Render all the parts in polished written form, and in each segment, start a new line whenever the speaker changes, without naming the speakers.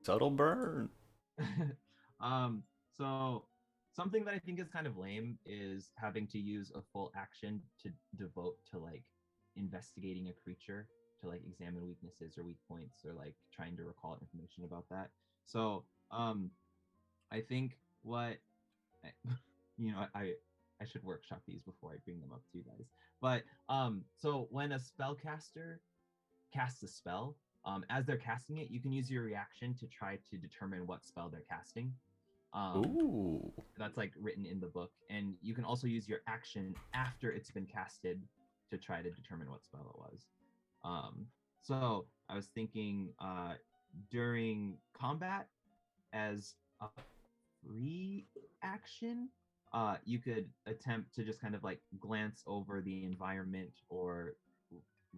Subtle burn.
um, so something that I think is kind of lame is having to use a full action to devote to like investigating a creature to like examine weaknesses or weak points or like trying to recall information about that. So I think what you know, I should workshop these before I bring them up to you guys. But so when a spellcaster casts a spell, as they're casting it, you can use your reaction to try to determine what spell they're casting. Um,
Ooh.
that's like written in the book, and you can also use your action after it's been casted to try to determine what spell it was. So I was thinking during combat as a free action, you could attempt to just kind of like glance over the environment or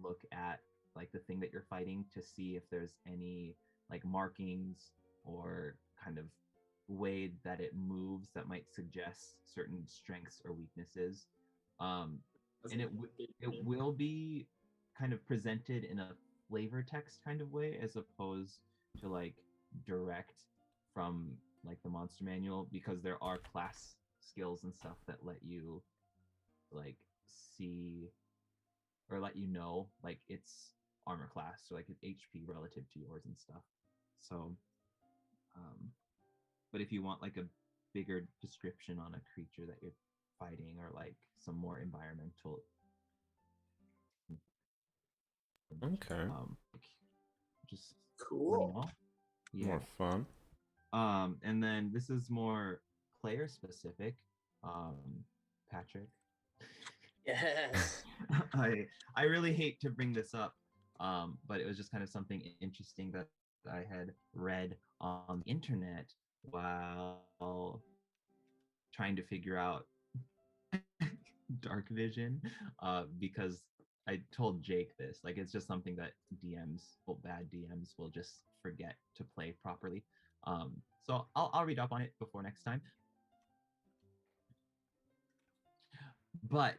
look at like the thing that you're fighting to see if there's any like markings or kind of way that it moves that might suggest certain strengths or weaknesses. Um, and it will be kind of presented in a flavor text kind of way as opposed to like direct from like the monster manual, because there are class skills and stuff that let you like see or let you know like its armor class or like its HP relative to yours and stuff. So um but if you want like a bigger description on a creature that you're fighting or like some more environmental
Okay.
like just let me
Cool.
know. Yeah.
More fun.
And then this is more player specific. Patrick.
Yes.
I really hate to bring this up, but it was just kind of something interesting that I had read on the internet while trying to figure out dark vision, because I told Jake this. Like, it's just something that DMs, well, bad DMs, will just forget to play properly. So I'll read up on it before next time. But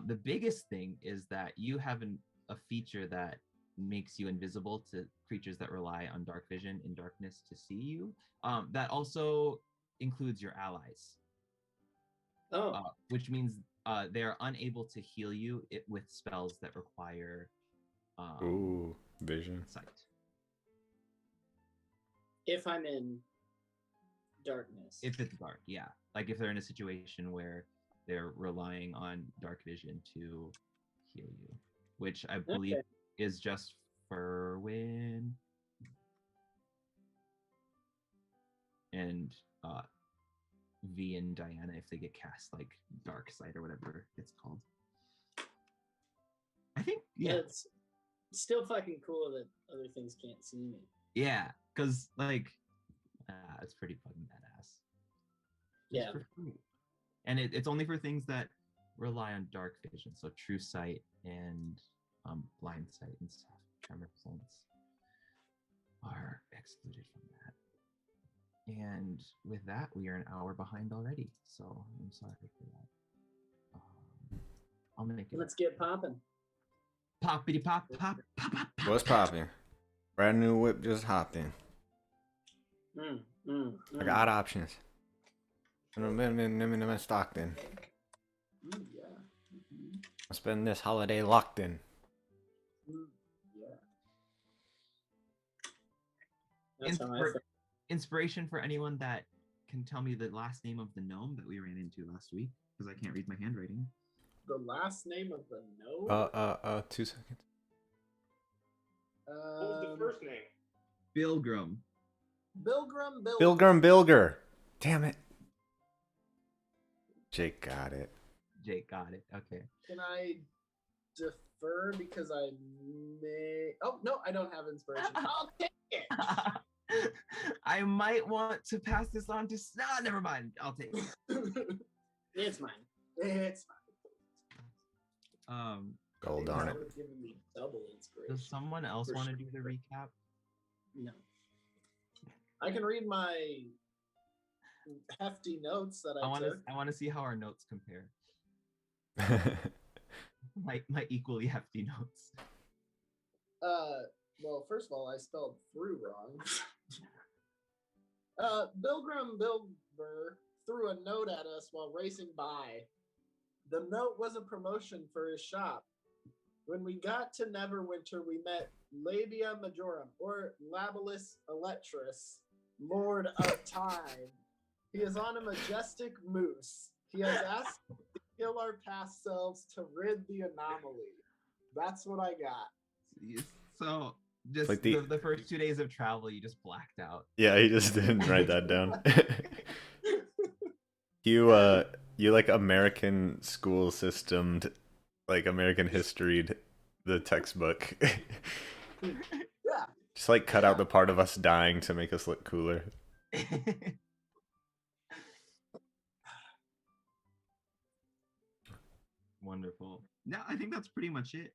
the biggest thing is that you have a feature that makes you invisible to creatures that rely on dark vision in darkness to see you. That also includes your allies,
Oh,
which means they are unable to heal you with spells that require
Ooh. Vision.
sight.
if I'm in darkness.
If it's dark, yeah. Like if they're in a situation where they're relying on dark vision to heal you, which I believe
Okay.
is just Furwin and uh, V and Diana if they get cast like Dark Sight or whatever it's called. I think, yeah,
It's still fucking cool that other things can't see me.
yeah, because like it's pretty fucking badass.
Yeah.
For free. And it's only for things that rely on dark vision, so true sight and blind sight and stuff. Tremor points are excluded from that. And with that, we are an hour behind already, so I'm sorry for that. I'll make it.
Let's get popping.
Poppity pop pop pop pop pop.
What's popping? Brand new whip just hopped in. I got options. I'm Stockton.
Yeah.
I spend this holiday locked in.
Yeah. That's how I feel.
Inspiration for anyone that can tell me the last name of the gnome that we ran into last week, because I can't read my handwriting.
The last name of the gnome?
2 seconds.
What was the first name?
Bilgrim.
Bilger. Damn it. Jake got it.
Jake got it. Okay.
Can I defer because I may... Oh, no, I don't have inspiration. I'll take it!
I might want to pass this on to... No, never mind. I'll take it.
It's mine. It's
Um,
Gold
fine.
on
That
it.
would've given me double inspiration.
does someone else
For
want to
sure.
do the recap?
No. I can read my hefty notes that I took.
I want to see how our notes compare. My equally hefty notes.
Well, first of all, I spelled through wrong. Bilgrim Bilber threw a note at us while racing by. The note was a promotion for his shop. When we got to Neverwinter, we met Labia Majorum, or Labilis Electris, Lord of Time. He is on a majestic moose. He has asked to kill our past selves to rid the anomaly. That's what I got.
So just
Like
the first 2 days of travel, you just blacked out.
Yeah, he just didn't write that down. You like American school systemed, like American history, the textbook.
Yeah.
Just like cut out the part of us dying to make us look cooler.
Wonderful. No, I think that's pretty much it.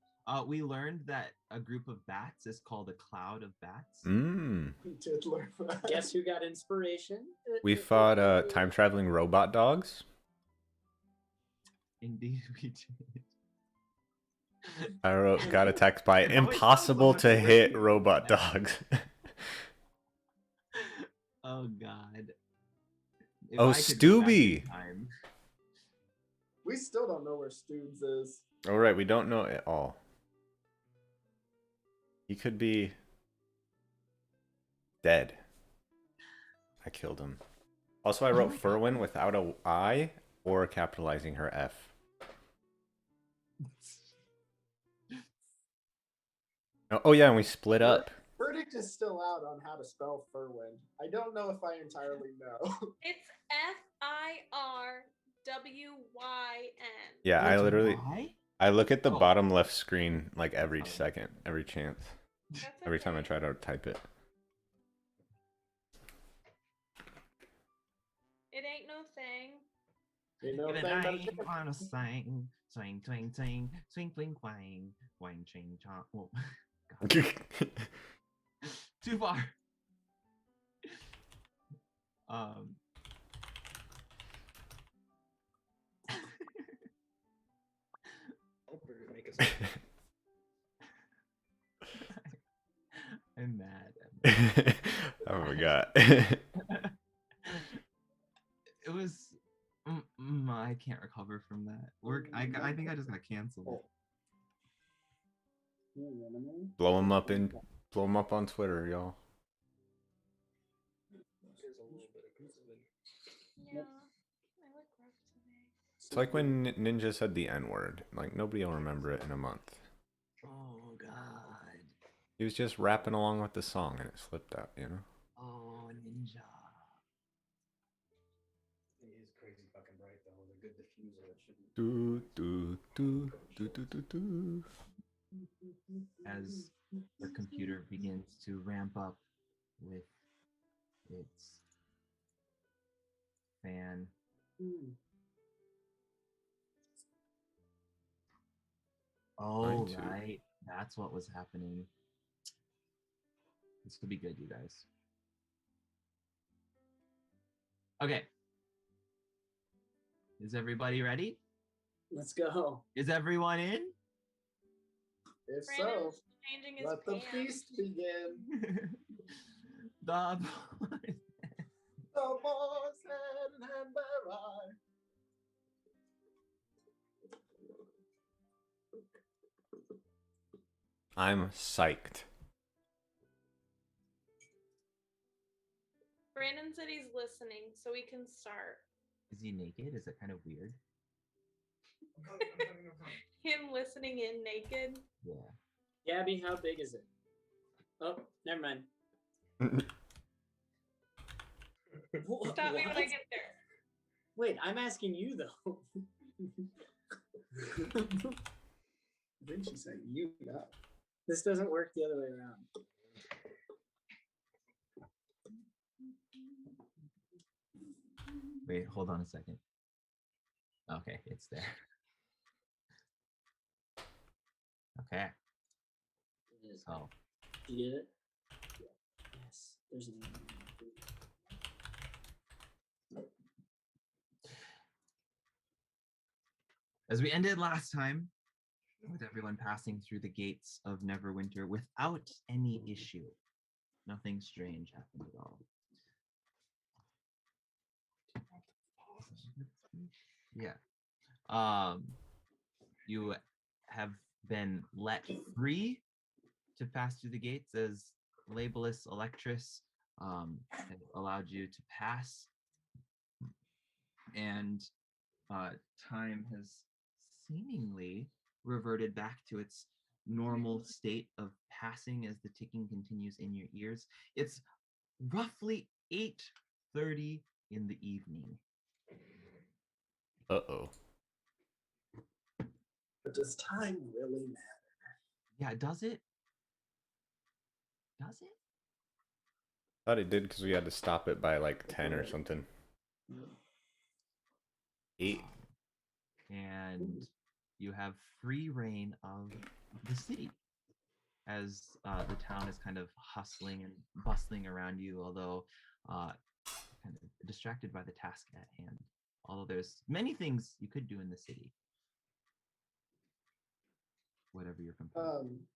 We learned that a group of bats is called a cloud of bats.
Mm.
We did learn that.
Guess who got inspiration?
We fought time traveling robot dogs.
Indeed, we did.
I got attacked by
It always sounds so
impossible
much
to
worse
hit
than
robot
that.
dogs.
Oh God. If
Oh,
I could go back in
Stubby.
time-
We still don't know where Stoods is.
All right, we don't know it all. He could be dead. I killed him. Also, I
Oh
wrote
my God.
Furwin without a I or capitalizing her F. Oh yeah, and we split up.
Verdict is still out on how to spell Furwind. I don't know if I entirely know.
It's FIRWYN.
Yeah, I
Wait,
literally
why?
I look at the
Oh.
bottom left screen like every
Oh.
second, every chance,
That's
every time I
okay.
try to type it.
It ain't no thing.
You know,
Even
thing
I
about it.
wanna sing, swing, twing, swing, swing, twing, twang, wang, ching, chong. Oh, too far. Um.
Make us
I'm mad.
I forgot.
It was. I can't recover from that. I think I just got canceled.
Blow him up on Twitter, y'all.
Yeah. I look rough today.
It's like when Ninja said the N word. Like nobody will remember it in a month.
Oh God.
He was just rapping along with the song and it slipped out, you know?
Oh, Ninja.
He is crazy fucking bright though, with a good diffuser that shouldn't.
Do do do do do do do.
As the computer begins to ramp up with its fan. Oh,
Mine too.
right. That's what was happening. This could be good, you guys. Okay. Is everybody ready?
Let's go.
Is everyone in?
If so,
Brandon's changing his
let the
pants.
feast begin.
The
The boys hand in hand their eye.
I'm psyched.
Brandon said he's listening, so we can start.
Is he naked? Is that kind of weird?
Him listening in naked.
Yeah.
Gabby, how big is it? Oh, never mind.
Stop me when I
What?
get there.
Wait, I'm asking you though.
Then she said, "You know."
This doesn't work the other way around.
Wait, hold on a second. Okay, it's there. Okay,
It is.
so
You get it? Yes. There's an
as we ended last time, with everyone passing through the gates of Neverwinter without any issue, nothing strange happened at all. Yeah. You have been let free to pass through the gates as Labelus Electrus has allowed you to pass, and time has seemingly reverted back to its normal state of passing as the ticking continues in your ears. It's roughly 8:30 in the evening.
Uh-oh.
But does time really matter?
Yeah, does it? Does it?
Thought it did because we had to stop it by like 10 or something. 8.
And you have free reign of the city as the town is kind of hustling and bustling around you, although kind of distracted by the task at hand. Although there's many things you could do in the city. Whatever you're comparing.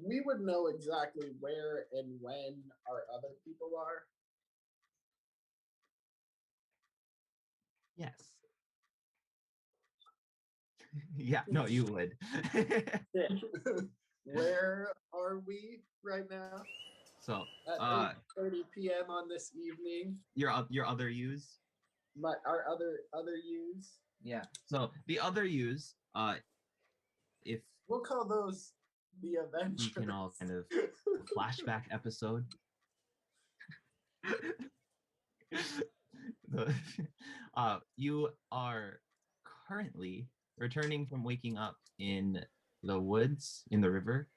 We would know exactly where and when our other people are.
Yes. Yeah, no, you would.
Where are we right now?
So,
At 8:30 p.m. on this evening.
your other use?
Our other use.
Yeah. So the other use, if
We'll call those the Avengers.
we can all kind of flashback episode. You are currently returning from waking up in the woods in the river,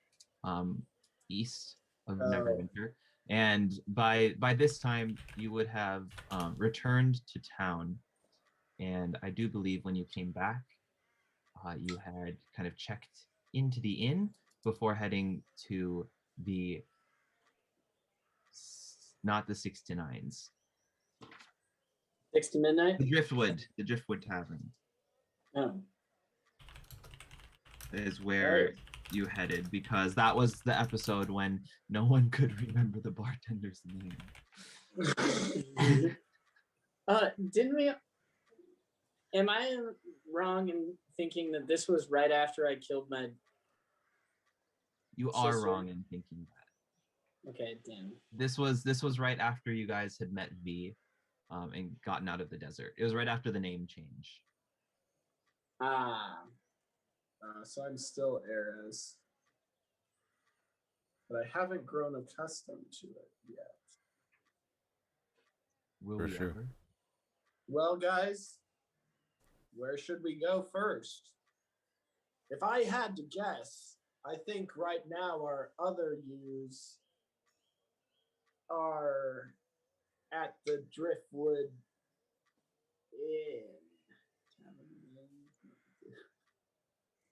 east of Neverwinter, and by this time you would have returned to town. And I do believe when you came back, you had kind of checked into the inn before heading to the not the 6 to 9s.
6 to midnight?
The Driftwood Tavern.
Oh.
Is where you headed, because that was the episode when no one could remember the bartender's name.
Didn't we? Am I wrong in thinking that this was right after I killed my?
You are wrong in thinking that.
Okay, damn.
This was right after you guys had met V, and gotten out of the desert. It was right after the name change.
So I'm still Ares. But I haven't grown accustomed to it yet.
Will
For
we
sure.
ever?
Well, guys, where should we go first? If I had to guess, I think right now our other yous are at the Driftwood Inn.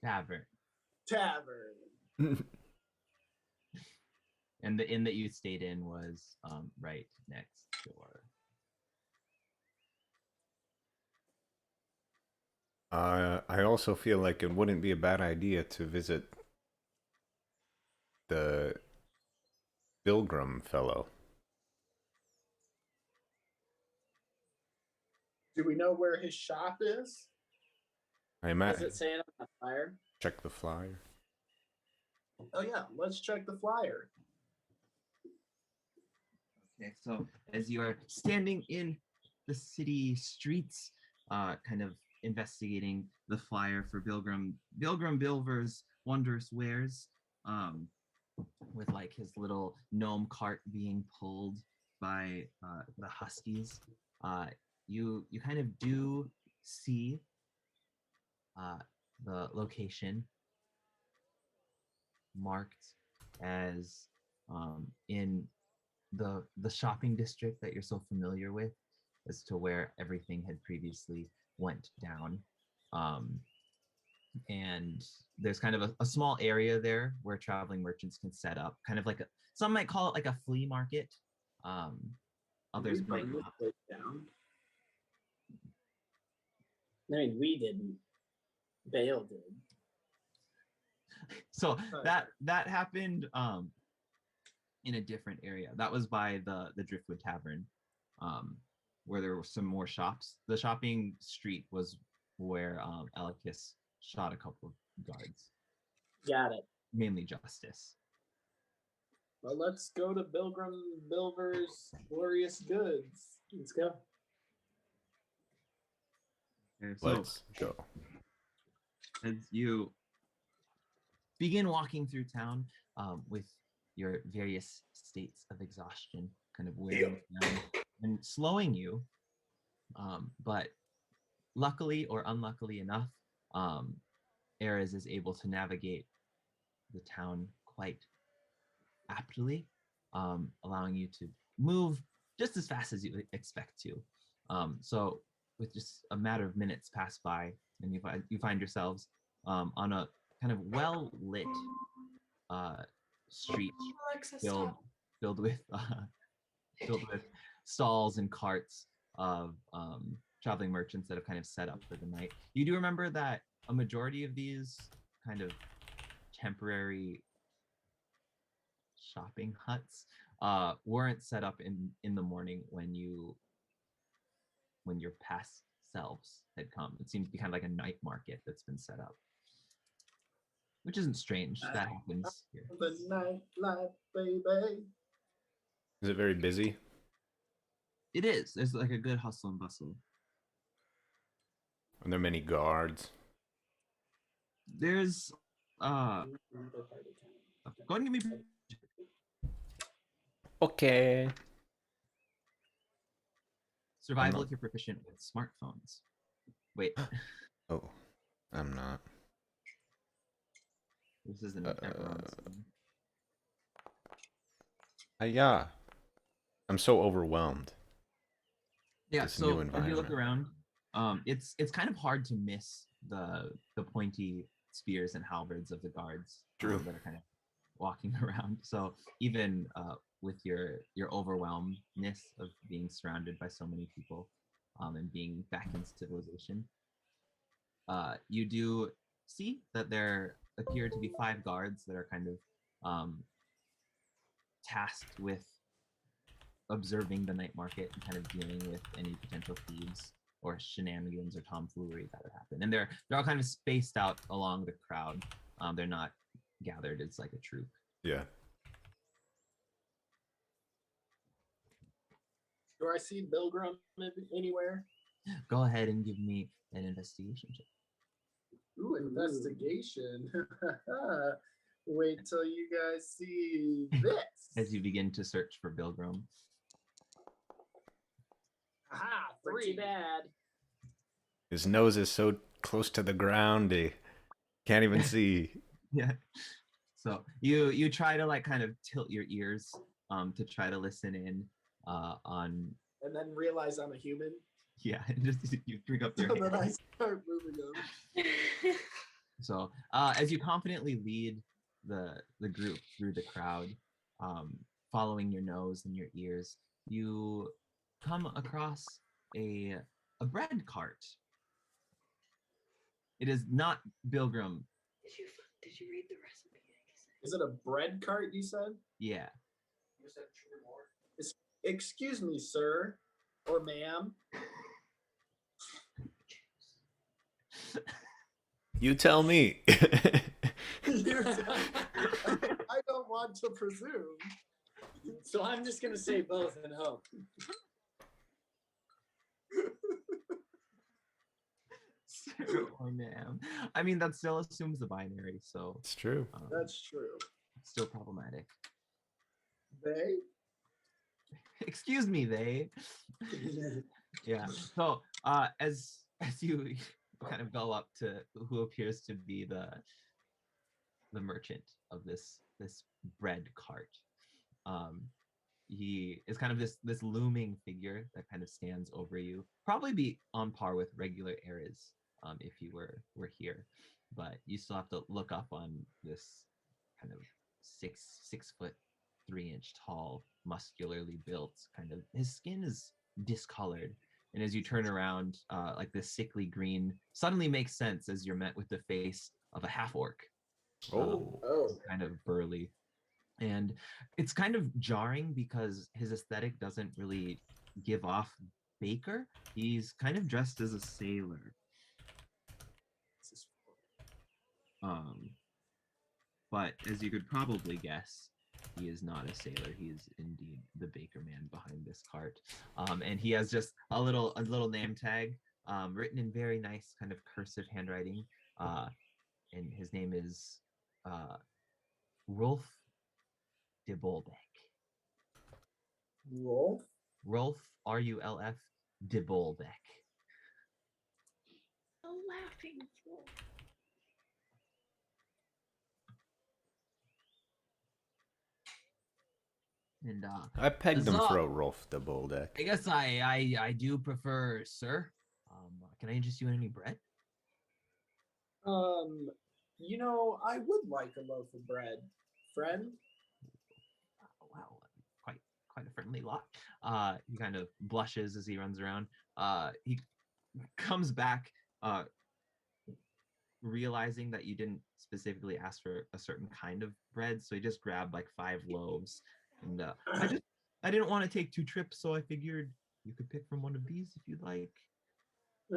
Tavern.
And the inn that you stayed in was right next door.
I also feel like it wouldn't be a bad idea to visit the Pilgrim fellow.
Do we know where his shop is?
I
Does
imagine.
it say it on the flyer?
Check the flyer.
Oh yeah, let's check the flyer.
Okay, so as you are standing in the city streets, kind of investigating the flyer for Pilgrim Bilver's Wondrous Wares, with like his little gnome cart being pulled by the Huskies, you kind of do see the location marked as in the shopping district that you're so familiar with, as to where everything had previously went down. And there's kind of a small area there where traveling merchants can set up, kind of like some might call it like a flea market. Others might
Bring
not.
this down. I mean, we didn't. Bale did.
So that happened in a different area. That was by the Driftwood Tavern. where there were some more shops. The shopping street was where Elikis shot a couple of guards,
Got it.
mainly Justice.
Well, let's go to Bilgrim Bilver's Glorious Goods.
Let's go.
Okay, so
Let's go.
as you begin walking through town with your various states of exhaustion kind of wearing you down and slowing you, but luckily or unluckily enough, Ares is able to navigate the town quite aptly, allowing you to move just as fast as you expect to. So with just a matter of minutes pass by, and you find yourselves on a kind of well-lit street
Alexa,
filled
stop.
filled with stalls and carts of traveling merchants that have kind of set up for the night. You do remember that a majority of these kind of temporary shopping huts weren't set up in the morning when your past selves had come. It seems to be kind of like a night market that's been set up, which isn't strange. That happens here.
The nightlife, baby.
Is it very busy?
It is. There's like a good hustle and bustle.
Are there many guards?
There's go ahead and give me
Okay.
survival
not-
if you're proficient with smartphones. Wait,
Oh, I'm not.
this isn't everyone's.
Yeah. I'm so overwhelmed.
Yeah,
this
so
new
as you look
environment.
around, it's kind of hard to miss the pointy spears and halberds of the guards
True.
that are kind of walking around. So even with your overwhelmedness of being surrounded by so many people and being back in civilization, you do see that there appear to be 5 guards that are kind of tasked with observing the night market and kind of dealing with any potential thieves or shenanigans or tomfoolery that would happen. And they're all kind of spaced out along the crowd. They're not gathered as like a troop.
Yeah.
Do I see Bilgrim anywhere?
Go ahead and give me an investigation check.
Ooh, investigation. Wait till you guys see this.
As you begin to search for Bilgrim.
Aha,
Pretty
3.
bad.
His nose is so close to the ground, he can't even see.
Yeah. So you try to like kind of tilt your ears to try to listen in on
And then realize I'm a human.
yeah, and just you bring up
So
your
then I
hand.
start moving them.
So as you confidently lead the group through the crowd, following your nose and your ears, you come across a bread cart. It is not Bilgrim.
Did you read the recipe?
Is it a bread cart, you said?
Yeah.
Excuse me, sir. Or ma'am.
You tell me.
You're I don't want to presume.
So I'm just gonna say both and hope.
Sir or ma'am. I mean, that still assumes the binary, so
It's true.
That's true.
it's still problematic.
They?
Excuse me, they. Yeah. So as you kind of go up to who appears to be the merchant of this bread cart, he is kind of this looming figure that kind of stands over you. Probably be on par with regular Ares if he were here, but you still have to look up on this kind of 6 foot 3 inch tall, muscularly built kind of. His skin is discolored, and as you turn around, like this sickly green suddenly makes sense as you're met with the face of a half orc.
Oh.
Oh.
Kind of burly, and it's kind of jarring because his aesthetic doesn't really give off baker. He's kind of dressed as a sailor. But as you could probably guess, he is not a sailor. He is indeed the baker man behind this cart. And he has just a little name tag written in very nice kind of cursive handwriting. And his name is Rolf de Bolbeck.
Rolf?
Rolf, R-U-L-F, de Bolbeck.
A laughing fool.
And
I pegged him for a
Huzzah.
Rolf de Boldeck.
I guess I do prefer sir. Can I interest you in any bread?
You know, I would like a loaf of bread, friend.
Wow, quite a friendly lot. He kind of blushes as he runs around. He comes back, realizing that you didn't specifically ask for a certain kind of bread, so he just grabbed like 5 loaves. And I didn't want to take 2 trips, so I figured you could pick from one of these if you'd like.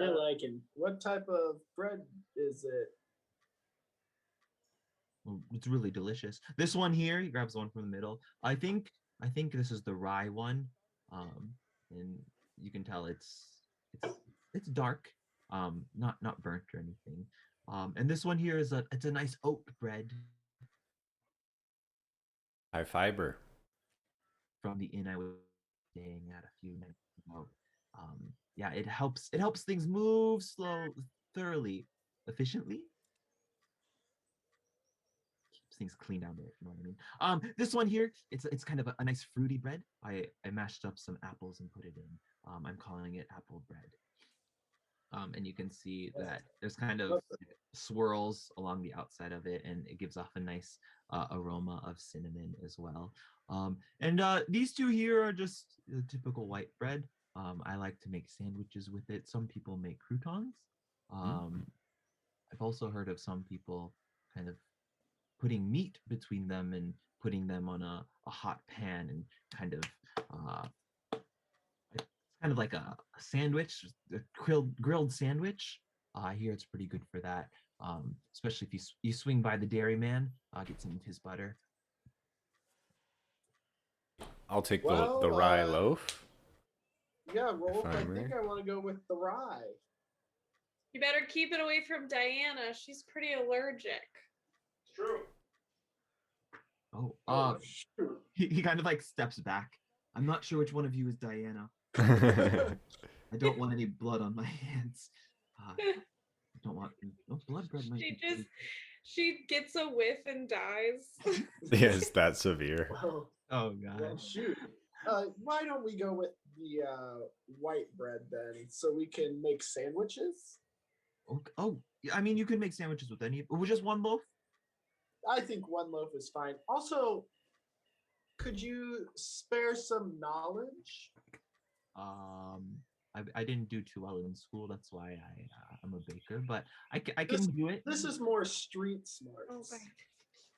I like him.
What type of bread is it?
Well, it's really delicious. This one here, he grabs one from the middle. I think this is the rye one, and you can tell it's dark, not burnt or anything. And this one here is it's a nice oat bread
High fiber.
from the inn I was staying at a few nights ago. Yeah, it helps things move thoroughly, efficiently. Keeps things clean down there, if you know what I mean. This one here, it's kind of a nice fruity bread. I mashed up some apples and put it in. I'm calling it apple bread. And you can see that there's kind of swirls along the outside of it, and it gives off a nice aroma of cinnamon as well. And these 2 here are just the typical white bread. I like to make sandwiches with it. Some people make croutons. I've also heard of some people kind of putting meat between them and putting them on a hot pan and kind of it's kind of like a sandwich, a grilled sandwich. I hear it's pretty good for that, especially if you swing by the dairyman, get some of his butter.
I'll take
Well,
the rye loaf.
Yeah, Rolf, I
I'm
think
right.
I want to go with the rye.
You better keep it away from Diana. She's pretty allergic.
It's true.
Oh,
shoot.
he kind of like steps back. I'm not sure which one of you is Diana. I don't want any blood on my hands. I don't want blood bread.
She gets a whiff and dies.
Yeah, it's that severe.
Well,
Oh
well,
gosh.
shoot. Why don't we go with the white bread then, so we can make sandwiches?
Oh, I mean, you can make sandwiches with with just 1 loaf.
I think 1 loaf is fine. Also, could you spare some knowledge?
I didn't do too well in school. That's why I'm a baker, but I can do it.
This is more street smarts.
Oh, God.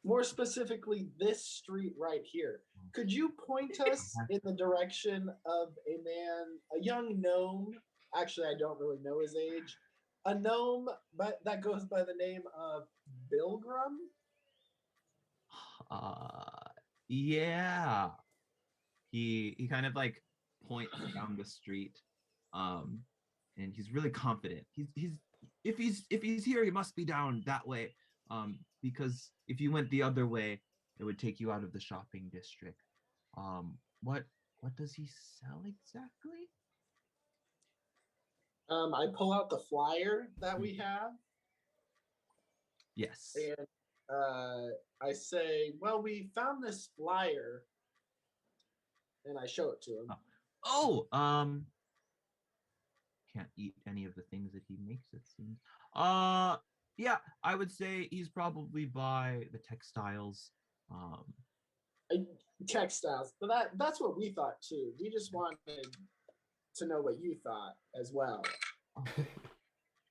More specifically, this street right here. Could you point us in the direction of a young gnome? Actually, I don't really know his age. A gnome, but that goes by the name of Bilgrim.
Yeah. He kind of like points down the street, and he's really confident. If he's here, he must be down that way. Because if you went the other way, it would take you out of the shopping district. What does he sell exactly?
I pull out the flyer that we have,
Yes.
and I say, "Well, we found this flyer," and I show it to him.
Oh, can't eat any of the things that he makes, it seems. Yeah, I would say he's probably by the textiles.
Textiles, but that's what we thought too. We just wanted to know what you thought as well.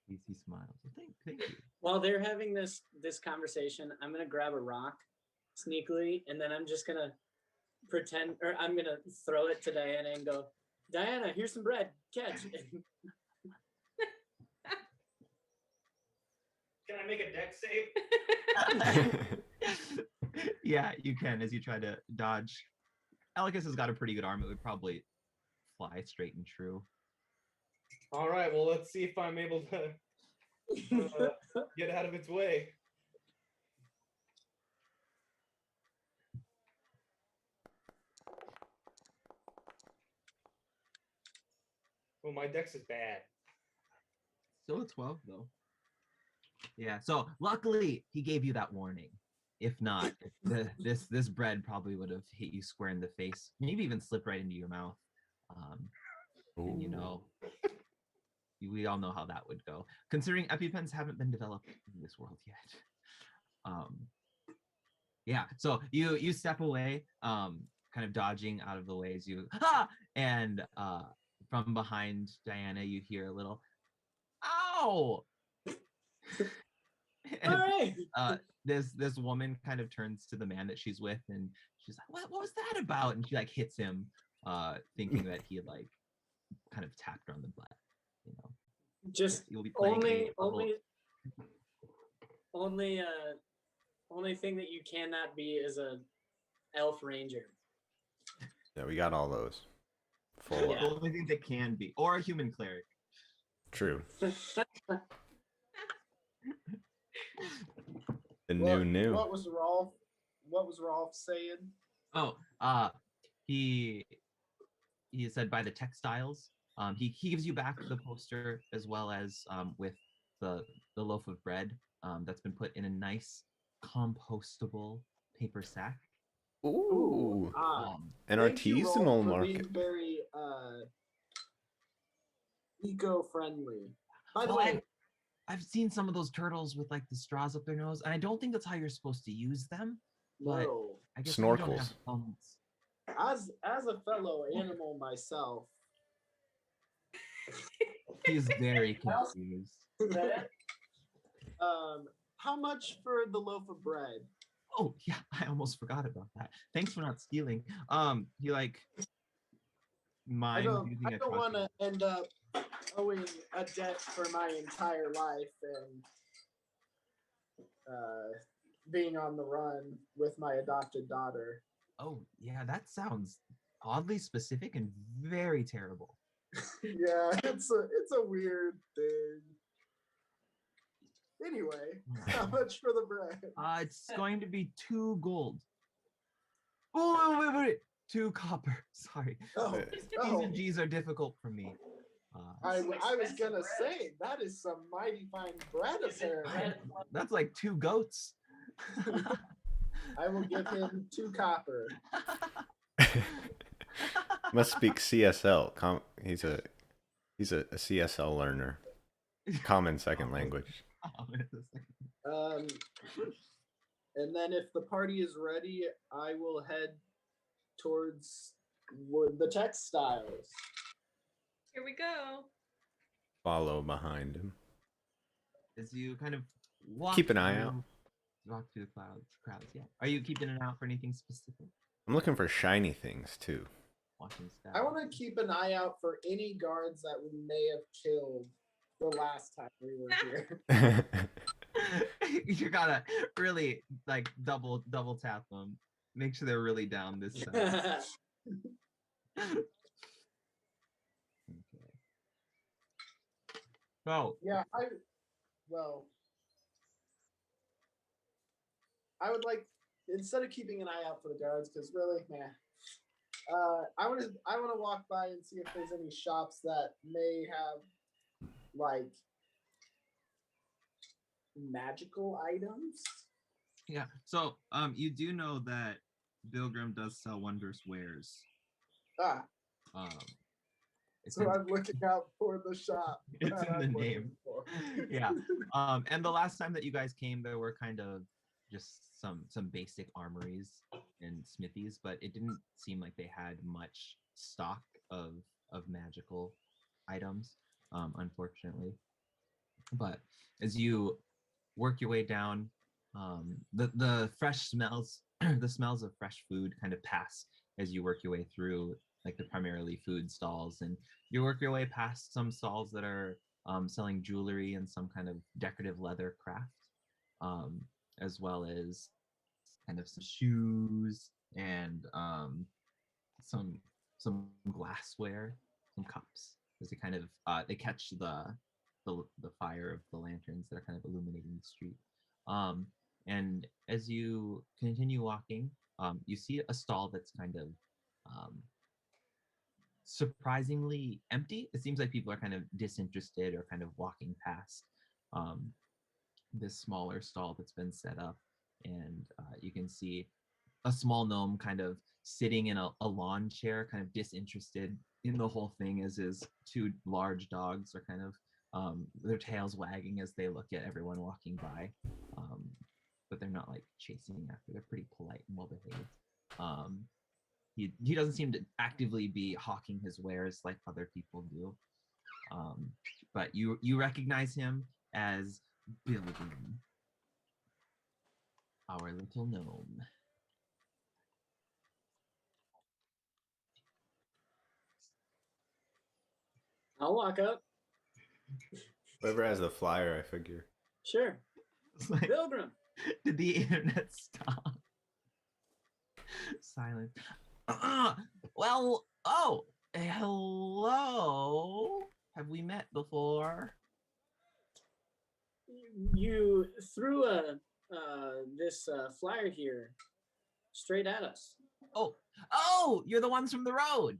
He smiles. Thank you.
While they're having this conversation, I'm gonna grab a rock sneakily, and then I'm just gonna pretend, or I'm gonna throw it to Diana and go, Diana, here's some bread. Catch.
Can I make a deck save?
Yeah, you can as you try to dodge. Alicus has got a pretty good arm. It would probably fly straight and true.
All right, well, let's see if I'm able to get out of its way. Well, my dex is bad.
Still a 12 though. Yeah. So luckily he gave you that warning. If not, this bread probably would have hit you square in the face. Maybe even slipped right into your mouth. And you know, we all know how that would go. Considering EpiPens haven't been developed in this world yet. Yeah. So you step away, kind of dodging out of the way as you and from behind Diana you hear a little ow.
All right.
This woman kind of turns to the man that she's with and she's like, what was that about? And she like hits him, thinking that he had like kind of tapped her on the butt, you know.
Just
You'll be playing
only thing that you cannot be is a elf ranger.
Yeah, we got all those. Full
Yeah.
the only thing that can be, or a human cleric.
True. The
What-
new.
What was Rolf saying?
Oh, he said by the textiles. He gives you back the poster as well as with the loaf of bread that's been put in a nice compostable paper sack.
Ooh. An
Thank you, Rolf,
artisanal
for
market.
being very eco-friendly. By the
Well,
way,
I've seen some of those turtles with like the straws up their nose, and I don't think that's how you're supposed to use them. But
no.
I guess we don't have
Snorkels.
thumbs.
As a fellow animal myself,
He's very confused.
how much for the loaf of bread?
Oh yeah, I almost forgot about that. Thanks for not stealing. He like
I
mind
don't,
using
I
a
don't
truck.
want to end up owing a debt for my entire life and being on the run with my adopted daughter.
Oh yeah, that sounds oddly specific and very terrible.
Yeah, it's a weird thing. Anyway, how much for the bread?
It's going to be 2 gold. Oh wait, 2 copper. Sorry.
Oh,
P's
oh.
and G's are difficult for me.
I was gonna say that is some mighty fine bread apparently.
That's like 2 goats.
I will give him 2 copper.
Must speak CSL. He's a CSL learner. Common second language.
And then if the party is ready, I will head towards the textiles.
Here we go.
Follow behind him.
As you kind of walk
Keep an eye out.
Walk through the crowds, yeah. Are you keeping an eye out for anything specific?
I'm looking for shiny things too.
Watching staff.
I want to keep an eye out for any guards that we may have killed the last time we were here.
You gotta really like double tap them. Make sure they're really down this time. Okay. So
Yeah, I would like, instead of keeping an eye out for the guards, because really, man, I want to walk by and see if there's any shops that may have like magical items.
yeah, so you do know that Bilgrim does sell wondrous wares.
Ah,
It's
so I'm looking out for the shop.
It's
that
in the
I'm looking
name.
for.
Yeah. And the last time that you guys came, there were kind of just some basic armories and smithies, but it didn't seem like they had much stock of magical items, unfortunately. But as you work your way down, the fresh smells, the smells of fresh food kind of pass as you work your way through like the primarily food stalls, and you work your way past some stalls that are selling jewelry and some kind of decorative leather craft, as well as kind of some shoes and some glassware, some cups, as they kind of they catch the fire of the lanterns that are kind of illuminating the street. And as you continue walking, you see a stall that's kind of surprisingly empty. It seems like people are kind of disinterested or kind of walking past this smaller stall that's been set up, and you can see a small gnome kind of sitting in a lawn chair, kind of disinterested in the whole thing, as his two large dogs are kind of their tails wagging as they look at everyone walking by, but they're not like chasing after. They're pretty polite and well behaved. He doesn't seem to actively be hawking his wares like other people do, but you recognize him as Billigan, our little gnome.
I'll walk up.
Whoever has the flyer, I figure.
Sure.
It's like,
Pilgrim.
did the internet stop? Silence. Well, oh, hello. Have we met before?
You threw this flyer here straight at us.
Oh, you're the ones from the road.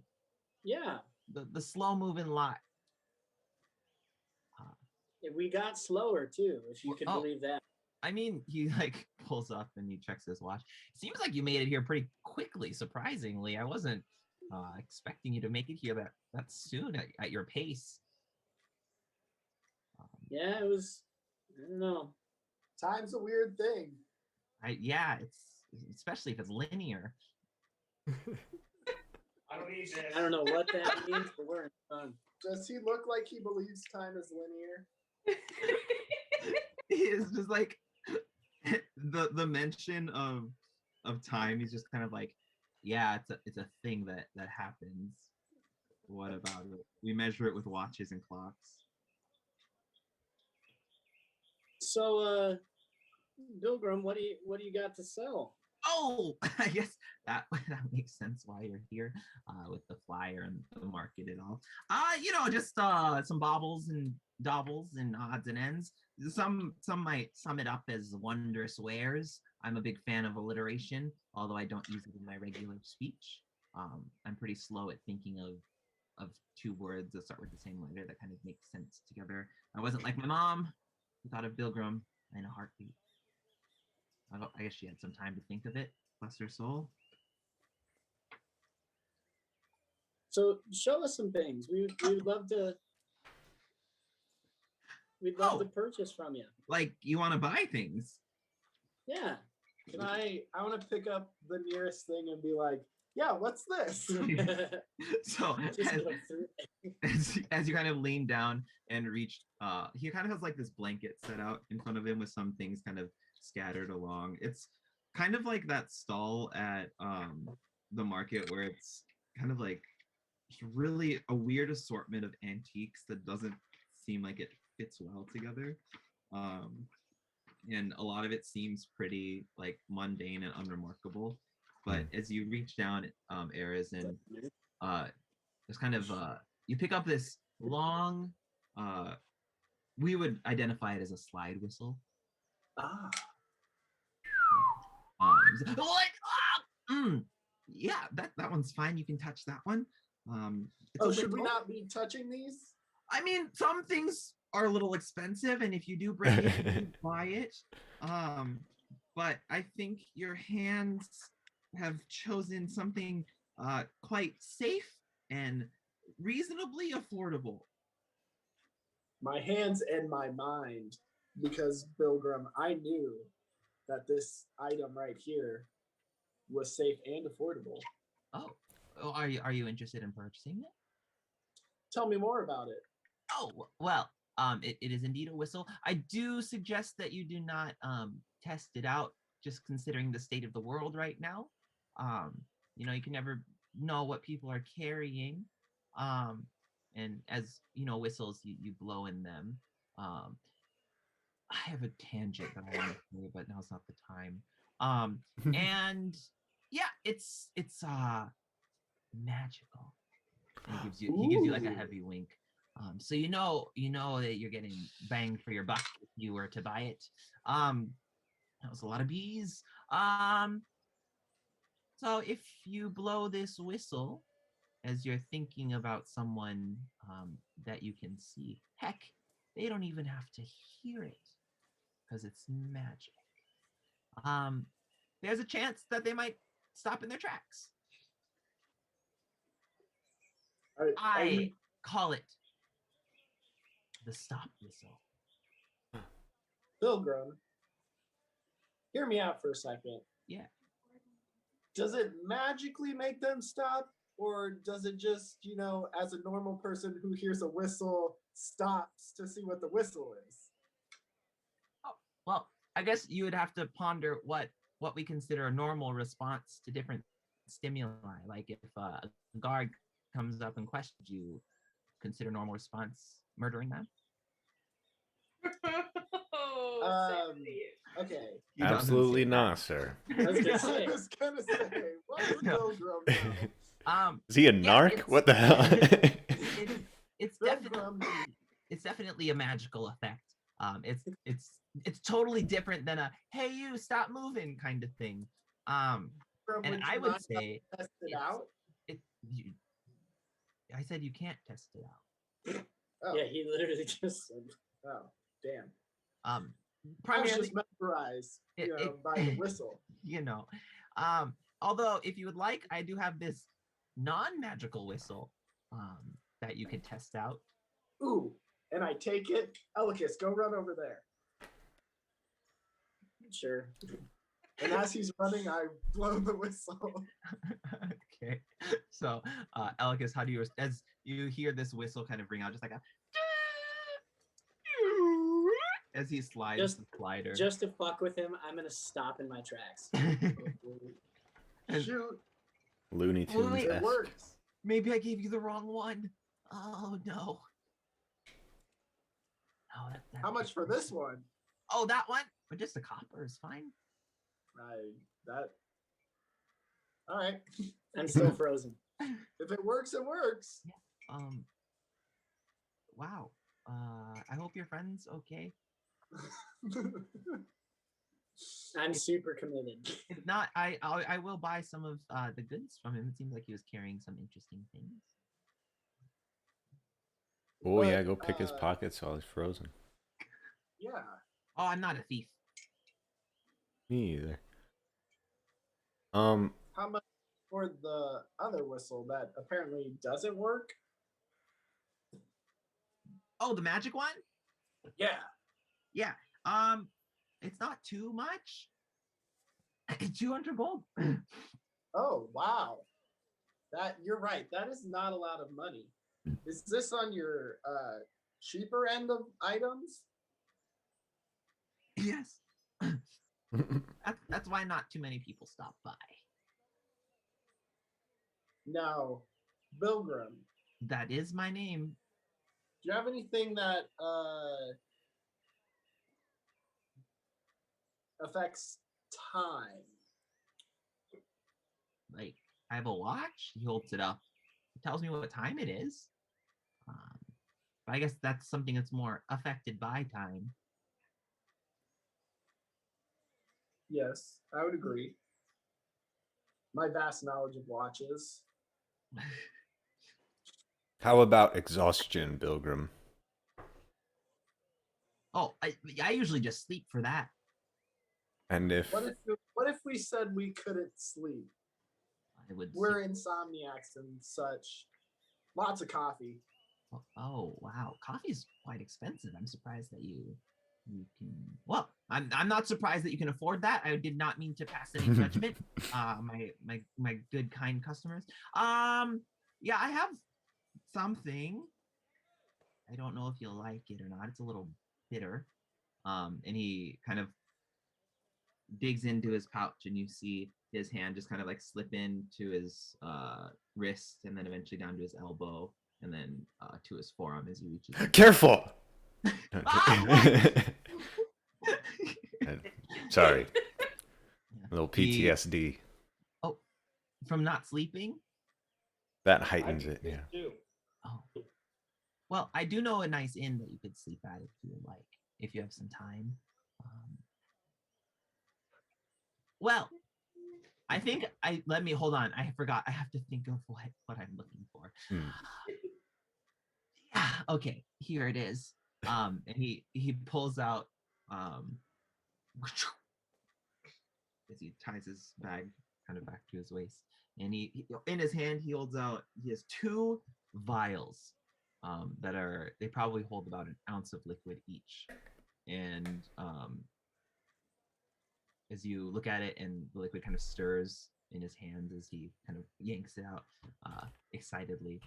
Yeah.
The slow moving lot.
We got slower too, if you can
Oh.
believe that.
I mean, he like pulls up and he checks his watch. It seems like you made it here pretty quickly, surprisingly. I wasn't expecting you to make it here that soon at your pace.
Yeah, it was. I don't know.
Time's a weird thing.
Yeah, it's especially if it's linear.
I don't need this.
I don't know what that means, but we're in fun.
Does he look like he believes time is linear?
It's just like the mention of time. He's just kind of like, yeah, it's a thing that happens. What about it? We measure it with watches and clocks.
So, Pilgrim, what do you got to sell?
Oh, I guess that makes sense why you're here with the flyer and the market and all. Just some baubles and doubles and odds and ends. Some might sum it up as wondrous wares. I'm a big fan of alliteration, although I don't use it in my regular speech. I'm pretty slow at thinking of two words that start with the same letter that kind of make sense together. I wasn't like my mom, who thought of Pilgrim in a heartbeat. I guess she had some time to think of it. Bless her soul.
So show us some things. We'd love to. We'd love to purchase from you.
Like, you want to buy things?
Yeah.
Can I want to pick up the nearest thing and be like, yeah, what's this?
So
Just look through.
as you kind of lean down and reach, he kind of has like this blanket set out in front of him with some things kind of scattered along. It's kind of like that stall at the market where it's kind of like really a weird assortment of antiques that doesn't seem like it fits well together. And a lot of it seems pretty like mundane and unremarkable. But as you reach down, Ares, and there's kind of you pick up this long, we would identify it as a slide whistle.
Ah.
Yeah, that one's fine. You can touch that one.
Oh, should we not be touching these?
I mean, some things are a little expensive, and if you do break it, you can buy it. But I think your hands have chosen something quite safe and reasonably affordable.
My hands and my mind, because Pilgrim, I knew that this item right here was safe and affordable.
Oh, are you interested in purchasing it?
Tell me more about it.
Oh, well, it is indeed a whistle. I do suggest that you do not test it out, just considering the state of the world right now. you know, you can never know what people are carrying. And as you know, whistles, you blow in them. I have a tangent that I want to say, but now's not the time. And yeah, it's magical. And he gives you like a
Ooh.
heavy wink. So you know that you're getting bang for your buck if you were to buy it. That was a lot of bees. So if you blow this whistle as you're thinking about someone that you can see, heck, they don't even have to hear it because it's magic. There's a chance that they might stop in their tracks.
Are
I
you,
call it the stop whistle.
Pilgrim, hear me out for a second.
Yeah.
Does it magically make them stop? Or does it just, you know, as a normal person who hears a whistle, stops to see what the whistle is?
Well, I guess you would have to ponder what we consider a normal response to different stimuli. Like if a guard comes up and questions you, consider normal response murdering them.
Oh, sexy.
Okay.
He doesn't
Absolutely
say that.
not, sir.
I was gonna
I
say,
was gonna say, what would
No.
Pilgrim know?
Is he a narc?
it's-
What the hell?
It's
Pilgrim,
definitely a magical effect. It's totally different than a "Hey, you stop moving" kind of thing. And
would
I
you
would
not
say
test it
it's-
out?
I said you can't test it out.
Oh,
yeah, he literally just said,
oh, damn.
Um,
I was
primarily,
just mesmerized,
It-
you know,
it-
by the whistle.
you know. Although if you would like, I do have this non-magical whistle that you could test out.
Ooh, and I take it. Elicus, go run over there.
sure.
And as he's running, I blow the whistle.
Okay. So, Elicus, how do you, as you hear this whistle kind of ring out, just like a, as he slides
Just-
the slider.
Just to fuck with him, I'm gonna stop in my tracks.
And-
Shoot,
Looney Tunes.
Wait,
it works.
Maybe I gave you the wrong one. Oh no. No, that
How much for this one?
Oh, that one? But just a copper is fine.
That. All right.
I'm still frozen.
If it works, it works.
Wow. I hope your friend's okay.
I'm super committed.
If not, I will buy some of the goods from him. It seems like he was carrying some interesting things.
Oh yeah,
But,
go pick his pockets while he's frozen.
Yeah.
Oh, I'm not a thief.
Me either.
How much for the other whistle that apparently doesn't work?
Oh, the magic one?
Yeah.
Yeah. It's not too much. 200 gold.
Oh wow. That you're right. That is not a lot of money. Is this on your cheaper end of items?
Yes. That's why not too many people stop by.
No. Bilgrim,
That is my name.
do you have anything that affects time?
Like, I have a watch. He holds it up. It tells me what time it is. But I guess that's something that's more affected by time.
Yes, I would agree. My vast knowledge of watches.
How about exhaustion, Pilgrim?
Oh, I usually just sleep for that.
And if
What if we said we couldn't sleep?
I would.
We're insomniacs and such. Lots of coffee.
Oh wow, coffee's quite expensive. I'm surprised that you can. Well, I'm not surprised that you can afford that. I did not mean to pass any judgment. My good kind customers. Yeah, I have something. I don't know if you'll like it or not. It's a little bitter. And he kind of digs into his pouch, and you see his hand just kind of like slip into his wrist and then eventually down to his elbow and then to his forearm as he reaches.
Careful.
Ah,
Sorry.
Yeah.
A little
He-
PTSD.
Oh, from not sleeping?
That
I
heightens it.
did
Yeah.
too.
Oh. Well, I do know a nice inn that you could sleep at if you would like, if you have some time. Well, I think hold on. I forgot. I have to think of what I'm looking for.
Hmm.
Yeah, okay, here it is. And he pulls out as he ties his bag kind of back to his waist. And he in his hand he has 2 vials they probably hold about an ounce of liquid each. And as you look at it and the liquid kind of stirs in his hands as he kind of yanks it out excitedly.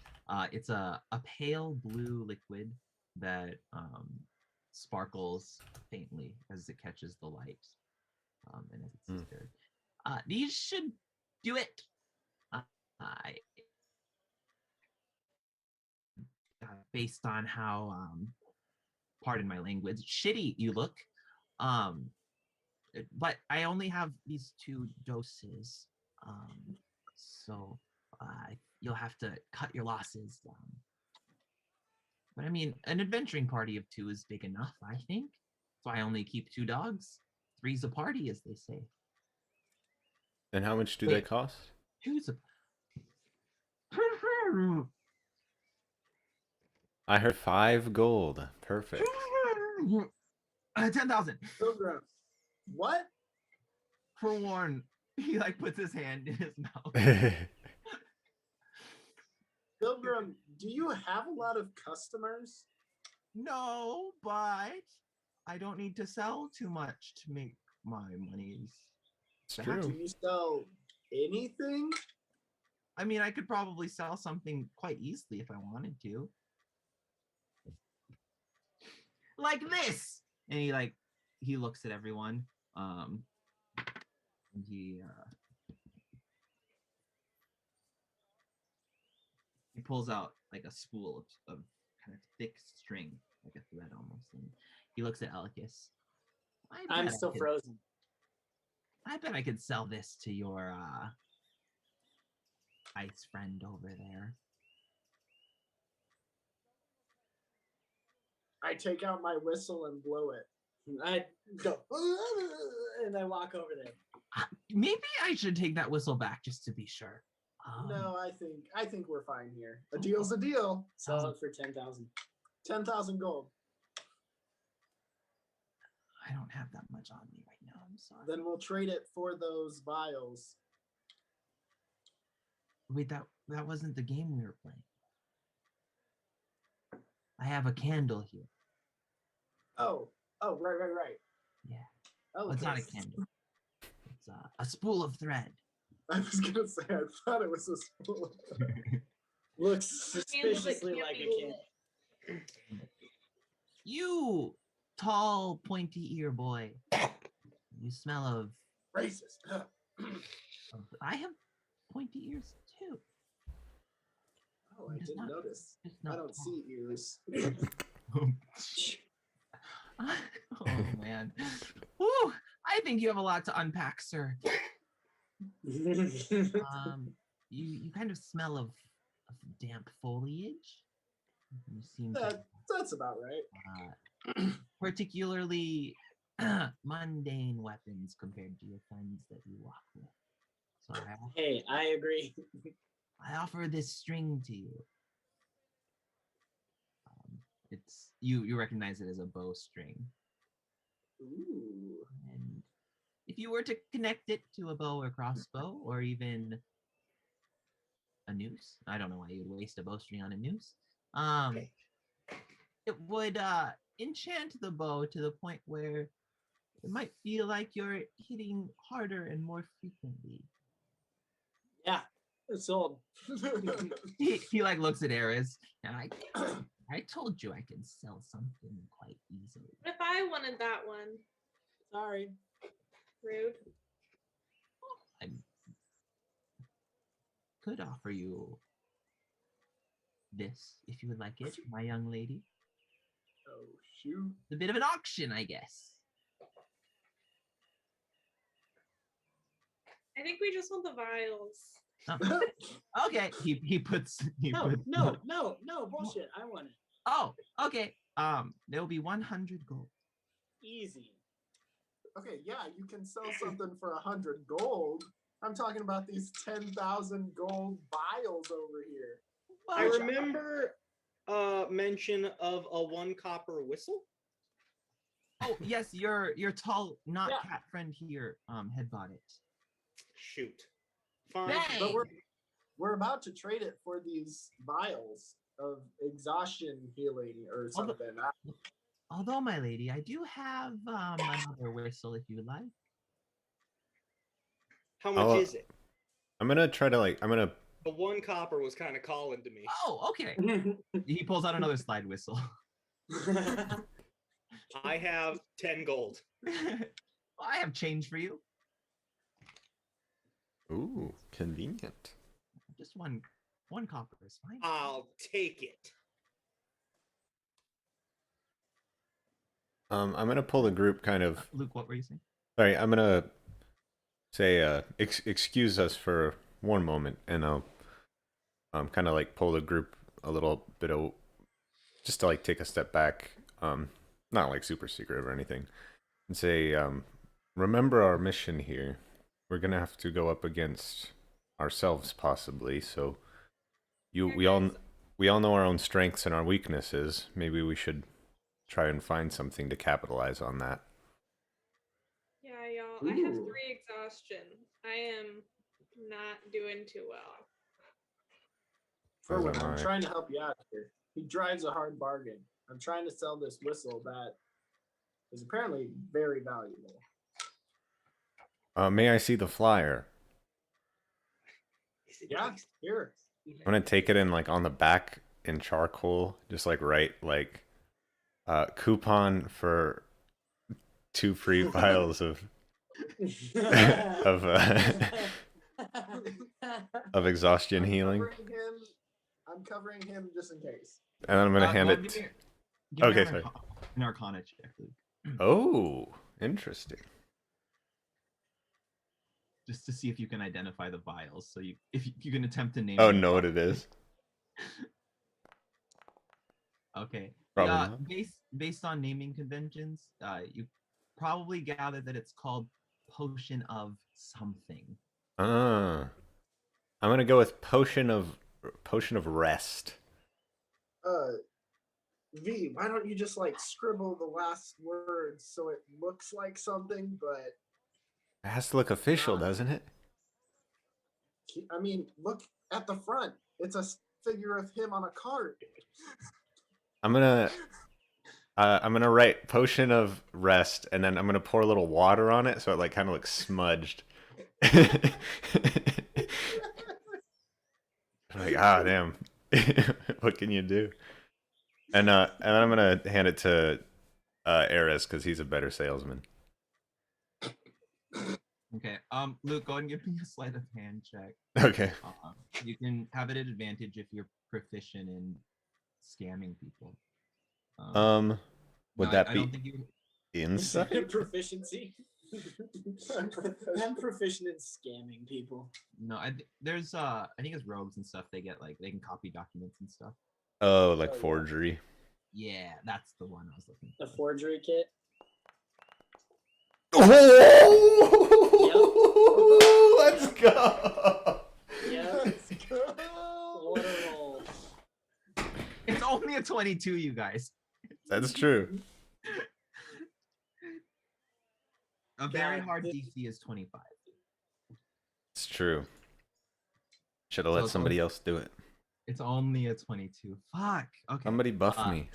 It's a pale blue liquid that sparkles faintly as it catches the light and as it's stirred. These should do it. Based on how, pardon my language, shitty you look. But I only have these 2 doses, so you'll have to cut your losses. But I mean, an adventuring party of 2 is big enough, I think. So I only keep 2 dogs. 3's a party, as they say.
And how much do they
Wait.
cost?
2's a.
I heard 5 gold. Perfect.
10,000
Pilgrim. What?
for one. He like puts his hand in his mouth.
Pilgrim, do you have a lot of customers?
No, but I don't need to sell too much to make my monies.
It's
Do
true.
you sell anything?
I mean, I could probably sell something quite easily if I wanted to. Like this. And he looks at everyone. And he pulls out like a spool of kind of thick string, like a thread almost. And he looks at Elikis.
I'm still frozen.
I bet I could sell this to your ice friend over there.
I take out my whistle and blow it.
I go and I walk over there.
Maybe I should take that whistle back just to be sure.
No, I think we're fine here. A deal's a deal.
Sell it for 10,000.
10,000 gold.
I don't have that much on me right now. I'm sorry.
Then we'll trade it for those vials.
Wait, that wasn't the game we were playing. I have a candle here.
Oh, right.
Yeah.
Oh,
It's not a
yes.
candle. It's a spool of thread.
I was gonna say I thought it was a spool.
Looks
Candle that
suspiciously
can't
like
be
a can.
lit.
You tall, pointy ear boy. You smell of.
Racist.
I have pointy ears too.
Oh, I
Just
didn't
not-
notice.
Just
I
not
don't
tall.
see ears.
Oh man. Woo! I think you have a lot to unpack, sir. You kind of smell of damp foliage. You seem to,
That's about right.
particularly mundane weapons compared to your friends that you walk with. So
Hey, I agree.
I offer this string to you. It's you recognize it as a bowstring,
Ooh.
and if you were to connect it to a bow or crossbow, or even a noose, I don't know why you'd waste a bowstring on a noose. It would enchant the bow to the point where it might feel like you're hitting harder and more frequently.
Yeah, it's sold.
He like looks at Eris, and I told you I could sell something quite easily.
What if I wanted that one?
Sorry.
Rude.
could offer you this if you would like it, my young lady.
Oh shoot.
It's a bit of an auction, I guess.
I think we just want the vials.
Oh, okay. He puts.
No, bullshit. I want it.
Oh, okay. There will be 100 gold.
Easy.
Okay, yeah, you can sell something for 100 gold. I'm talking about these 10,000 gold vials over here.
I remember mention of a 1 copper whistle.
Oh yes, your tall not
Yeah.
cat friend here had bought it.
Shoot. Fine.
Dang.
But we're about to trade it for these vials of exhaustion healing or
Although-
something.
Although, my lady, I do have another whistle if you would like.
How much
Oh.
is it?
I'm gonna try to like. I'm gonna.
The 1 copper was kind of calling to me.
Oh, okay. He pulls out another slide whistle.
I have 10 gold.
Well, I have change for you.
Ooh, convenient.
Just one copper is fine.
I'll take it.
I'm gonna pull the group kind of.
Luke, what were you saying?
Sorry, I'm gonna say excuse us for one moment, and I'll kind of like pull the group a little bit of just to like take a step back, not like super secret or anything, and say, remember our mission here. We're gonna have to go up against ourselves possibly, so we all know our own strengths and our weaknesses. Maybe we should try and find something to capitalize on that.
Yeah, y'all. I have
Ooh.
3 exhaustion. I am not doing too well.
Furwood,
am
I'm
I.
trying to help you out here. He drives a hard bargain. I'm trying to sell this whistle that is apparently very valuable.
May I see the flyer?
Is it
Yeah,
tasty?
here.
I'm gonna take it in like on the back in charcoal, just like write like coupon for 2 free vials of of of exhaustion healing,
I'm covering him just in case.
and then I'm gonna hand
Well,
it.
give
to-
me- give me
Okay,
an
sorry.
An Arcana check, Luke,
Oh, interesting.
just to see if you can identify the vials. So if you can attempt to name.
Oh,
them
know what it
properly.
is?
Okay.
Probably
Yeah,
not.
based on naming conventions, you probably gathered that it's called potion of something.
I'm gonna go with potion of rest.
V, why don't you just like scribble the last words so it looks like something, but
It has to look official, doesn't it?
I mean, look at the front. It's a figure of him on a cart.
I'm gonna write potion of rest, and then I'm gonna pour a little water on it so it like kind of looks smudged. Like, ah, damn. What can you do? And then I'm gonna hand it to Ares because he's a better salesman.
Okay. Luke, go ahead and give me a sleight of hand check.
Okay.
You can have it at advantage if you're proficient in scamming people.
Would
no,
that
I
be
don't think you.
insight?
Proficiency. I'm proficient in scamming people.
No, there's I think it's rogues and stuff. They get like they can copy documents and stuff.
Oh, like
Oh, yeah.
forgery.
Yeah, that's the one I was looking for.
The forgery kit.
Oh! Let's go.
Yeah.
Let's go.
What a roll.
It's only a 22, you guys.
That's true.
A very
God,
hard
this-
DC is 25.
It's true. Should have let
So-
somebody else do it.
It's only a 22. Fuck. Okay.
Somebody buff
Uh,
me.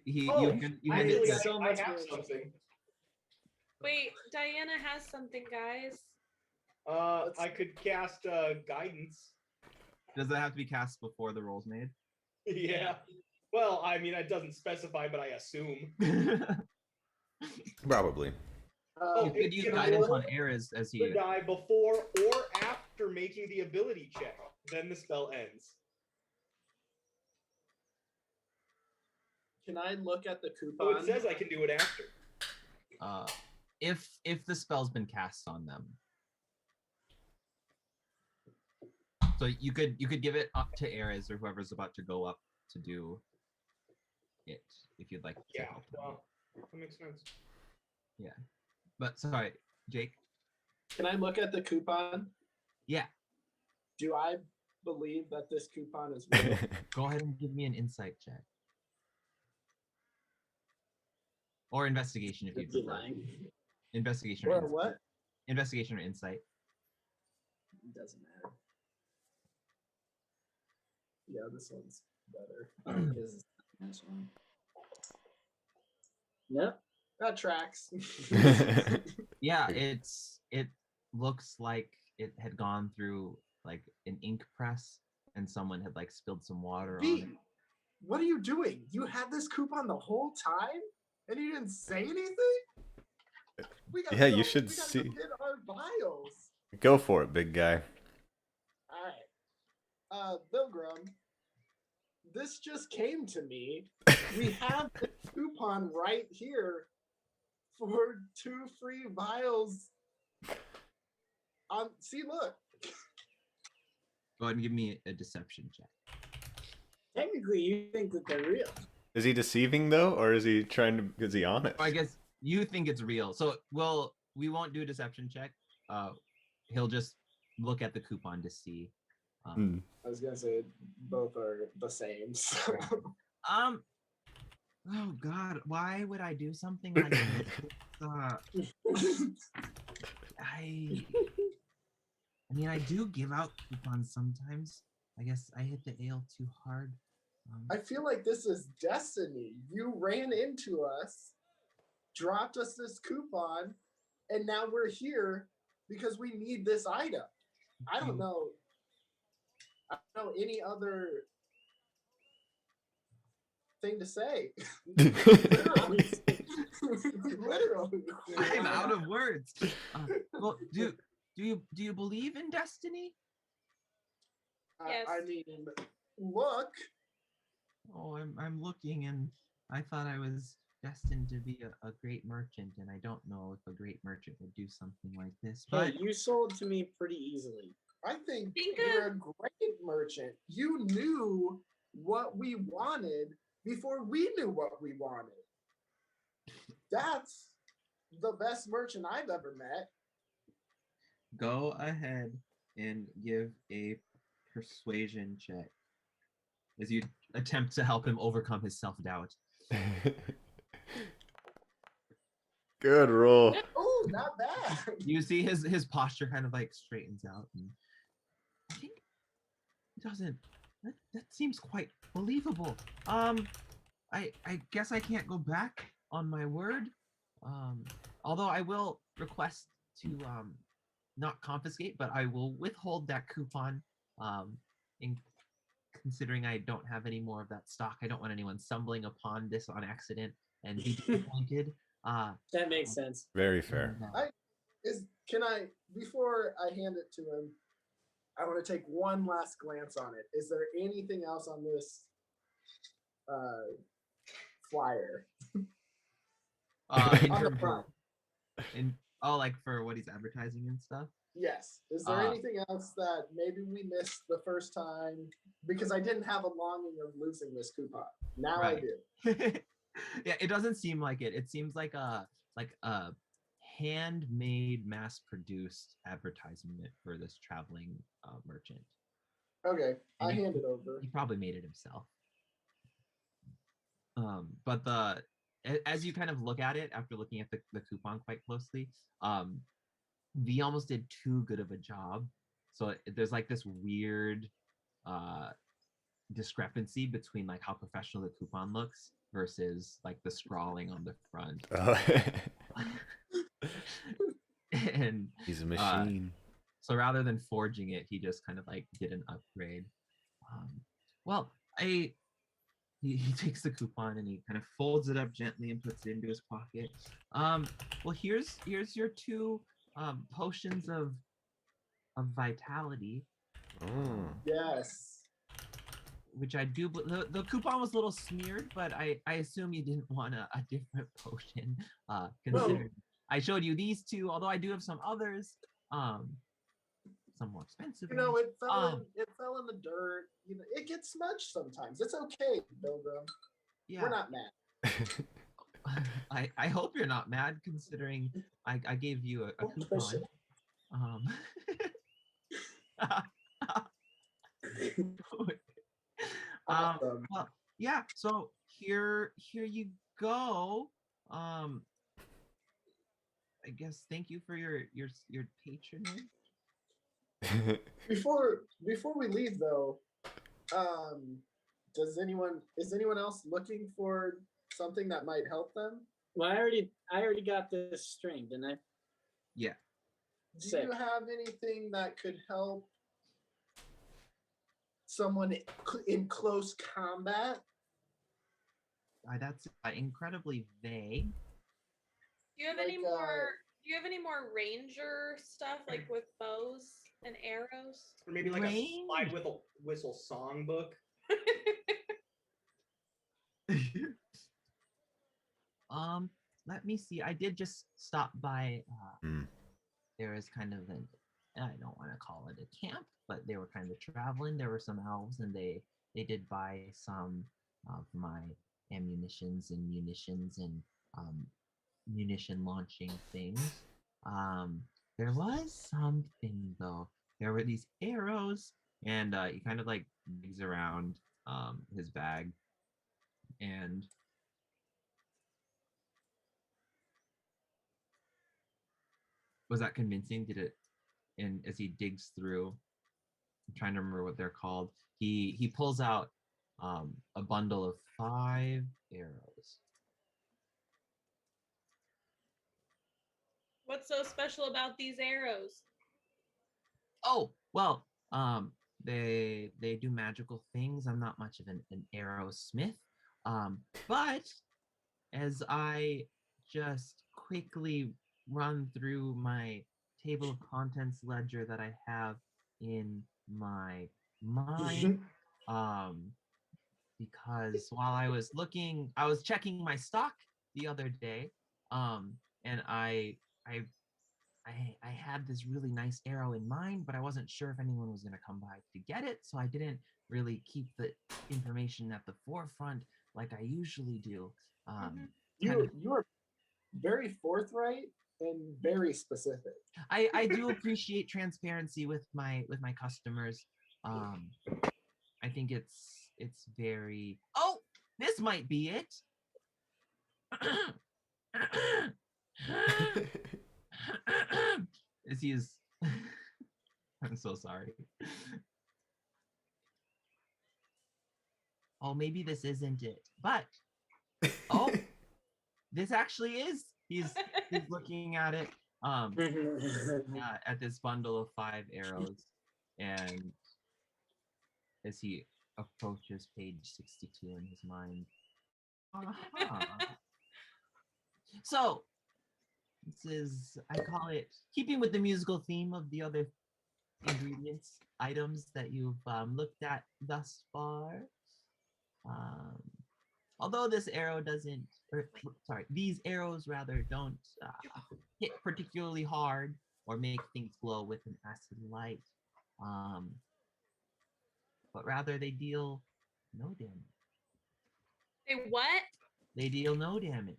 You
Oh,
hand it
actually,
to-
so
I
much
have
more-
something.
Wait, Diana has something, guys.
I could cast guidance.
Does that have to be cast before the roll's made?
Yeah. Well, I mean, it doesn't specify, but I assume.
Probably.
You could use guidance on Ares as he.
To die before or after after making the ability check. Then the spell ends.
Can I look at the coupon?
Oh, it says I can do it after.
If the spell's been cast on them. So you could give it up to Ares or whoever's about to go up to do it if you'd like to
Yeah,
help them.
well, that makes sense.
But sorry, Jake.
Can I look at the coupon?
Yeah,
Do I believe that this coupon is real?
go ahead and give me an insight check. Or investigation if
Could
you'd
be
prefer.
lying.
Investigation
or
insight.
what?
Investigation or insight.
Doesn't matter.
Yeah, this one's better.
Oh, this is this one. Yep.
That tracks.
Yeah, it looks like it had gone through like an ink press and someone had like spilled some water on
B,
it.
what are you doing? You had this coupon the whole time, and you didn't say anything. We gotta
Yeah, you
go-
should
we gotta
see.
go get our vials.
Go for it, big guy.
All right, Bilgrim. This just came to me. We have the coupon right here for 2 free vials. See, look.
Go ahead and give me a deception check.
Technically, you think that they're real.
Is he deceiving though, or is he trying to? Is he honest?
I guess you think it's real. So we won't do a deception check. He'll just look at the coupon to see.
Hmm.
I was gonna say both are the same. So.
Oh God, why would I do something like this? I mean, I do give out coupons sometimes. I guess I hit the ale too hard.
I feel like this is destiny. You ran into us, dropped us this coupon, and now we're here because we need this item. I don't know. I don't know any other thing to say. Literally. Literally.
I'm out of words. Well, do you believe in destiny?
Yes.
I mean, look.
Oh, I'm looking, and I thought I was destined to be a great merchant, and I don't know if a great merchant would do something like this. But
Hey, you sold to me pretty easily.
I think
Think
you're a great merchant. You knew what we wanted before we knew what we wanted. That's the best merchant I've ever met.
go ahead and give a persuasion check as you attempt to help him overcome his self-doubt.
Good roll.
Oh, not bad.
You see his posture kind of like straightens out, and I think it doesn't. That seems quite believable. I guess I can't go back on my word. Although I will request to not confiscate, but I will withhold that coupon. In considering I don't have any more of that stock, I don't want anyone stumbling upon this on accident and be disappointed.
That makes sense.
Very fair.
Can I, before I hand it to him, I want to take one last glance on it. Is there anything else on this flyer?
In
On the
terms of,
front.
like for what he's advertising and stuff.
Yes. Is there anything else that maybe we missed the first time? Because I didn't have a longing of losing this coupon. Now I
Right.
do.
Yeah, it doesn't seem like it. It seems like a handmade, mass-produced advertisement for this traveling merchant.
Okay, I
And
hand it over.
He probably made it himself. But as you kind of look at it after looking at the coupon quite closely, V almost did too good of a job. So there's like this weird discrepancy between like how professional the coupon looks versus like the scrawling on the front.
Oh.
And
He's a machine.
so rather than forging it, he just kind of like did an upgrade. He takes the coupon and he kind of folds it up gently and puts it into his pocket. Well, here's your 2 potions of of vitality,
Oh.
Yes.
which I do. The coupon was a little smeared, but I assume you didn't want a different potion. Considering I showed you these two, although I do have some others. Some more expensive.
You know,
ones.
it fell in the dirt. You know, it gets smudged sometimes. It's okay, Pilgrim.
Yeah.
We're not mad.
I hope you're not mad considering I gave you a
Don't push
coupon.
Awesome.
Well, yeah. So here you go. I guess thank you for your patronage.
Before we leave though, is anyone else looking for something that might help them?
Well, I already got this string, didn't I?
Yeah.
Do
Sick.
you have anything that could help someone in close combat?
That's incredibly vague.
Do you have any
Like,
more? Do you have any more ranger stuff like with bows and arrows?
Or maybe like
Range?
a slide whistle songbook.
Let me see. I did just stop by.
Hmm.
There is kind of I don't want to call it a camp, but they were kind of traveling. There were some elves, and they did buy some of my ammunitions and munitions and munition launching things. There was something though. There were these arrows, and he kind of like digs around his bag, and was that convincing? Did it? And as he digs through, I'm trying to remember what they're called. He pulls out a bundle of 5 arrows.
What's so special about these arrows?
Oh, well, they do magical things. I'm not much of an arrow smith. But as I just quickly run through my table of contents ledger that I have in my mind, because while I was checking my stock the other day, and I had this really nice arrow in mind, but I wasn't sure if anyone was going to come by to get it, so I didn't really keep the information at the forefront like I usually do.
You are very forthright and very specific.
I do appreciate transparency with my customers. I think it's very. Oh, this might be it. As he is. I'm so sorry. Oh, maybe this isn't it, but oh, this actually is. He's looking at it. At this bundle of 5 arrows, and as he approaches page 62 in his mind. So this is, I call it, keeping with the musical theme of the other ingredients, items that you've looked at thus far. Although this arrow doesn't, these arrows rather don't hit particularly hard or make things glow with an acid light, but rather they deal no damage.
They what?
They deal no damage.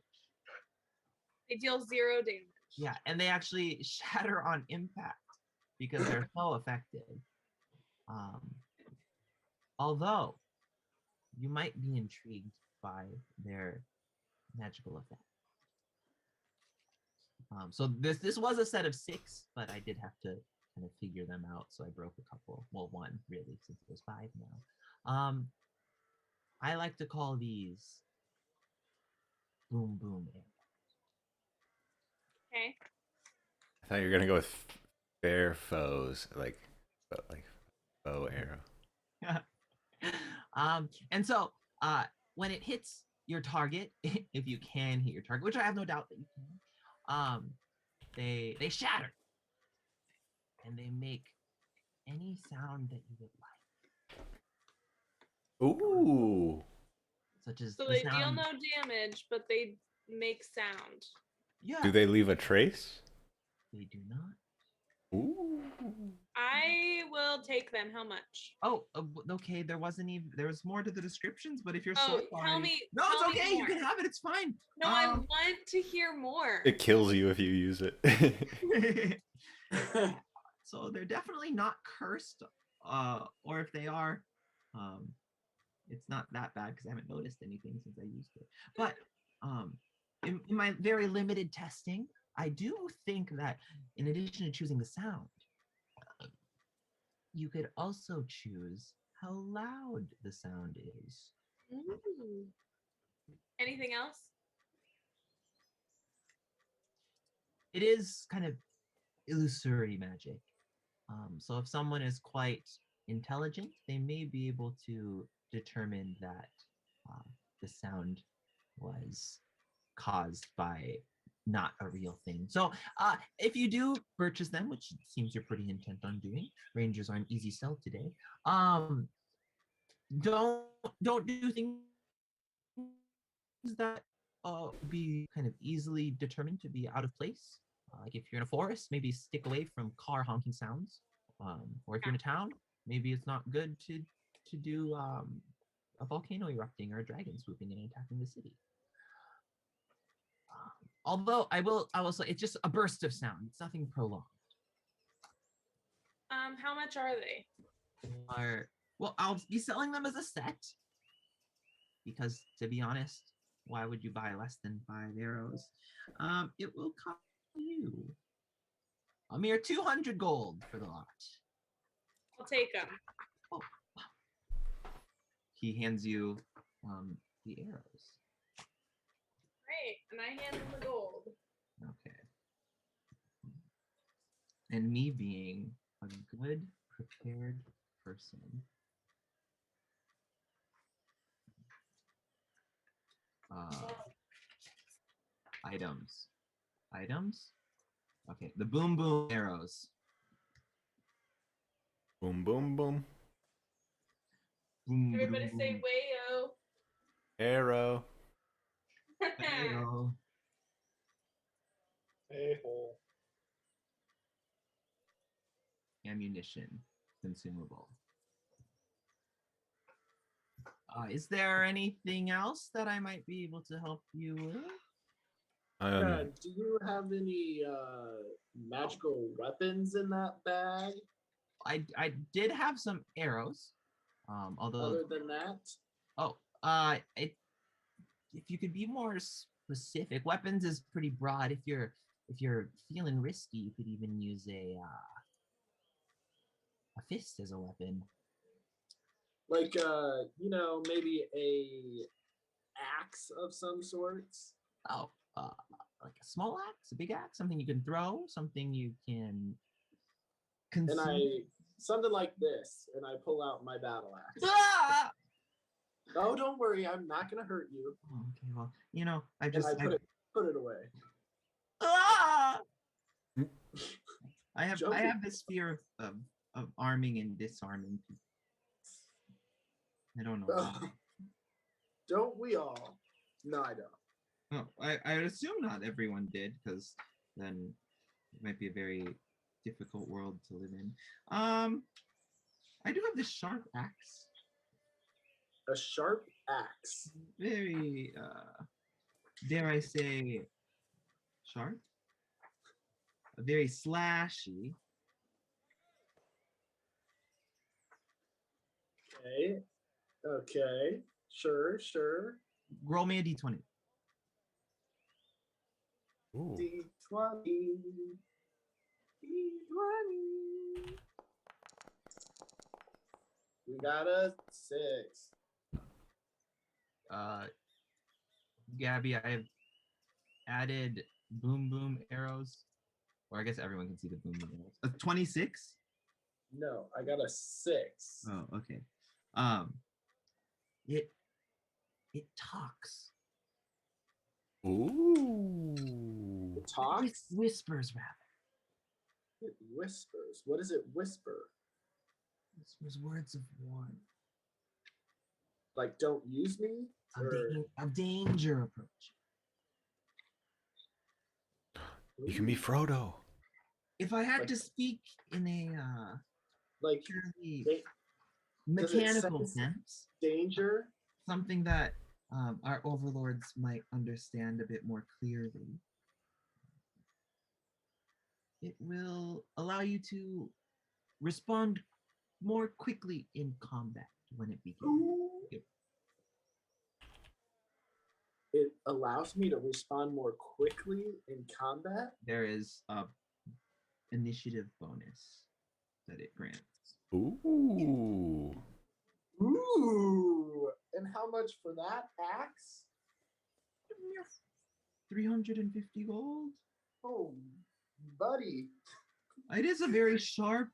They deal 0 damage.
Yeah, and they actually shatter on impact because they're so effective. Although you might be intrigued by their magical effect. So this was a set of 6, but I did have to kind of figure them out. So I broke a couple. Well, 1 really, since there's 5 now. I like to call these boom boom arrows.
Okay.
I thought you were gonna go with fair foes, like bow arrow.
And so when it hits your target, if you can hit your target, which I have no doubt that you can, they shatter and they make any sound that you would like,
Ooh.
such as
So
the
they deal
sound.
no damage, but they make sound.
Yeah,
Do they leave a trace?
they do not.
Ooh.
I will take them. How much?
Oh, okay. There wasn't even. There was more to the descriptions, but if you're
Oh,
so far,
tell me.
no,
tell
it's
me
okay. You
more.
can have it. It's fine.
No, I want to hear more.
It kills you if you use it.
So they're definitely not cursed, or if they are, it's not that bad because I haven't noticed anything since I used it. But in my very limited testing, I do think that in addition to choosing the sound, you could also choose how loud the sound is.
Ooh. Anything else?
It is kind of illusory magic. So if someone is quite intelligent, they may be able to determine that the sound was caused by not a real thing. So if you do purchase them, which it seems you're pretty intent on doing, rangers are an easy sell today. Don't do things that be kind of easily determined to be out of place. Like if you're in a forest, maybe stick away from car honking sounds. Or if you're in a town, maybe it's not good to do a volcano erupting or a dragon swooping in and attacking the city. Although I will say it's just a burst of sound. It's nothing prolonged.
How much are they?
Well, I'll be selling them as a set because, to be honest, why would you buy less than 5 arrows? It will cost you a mere 200 gold for the lot.
I'll take them.
Oh. He hands you the arrows.
Great, and I hand them the gold.
Okay. And me being a good prepared person, items. Okay, the boom boom arrows.
Boom, boom, boom.
Boom,
Everybody
boom,
say wayo.
Arrow.
arrow.
A-hole.
Ammunition, consumable. Is there anything else that I might be able to help you with?
Do you have any magical weapons in that bag?
I did have some arrows. Although
Other than that,
if you could be more specific, weapons is pretty broad. If you're feeling risky, you could even use a fist as a weapon.
like maybe a axe of some sorts.
Oh, like a small axe, a big axe, something you can throw, something you can consume.
And something like this, and I pull out my battle axe.
Ah!
Oh, don't worry, I'm not gonna hurt you.
Oh, okay, well, I
And
just
I put it away.
Ah! I
Joking.
have this fear of arming and disarming people. I don't know why.
Don't we all? No, I don't.
Oh, I would assume not everyone did, because then it might be a very difficult world to live in. I do have this sharp axe.
A sharp axe.
Very, dare I say, sharp? Very slashy.
Okay. Sure.
Roll me a d20.
Ooh.
D20. We got a 6.
Gabby, I have added boom boom arrows. Or I guess everyone can see the boom boom arrows. 26?
No, I got a 6.
Oh, okay. It talks.
Ooh.
It talks.
Whispers rather.
It whispers. What does it whisper?
This was words of warning.
Like, don't use me?
A danger approach.
You can be Frodo.
If I had
Like-
to speak in a
Like,
purely
da- does it
mechanical
sense
sense,
danger?
something that our overlords might understand a bit more clearly, it will allow you to respond more quickly in combat when it begins.
It allows me to respond more quickly in combat?
There is a initiative bonus that it grants.
Ooh.
Ooh! And how much for that axe?
350 gold.
Oh, buddy.
It is a very sharp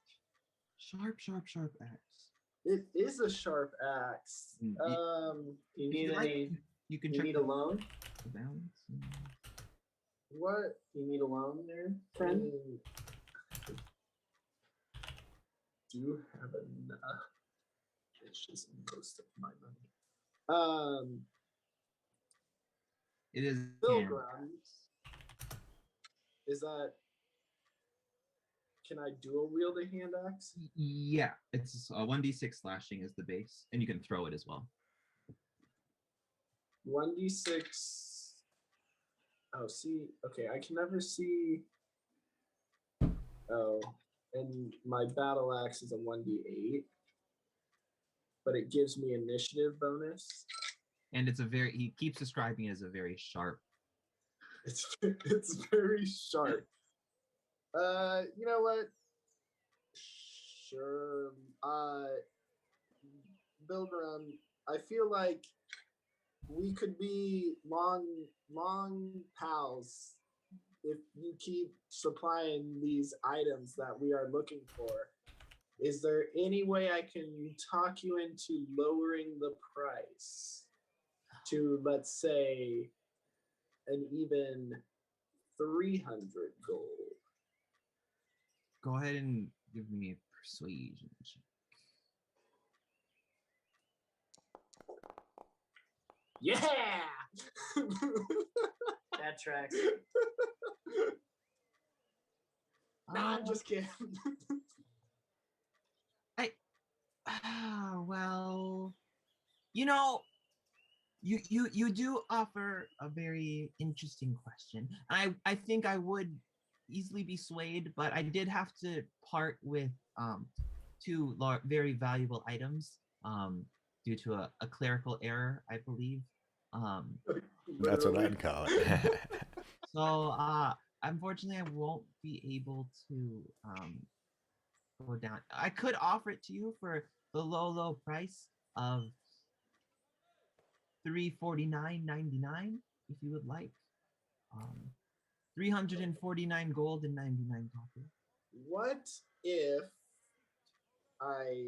axe.
It is a sharp axe.
Mm,
Do you
If
need
you like,
any?
you can
You
check
need a loan?
the balance.
What?
You need a loan there,
I
friend?
mean, do have enough. It's just most of my money.
It is
Pilgrim. Is that? Can I dual wield a hand axe?
Yeah, it's 1d6 slashing is the base, and you can throw it as well.
1d6. Oh, see. Okay, I can never see. Oh, and my battle axe is a 1d8, but it gives me initiative bonus.
And he keeps describing it as a very sharp.
It's very sharp. You know what? Sure. Bilgrim, I feel like we could be long pals if you keep supplying these items that we are looking for. Is there any way I can talk you into lowering the price to, let's say, an even 300 gold?
Go ahead and give me a persuasion check.
Yeah!
That tracks.
Nah, I'm just kidding.
Well, you know, you do offer a very interesting question. I think I would easily be swayed, but I did have to part with two very valuable items due to a clerical error, I believe.
That's what
Literally.
I'd call it.
So unfortunately, I won't be able to go down. I could offer it to you for the low price of $349.99 if you would like. 349 gold and 99 copper.
What if I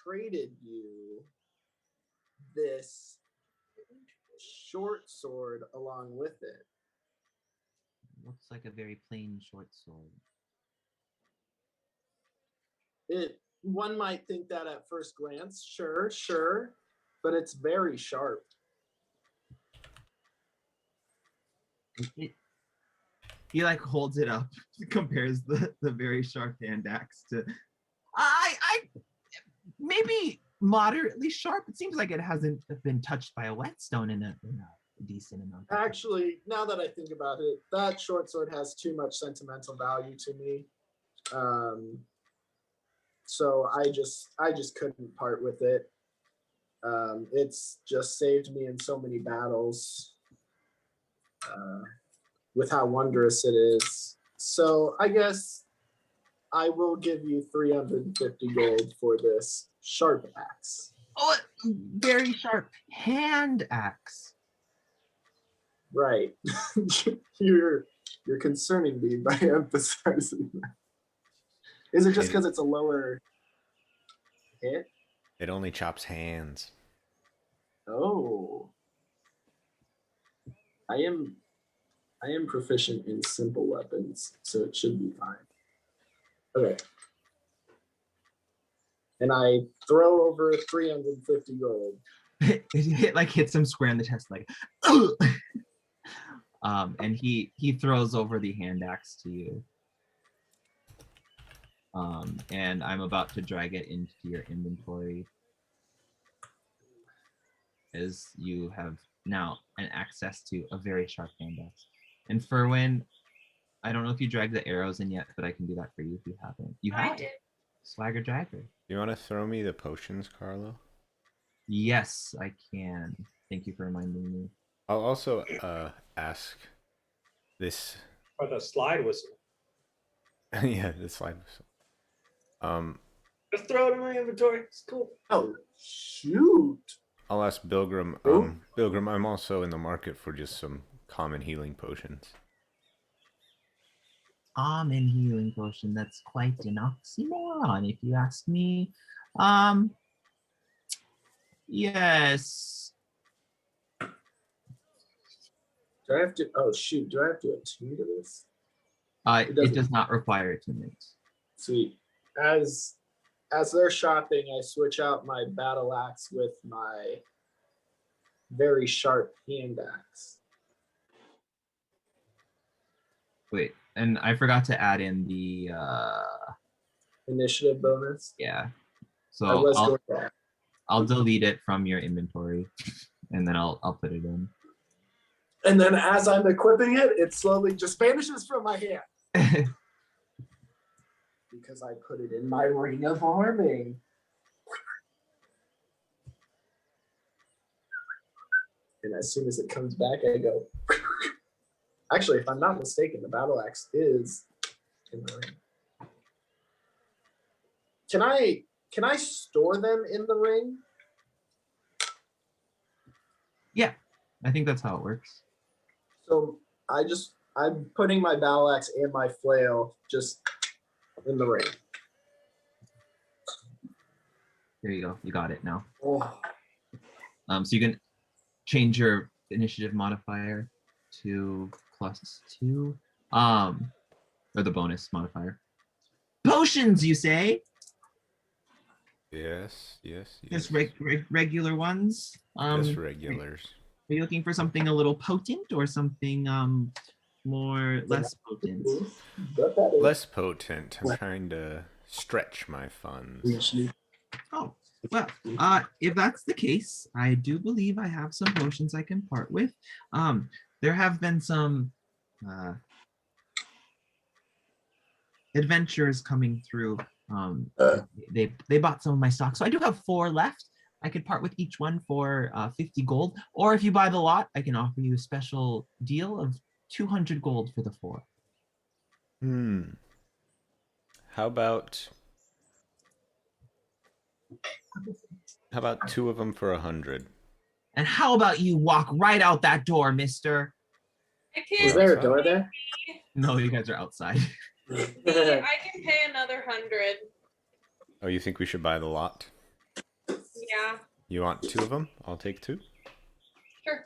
traded you this short sword along with it?
Looks like a very plain short sword.
One might think that at first glance, sure, but it's very sharp.
He like holds it up, compares the very sharp hand axe to I maybe moderately sharp. It seems like it hasn't been touched by a whetstone in a decent amount of time.
Actually, now that I think about it, that short sword has too much sentimental value to me. So I just couldn't part with it. It's just saved me in so many battles with how wondrous it is. So I guess I will give you 350 gold for this sharp axe.
Oh, very sharp hand axe.
Right. You're concerning me by emphasizing that. Is it just because it's a lower hit?
It only chops hands.
Oh. I am proficient in simple weapons, so it should be fine. Okay. and I throw over 350 gold.
It like hits him square in the chest, like, and he throws over the hand axe to you. And I'm about to drag it into your inventory, as you have now an access to a very sharp hand axe. And Ferwin, I don't know if you dragged the arrows in yet, but I can do that for you if you haven't. You
I
have.
did.
Swagger Dragger.
You want to throw me the potions, Carlo?
Yes, I can. Thank you for reminding me.
I'll also ask this.
Or the slide whistle.
Yeah, the slide whistle.
Just throw it in my inventory. It's cool.
Oh, shoot.
I'll ask Bilgrim.
Ooh.
Bilgrim, I'm also in the market for just some common healing potions.
Common healing potion. That's quite an oxymoron, if you ask me. Yes.
Do I have to? Oh, shoot. Do I have to attune to this?
It
doesn't-
does not require attunement.
Sweet. As they're shopping, I switch out my battle axe with my very sharp hand axe.
Wait, and I forgot to add in the
Initiative bonus.
yeah.
I
So
was
I'll
going to.
I'll delete it from your inventory, and then I'll put it in.
And then as I'm equipping it, it slowly just vanishes from my hand because I put it in my ring of arming. And as soon as it comes back, I go. Actually, if I'm not mistaken, the battle axe is in the ring. Can I store them in the ring?
Yeah, I think that's how it works.
So I'm putting my battle axe and my flail just in the ring.
There you go. You got it now.
Oh,
So you can change your initiative modifier to +2, or the bonus modifier. Potions, you say?
Yes, yes, yes.
Just regular ones.
Just regulars.
Are you looking for something a little potent or something less potent?
got that in.
Less potent. I'm trying to stretch my funds.
Oh, well, if that's the case, I do believe I have some potions I can part with. There have been some adventurers coming through. They bought some of my stock, so I do have 4 left. I could part with each one for 50 gold, or if you buy the lot, I can offer you a special deal of 200 gold for the 4.
How about 2 of them for 100?
And how about you walk right out that door, mister?
I
Is
can,
there a door there?
No, you guys are outside.
I can pay another 100.
Oh, you think we should buy the lot?
Yeah,
You want 2 of them? I'll take 2.
sure.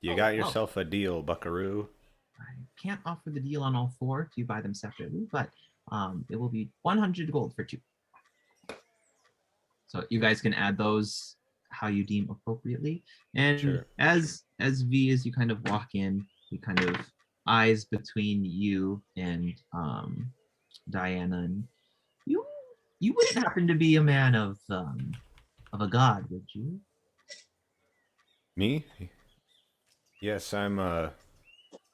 You
Oh,
got
wow.
yourself a deal, buckaroo.
I can't offer the deal on all 4 if you buy them separately, but it will be 100 gold for 2. So you guys can add those how you deem appropriately. And
Sure.
as V, as you kind of walk in, you kind of eyes between you and Diana, and you wouldn't happen to be a man of a god, would you?
Me? Yes, I'm a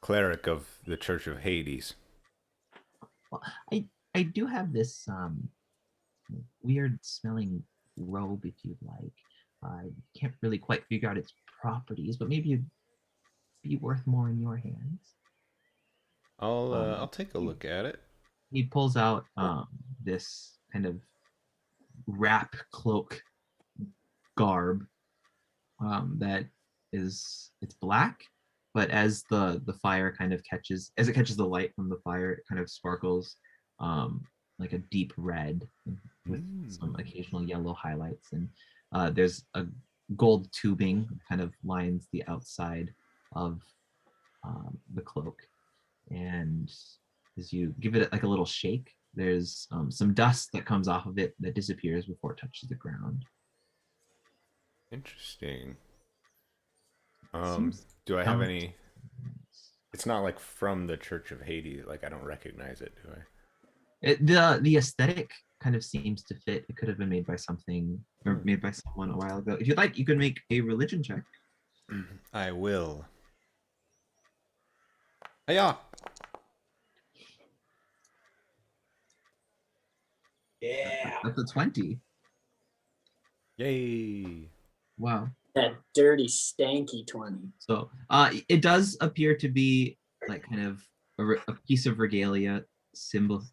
cleric of the Church of Hades.
Well, I do have this weird smelling robe, if you'd like. I can't really quite figure out its properties, but maybe it'd be worth more in your hands.
I'll take a look at it.
He pulls out this kind of wrap cloak garb that is, it's black, but as the fire kind of catches the light from the fire, it kind of sparkles like a deep red with some occasional yellow highlights, and there's a gold tubing that kind of lines the outside of the cloak, and as you give it like a little shake, there's some dust that comes off of it that disappears before it touches the ground.
Interesting.
Seems
Do I have
sounds-
any? It's not like from the Church of Haiti. Like I don't recognize it, do I?
The aesthetic kind of seems to fit. It could have been made by something or made by someone a while ago. If you'd like, you can make a religion check.
I will. Yeah.
Yeah.
That's a 20.
Yay.
Wow.
That dirty, stanky 20.
So it does appear to be like kind of a piece of regalia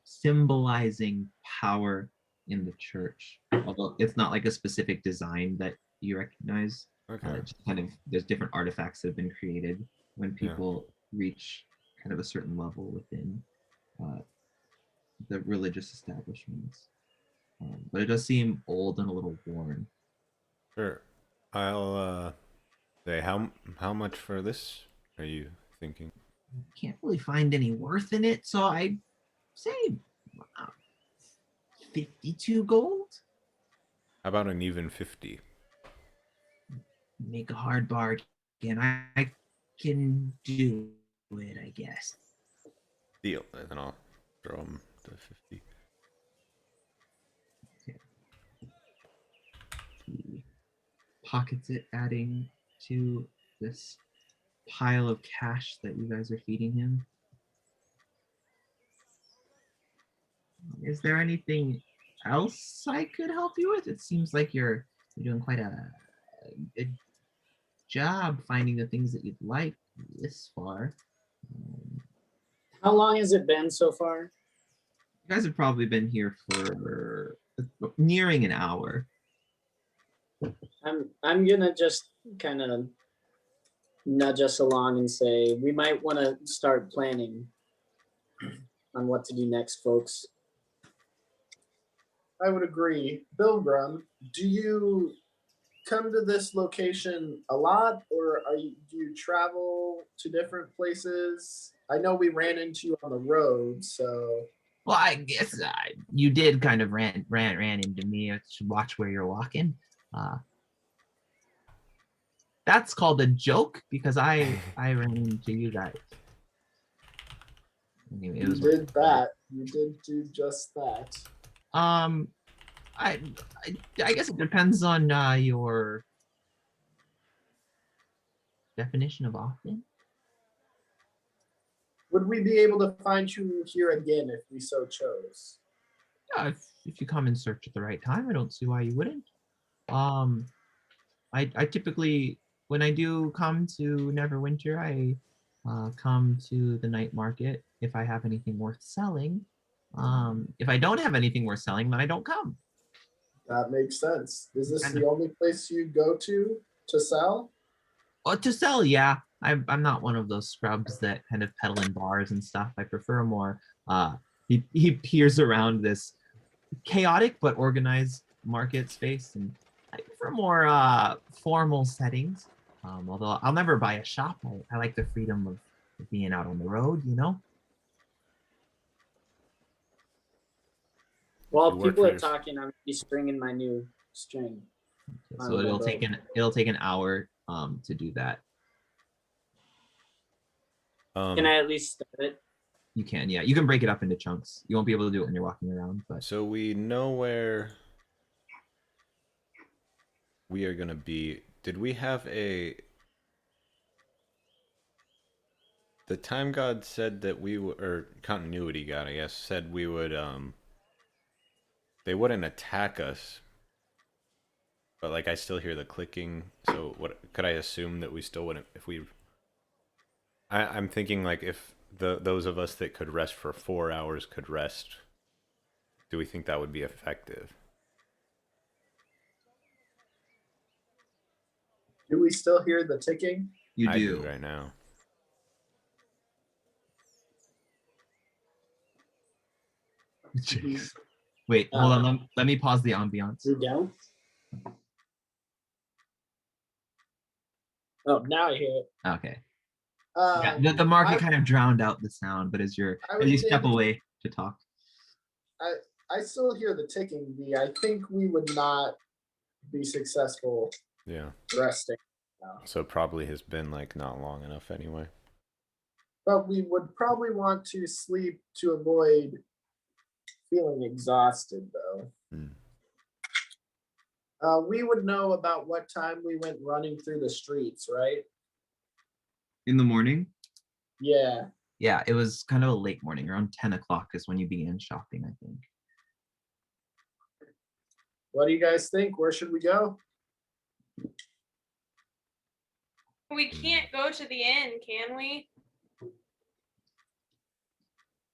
symbolizing power in the church. Although it's not like a specific design that you recognize.
Okay.
Just kind of there's different artifacts that have been created when
Yeah.
people reach kind of a certain level within the religious establishments. But it does seem old and a little worn.
Sure. I'll say how much for this are you thinking?
Can't really find any worth in it, so I say 52 gold.
How about an even 50?
Make a hard bargain. I can do it, I guess.
Deal. And then I'll throw him the 50.
He pockets it, adding to this pile of cash that you guys are feeding him. Is there anything else I could help you with? It seems like you're doing quite a good job finding the things that you'd like this far.
How long has it been so far?
You guys have probably been here for nearing an hour.
I'm gonna just kind of nudge us along and say we might want to start planning on what to do next, folks.
I would agree. Bilgrim, do you come to this location a lot, or do you travel to different places? I know we ran into you on the road, so
Well, I guess you did kind of ran into me. I should watch where you're walking. That's called a joke because I ran into you guys. Anyway, it
you
was
did that. You did do just that.
I guess it depends on your definition of often.
Would we be able to find you here again if we so chose?
Yeah, if you come in search at the right time, I don't see why you wouldn't. I typically, when I do come to Neverwinter, I come to the night market if I have anything worth selling. If I don't have anything worth selling, then I don't come.
That makes sense. Is this
And-
the only place you go to sell?
To sell, yeah. I'm not one of those scrubs that kind of peddle in bars and stuff. I prefer a more he peers around this chaotic but organized market space, and I prefer more formal settings. Although I'll never buy a shop. I like the freedom of being out on the road, you know.
While
You work
people
for
are
yours-
talking, I'm gonna be stringing my new string.
So it'll take an hour to do that.
Can I at least start it?
You can, yeah. You can break it up into chunks. You won't be able to do it when you're walking around, but
So we know where we are gonna be. Did we have a? The time god said that we would, or continuity god, I guess, said we would. They wouldn't attack us, but like I still hear the clicking. So what could I assume that we still wouldn't if we? I'm thinking like if those of us that could rest for 4 hours could rest. Do we think that would be effective?
Do we still hear the ticking?
you
I
do.
right now.
Jeez. Wait, hold on. Let me pause the ambiance.
You don't? Oh, now I hear it.
Okay. Yeah,
Um,
the market
I-
kind of drowned out the sound, but as
I
you
would
step
think-
away to talk.
I still hear the ticking. I think we would not be successful
Yeah.
resting.
So probably has been like not long enough anyway.
But we would probably want to sleep to avoid feeling exhausted, though.
Hmm.
We would know about what time we went running through the streets, right?
In the morning?
Yeah.
Yeah, it was kind of a late morning. Around 10 o'clock is when you began shopping, I think.
What do you guys think? Where should we go?
We can't go to the inn, can we?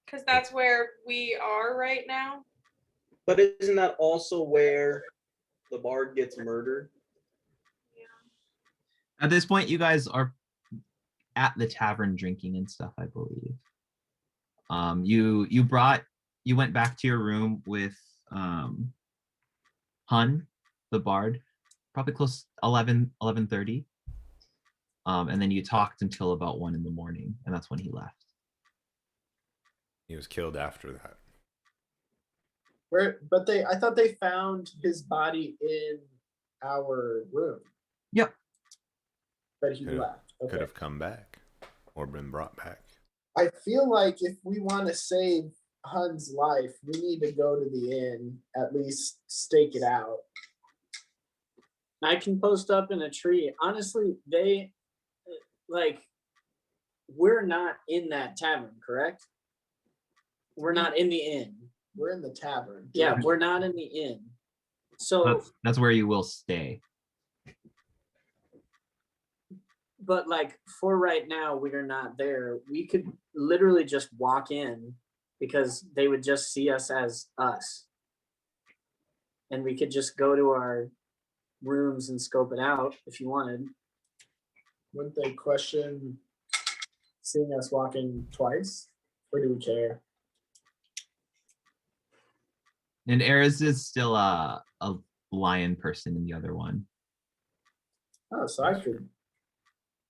Because that's where we are right now.
But isn't that also where the bard gets murdered?
At this point, you guys are at the tavern drinking and stuff, I believe. You went back to your room with Hun, the bard, probably close 11:30. And then you talked until about 1 a.m, and that's when he left.
He was killed after that.
I thought they found his body in our room.
Yep.
But he
Could've-
left.
Could
Okay.
have come back or been brought back.
I feel like if we want to save Hun's life, we need to go to the inn, at least stake it out.
I can post up in a tree. Honestly, we're not in that tavern, correct? We're not in the inn.
We're in the tavern.
Yeah, we're not in the inn. So,
That's where you will stay.
but like for right now, we are not there. We could literally just walk in because they would just see us as us. And we could just go to our rooms and scope it out if you wanted.
Wouldn't they question seeing us walking twice? Or do we care?
And Eris is still a lion person in the other one.
Oh, so I could.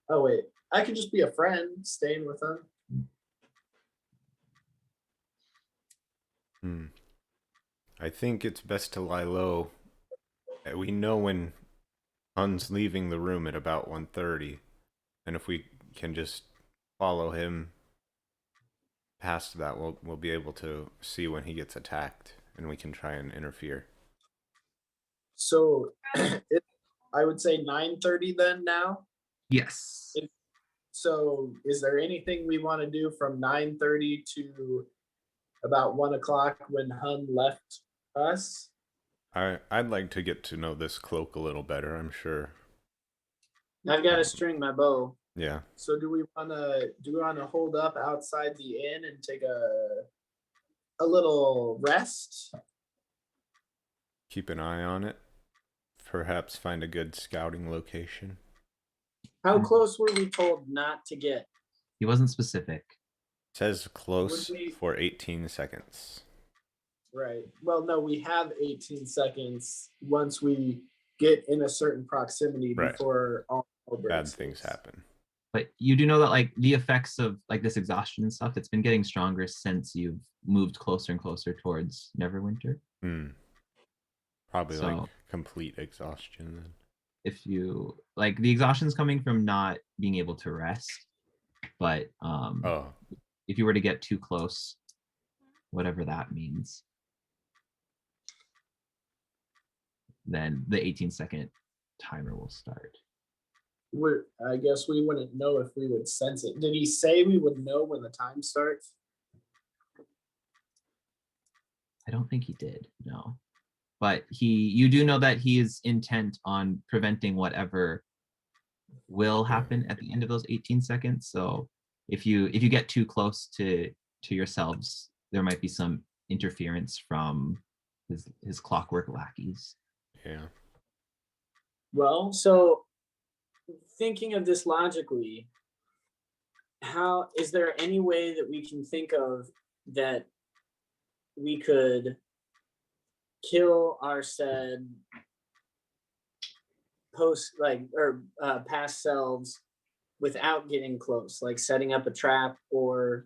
Oh, wait. I could just be a friend staying with them.
I think it's best to lie low. We know when Hun's leaving the room at about 1:30, and if we can just follow him past that, we'll be able to see when he gets attacked, and we can try and interfere.
So I would say 9:30 then now.
Yes.
So is there anything we want to do from 9:30 to about 1 o'clock when Hun left us?
I'd like to get to know this cloak a little better, I'm sure.
I've got to string my bow.
Yeah.
So do we want to hold up outside the inn and take a little rest?
Keep an eye on it. Perhaps find a good scouting location.
How close were we told not to get?
He wasn't specific.
Says close
Would we-
for 18 seconds.
Right. Well, no, we have 18 seconds once we get in a certain proximity
Right.
before all hell
Bad
breaks
things
loose.
happen.
But you do know that like the effects of like this exhaustion and stuff, it's been getting stronger since you've moved closer and closer towards Neverwinter.
Probably like
So-
complete exhaustion then.
If you like the exhaustion's coming from not being able to rest, but
Oh,
if you were to get too close, whatever that means, then the 18-second timer will start.
I guess we wouldn't know if we would sense it. Did he say we would know when the time starts?
I don't think he did, no. But you do know that he is intent on preventing whatever will happen at the end of those 18 seconds. So if you get too close to yourselves, there might be some interference from his clockwork lackeys.
yeah.
Well, so thinking of this logically, how is there any way that we can think of that we could kill our said past selves without getting close, like setting up a trap or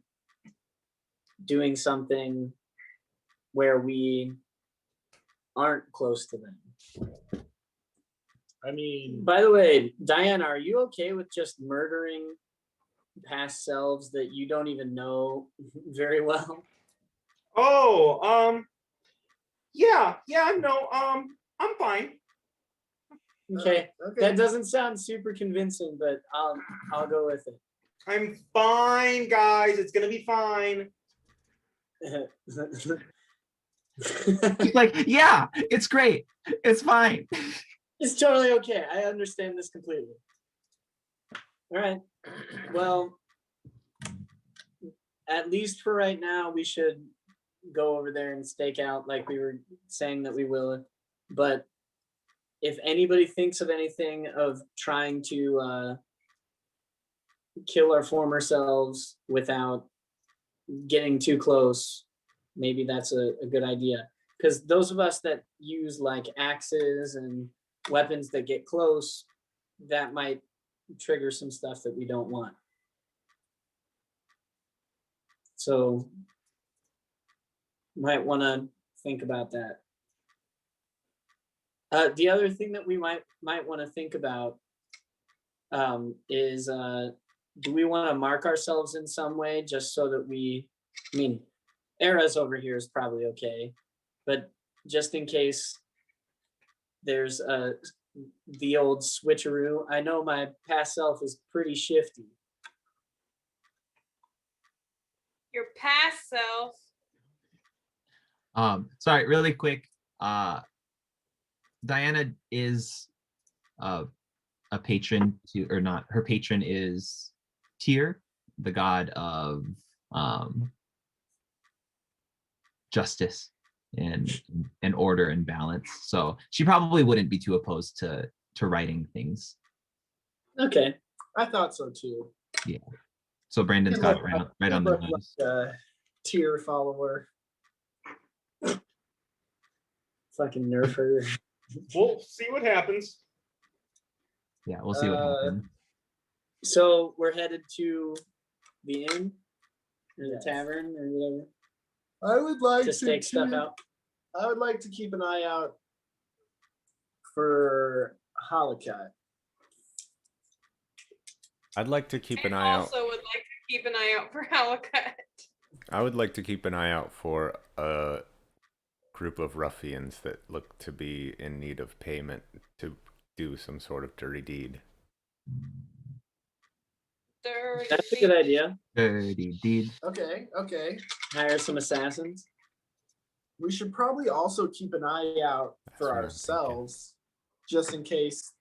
doing something where we aren't close to them.
I mean,
By the way, Diana, are you okay with just murdering past selves that you don't even know very well?
Oh, yeah, no, I'm fine.
Okay,
okay.
that doesn't sound super convincing, but I'll go with
I'm fine, guys. It's gonna be fine.
it.
He's like, yeah, it's great. It's fine.
It's totally okay. I understand this completely. All right. Well, at least for right now, we should go over there and stake out like we were saying that we will. But if anybody thinks of anything of trying to kill our former selves without getting too close, maybe that's a good idea. Because those of us that use like axes and weapons that get close, that might trigger some stuff that we don't want. So might want to think about that. The other thing that we might want to think about is do we want to mark ourselves in some way just so that I mean, Era's over here is probably okay, but just in case there's the old switcheroo. I know my past self is pretty shifty.
Your past self.
Sorry, really quick. Diana is a patron to, or not, her patron is Tyr, the god of justice and order and balance. So she probably wouldn't be too opposed to writing things.
Okay.
I thought so too.
So Brandon's
You
got
look
it
like-
right
you
on the
look
nose.
like a tier follower.
Fucking nerf her.
We'll see what happens.
Yeah, we'll see what happens.
So we're headed to the inn or the
Yes.
tavern or whatever
I would like
to stake stuff out.
I would like to keep an eye out for Holocat.
I'd like to keep an
I
eye out.
also would like to keep an eye out for Halakat.
I would like to keep an eye out for a group of ruffians that look to be in need of payment to do some sort of dirty deed.
That's a good idea.
Dirty deed.
Okay, okay.
Hire some assassins.
We should probably also keep an eye out
That's
for
what I'm
ourselves, just in case,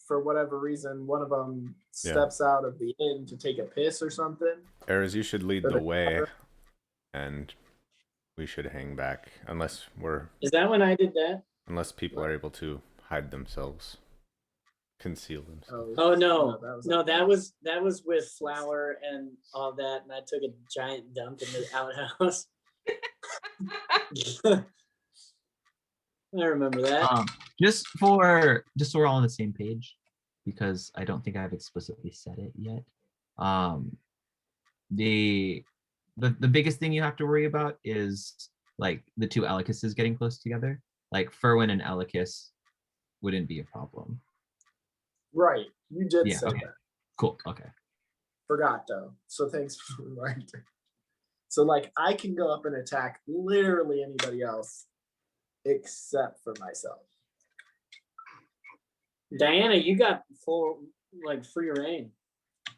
for whatever reason, one of them
Yeah.
steps out of the inn to take a piss or something.
Eras, you should lead
For
the
the
way,
cover.
and we should hang back unless
Is that when I did that?
people are able to hide themselves, conceal themselves.
Oh no,
that was
that was with flour and all that, and I took a giant dump in the outhouse. I remember that.
Just so we're all on the same page, because I don't think I've explicitly said it yet. The biggest thing you have to worry about is like the two Alacuses getting close together. Like Ferwin and Alicus wouldn't be a problem.
right. You did
Yeah,
say
okay.
that.
Cool. Okay.
Forgot though. So thanks for the reminder. So like I can go up and attack literally anybody else except for myself.
Diana, you got full like free reign.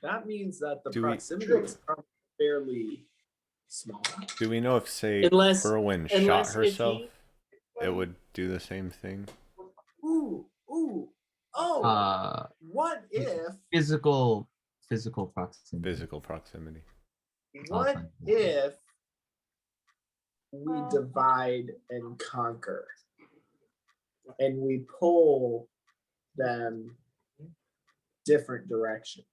That means that the
Do we-
proximity is probably fairly small.
Do we know if, say,
Unless-
Ferwin shot
unless if
herself,
he-
it would do the same thing?
Ooh, oh, what if
Physical proximity.
Physical proximity.
what
find that.
if we divide and conquer and we pull them different directions?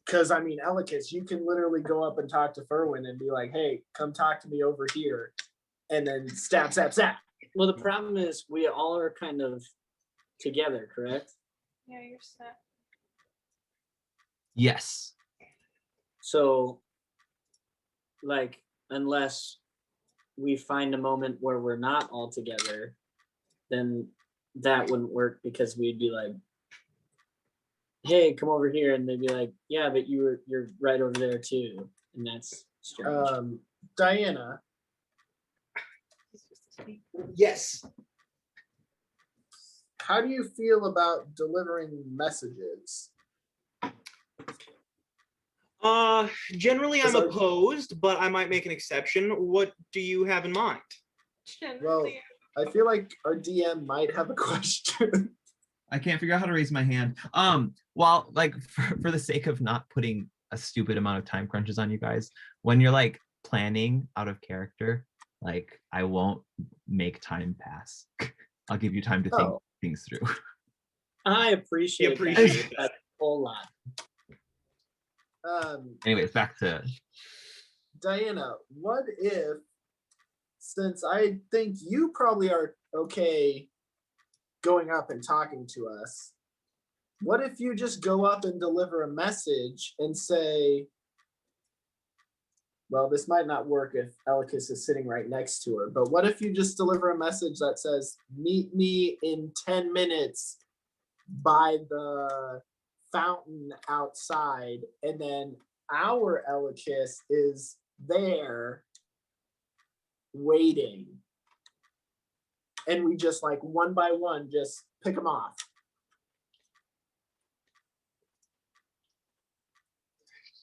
Because I mean, Elikis, you can literally go up and talk to Ferwin and be like, "Hey, come talk to me over here," and then stab, stab, stab.
Well, the problem is we all are kind of together, correct?
Yeah, you're set.
Yes.
So, like, unless we find a moment where we're not all together, then that wouldn't work because we'd be like, hey, come over here, and they'd be like, yeah, but you're right over there too, and that's strange.
Diana,
Yes.
how do you feel about delivering messages?
Generally I'm
Is our-
opposed, but I might make an exception. What do you have in mind?
Generally,
I feel like our DM might have a question.
I can't figure out how to raise my hand. Well, like for the sake of not putting a stupid amount of time crunches on you guys, when you're like planning out of character, like I won't make time pass. I'll give you time to think
Oh.
things through.
I appreciate,
appreciate
that a whole lot.
Anyways, back to
Diana, what if, since I think you probably are okay going up and talking to us, what if you just go up and deliver a message and say, well, this might not work if Elikis is sitting right next to her, but what if you just deliver a message that says, meet me in 10 minutes by the fountain outside, and then our Elikis is there waiting, and we just like one by one just pick them off.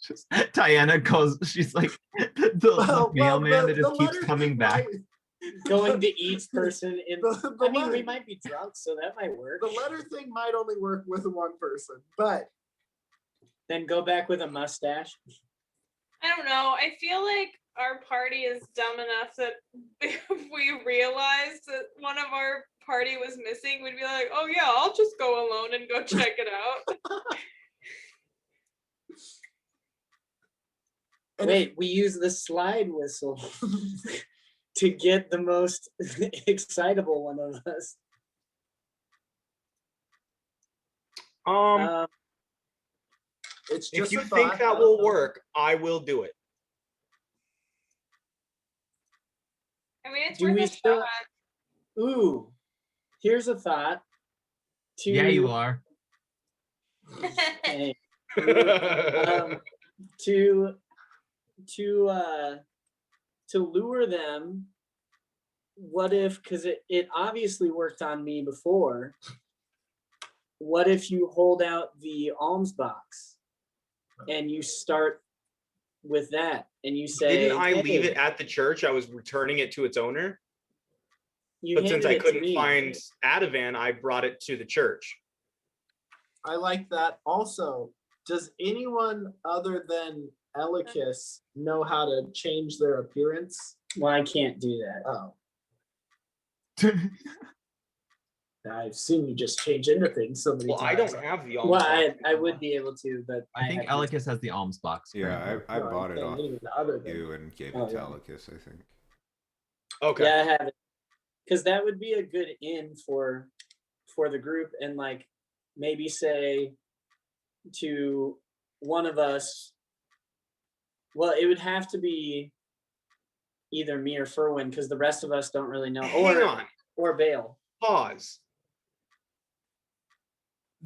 just Diana goes, she's like the mailman that just keeps
letter
coming
thing
back.
might-
Going to each person in.
the
I mean, we
letter-
might be drunk, so that might work.
the letter thing might only work with one person, but
Then go back with a mustache.
I don't know. I feel like our party is dumb enough that if we realized that one of our party was missing, we'd be like, oh yeah, I'll just go alone and go check it out.
and
Wait, we use the slide whistle to get the most excitable one of us. Um,
it's
If
just
you
a
think
thought.
that will work, I will do it.
I mean, it's
Do
worth
we
a
still-
shot.
ooh, here's a thought. To,
Yeah, you are.
Hey, to lure them. What if, because it obviously worked on me before, what if you hold out the alms box and you start with that and you say,
Didn't I leave
"Hey,"
it at the church? I was returning it to its owner.
you
But since
handed
I
it to
couldn't
me.
find Ativan, I brought it to the church.
I like that. Also, does anyone other than Elikis know how to change their appearance?
Well, I can't do that.
Oh, I've seen you just change into things so many
Well, I
times.
don't have the
Well, I
alms
would be able to, but
I think
have-
Elikis has the alms box.
Yeah,
currently.
I
No, I'm
bought it
saying
off
anyone other than
you and gave
Oh,
it to
yeah.
Elikis, I think.
Okay.
Yeah, I have it. Because that would be a good in for the group, and like maybe say to one of us. Well, it would have to be either me or Furwin, because the rest of us don't really know.
Hang on.
Or Bale.
Pause.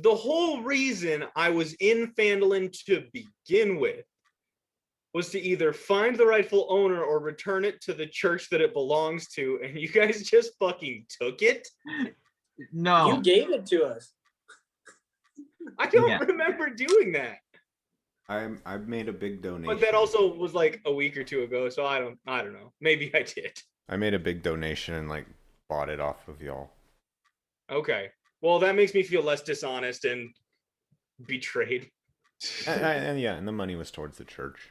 The whole reason I was in Phandalin to begin with was to either find the rightful owner or return it to the church that it belongs to, and you guys just fucking took it?
No.
You gave it to us.
I don't
Yeah.
remember doing that.
I've made a big donation.
But that also was like a week or two ago, so I don't know. Maybe I did.
I made a big donation and like bought it off of y'all.
Okay. Well, that makes me feel less dishonest and betrayed.
And yeah, and the money was towards the church.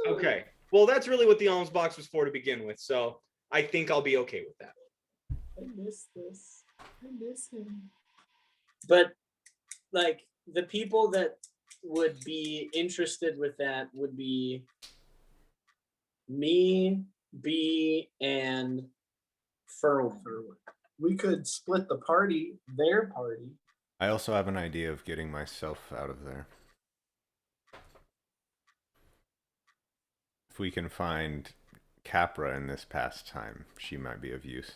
Okay. Well, that's really what the alms box was for to begin with, so I think I'll be okay with that.
I miss this. I miss him.
But like the people that would be interested with that would be me, B, and Furwin.
We could split the party, their party.
I also have an idea of getting myself out of there. If we can find Capra in this past time. She might be of use.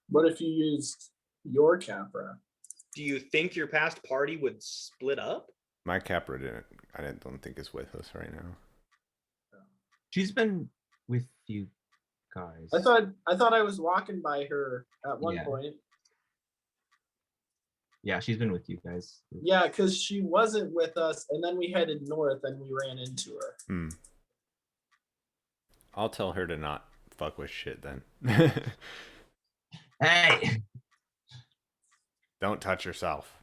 What if you used your Capra?
Do you think your past party would split up?
My Capra didn't. Don't think is with us right now.
She's been with you guys.
I thought I was walking by her at one
Yeah.
point.
Yeah, she's been with you guys.
Yeah, because she wasn't with us, and then we headed north and we ran into her.
Hmm. I'll tell her to not fuck with shit then.
Hey.
Don't touch yourself.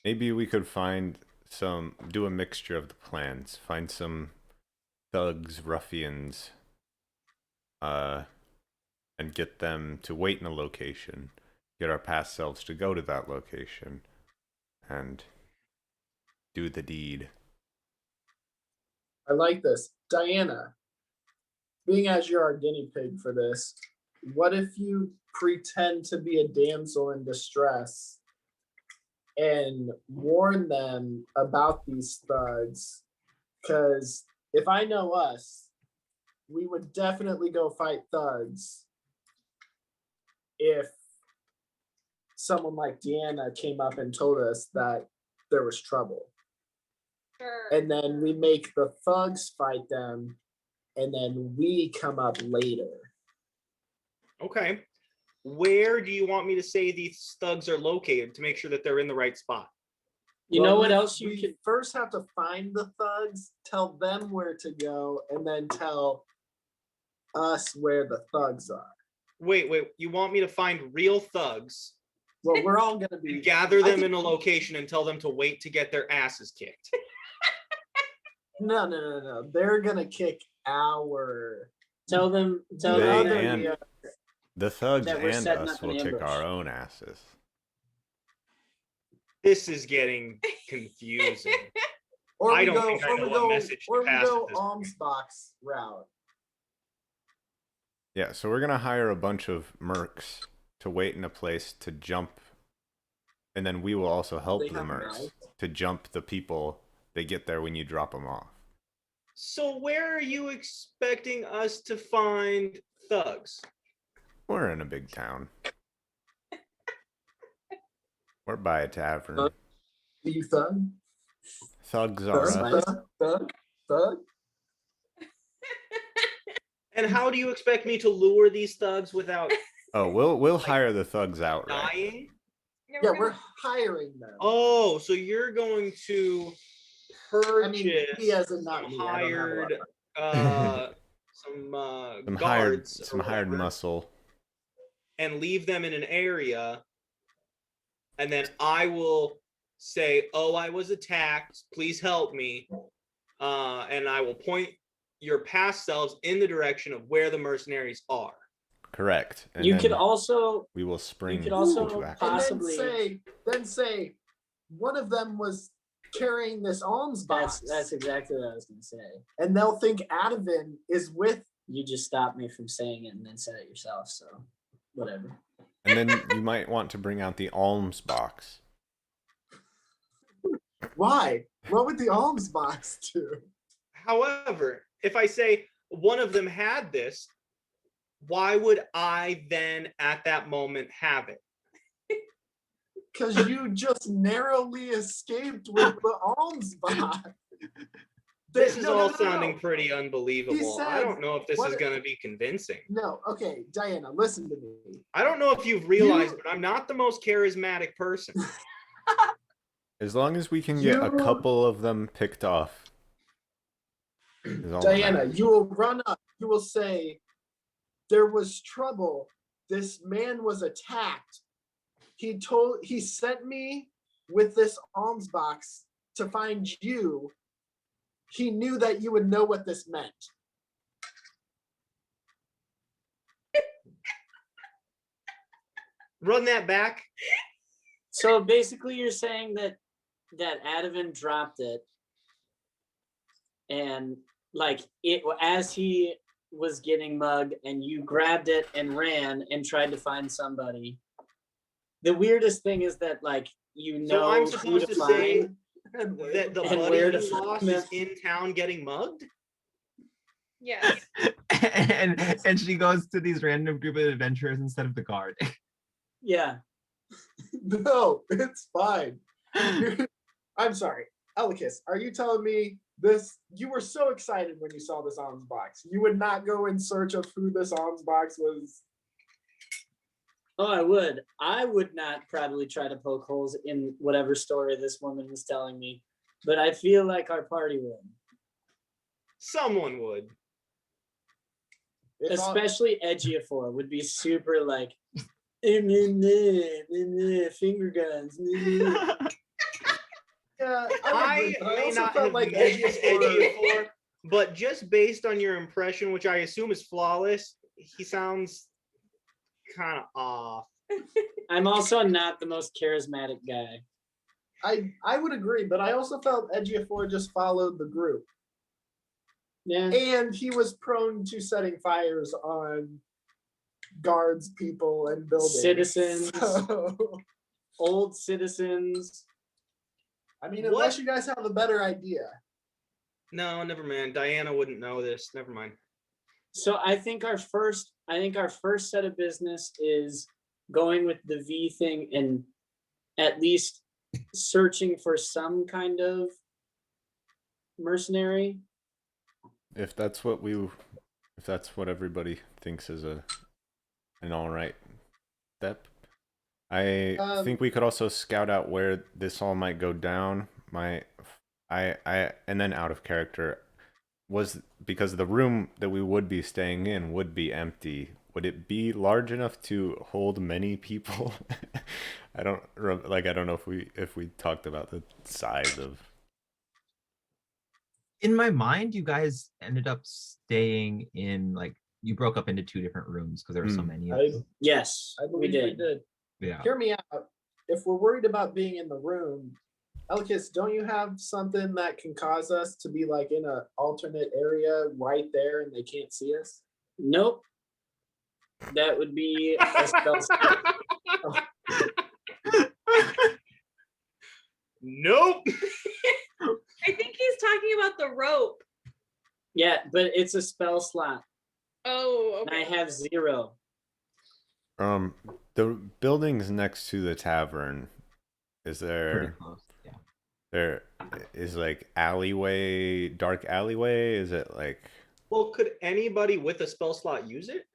Maybe we could do a mixture of the plans. Find some thugs, ruffians, and get them to wait in a location. Get our past selves to go to that location and do the deed.
I like this. Diana, being as you're our guinea pig for this, what if you pretend to be a damsel in distress and warn them about these thugs? Because if I know us, we would definitely go fight thugs if someone like Deanna came up and told us that there was trouble.
Sure.
And then we make the thugs fight them, and then we come up later.
Okay. Where do you want me to say these thugs are located to make sure that they're in the right spot?
You know what
we-
else you
we
could?
first have to find the thugs, tell them where to go, and then tell us where the thugs are.
Wait. You want me to find real thugs
Well, we're all gonna be
and gather
I
them
think-
in a location and tell them to wait to get their asses kicked?
No. They're gonna kick our
Tell them. Tell
They
them.
other
that
and-
we are-
The thugs
That we're
and
setting
us
up an
will kick
ambush.
our own asses.
This is getting confusing.
or
I
we
don't
go
think I
or
know
we
what
go
message to
or we
pass
go
at this point.
alms box route.
Yeah, so we're gonna hire a bunch of mercs to wait in a place to jump, and then we will also help
They
the
have
mercs
mouths.
to jump the people they get there when you drop them off.
So where are you expecting us to find thugs?
We're in a big town. We're by a tavern.
You thug?
Thugs are
Thug?
us.
Thug?
And how do you expect me to lure these thugs without
Oh, we'll hire the thugs outright.
dying?
Yeah, we're hiring them.
Oh, so you're going to purchase
I mean, he as in not
some
me. I don't have a lot
hired,
of
some
Some hired,
guards,
some
or
hired
whatever,
muscle.
and leave them in an area, and then I will say, "Oh, I was attacked. Please help me," and I will point your past selves in the direction of where the mercenaries are.
Correct. And
You
then
could also.
we will spring
could also
into
And
action.
possibly-
then say one of them was carrying this alms box.
That's exactly what I was gonna say.
And they'll think Adavan is with.
You just stopped me from saying it and then said it yourself. So, whatever.
And then you might want to bring out the alms box.
Why? What would the alms box do?
However, if I say one of them had this, why would I then at that moment have it?
Because you just narrowly escaped with the alms box.
This is
No,
all
no.
sounding pretty unbelievable. I
said,
don't know if this
what
is
if-
going to be convincing.
No, okay, Diana, listen to me.
I don't know if you've realized, but I'm not the most charismatic person.
As long as we can get a
You-
couple of them picked off. is all that
Diana,
matters.
you will run up, you will say, there was trouble. This man was attacked. He sent me with this alms box to find you. He knew that you would know what this meant.
Run that back.
So basically, you're saying that Adavan dropped it, and like it as he was getting mugged, and you grabbed it and ran and tried to find somebody, The weirdest thing is that like you
So
know
I'm
who
supposed
to
to say
find.
And where
that the
And
buddy
where
you
to find
lost
them.
is in town getting mugged?
Yes.
and she goes to these random group of adventurers instead of the guard.
Yeah.
No, it's fine. I'm sorry. Elikis, are you telling me this? You were so excited when you saw this alms box. You would not go in search of who this alms box was.
Oh, I would. I would not probably try to poke holes in whatever story this woman was telling me, but I feel like our party would.
Someone would.
If all-
Especially Edgiafor would be super like finger guns.
yeah,
I
but I
may
also
not
felt
have
like
met
Edgy
Edgiafor, but just based on your impression, which I assume is flawless, he sounds kind of off.
I'm also not the most charismatic guy.
I would agree, but I also felt Edgiafor just followed the group.
Yeah.
And he was prone to setting fires on guards, people, and buildings.
Citizens.
So,
Old citizens.
I mean,
What?
unless you guys have a better idea.
No, never mind. Diana wouldn't know this. Never mind.
So I think our first set of business is going with the V thing and at least searching for some kind of mercenary.
If that's what everybody thinks is an all right step, I think we could also scout out where this all might go down. And then out of character was because the room that we would be staying in would be empty. Would it be large enough to hold many people? I don't know if we talked about the size of.
In my mind, you guys ended up staying in like you broke up into 2 different rooms because there were so many of them.
Yes,
I
we
believe
did.
Yeah.
Hear me out. If we're worried about being in the room, Elikis, don't you have something that can cause us to be like in an alternate area right there and they can't see us?
Nope. That would be a spell slot.
Nope.
I think he's talking about the rope.
Yeah, but it's a spell slot.
Oh,
And I
okay.
have 0.
The buildings next to the tavern, is
Pretty
there
close. Yeah.
there is like alleyway, dark alleyway? Is it like
Well, could anybody with a spell slot use it?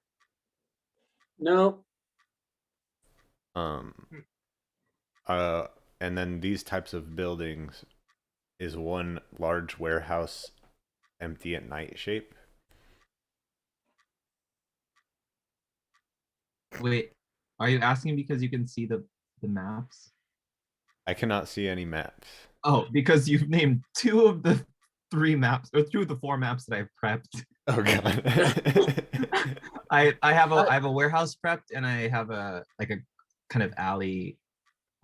No.
and then these types of buildings, is one large warehouse empty at night shape?
Wait, are you asking because you can see the maps?
I cannot see any maps.
Oh, because you've named 2 of the 3 maps or 2 of the 4 maps that I've prepped.
Oh god.
I have a warehouse prepped and I have a kind of alleyway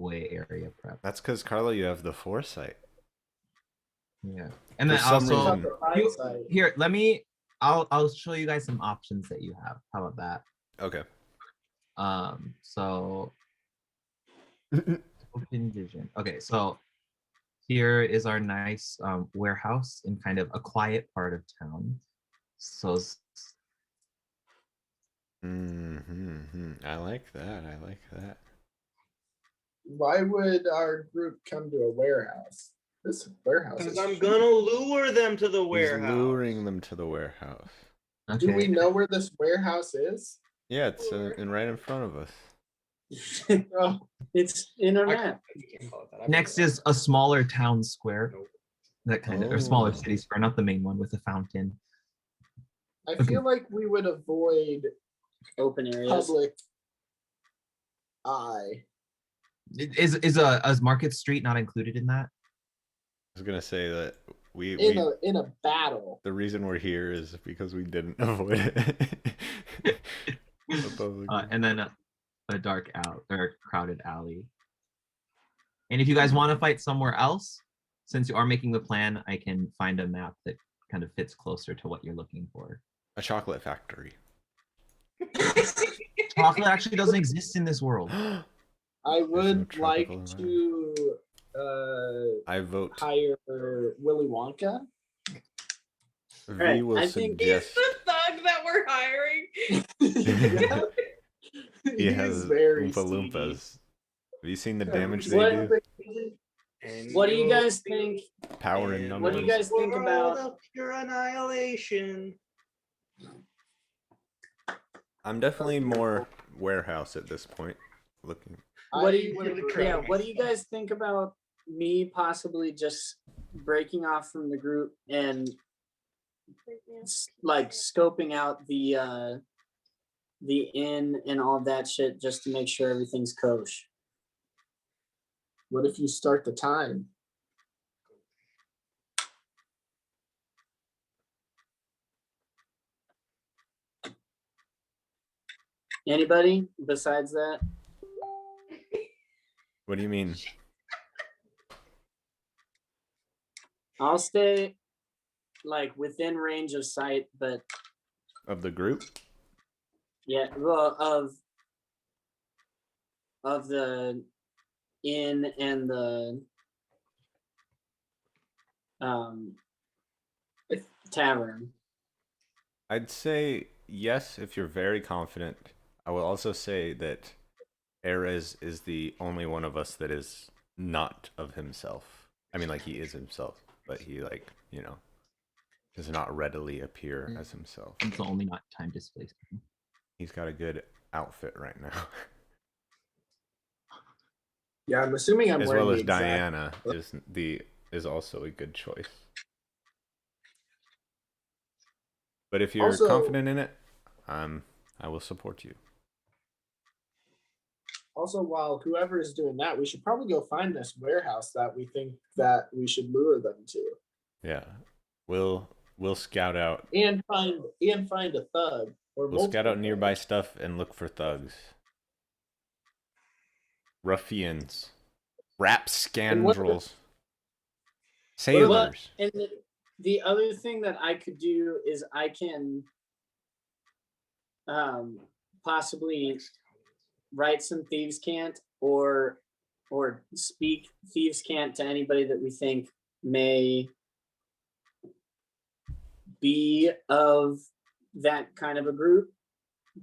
area prepped.
That's because Carla, you have the foresight.
Yeah. And
For
then
some
also
reason-
Hindsight.
here, I'll show you guys some options that you have. How about that?
Okay.
So open vision. Okay, so here is our nice warehouse in kind of a quiet part of town. So
I like that. I like that.
Why would our group come to a warehouse? This warehouse
Because
is
I'm
huge.
gonna lure them to the
He's
warehouse.
luring them to the warehouse.
okay.
Do we know where this warehouse is?
Yeah, it's right in front of us.
Oh,
It's in our
I-
map.
you can't call it that. I
Next
forgot.
is a smaller town square.
Nope.
That kind of or smaller
Oh.
city square, not the main one with a fountain.
I
Okay.
feel like we would avoid
Open areas.
public eye.
Is Market Street not included in that?
I was gonna say that we
In a battle.
the reason we're here is because we didn't avoid it. The public-
And then a dark out or crowded alley. And if you guys want to fight somewhere else, since you are making the plan, I can find a map that kind of fits closer to what you're looking for.
A chocolate factory.
Chocolate actually doesn't exist in this world.
I would
tropical
like
environment.
to
I vote
hire Willy Wonka.
V
Alright,
will
I think-
He's
suggest
the thug that we're hiring.
Yeah.
he
He's
has
very
Oompa
seedy.
Loompas. Have you seen the damage they
What-
do?
And
What do you
you'll
guys think?
Power in
end
numbers.
What do you guys think
world
about-
of pure annihilation?
I'm definitely more warehouse at this point. Looking.
What do
I
you
would agree.
try.
what do you guys think about me possibly just breaking off from the group and like scoping out the inn and all that shit just to make sure everything's kosher?
What if you start the time?
Anybody besides that?
What do you mean?
I'll stay like within range of sight, but
Of the group?
yeah, well, of the inn and the tavern.
I'd say yes if you're very confident. I will also say that Erez is the only one of us that is not of himself. I mean, like, he is himself, but he, like, you know, does not readily appear as himself.
It's only not time displaced.
He's got a good outfit right now.
Yeah, I'm assuming I'm
As
wearing
well
the
as
exact-
Diana is also a good choice. But if you're
Also-
confident in it, I will support you.
Also, while whoever is doing that, we should probably go find this warehouse that we think that we should lure them to,
Yeah, we'll scout out.
and find a thug or
We'll scout out
multiple
nearby
thugs.
stuff and look for thugs, ruffians, rap scoundrels, sailors.
And the other thing that I could do is I can possibly write some thieves' cant or speak thieves' cant to anybody that we think may be of that kind of a group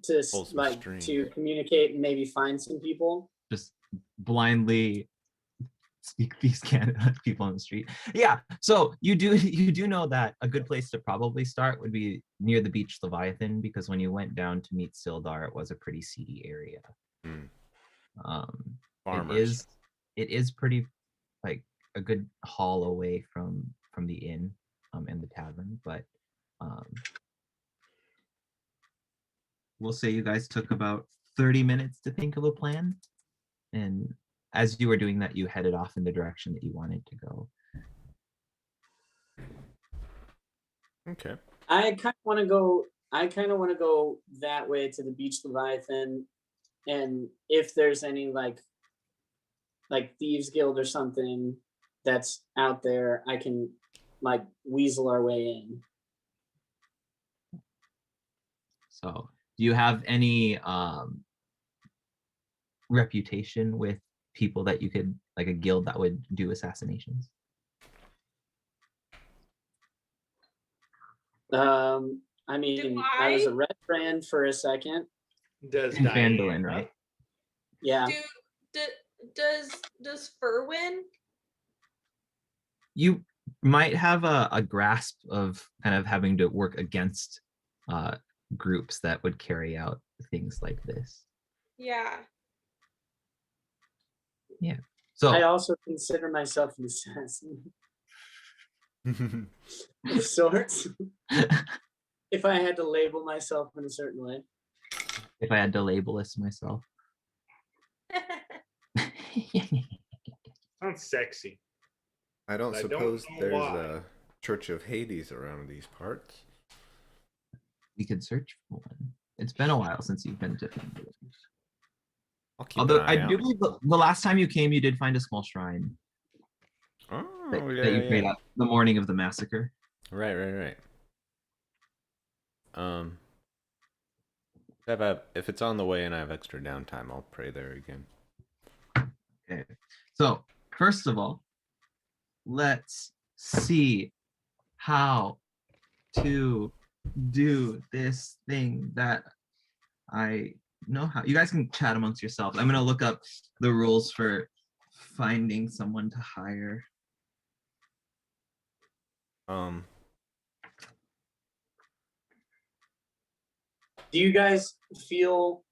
to
Pull some
like
strings.
to communicate and maybe find some people.
Just blindly speak these people on the street. Yeah. So you do know that a good place to probably start would be near the beach Leviathan, because when you went down to meet Sildar, it was a pretty seedy area.
Farmers.
It is pretty like a good haul away from the inn and the tavern, but we'll say you guys took about 30 minutes to think of a plan, and as you were doing that, you headed off in the direction that you wanted to go.
Okay.
I kind of want to go that way to the beach Leviathan, and if there's any like thieves guild or something that's out there, I can like weasel our way in.
So do you have any reputation with people that you could, like a guild that would do assassinations?
I mean, I was
I?
a red brand for a second.
Does
In Phandalin,
Diana?
right?
Yeah.
Does Fur win?
You might have a grasp of kind of having to work against groups that would carry out things like this.
Yeah.
So
I also consider myself an assassin of sorts. If I had to label myself in a certain way.
if I had to label this myself.
Sounds sexy.
I don't
I don't
suppose
know
there's
why.
a Church of Hades around these parts.
We could search for one. It's been a while since you've been to Phandalin.
I'll keep
Although
an
I
eye
do
out.
believe the last time you came, you did find a small shrine
Oh,
that,
yeah,
that you
yeah,
prayed
yeah.
at the morning of the massacre.
Right. If it's on the way and I have extra downtime, I'll pray there again.
Okay. So first of all, let's see how to do this thing that I know how. You guys can chat amongst yourselves. I'm gonna look up the rules for finding someone to hire.
Do you guys feel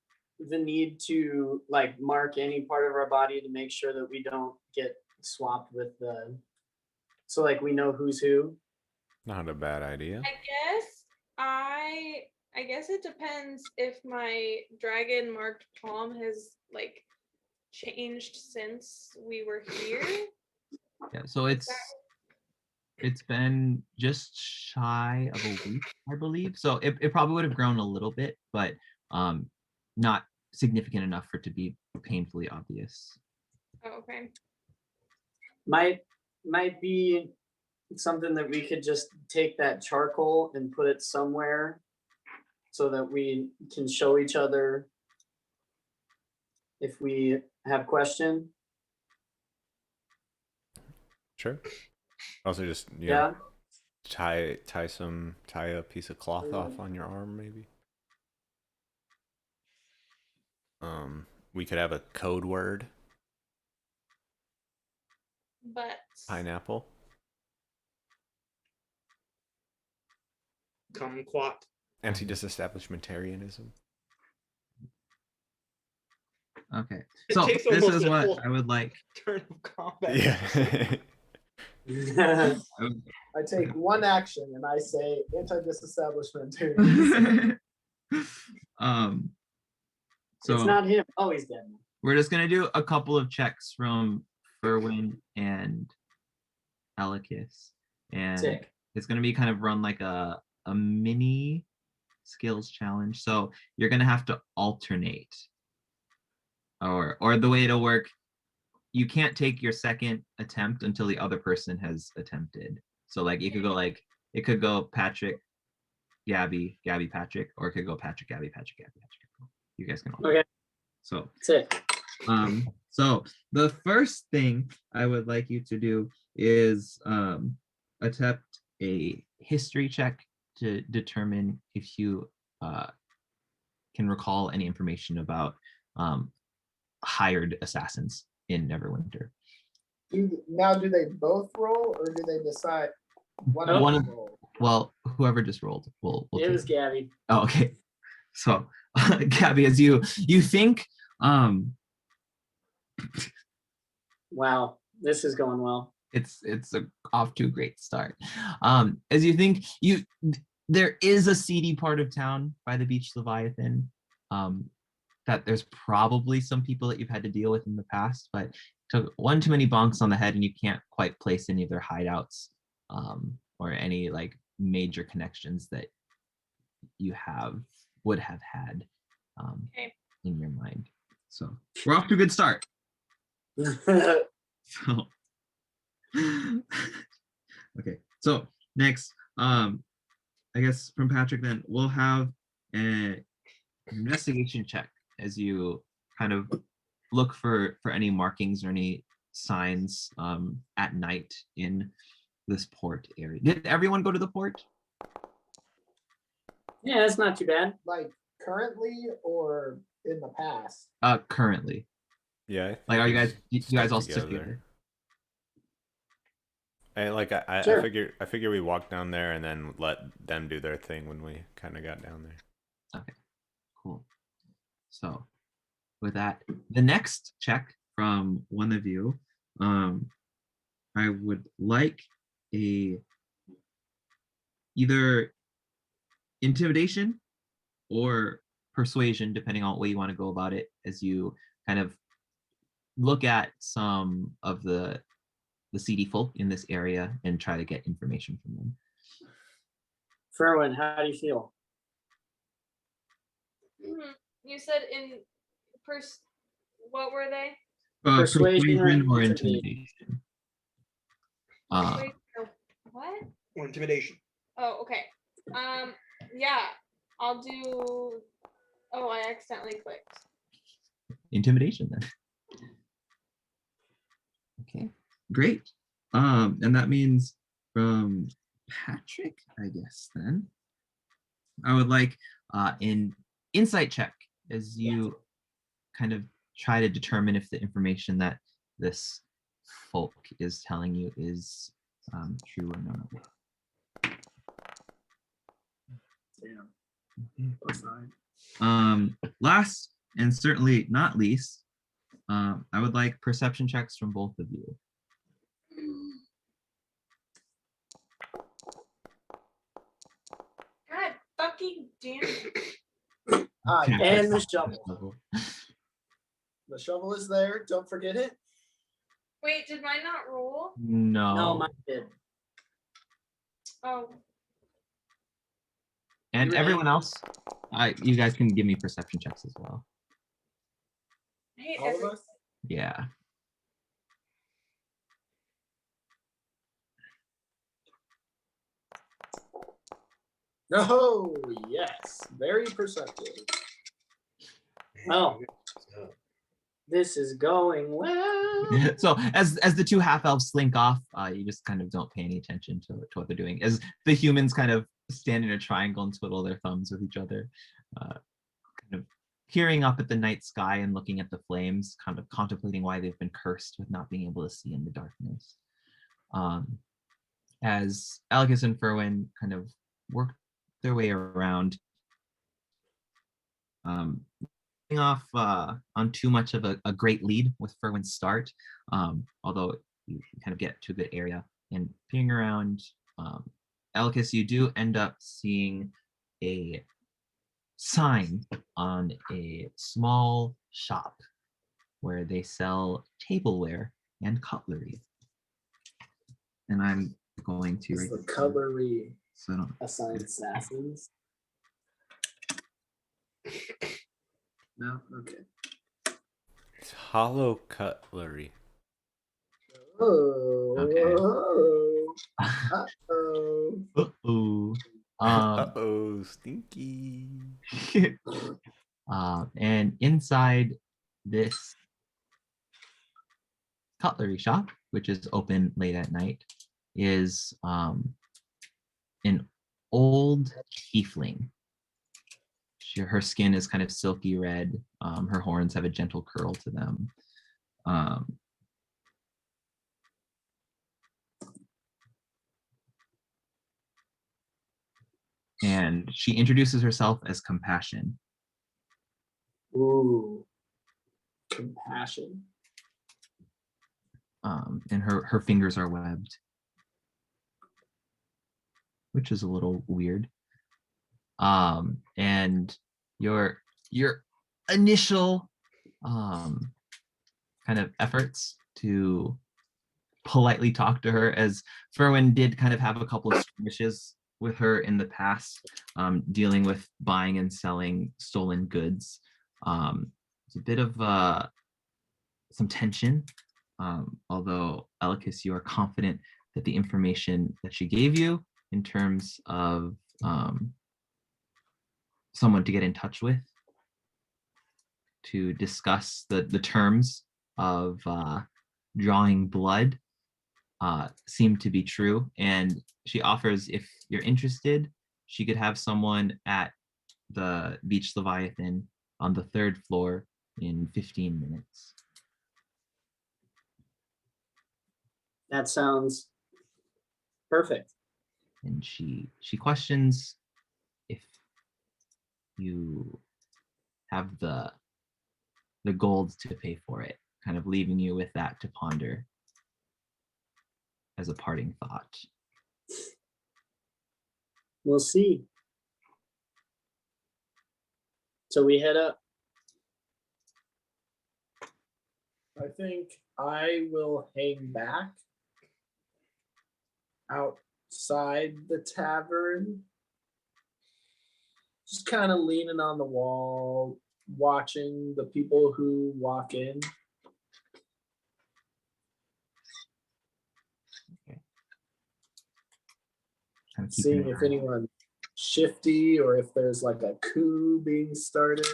the need to like mark any part of our body to make sure that we don't get swapped with the, so like we know who's who?
Not a bad idea.
I guess it depends if my dragon marked palm has like changed since we were here.
Yeah, so it's been just shy of a week, I believe. So it probably would have grown a little bit, but not significant enough for it to be painfully obvious.
Oh, okay.
Might be something that we could just take that charcoal and put it somewhere so that we can show each other if we have question.
Sure. Also, just
Yeah.
tie a piece of cloth off on your arm, maybe. We could have a code word.
But
Pineapple.
Kumquat.
Anti-disestablishmentarianism.
Okay.
It
So
takes
this
almost
is
a
what
full-
I would like.
Turn of combat.
Yeah.
I take one action and I say anti-disestablishment.
So
It's not him. Oh, he's dead.
we're just gonna do a couple of checks from Ferwin and Alikis, and
Sick.
it's gonna be kind of run like a mini skills challenge. So you're gonna have to alternate, or the way it'll work, you can't take your second attempt until the other person has attempted. So like it could go Patrick, Gabby, Patrick, or it could go Patrick, Gabby, Patrick. You guys can alternate.
Okay.
So
Sick.
so the first thing I would like you to do is attempt a history check to determine if you can recall any information about hired assassins in Neverwinter.
Now, do they both roll or do they decide one
One
of
of-
them roll?
Well, whoever just rolled will
It
take
was
it.
Gabby.
Oh, okay. So Gabby, as you think
Wow, this is going well.
it's off to a great start. As you think, there is a seedy part of town by the beach Leviathan, that there's probably some people that you've had to deal with in the past, but took one too many bonks on the head and you can't quite place any of their hideouts, or any like major connections that you would have had
Okay.
in your mind. So we're off to a good start. So okay, so next, I guess from Patrick, then we'll have an investigation check as you kind of look for any markings or any signs at night in this port area. Did everyone go to the port?
Yeah, that's not too bad.
Like currently or in the past?
Currently.
Yeah.
Like, are you
we
guys? You
stuck
guys all stick together?
And like I
Sure.
figure we walked down there and then let them do their thing when we kind of got down there.
Okay, cool. So with that, the next check from one of you, I would like either intimidation or persuasion, depending on what way you want to go about it, as you kind of look at some of the seedy folk in this area and try to get information from them.
Ferwin, how do you feel?
You said in what were they?
Persuasion or
or
intimidation?
intimidation.
Wait, no, what?
Or intimidation.
Oh, okay. Yeah, I'll do. Oh, I accidentally clicked.
Intimidation then. Great. And that means from Patrick, I guess then. I would like an insight check as you kind of try to determine if the information that this folk is telling you is true or not. Last and certainly not least, I would like perception checks from both of you.
God fucking damn it.
Okay.
And the shovel.
Level.
The shovel is there. Don't forget it.
Wait, did mine not roll?
No.
No, mine did.
Oh,
And
You
everyone else, you guys can give me perception checks as well.
I hate
All of
everything.
us.
Yeah.
Oh, yes. Very perceptive.
Oh, this is going well.
So as the two half elves slink off, you just kind of don't pay any attention to what they're doing. As the humans kind of stand in a triangle and twiddle their thumbs with each other, kind of peering up at the night sky and looking at the flames, kind of contemplating why they've been cursed with not being able to see in the darkness. As Alacus and Ferwin kind of work their way around, off on too much of a great lead with Ferwin's start, although you kind of get to a good area and peering around. Alacus, you do end up seeing a sign on a small shop where they sell tableware and cutlery. And I'm going to
Is
write
the
this down
cutlery
so I don't
assigned assassins? No? Okay.
It's hollow cutlery.
Oh.
Okay.
Uh-oh.
Uh-oh.
Uh-oh, stinky.
And inside this cutlery shop, which is open late at night, is an old tiefling. Her skin is kind of silky red. Her horns have a gentle curl to them. And she introduces herself as Compassion.
Ooh. Compassion.
And her fingers are webbed, which is a little weird. And your initial kind of efforts to politely talk to her, as Ferwin did kind of have a couple of skirmishes with her in the past, dealing with buying and selling stolen goods. It's a bit of some tension, although Alacus, you are confident that the information that she gave you in terms of someone to get in touch with to discuss the terms of drawing blood seem to be true. And she offers, if you're interested, she could have someone at the Beach Leviathan on the 3rd floor in 15 minutes.
That sounds perfect.
And she questions if you have the gold to pay for it, kind of leaving you with that to ponder as a parting thought.
We'll see. So we head up.
I think I will hang back outside the tavern, just kind of leaning on the wall, watching the people who walk in.
Kind of keeping
Seeing
an
if
eye.
anyone's shifty or if there's like a coup being started.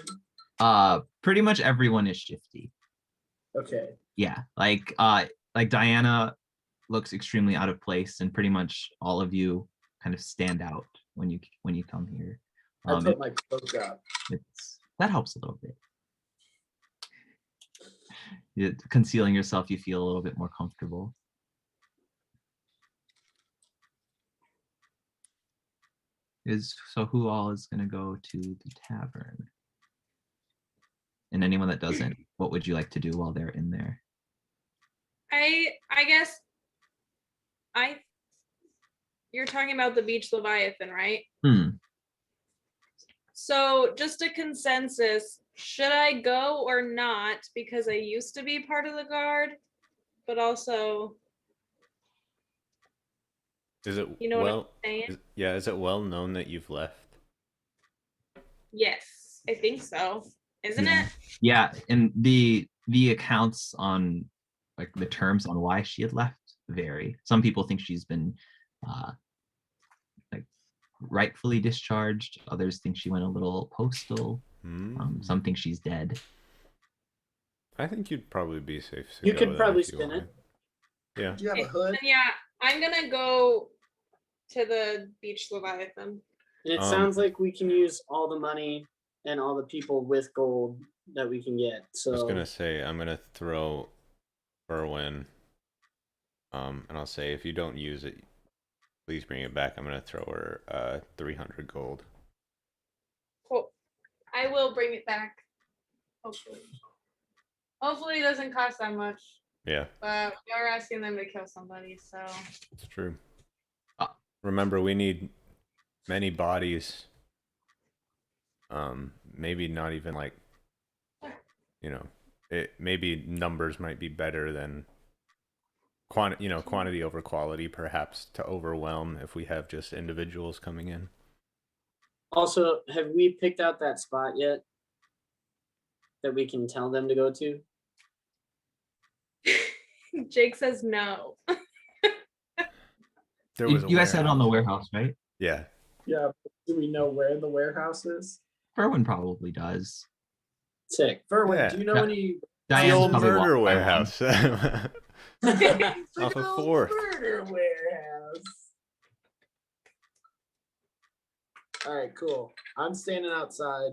Pretty much everyone is shifty.
Okay.
Yeah, like Diana looks extremely out of place, and pretty much all of you kind of stand out when you come here.
I
It-
put my cloak up.
that helps a little bit. Concealing yourself, you feel a little bit more comfortable. So who all is going to go to the tavern? And anyone that doesn't, what would you like to do while they're in there?
I guess you're talking about the Beach Leviathan, right? So just a consensus, should I go or not? Because I used to be part of the guard, but also,
Is it
you know what I'm
well?
saying?
Is it well known that you've left?
Yes, I think so. Isn't it?
Yeah, and the accounts on like the terms on why she had left vary. Some people think she's been like rightfully discharged. Others think she went a little postal. Some think she's dead.
I think you'd probably be safe. To
You
go
could
there
probably
if you
spin
wanted.
it.
Yeah.
Do you have a
Okay,
hood?
then yeah, I'm gonna go to the Beach Leviathan.
And it
Um,
sounds like we can use all the money and all the people with gold that we can get. So
I was gonna say I'm gonna throw Erwin. And I'll say if you don't use it, please bring it back. I'm gonna throw her 300 gold.
Cool. I will bring it back. Hopefully. Hopefully it doesn't cost that much.
Yeah,
But we are asking them to kill somebody, so
it's true. Remember, we need many bodies. Maybe not even like, maybe numbers might be better than quantity over quality, perhaps, to overwhelm if we have just individuals coming in.
also, have we picked out that spot yet that we can tell them to go to?
Jake says no.
There
You
was a
guys said on the
warehouse.
warehouse, right?
Yeah.
Yeah. Do we know where the warehouse is?
Erwin probably does.
Sick.
Ferwin,
Yeah.
do you know
Yeah.
any
The
Diane's
old
probably
murder
walked by one.
warehouse. Off of
Old
4th.
murder warehouse? All right, cool. I'm standing outside.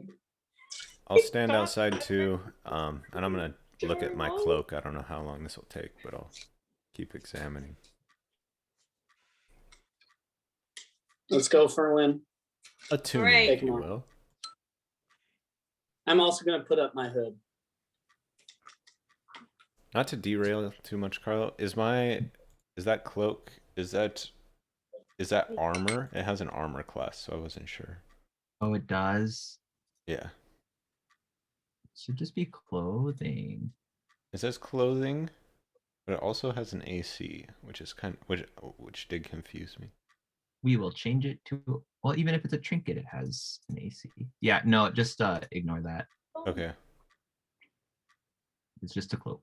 I'll stand outside too, and I'm gonna look at my cloak. I don't know how long this will take, but I'll keep examining.
Let's go, Ferwin.
A tunic,
Alright.
if you will.
I'm also gonna put up my hood.
Not to derail too much, Carlo. Is that cloak? Is that armor? It has an armor class, so I wasn't sure.
Oh, it does.
Yeah.
It should just be clothing.
It says clothing, but it also has an AC, which is which did confuse me.
We will change it to, well, even if it's a trinket, it has an AC. Yeah, no, just ignore that.
Okay.
It's just a cloak.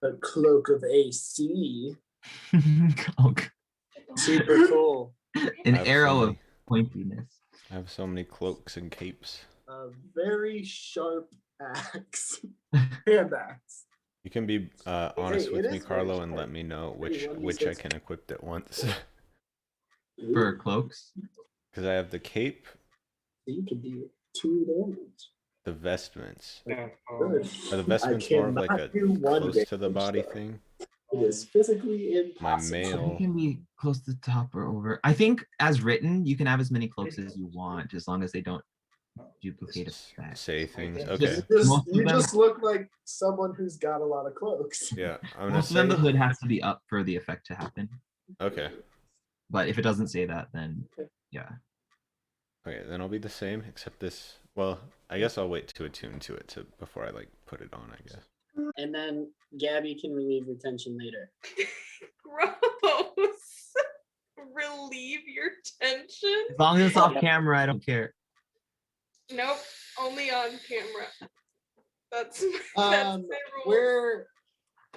A cloak of AC.
Cloak.
Super cool.
An
I have
arrow
so
of pointiness.
I have so many cloaks and capes.
A very sharp axe. Hand axe.
You can be honest
Hey,
with
it
me,
is very
Carlo, and
sharp.
let me know
Hey, what
which
is
I
this?
can equip at once.
For cloaks.
Because I have the cape,
You can do 2 damage.
the vestments.
Good.
Are the vestments more of like
cannot
a
do 1
close to the
damage,
body
though.
thing?
It is physically
My
impossible.
mail.
It can be close to the top or over. I think as written, you can have as many cloaks as you want, as long as they don't duplicate effects.
Say things.
Just-
Okay.
Most of
You
them-
just look like someone who's got a lot of cloaks.
Yeah, I'm gonna
Most of them, the
say.
hood has to be up for the effect to happen.
Okay.
But if it doesn't say that, then
Okay.
yeah.
Okay, then I'll be the same, except this. Well, I guess I'll wait to attune to it before I put it on. I guess.
And then Gabby can relieve your tension later.
Gross. Relieve your tension.
As long as it's off camera, I don't care.
Nope, only on camera. That's that's
Um,
my rule.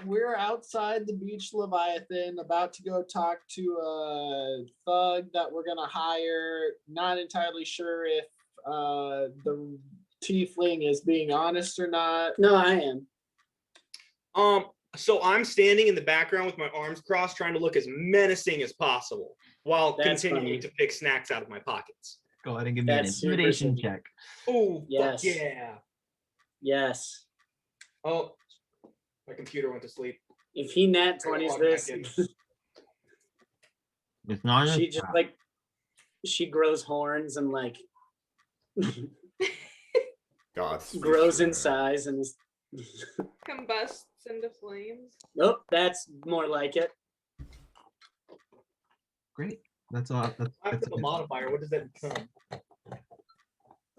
we're outside the Beach Leviathan, about to go talk to a thug that we're gonna hire. Not entirely sure if the tiefling is being honest or not.
No, I am.
So I'm standing in the background with my arms crossed, trying to look as menacing as possible while
That's
continuing
funny.
to pick snacks out of my pockets.
Go ahead and give me an
That's super
intimidation
sweet.
check.
Oh,
Yes.
fuck yeah.
Yes.
Oh, my computer went to sleep.
If he nat
I gotta
20s
log
this,
back in.
It's not
she
enough.
just like she grows horns and like
God.
grows in size and is
Combusts into flames.
nope, that's more like it.
Great. That's all. That's,
I
that's
put the modifier. What does that become?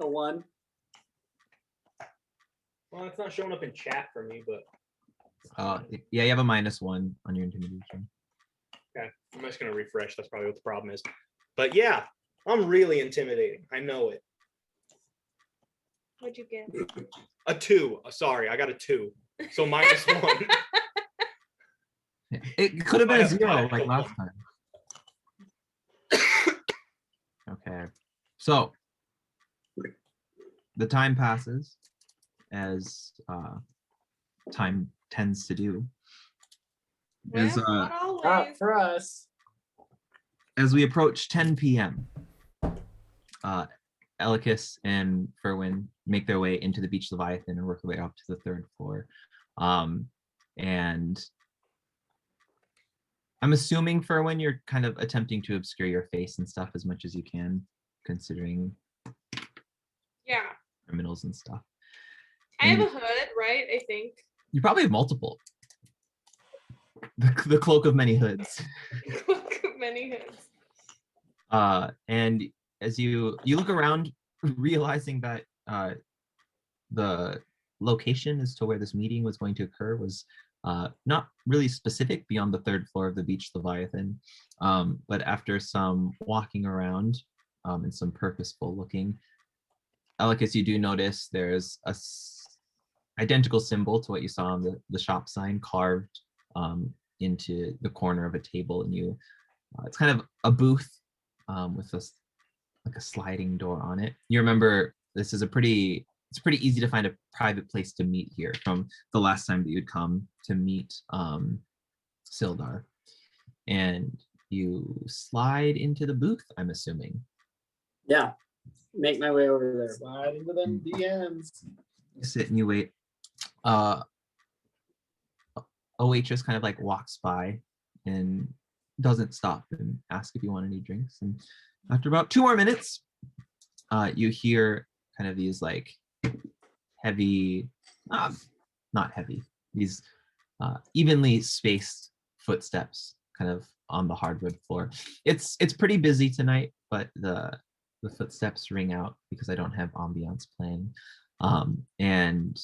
A 1.
Well, it's not showing up in chat for me, but
yeah, you have a -1 on your intimidation.
okay. I'm just gonna refresh. That's probably what the problem is. But yeah, I'm really intimidating. I know it.
What'd you get?
A 2. Sorry, I got a 2. So -1.
Yeah. It could have been
I
a
have
0
five
like
to
last time. Okay. So the time passes as time tends to do. As,
Well, not always.
Not for us.
as we approach 10 p.m., Elikis and Ferwin make their way into the Beach Leviathan and work their way up to the 3rd floor. And I'm assuming, Ferwin, you're kind of attempting to obscure your face and stuff as much as you can, considering
Yeah.
criminals and stuff.
I have
And
a hood, right? I think.
you probably have multiple. The cloak of many hoods.
Many hoods.
And as you look around, realizing that the location as to where this meeting was going to occur was not really specific beyond the 3rd floor of the Beach Leviathan. But after some walking around and some purposeful looking, Elikis, you do notice there's a identical symbol to what you saw on the shop sign carved into the corner of a table, and you it's kind of a booth with like a sliding door on it. You remember this is it's pretty easy to find a private place to meet here from the last time that you'd come to meet Sildar. And you slide into the booth, I'm assuming.
Yeah. Make my way over there.
Slide into them DMs.
You sit and you wait. A waitress kind of like walks by and doesn't stop and ask if you want any drinks. And after about 2 more minutes, you hear kind of these like heavy, not heavy, these evenly spaced footsteps kind of on the hardwood floor. It's pretty busy tonight, but the footsteps ring out because I don't have ambiance playing. And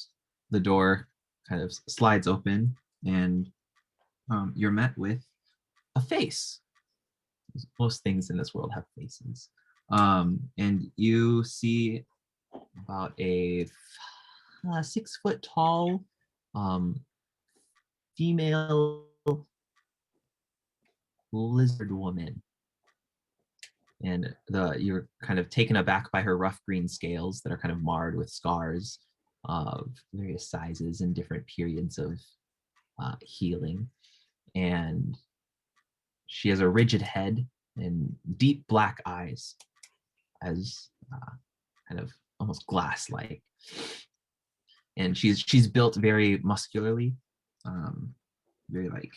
the door kind of slides open, and you're met with a face. Most things in this world have faces. And you see about a 6 foot tall female lizard woman. And you're kind of taken aback by her rough green scales that are kind of marred with scars of various sizes and different periods of healing. And she has a rigid head and deep black eyes, as kind of almost glass-like. And she's built very muscularly, very like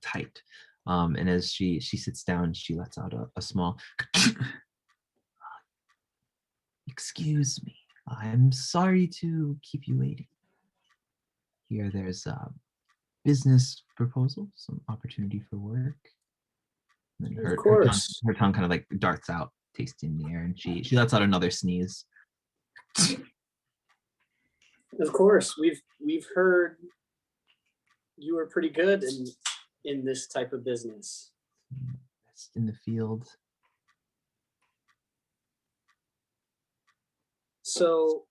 tight. And as she sits down, she lets out a small excuse me, I'm sorry to keep you waiting. Here there's a business proposal, some opportunity for work. And
Of course.
her tongue kind of like darts out, tasting the air, and she lets out another sneeze.
Of course. We've heard you were pretty good in this type of business.
Best in the field.
So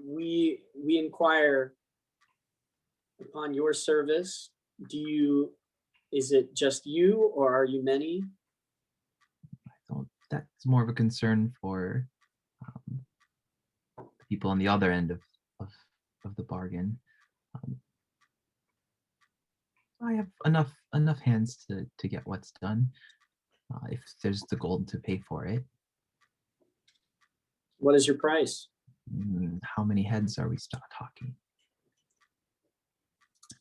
we inquire upon your service. Is it just you, or are you many?
That's more of a concern for people on the other end of the bargain. I have enough hands to get what's done. If there's the gold to pay for it.
What is your price?
How many heads are we talking?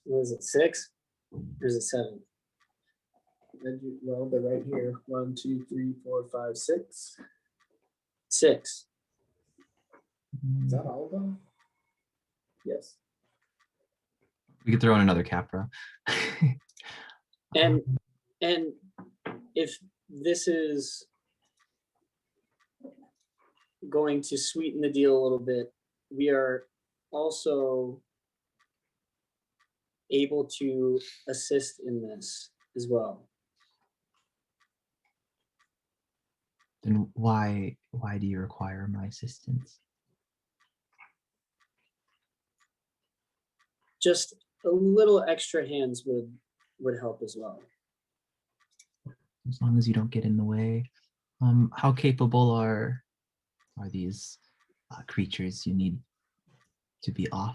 What is it, 6? Or is it 7?
Well, they're right here. 1, 2, 3, 4, 5, 6.
6.
Is that all of them?
Yes.
We could throw in another Capra.
And if this is going to sweeten the deal a little bit, we are also able to assist in this as well.
Then why do you require my assistance?
Just a little extra hands would help as well.
As long as you don't get in the way. How capable are these creatures you need to be offed?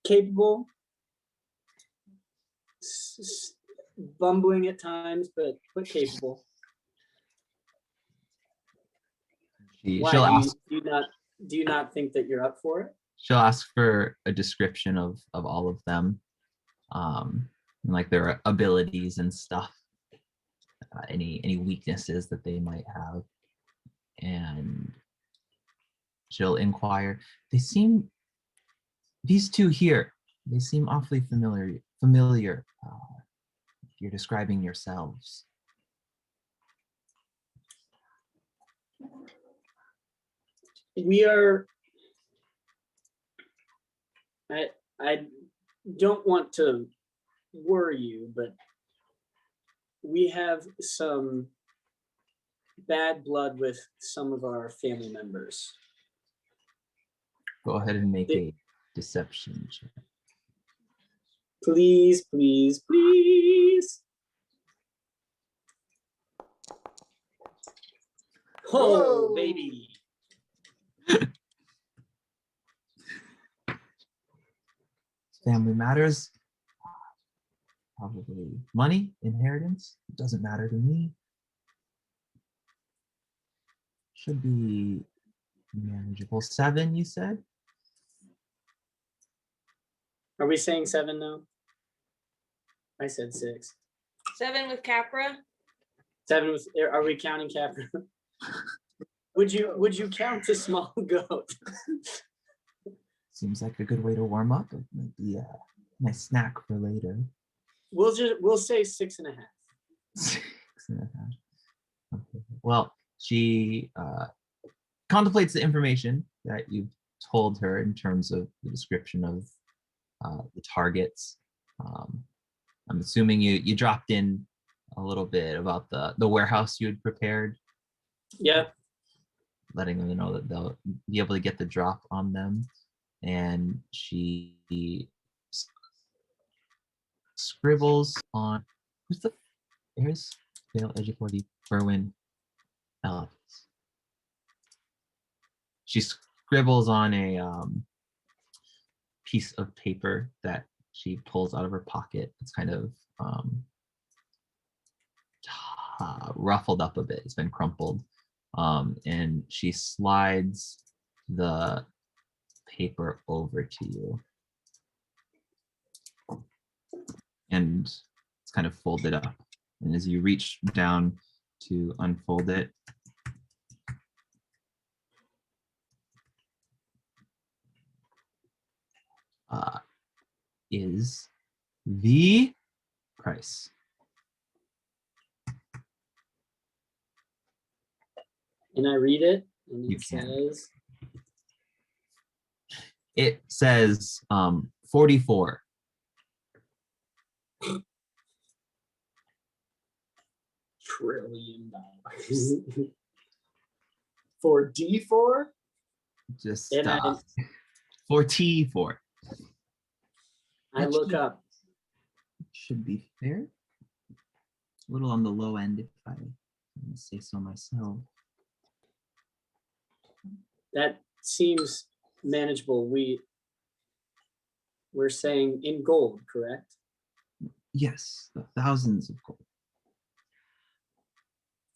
Capable, bumbling at times, but capable. Why
She'll
do you,
ask.
do you not think that you're up for it?
She'll ask for a description of all of them, and like their abilities and stuff, any weaknesses that they might have, and she'll inquire. These two here, they seem awfully familiar. You're describing yourselves.
We are. I don't want to worry you, but we have some bad blood with some of our family members.
Go ahead and make a deception check.
Please, please, please. Oh,
Whoa.
baby.
Family matters. Probably money, inheritance. It doesn't matter to me. Should be manageable. 7, you said?
Are we saying 7 now? I said 6.
7 with Capra.
7 with, are we counting Capra? Would you count a small goat?
Seems like a good way to warm up. It might be a nice snack for later.
We'll say 6.5.
6.5. Okay. Well, she contemplates the information that you've told her in terms of the description of the targets. I'm assuming you dropped in a little bit about the warehouse you had prepared.
Yeah.
Letting them know that they'll be able to get the drop on them. And she scribbles on here's Vale Edgefordy Berwin Ellis. She scribbles on a piece of paper that she pulls out of her pocket. It's kind of ruffled up a bit. It's been crumpled. And she slides the paper over to you. And it's kind of folded up. And as you reach down to unfold it, is the price.
And I read it, and
You
it
can.
says
It says 44.
$1 trillion. For D4?
Just
And I
44.
I look up.
Should be fair. A little on the low end, if I say so myself.
That seems manageable. we're saying in gold, correct?
Yes, the thousands of gold.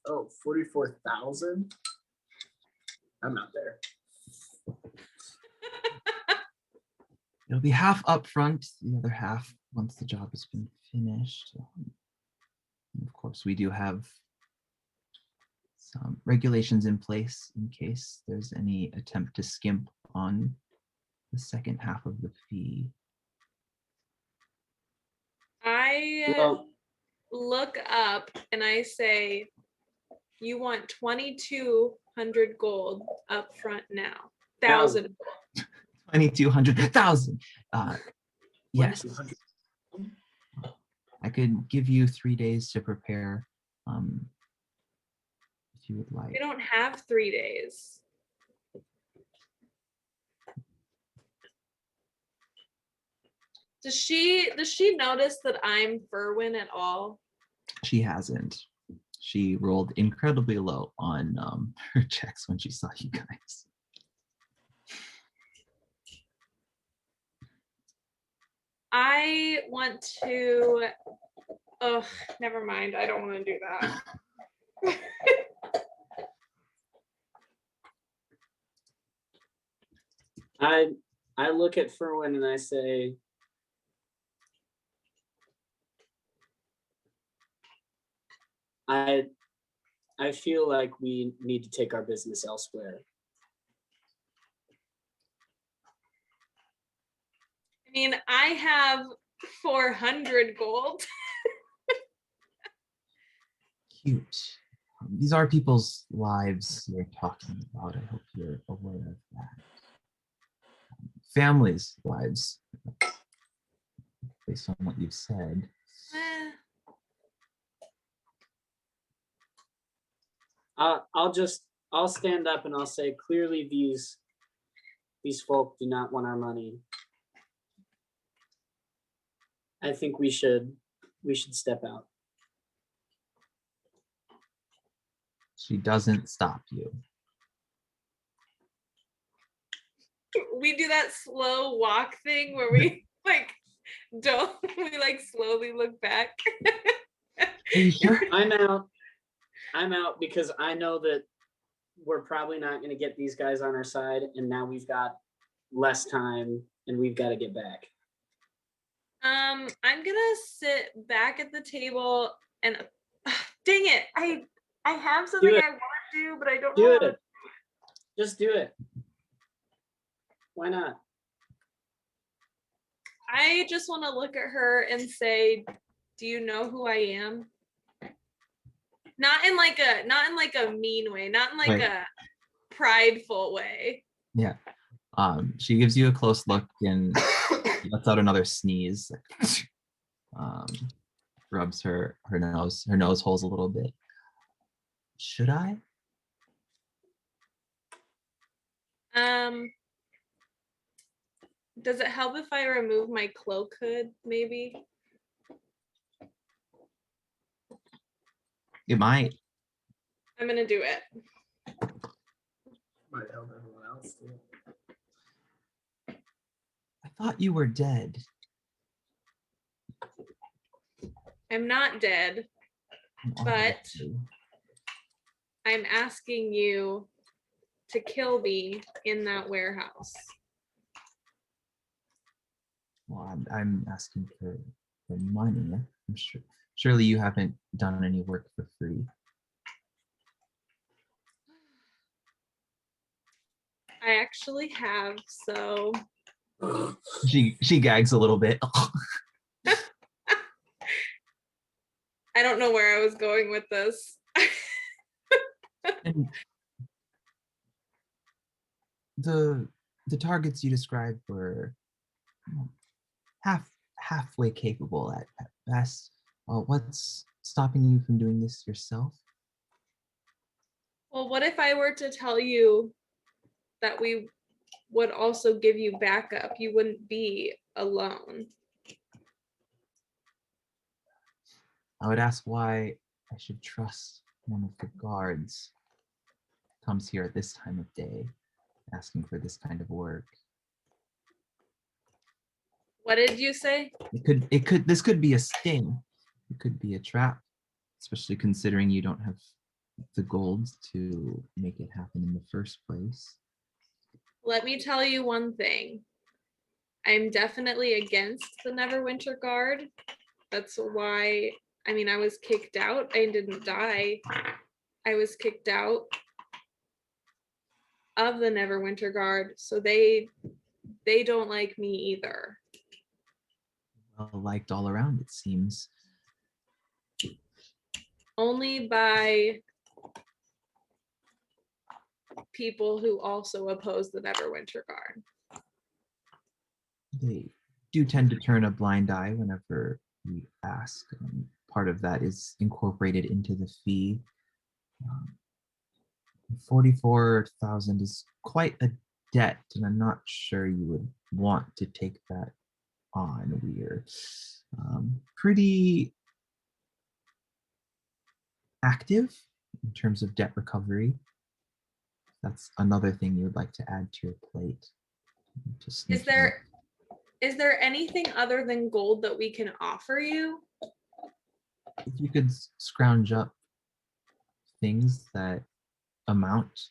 Oh, 44,000? I'm out there.
It'll be half up front, the other half once the job has been finished. And of course, we do have some regulations in place in case there's any attempt to skimp on the second half of the fee.
I
Well,
look up and I say, you want 2,200 gold up front now. 1,000.
2,200,000. Yes.
2,200.
I could give you 3 days to prepare, if you would like.
We don't have 3 days. Does she notice that I'm Ferwin at all?
She hasn't. She rolled incredibly low on her checks when she saw you guys.
I want to. Oh, never mind. I don't want to do that.
I look at Ferwin and I say, I feel like we need to take our business elsewhere.
I mean, I have 400 gold.
Cute. These are people's lives you're talking about. I hope you're aware of that. Families' lives, based on what you've said.
Eh,
I'll stand up and I'll say, clearly these folk do not want our money. I think we should step out.
She doesn't stop you.
we do that slow walk thing where we like don't we like slowly look back.
Are you sure?
I'm out because I know that we're probably not going to get these guys on our side, and now we've got less time and we've got to get back.
I'm gonna sit back at the table and dang it, I have something
it.
I want to do, but I don't
Do
know.
it. Just do it. Why not?
I just want to look at her and say, "Do you know who I am?" Not in like a mean way, not in like
Right.
a prideful way.
Yeah. She gives you a close look and lets out another sneeze. Rubs her nose holes a little bit. Should I?
Does it help if I remove my cloak hood, maybe?
It might.
I'm gonna do it.
Might help everyone else too.
I thought you were dead.
I'm not dead. But I'm asking you to kill me in that warehouse.
Well, I'm asking for money. I'm sure. Surely you haven't done any work for free.
I actually have, so
She gags a little bit.
I don't know where I was going with this.
And the targets you described were halfway capable at best. What's stopping you from doing this yourself?
Well, what if I were to tell you that we would also give you backup? You wouldn't be alone.
I would ask why I should trust one of the guards comes here at this time of day asking for this kind of work.
What did you say?
This could be a sting. It could be a trap, especially considering you don't have the gold to make it happen in the first place.
Let me tell you one thing. I'm definitely against the Neverwinter Guard. That's why, I mean, I was kicked out. I didn't die. I was kicked out of the Neverwinter Guard, so they don't like me either.
Well liked all around, it seems.
Only by people who also oppose the Neverwinter Guard.
They do tend to turn a blind eye whenever we ask. Part of that is incorporated into the fee. 44,000 is quite a debt, and I'm not sure you would want to take that on. We're pretty active in terms of debt recovery. That's another thing you would like to add to your plate. Just
Is there anything other than gold that we can offer you?
if you could scrounge up things that amount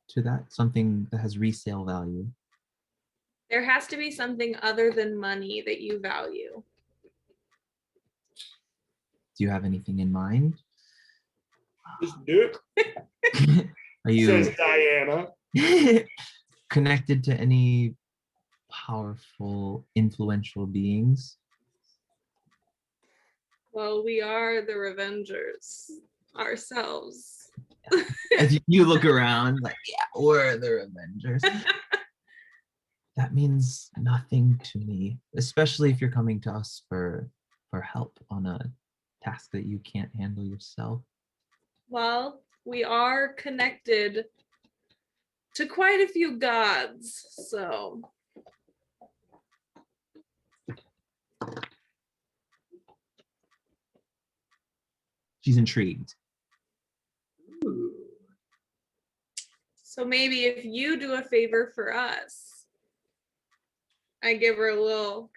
to that, something that has resale value.
There has to be something other than money that you value.
Do you have anything in mind?
Just do it,
Are you
says Diana.
connected to any powerful, influential beings?
Well, we are the Revengers ourselves.
As you look around, like, yeah, we're the Avengers. That means nothing to me, especially if you're coming to us for help on a task that you can't handle yourself.
Well, we are connected to quite a few gods, so.
She's intrigued.
Ooh.
So maybe if you do a favor for us, I give her a little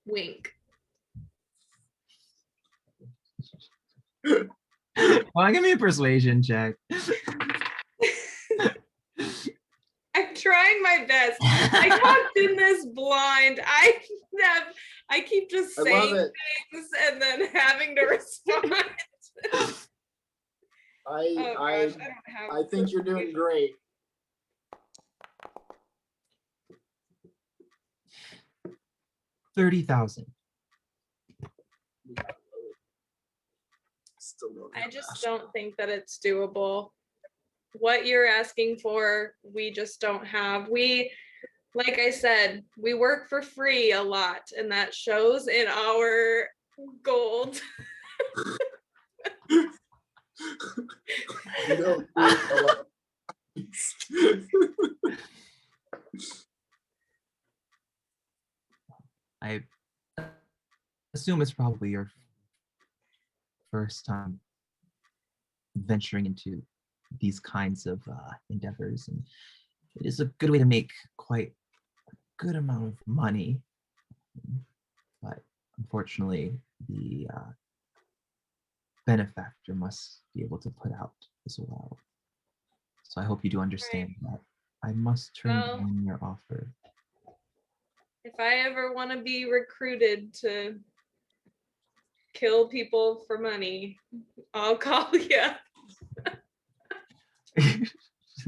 wink.
Well, give me a persuasion check.
I'm trying my best. I walked in this blind. I keep just
I love
saying
it.
things and then having to respond.
I
Oh
I
gosh, I don't have
I think you're doing great.
$30,000.
Still don't
I
have
just
that.
don't think that it's doable. What you're asking for, we just don't have. Like I said, we work for free a lot, and that shows in our gold.
You don't do a lot.
I assume it's probably your first time venturing into these kinds of endeavors, and it is a good way to make quite a good amount of money. But unfortunately, the benefactor must be able to put out as well. So I hope you do understand that I must turn
Well,
down your offer.
if I ever want to be recruited to kill people for money, I'll call you.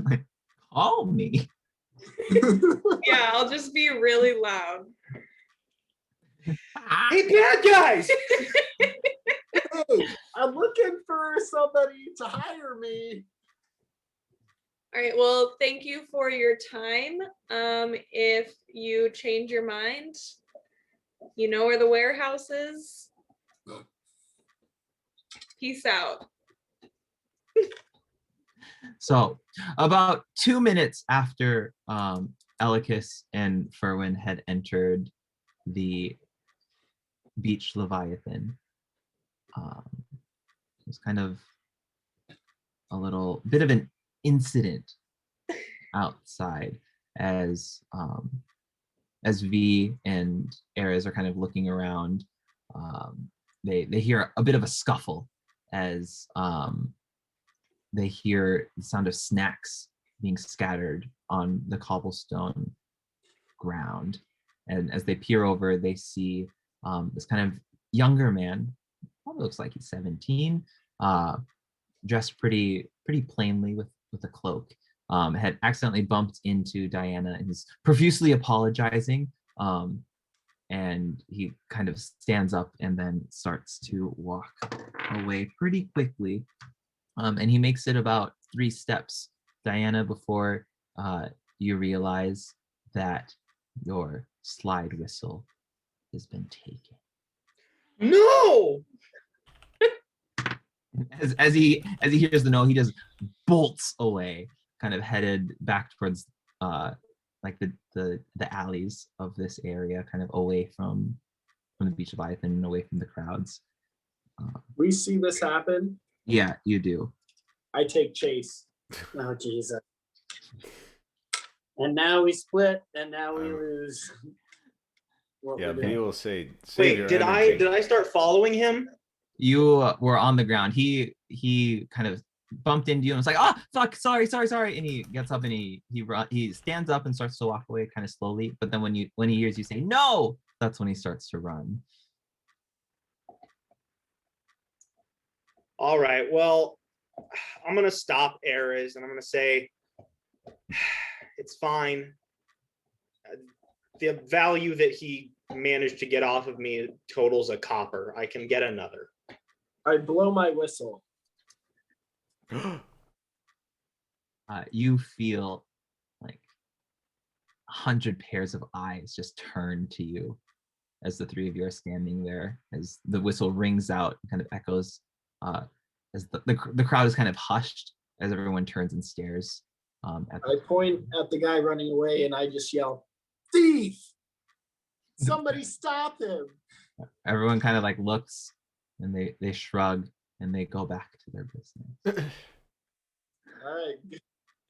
Like, call me.
Yeah, I'll just be really loud.
Hey, bad guys!
Hey, I'm looking for somebody to hire me.
All right, well, thank you for your time. If you change your mind, you know where the warehouse is. Peace out.
So about 2 minutes after Elicus and Ferwin had entered the beach Leviathan, it was kind of a little bit of an incident outside as as V and Ares are kind of looking around, they hear a bit of a scuffle as they hear the sound of snacks being scattered on the cobblestone ground. And as they peer over, they see this kind of younger man, probably looks like he's 17, dressed pretty plainly with a cloak. Had accidentally bumped into Diana and is profusely apologizing. And he kind of stands up and then starts to walk away pretty quickly. And he makes it about 3 steps, Diana, before you realize that your slide whistle has been taken.
No!
As he hears the no, he just bolts away, kind of headed back towards like the alleys of this area, kind of away from the beach of Leviathan and away from the crowds.
We see this happen.
Yeah, you do.
I take chase.
Oh Jesus! And now we split, and now we lose. What
Yeah,
we're
V
doing.
will say, save your
Wait,
energy.
did I start following him?
You were on the ground. He kind of bumped into you and was like, "Oh, fuck, sorry." And he gets up and he stands up and starts to walk away kind of slowly. But then when he hears you say no, that's when he starts to run.
All right, well, I'm gonna stop Ares and I'm gonna say it's fine. The value that he managed to get off of me totals a copper. I can get another.
I blow my whistle.
You feel like 100 pairs of eyes just turn to you as the 3 of you are standing there, as the whistle rings out and kind of echoes, as the crowd is kind of hushed as everyone turns and stares.
I point at the guy running away and I just yell, "Thief! Somebody stop him!"
Everyone kind of like looks and they shrug and they go back to their business.
All right,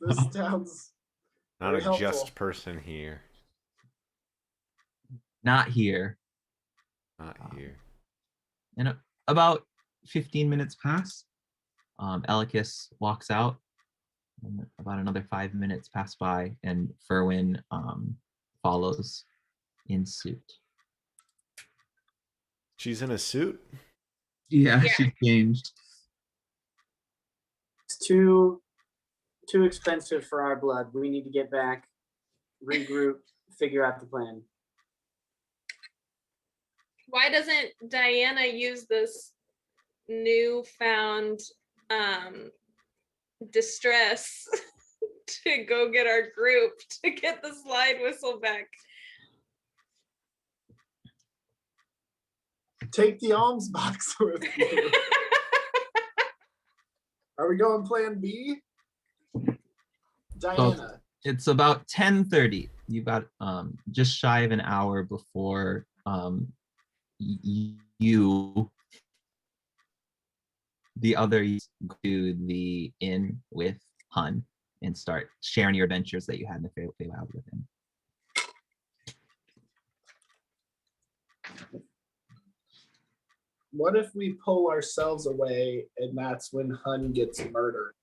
this sounds
Not
very
a
helpful.
just person here.
Not here.
Not here.
And about 15 minutes pass. Elikis walks out. And about another 5 minutes pass by, and Ferwin follows in suit.
She's in a suit?
Yeah,
Yeah.
she changed.
It's too expensive for our blood. We need to get back, regroup, figure out the plan.
Why doesn't Diana use this newfound distress to go get our group to get the slide whistle back?
Take the alms box with you. Are we going plan B? Diana.
It's about 10:30. You got just shy of an hour before you, the others, go to the inn with Hun and start sharing your adventures that you had in the Feywild with him.
What if we pull ourselves away and that's when Hun gets murdered?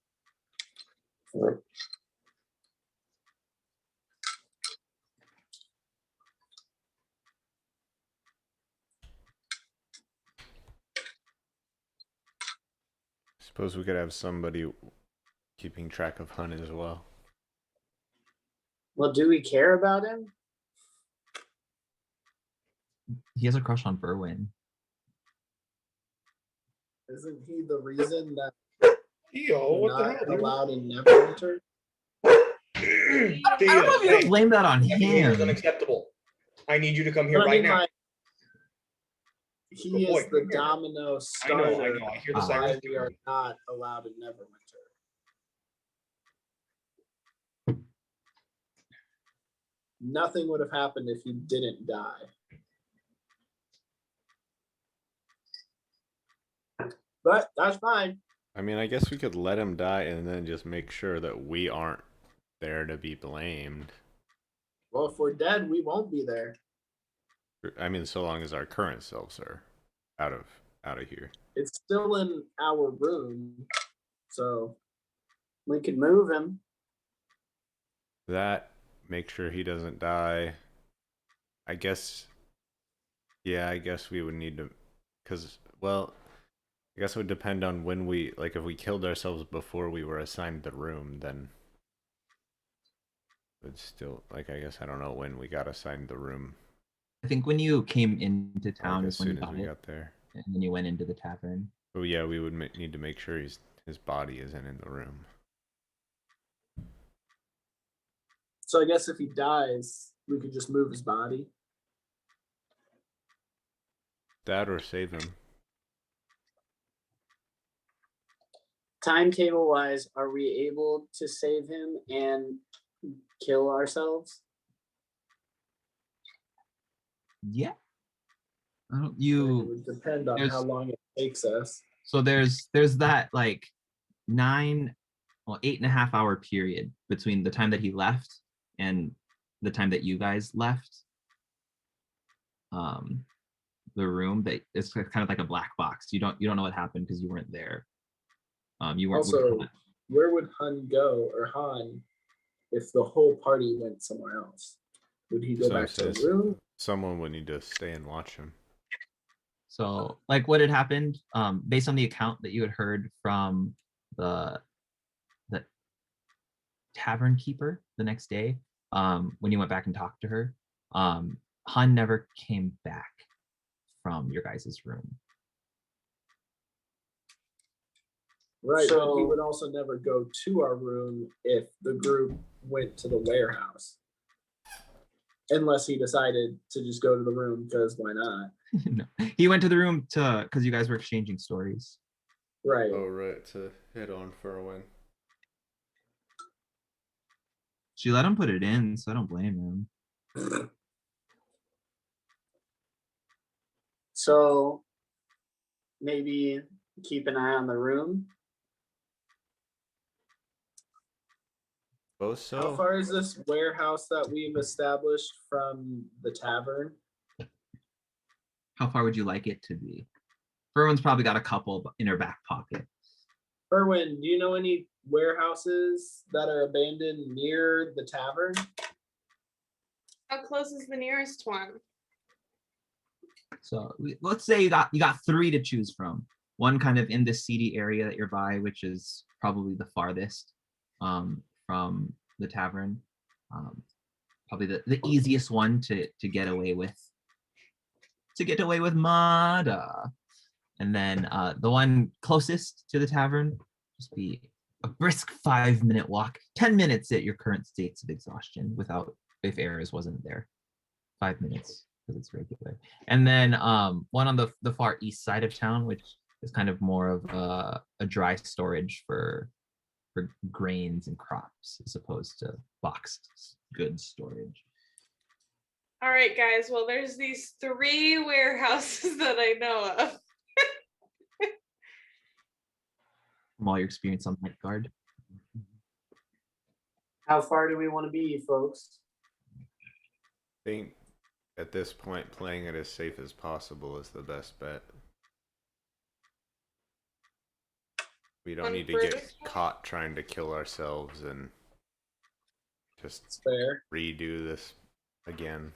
Suppose we could have somebody keeping track of Hun as well.
Well, do we care about him?
He has a crush on Berwin.
Isn't he the reason that
Theo,
we're
what the
not
hell? dude?
allowed in Neverwinter?
I don't know if you can blame that on
That behavior is
him.
unacceptable. I need you to come here
But I
right
mean,
now.
like, he
Good boy,
is the
come here.
domino
I
starter.
know. I hear the
Ah.
sirens.
Why we are not allowed in Neverwinter. Nothing would have happened if he didn't die. But that's fine.
I mean, I guess we could let him die and then just make sure that we aren't there to be blamed.
Well, if we're dead, we won't be there.
I mean, so long as our current selves are out of here.
It's still in our room, so
We could move him.
That, make sure he doesn't die. I guess. Yeah, I guess we would need to, because well, I guess it would depend on when we like if we killed ourselves before we were assigned the room, then would still like I guess I don't know when we got assigned the room.
I think when you came into
Like
town
as
is when you
soon as
got
we
it,
got there.
and then you went into the tavern.
Oh yeah, we would need to make sure his body isn't in the room.
so I guess if he dies, we could just move his body.
That or save him.
Timetable wise, are we able to save him and kill ourselves?
Yeah. I don't,
It
you
would depend on
there's-
how long it takes us.
so there's that like 8.5 hour period between the time that he left and the time that you guys left the room. That it's kind of like a black box. You don't know what happened because you weren't there. You weren't with
Also,
Han.
where would Han go or Han if the whole party went somewhere else? Would he go
So
back
it
to the
says-
room?
Someone would need to stay and watch him.
So, like, what had happened, based on the account that you had heard from the tavern keeper the next day, when you went back and talked to her, Han never came back from your guys' room.
Right, but he
So-
would also never go to our room if the group went to the warehouse. Unless he decided to just go to the room, because why not?
No. He went to the room because you guys were exchanging stories.
Right.
right, to hit on for a win.
She let him put it in, so I don't blame him.
So maybe keep an eye on the room.
Both so.
How far is this warehouse that we've established from the tavern?
How far would you like it to be? Berwin's probably got a couple in her back pocket.
Erwin, do you know any warehouses that are abandoned near the tavern?
How close is the nearest one?
So let's say you got 3 to choose from. One kind of in the seedy area that you're by, which is probably the farthest from the tavern. Probably the easiest one to get away with. To get away with Mada. And then the one closest to the tavern, just be a brisk 5-minute walk, 10 minutes at your current states of exhaustion without if Eris wasn't there. 5 minutes because it's regular. And then one on the far east side of town, which is kind of more of a dry storage for grains and crops as opposed to boxed goods storage.
All right, guys. Well, there's these 3 warehouses that I know of.
From all your experience on Night Guard.
How far do we want to be, folks?
I think at this point, playing it as safe as possible is the best bet. We don't
On
need to get
furthest one?
caught trying to kill ourselves and just
It's fair.
redo this again.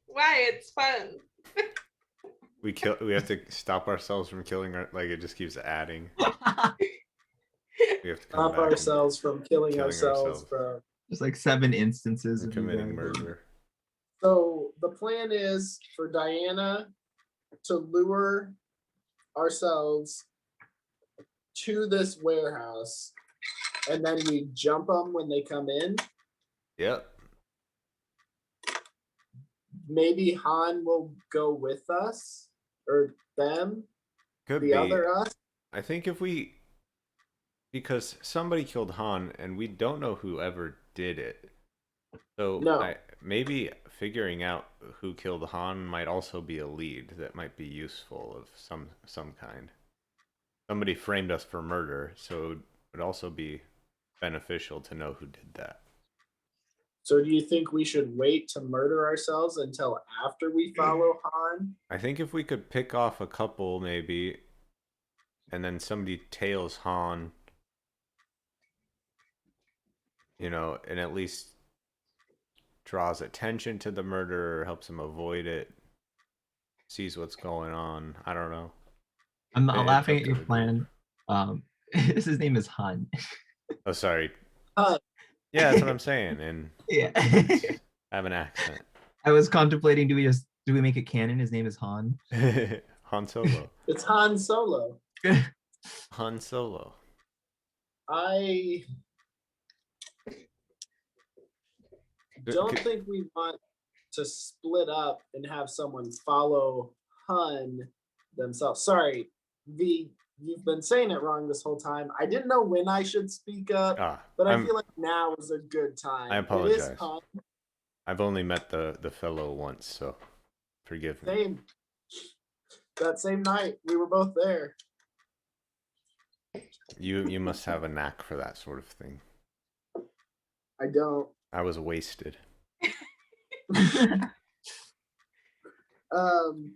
Why? It's fun.
We have to stop ourselves from killing it just keeps adding. We have to come
Stop
back and
ourselves from killing
killing
ourselves,
ourselves.
bro.
There's like 7 instances of you
committing
guys.
murder.
So the plan is for Diana to lure ourselves to this warehouse, and then we jump them when they come in.
Yep.
Maybe Han will go with us or them,
Could
the
be.
other us.
I think because somebody killed Han and we don't know whoever did it. So
No.
maybe figuring out who killed Han might also be a lead that might be useful of some kind. Somebody framed us for murder, so it would also be beneficial to know who did that.
So do you think we should wait to murder ourselves until after we follow Han?
I think if we could pick off a couple, maybe, and then somebody tails Han, you know, and at least draws attention to the murder, helps him avoid it, sees what's going on. I don't know.
I'm not
It's
laughing
up
at
to
your
the group.
plan. His name is Han.
Oh, sorry.
Han.
Yeah, that's what I'm saying. And
Yeah.
I have an accent.
I was contemplating, do we make it canon? His name is Han.
Han Solo.
It's Han Solo.
Han Solo.
I don't think we want to split up and have someone follow Han themselves. Sorry, V, you've been saying it wrong this whole time. I didn't know when I should speak up,
Ah,
but I
I'm-
feel like now is a good time.
I
It is
apologize.
Han.
I've only met the fellow once, so forgive me.
Same. That same night, we were both there.
You must have a knack for that sort of thing.
I don't.
I was wasted.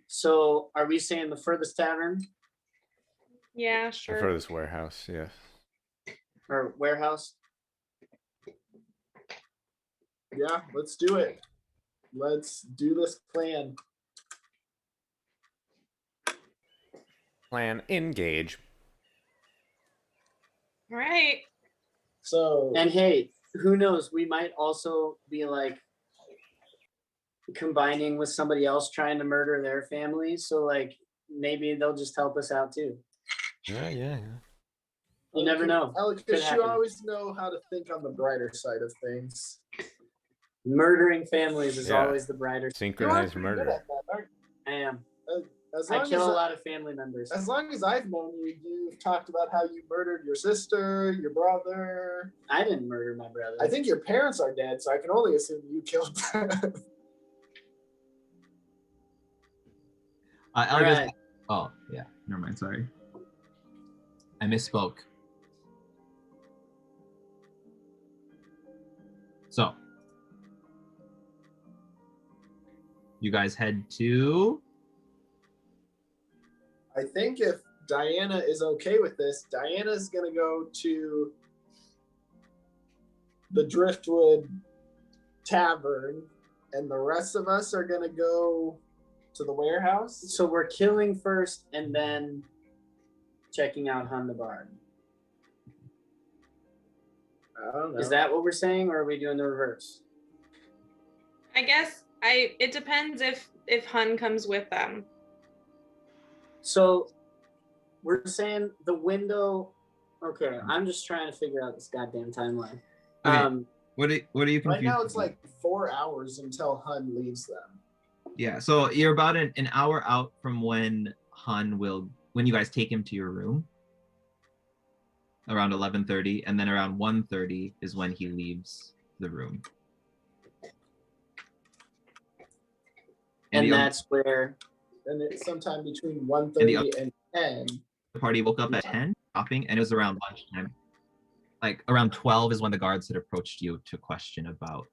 So are we saying the furthest tavern
Yeah,
For
sure.
this warehouse, yes.
or warehouse?
Yeah, let's do it. Let's do this plan.
Plan, engage.
All right.
So
And hey, who knows? We might also be like combining with somebody else trying to murder their family. So like maybe they'll just help us out too.
Yeah.
You never know.
Alex,
Could
you
happen.
always know how to think on the brighter side of things.
Murdering families is
Yeah.
always the brighter.
Synchronized
You're pretty good
murder.
at that, aren't
I am.
you? As
I
long
kill a
as,
lot of family members.
as long as I've known you, you've talked about how you murdered your sister, your brother.
I didn't murder my brother.
I think your parents are dead, so I can only assume you killed them.
I'll
All
just.
right.
Oh yeah, never mind. Sorry, I misspoke. So, you guys head to.
I think if Diana is okay with this, Diana's gonna go to the Driftwood Tavern, and the rest of us are gonna go to the warehouse.
So we're killing first and then checking out Hun the Bard.
I don't know.
Is that what we're saying, or are we doing the reverse?
I guess it depends if Hun comes with them.
So we're saying the window. Okay, I'm just trying to figure out this goddamn timeline.
Okay. What are you confused?
Right now it's
about?
like 4 hours until Hun leaves them.
Yeah, so you're about an hour out from when when you guys take him to your room. Around 11:30, and then around 1:30 is when he leaves the room.
And
the other-
that's where
And it's sometime between 1:30 and 10.
the party woke up at 10, shopping, and it was around lunchtime. Like around 12 is when the guards had approached you to question about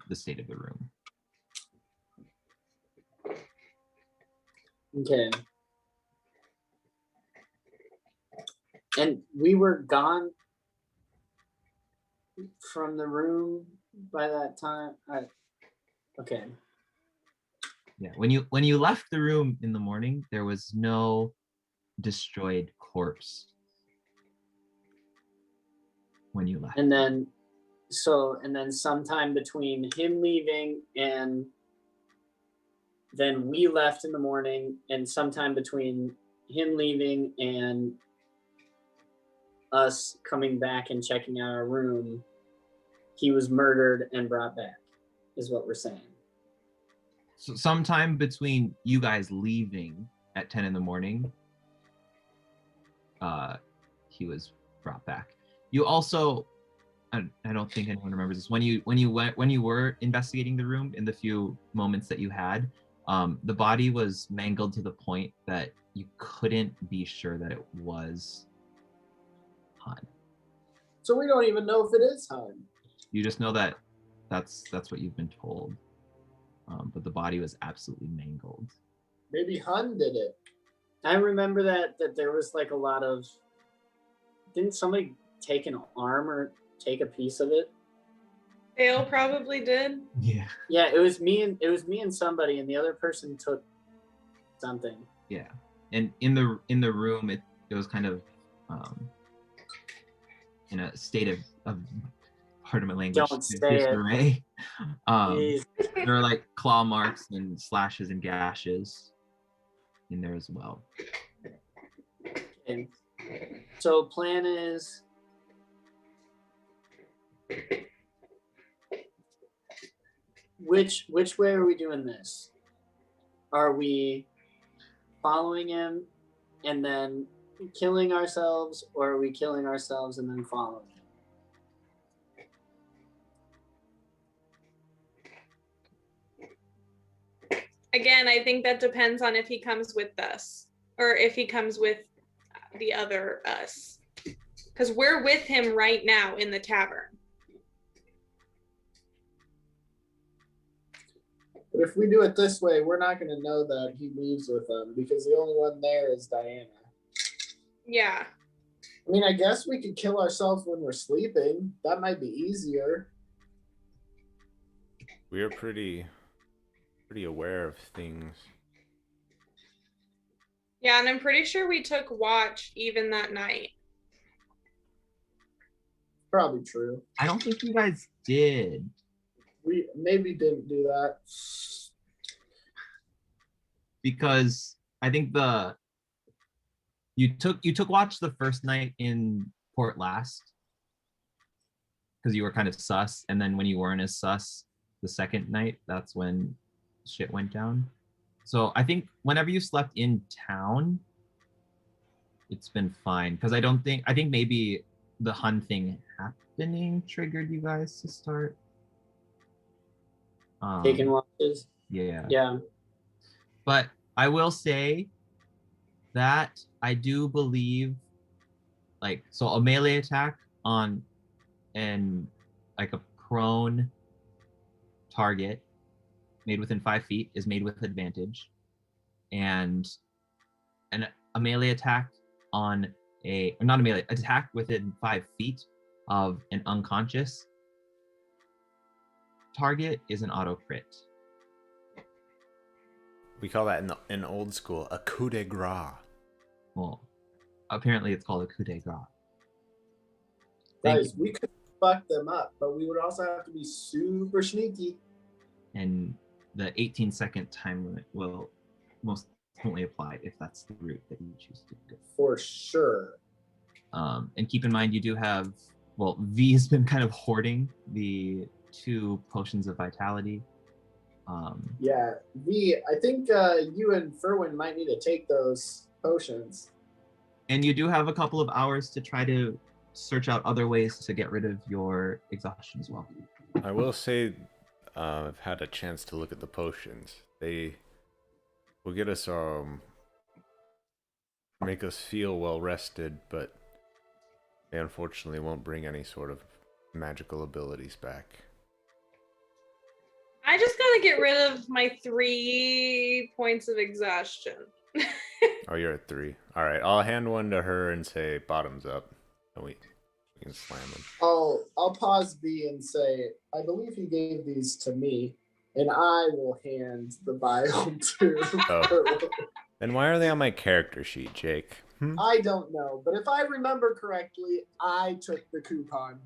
the state of the room.
okay. And we were gone from the room by that time. Okay.
Yeah, when you left the room in the morning, there was no destroyed corpse when you left.
And then sometime between him leaving and then we left in the morning, and sometime between him leaving and us coming back and checking out our room, he was murdered and brought back, is what we're saying.
So sometime between you guys leaving at 10 in the morning, he was brought back. You also, I don't think anyone remembers this. When you were investigating the room, in the few moments that you had, the body was mangled to the point that you couldn't be sure that it was Han.
So we don't even know if it is Hun.
You just know that that's what you've been told. But the body was absolutely mangled.
Maybe Hun did it.
I remember that there was like a lot of. Didn't somebody take an arm or take a piece of it?
Dale probably did.
Yeah.
Yeah, it was me and somebody, and the other person took something.
Yeah. And in the room, it was kind of in a state of pardon my language,
Don't say it.
disarray.
Jeez.
There are like claw marks and slashes and gashes in there as well.
Okay. So plan is which way are we doing this? Are we following him and then killing ourselves, or are we killing ourselves and then following him?
Again, I think that depends on if he comes with us or if he comes with the other us. Because we're with him right now in the tavern.
But if we do it this way, we're not going to know that he leaves with them because the only one there is Diana.
Yeah.
I mean, I guess we could kill ourselves when we're sleeping. That might be easier.
We are pretty aware of things.
Yeah, and I'm pretty sure we took watch even that night.
Probably true.
I don't think you guys did.
We maybe didn't do that.
Because I think you took watch the first night in Port Last because you were kind of sus, and then when you weren't as sus the second night, that's when shit went down. So I think whenever you slept in town, it's been fine. Because I think maybe the Hun thing happening triggered you guys to start
Taking watches.
Yeah.
Yeah.
But I will say that I do believe, like, so a melee attack on like a prone target made within 5 feet is made with advantage, and a melee attack on not a melee attack within 5 feet of an unconscious target is an auto crit.
We call that in old school a coup de grace.
Well, apparently it's called a coup de grace.
Guys, we could fuck them up, but we would also have to be super sneaky.
And the 18-second time limit will most definitely apply if that's the route that you choose to go.
For sure.
And keep in mind, you do have, well, V has been kind of hoarding the 2 potions of vitality.
Yeah, V, I think you and Ferwin might need to take those potions.
And you do have a couple of hours to try to search out other ways to get rid of your exhaustion as well.
I will say I've had a chance to look at the potions. They will get us make us feel well rested, but they unfortunately won't bring any sort of magical abilities back.
I just gotta get rid of my 3 points of exhaustion.
Oh, you're at 3. All right, I'll hand one to her and say bottoms up, and we can slam them.
I'll pause B and say, I believe he gave these to me, and I will hand the vial to
Oh. Then why are they on my character sheet, Jake?
I don't know, but if I remember correctly, I took the coupon.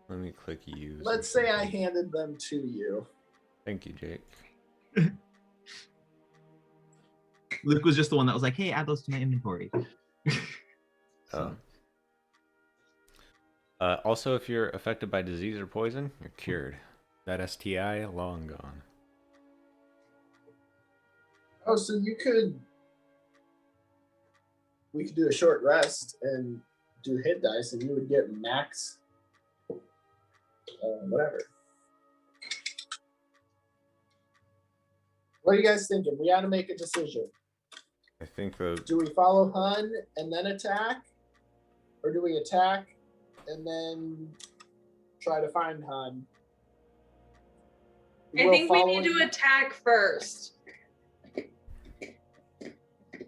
Let me click use.
Let's say I handed them to you.
Thank you, Jake.
Luke was just the one that was like, hey, add those to my inventory.
So. Also, if you're affected by disease or poison, you're cured. That STI, long gone.
Oh, so we could do a short rest and do hit dice, and you would get max, whatever. What are you guys thinking? We got to make a decision.
I think the
Do we follow Hun and then attack? Or do we attack and then try to find Hun?
I
Will
think we need to
following-
attack first.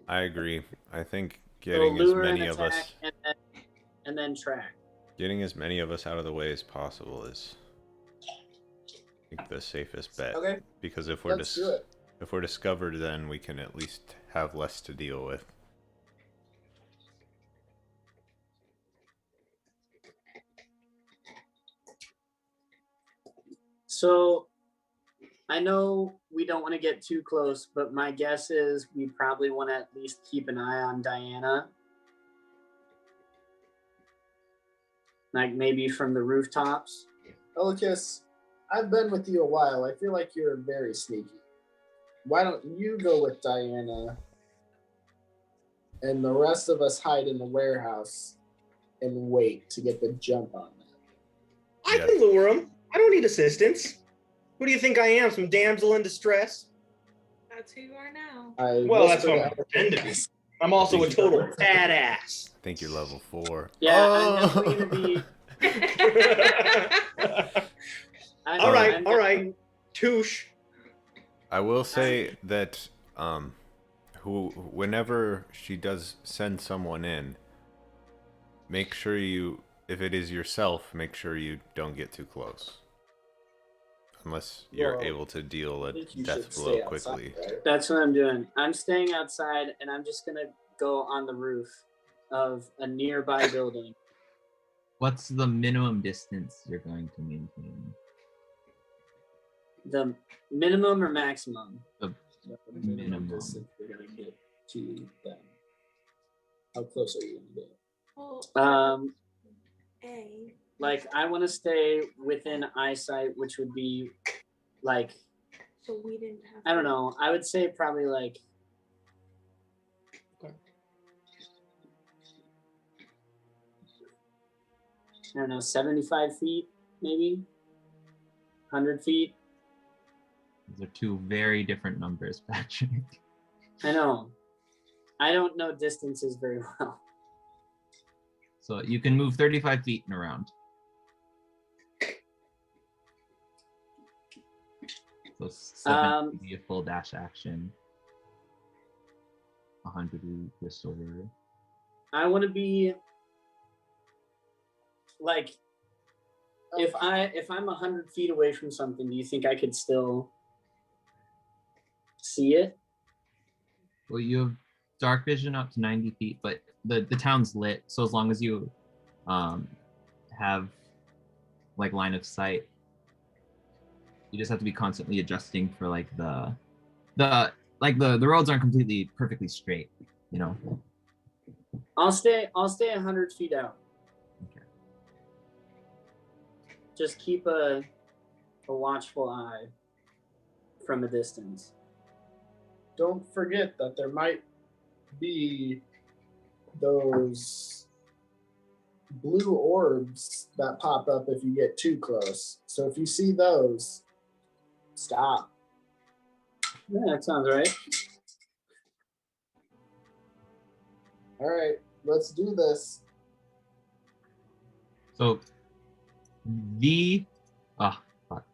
I agree. I think
So
getting as
lure and
many of
attack
us
and then track.
getting as many of us out of the way as possible is I think the safest bet.
Okay,
Because if we're
let's do it.
if we're discovered, then we can at least have less to deal with.
So I know we don't want to get too close, but my guess is we probably want to at least keep an eye on Diana. Like maybe from the rooftops.
Elicus, I've been with you a while. I feel like you're very sneaky. Why don't you go with Diana and the rest of us hide in the warehouse and wait to get the jump on them?
I
Yeah.
can lure him. I don't need assistance. Who do you think I am? Some damsel in distress?
That's who you are now.
Well, that's
whispered
what I
to
pretend to be.
Elicus.
I'm also a total badass.
I think you're level 4.
Yeah, I'm definitely gonna be.
All right,
I'm
all right.
definitely-
Touche.
I will say that whenever she does send someone in, make sure you, if it is yourself, make sure you don't get too close. Unless you're
Well,
able to deal
I
a
think you
death
should
blow
stay outside,
quickly.
right?
That's what I'm doing. I'm staying outside and I'm just gonna go on the roof of a nearby building.
What's the minimum distance you're going to maintain?
The minimum or maximum?
The
Minimum
minimum.
distance we're gonna get to them. How close are you gonna get?
Well, A.
Like I want to stay within eyesight, which would be like
So we didn't have.
I don't
to-
know. I would say probably like I don't know, 75 feet, maybe 100 feet.
Those are two very different numbers, Patrick.
I know. I don't know distances very well.
So you can move 35 feet and around. So 7 would be a full dash action. 100 would restore.
I want to be like if I'm 100 feet away from something, do you think I could still see it?
Well, you have dark vision up to 90 feet, but the town's lit. So as long as you have like line of sight, you just have to be constantly adjusting for like the roads aren't completely perfectly straight, you know.
I'll stay 100 feet out.
Okay.
Just keep a watchful eye from a distance.
Don't forget that there might be those blue orbs that pop up if you get too close. So if you see those, stop.
Yeah, that sounds right.
All right, let's do this.
So fuck.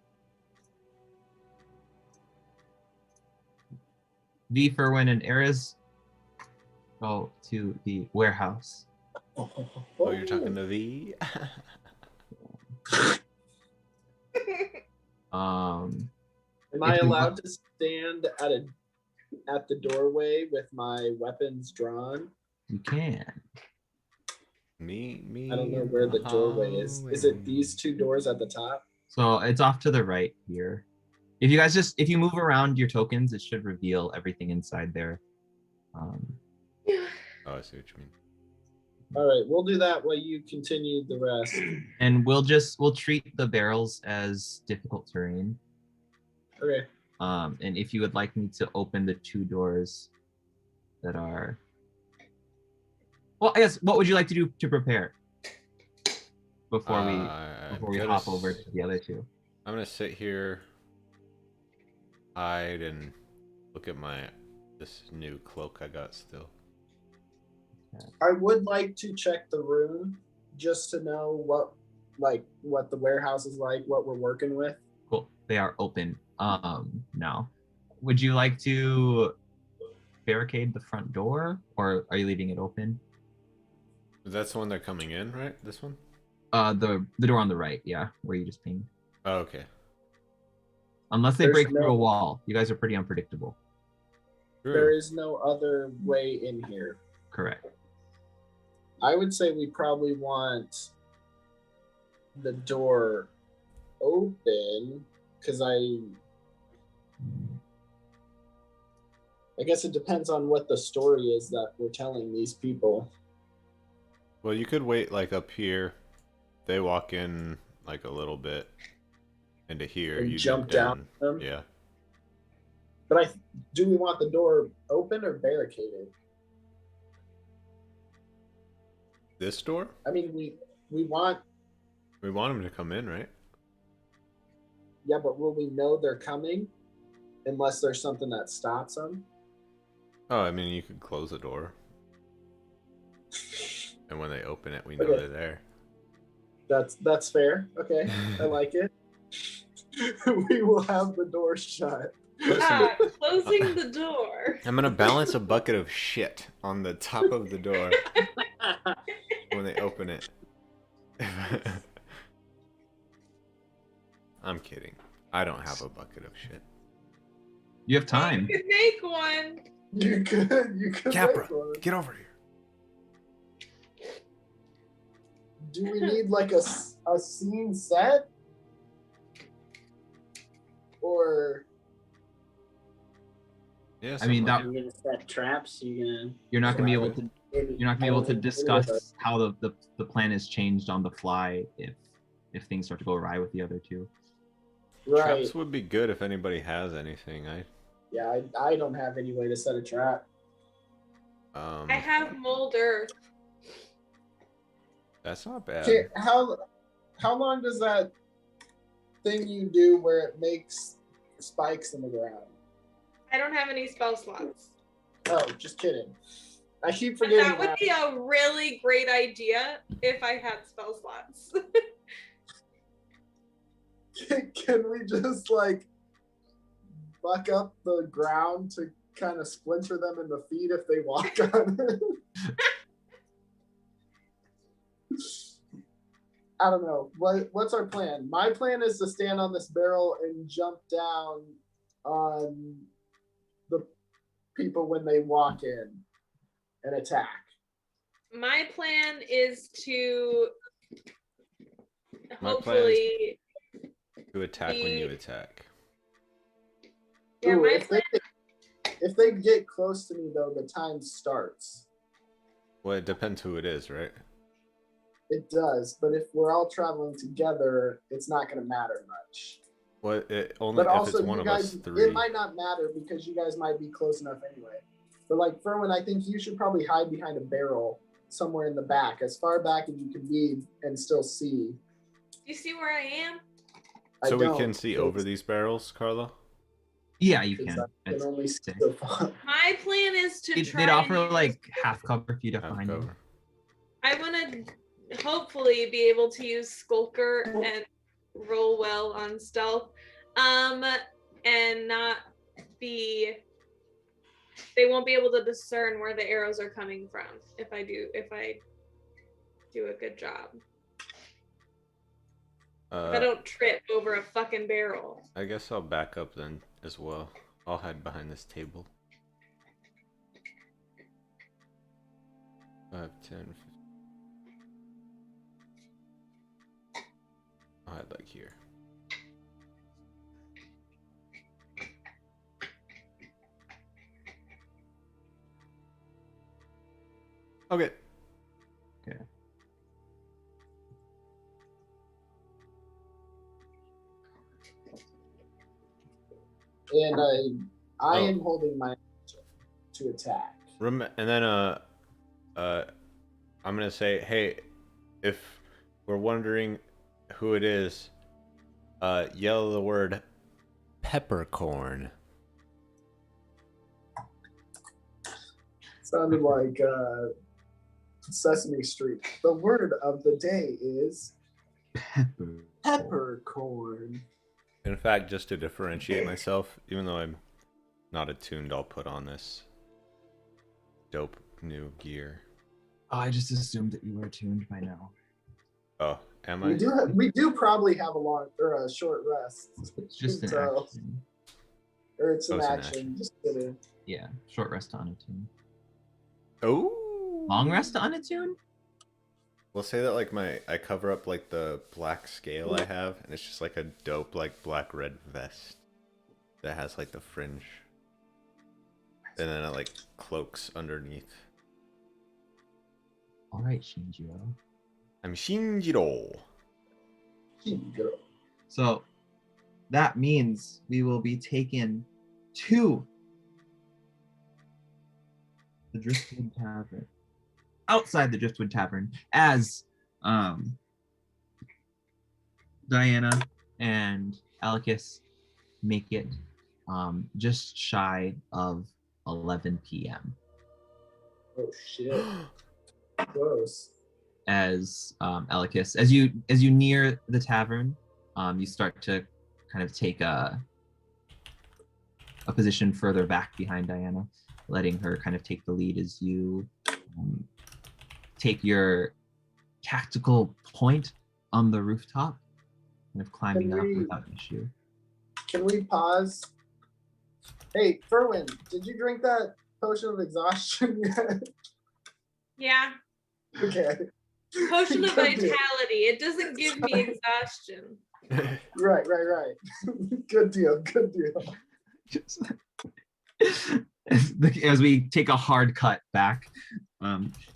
V Ferwin and Eris go to the warehouse.
Oh, you're talking to V?
Um,
Am I
if you
allowed
want-
to stand at the doorway with my weapons drawn?
you can.
Me.
I don't know where the doorway is. Is it these two doors at the top?
So it's off to the right here. If you move around your tokens, it should reveal everything inside there.
Oh, I see what you mean.
All right, we'll do that while you continue the rest.
And we'll treat the barrels as difficult terrain.
Okay.
And if you would like me to open the two doors that are, well, I guess what would you like to do to prepare before we
I'm
hop
gonna
over
s-
to the other two?
I'm gonna sit here, hide, and look at my this new cloak I got still.
I would like to check the room just to know what the warehouse is like, what we're working with.
Cool. They are open now. Would you like to barricade the front door, or are you leaving it open?
That's the one they're coming in, right? This one?
The door on the right, yeah, where you just pinged.
Oh, okay.
Unless they
There's
break through
no-
a wall. You guys are pretty unpredictable.
There
True.
is no other way in here.
Correct.
I would say we probably want the door open because I guess it depends on what the story is that we're telling these people.
Well, you could wait like up here. They walk in like a little bit into here.
And
You
jump down them?
Yeah.
But do we want the door open or barricaded?
This door?
I mean, we want,
We want them to come in, right?
yeah, but will we know they're coming unless there's something that stops them?
Oh, I mean, you could close the door, and when they open it, we know
Okay.
they're there.
That's fair. Okay, I like it. We will have the door shut.
Ah, closing the door.
I'm gonna balance a bucket of shit on the top of the door when they open it. I'm kidding. I don't have a bucket of shit.
You have time.
You could make one.
You could
Capra,
make one.
get over here.
Do we need like a scene set? Or
Yeah,
I mean,
something like
that-
You gonna set traps?
You're not gonna be able to.
any-
You're not gonna be able to
any-
discuss how the plan is changed on the fly if things start to go awry with the other two.
Right.
Traps would be good if anybody has anything.
Yeah, I don't have any way to set a trap.
I have mold earth.
That's not bad.
Okay, how long does that thing you do where it makes spikes in the ground?
I don't have any spell slots.
Oh, just kidding. I keep
But
forgetting
that would be a really great idea if I had spell slots.
Can we just like buck up the ground to kind of splinter them in the feet if they walk on it? I don't know. What's our plan? My plan is to stand on this barrel and jump down on the people when they walk in and attack.
My plan is to
My plan is-
hopefully.
To attack when you attack.
Yeah,
Ooh,
my
if they get close to me though, the time starts.
Well, it depends who it is, right?
It does, but if we're all traveling together, it's not going to matter much.
Well, only
But
if
also,
it's one
you
of
guys,
us three.
it might not matter because you guys might be close enough anyway. But like Ferwin, I think you should probably hide behind a barrel somewhere in the back, as far back as you can be and still see.
You see where I am?
So we
don't,
can see over these barrels, Carlo?
Yeah, you
because
can.
I can
It's
only see
safe.
so far.
My plan is to try.
They'd
and
offer
use-
like half cover for you to
Have
find them.
cover.
I want to hopefully be able to use Skulker and roll well on stealth, and not be. They won't be able to discern where the arrows are coming from if I do a good job. If I don't trip over a fucking barrel.
I guess I'll back up then as well. I'll hide behind this table. 5, 10, 15. I'll hide like here. Okay.
Okay.
And I
Oh.
am holding my action to attack.
And then I'm gonna say, hey, if we're wondering who it is, yell the word peppercorn.
Sounded like Sesame Street. The word of the day is
Pepper.
peppercorn.
In fact, just to differentiate myself, even though I'm not attuned, I'll put on this dope new gear.
Oh, I just assumed that you were tuned by now.
Oh, am
We
I?
do probably have a long or a short rest.
It's just an
So-
action.
Or it's
Oh,
an
it's an
action.
action.
Just kidding.
Yeah, short rest to unattune.
Oh.
Long rest to unattune?
We'll say that like I cover up like the black scale I have, and it's just like a dope like black red vest that has like the fringe, and then it like cloaks underneath.
All right, Shinjiro.
I'm Shinjiro.
So that means we will be taken to the Driftwood Tavern. Outside the Driftwood Tavern, as Diana and Alicus make it just shy of 11 p.m.
Oh shit. Gross.
As Alicus, as you near the tavern, you start to kind of take a position further back behind Diana, letting her kind of take the lead as you take your tactical point on the rooftop, kind of climbing
Can
up
we-
without issue.
Can we pause? Hey, Ferwin, did you drink that potion of exhaustion yet?
Yeah.
Okay.
Potion of
Good deal.
vitality. It doesn't give me exhaustion.
Right. Good deal.
Just- as we take a hard cut back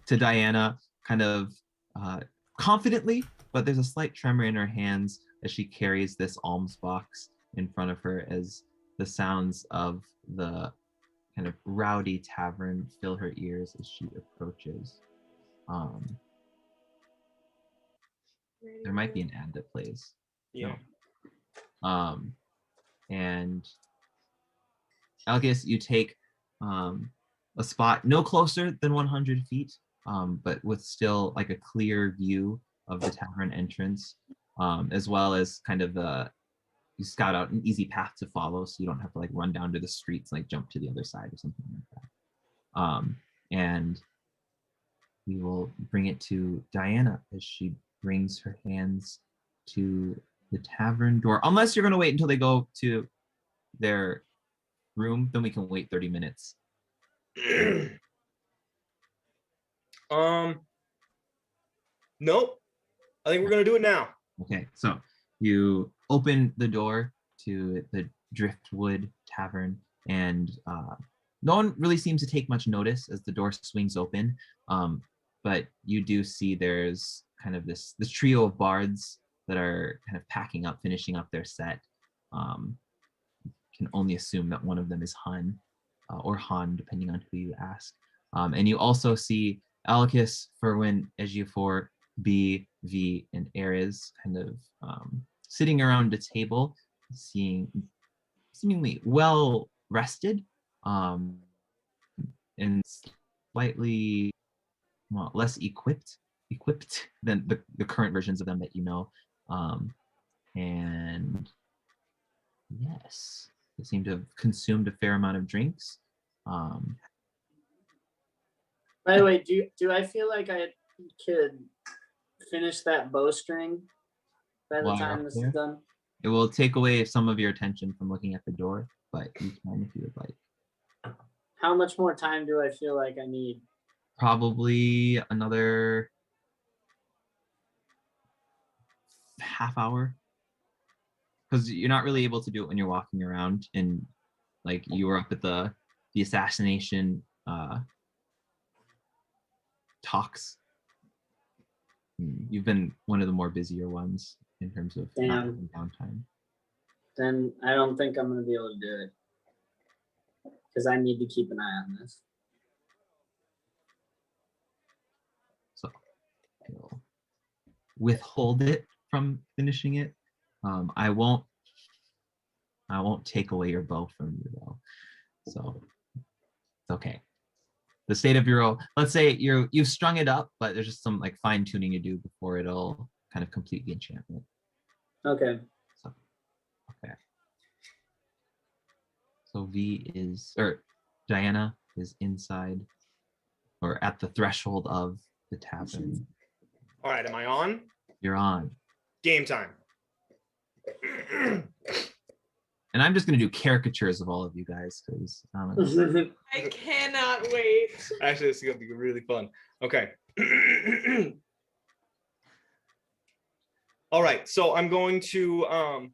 to Diana, kind of confidently, but there's a slight tremor in her hands as she carries this alms box in front of her, as the sounds of the kind of rowdy tavern fill her ears as she approaches. There might be an ad that plays.
Yeah.
And Algus, you take a spot no closer than 100 feet, but with still like a clear view of the tavern entrance, as well as kind of you scout out an easy path to follow, so you don't have to like run down to the streets, like jump to the other side or something like that. And we will bring it to Diana as she brings her hands to the tavern door. Unless you're going to wait until they go to their room, then we can wait 30 minutes.
Nope. I think we're gonna do it now.
Okay, so you open the door to the Driftwood Tavern, and no one really seems to take much notice as the door swings open. But you do see there's kind of this trio of bards that are kind of packing up, finishing up their set. Can only assume that one of them is Hun or Han, depending on who you ask. And you also see Alicus, Ferwin, Ejiofor, B, V, and Ares kind of sitting around a table, seemingly well rested, and slightly less equipped than the current versions of them that you know. And yes, they seem to have consumed a fair amount of drinks.
By the way, do I feel like I could finish that bowstring by the
While you're
time
up
this
there?
is done?
It will take away some of your attention from looking at the door, but you can if you would like.
How much more time do I feel like I need?
Probably another half hour, because you're not really able to do it when you're walking around, and like you were up at the assassination talks. You've been one of the more busier ones in terms of not
Damn.
having downtime.
Then I don't think I'm gonna be able to do it because I need to keep an eye on this.
So I'll withhold it from finishing it. I won't take away your bow from you though. So it's okay. the state of your own. Let's say you've strung it up, but there's just some like fine tuning you do before it'll kind of complete the enchantment.
Okay.
So, okay. So Diana is inside or at the threshold of the tavern.
All right, am I on?
You're on.
Game time.
And I'm just gonna do caricatures of all of you guys because
I cannot wait.
Actually, this is gonna be really fun. Okay. All right, so I'm going to I'm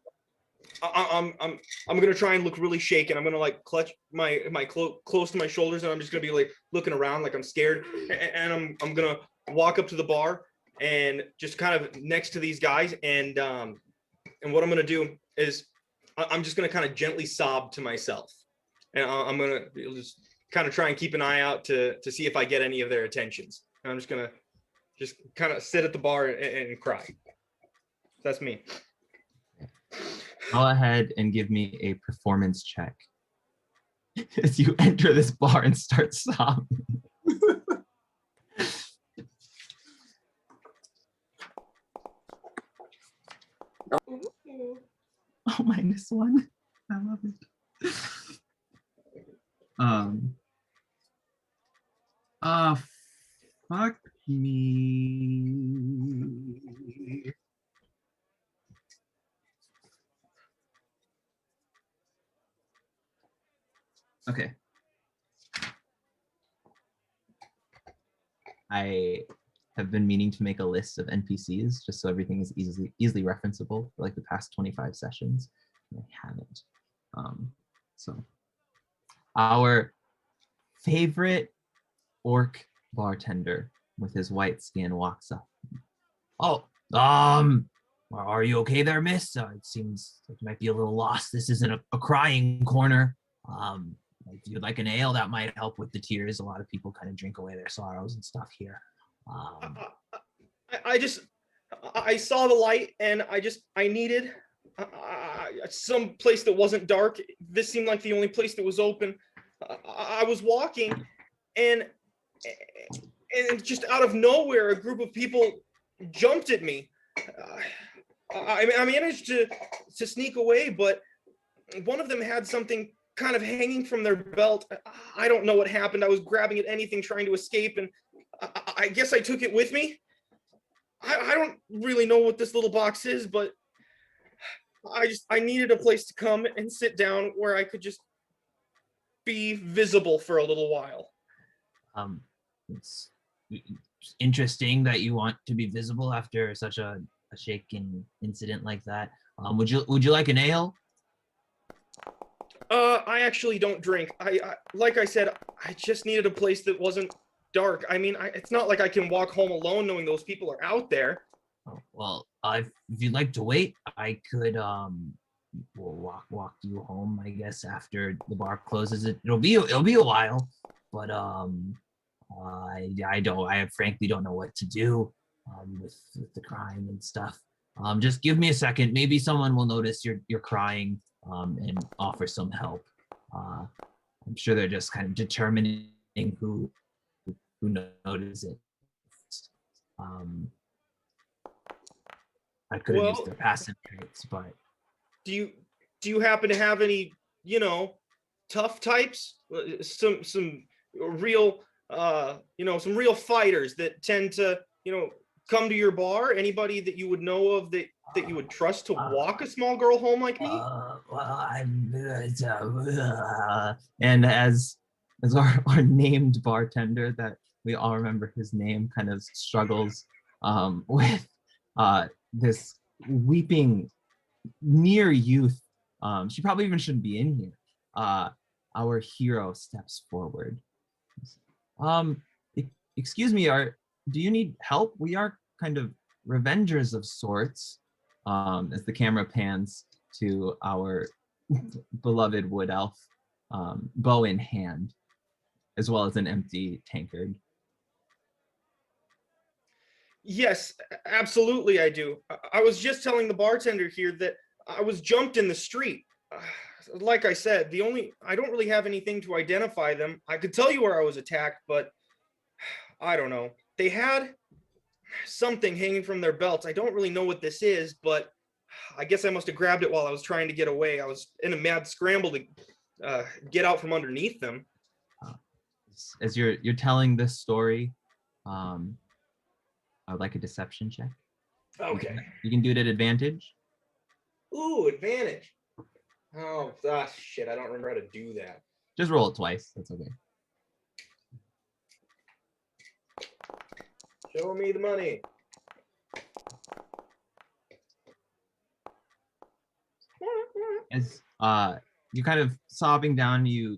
gonna try and look really shaken. I'm gonna like clutch my close to my shoulders, and I'm just gonna be like looking around like I'm scared, and I'm gonna walk up to the bar and just kind of next to these guys, and what I'm gonna do is I'm just gonna kind of gently sob to myself, and I'm gonna just kind of try and keep an eye out to see if I get any of their attentions. And I'm just gonna kind of sit at the bar and cry. That's me.
Go ahead and give me a performance check as you enter this bar and start sobbing.
Ooh.
Oh, -1. I love it. Fuck me. Okay. I have been meaning to make a list of NPCs just so everything is easily referenceable for like the past 25 sessions. And I haven't. So our favorite orc bartender with his white skin walks up. Oh, are you okay there, miss? It seems like you might be a little lost. This isn't a crying corner. If you'd like an ale, that might help with the tears. A lot of people kind of drink away their sorrows and stuff here.
I saw the light, and I needed some place that wasn't dark. This seemed like the only place that was open. I was walking, and just out of nowhere, a group of people jumped at me. I managed to sneak away, but one of them had something kind of hanging from their belt. I don't know what happened. I was grabbing at anything trying to escape, and I guess I took it with me. I don't really know what this little box is, but I needed a place to come and sit down where I could just be visible for a little while.
It's interesting that you want to be visible after such a shaken incident like that. Would you like an ale?
I actually don't drink. I like I said, I just needed a place that wasn't dark. I mean, it's not like I can walk home alone knowing those people are out there.
Oh, well, if you'd like to wait, I could we'll walk you home, I guess, after the bar closes. It'll be a while, but I frankly don't know what to do with the crime and stuff. Just give me a second. Maybe someone will notice you're crying and offer some help. I'm sure they're just kind of determining who notices it. I could have used their passive traits, but
do you happen to have any, tough types? Some real some real fighters that tend to, come to your bar? Anybody that you would know of that you would trust to walk a small girl home like me?
And as our named bartender that we all remember his name kind of struggles with this weeping near youth. She probably even shouldn't be in here. Our hero steps forward. Excuse me, do you need help? We are kind of revengers of sorts. As the camera pans to our beloved wood elf, bow in hand, as well as an empty tankard.
Yes, absolutely I do. I was just telling the bartender here that I was jumped in the street. like I said, I don't really have anything to identify them. I could tell you where I was attacked, but I don't know. They had something hanging from their belts. I don't really know what this is, but I guess I must have grabbed it while I was trying to get away. I was in a mad scramble to get out from underneath them.
As you're telling this story, I would like a deception check.
Okay.
You can do it at advantage.
Ooh, advantage. Oh, shit. I don't remember how to do that.
Just roll it twice. That's okay.
Show me the money.
As you're kind of sobbing down, you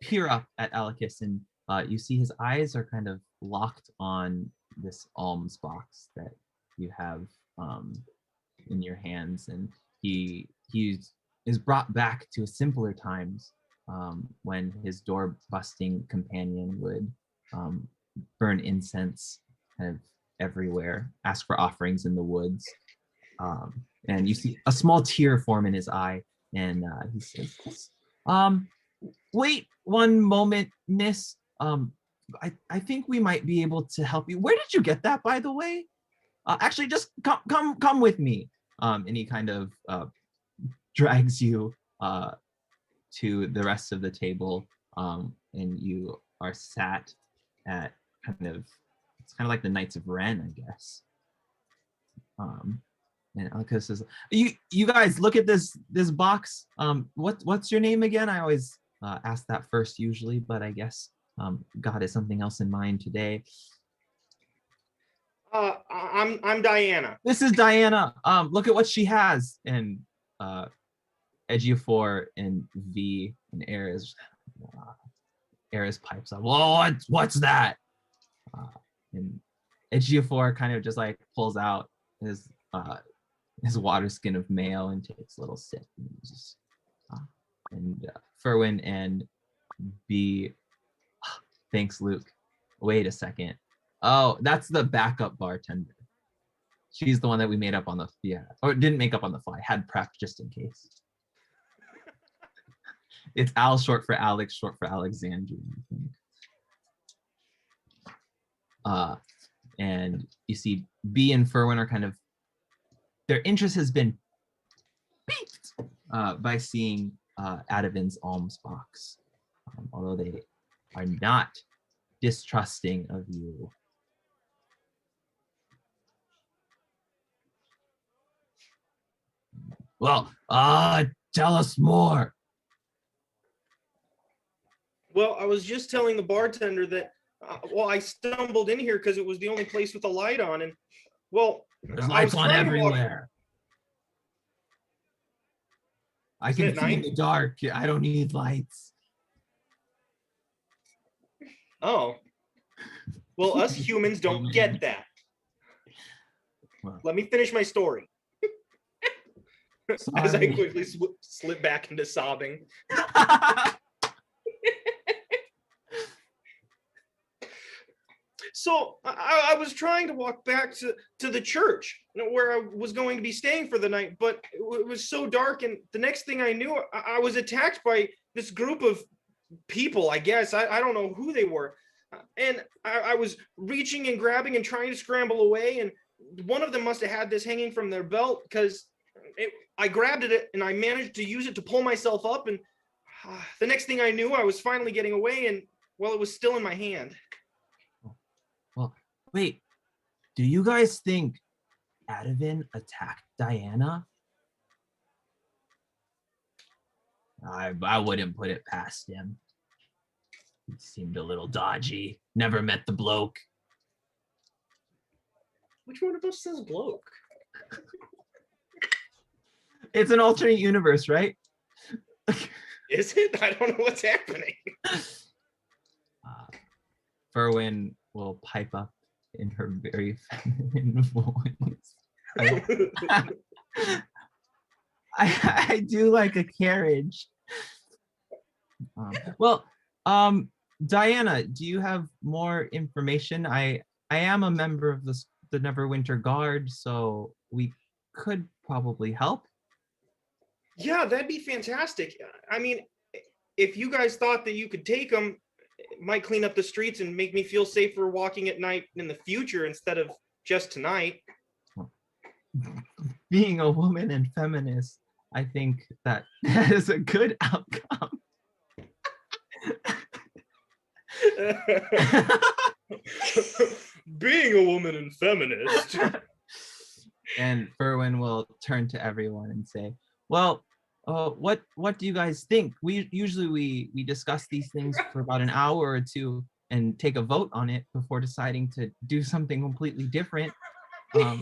peer up at Alicus, and you see his eyes are kind of locked on this alms box that you have in your hands, and he is brought back to simpler times when his door busting companion would burn incense kind of everywhere, ask for offerings in the woods, and you see a small tear form in his eye, and he says, wait one moment, miss. I think we might be able to help you. Where did you get that, by the way? Actually, just come with me. And he kind of drags you to the rest of the table, and you are sat at it's kind of like the Knights of Ren, I guess. And Alicus says, "You guys look at this box. What's your name again? I always ask that first usually, but I guess God has something else in mind today."
I'm Diana.
This is Diana. Look at what she has. And Ejiofor and V and Ares pipes up. Whoa, what's that? And Ejiofor kind of just like pulls out his water skin of mail and takes a little sip. And Ferwin and B, thanks, Luke. Wait a second. Oh, that's the backup bartender. She's the one that we made up on the or didn't make up on the fly. Had prepped just in case. It's Al, short for Alex, short for Alexandria, I think. And you see B and Ferwin are kind of, their interest has been piqued by seeing Adavin's alms box, although they are not distrusting of you. Well, tell us more.
Well, I was just telling the bartender that, I stumbled in here because it was the only place with a light on, and, well,
There's lights on everywhere. I can see in the dark. I don't need lights.
Oh. Well, us humans don't get that.
Well.
Let me finish my story. As I quickly slip back into sobbing. So I was trying to walk back to the church where I was going to be staying for the night, but it was so dark, and the next thing I knew, I was attacked by this group of people, I guess. I don't know who they were. And I was reaching and grabbing and trying to scramble away, and one of them must have had this hanging from their belt, because I grabbed it and I managed to use it to pull myself up, and the next thing I knew, I was finally getting away, and, well, it was still in my hand.
Well, wait, do you guys think Adavin attacked Diana? I wouldn't put it past him. He seemed a little dodgy. Never met the bloke.
Which one of us says bloke?
It's an alternate universe, right?
Is it? I don't know what's happening.
Ferwin will pipe up in her very feminine voice. I do like a carriage. Diana, do you have more information? I am a member of the Neverwinter Guard, so we could probably help.
Yeah, that'd be fantastic. I mean, if you guys thought that you could take them, it might clean up the streets and make me feel safer walking at night in the future instead of just tonight.
Being a woman and feminist, I think that is a good outcome.
Being a woman and feminist.
And Ferwin will turn to everyone and say, well, what do you guys think? We usually discuss these things for about an hour or two and take a vote on it before deciding to do something completely different. But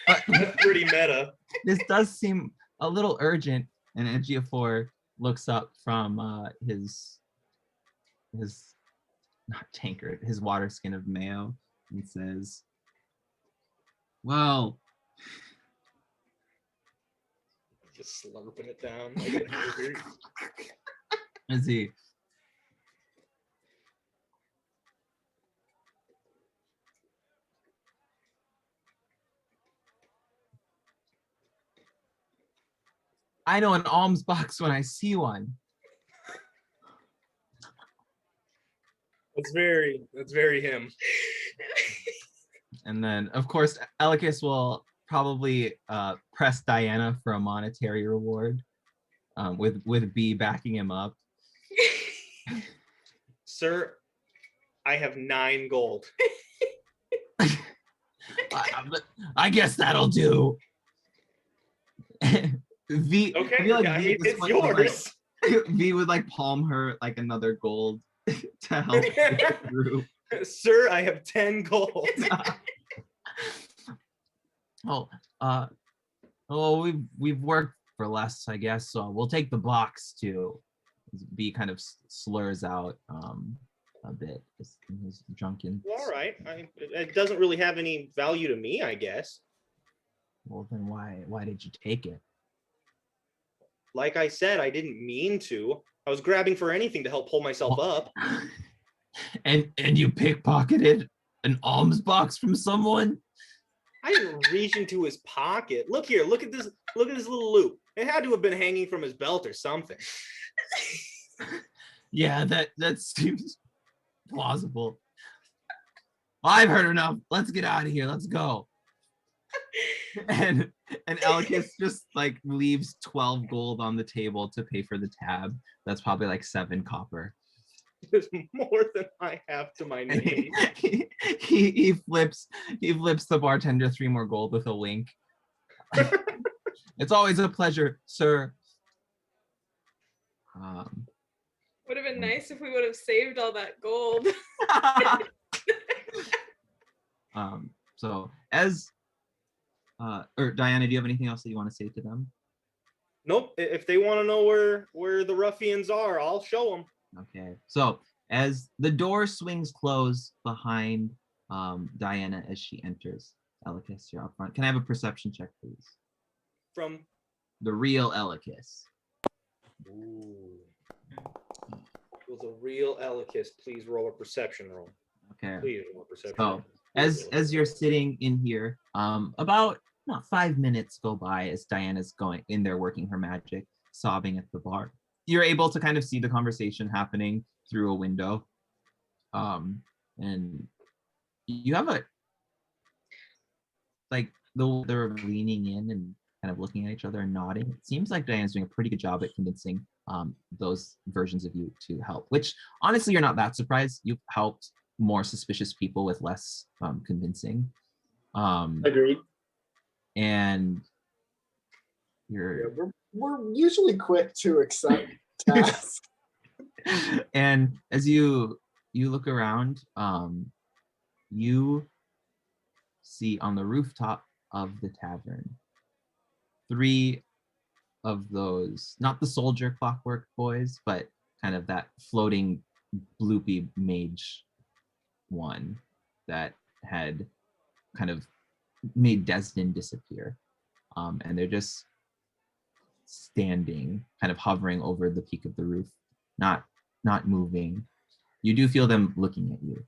That's pretty meta.
this does seem a little urgent. And Ejiofor looks up from his not tankard, his water skin of mayo, and says, well,
Just slurping it down like a yogurt.
as he I know an alms box when I see one.
That's very him.
And then, of course, Elikis will probably press Diana for a monetary reward, with B backing him up.
Sir, I have 9 gold.
I guess that'll do. V,
Okay,
I feel like
I
V
mean,
was
it's
like- would,
yours.
like, V would like palm her like another gold to help get through.
Sir, I have 10 gold.
We've worked for less, I guess. So we'll take the box too. B kind of slurs out a bit in his drunken.
All right. It doesn't really have any value to me, I guess.
Well, then why did you take it?
Like I said, I didn't mean to. I was grabbing for anything to help pull myself up.
And you pickpocketed an alms box from someone?
I didn't reach into his pocket. Look here, look at this little loop. It had to have been hanging from his belt or something.
Yeah, that seems plausible. I've heard enough. Let's get out of here. Let's go. And Elikis just like leaves 12 gold on the table to pay for the tab. That's probably like 7 copper.
There's more than I have to my name.
he flips the bartender 3 more gold with a wink. It's always a pleasure, sir.
Would have been nice if we would have saved all that gold.
So as or Diana, do you have anything else that you want to say to them?
Nope. If they want to know where the ruffians are, I'll show them.
Okay. So as the door swings closed behind Diana as she enters, Elikis, you're up front. Can I have a perception check, please?
From
The real Elikis.
Ooh. With a real Elikis, please roll a perception roll.
Okay.
Please roll a perception
So
roll.
as you're sitting in here, about 5 minutes go by as Diana's going in there working her magic, sobbing at the bar. You're able to kind of see the conversation happening through a window. And you have a like they're leaning in and kind of looking at each other and nodding. It seems like Diana's doing a pretty good job at convincing those versions of you to help, which honestly you're not that surprised. You've helped more suspicious people with less convincing.
Agreed.
And you're
We're usually quick to accept tasks.
and as you look around, you see on the rooftop of the tavern 3 of those, not the soldier clockwork boys, but kind of that floating bloopy mage one that had kind of made Destin disappear. And they're just standing, kind of hovering over the peak of the roof, not moving. You do feel them looking at you.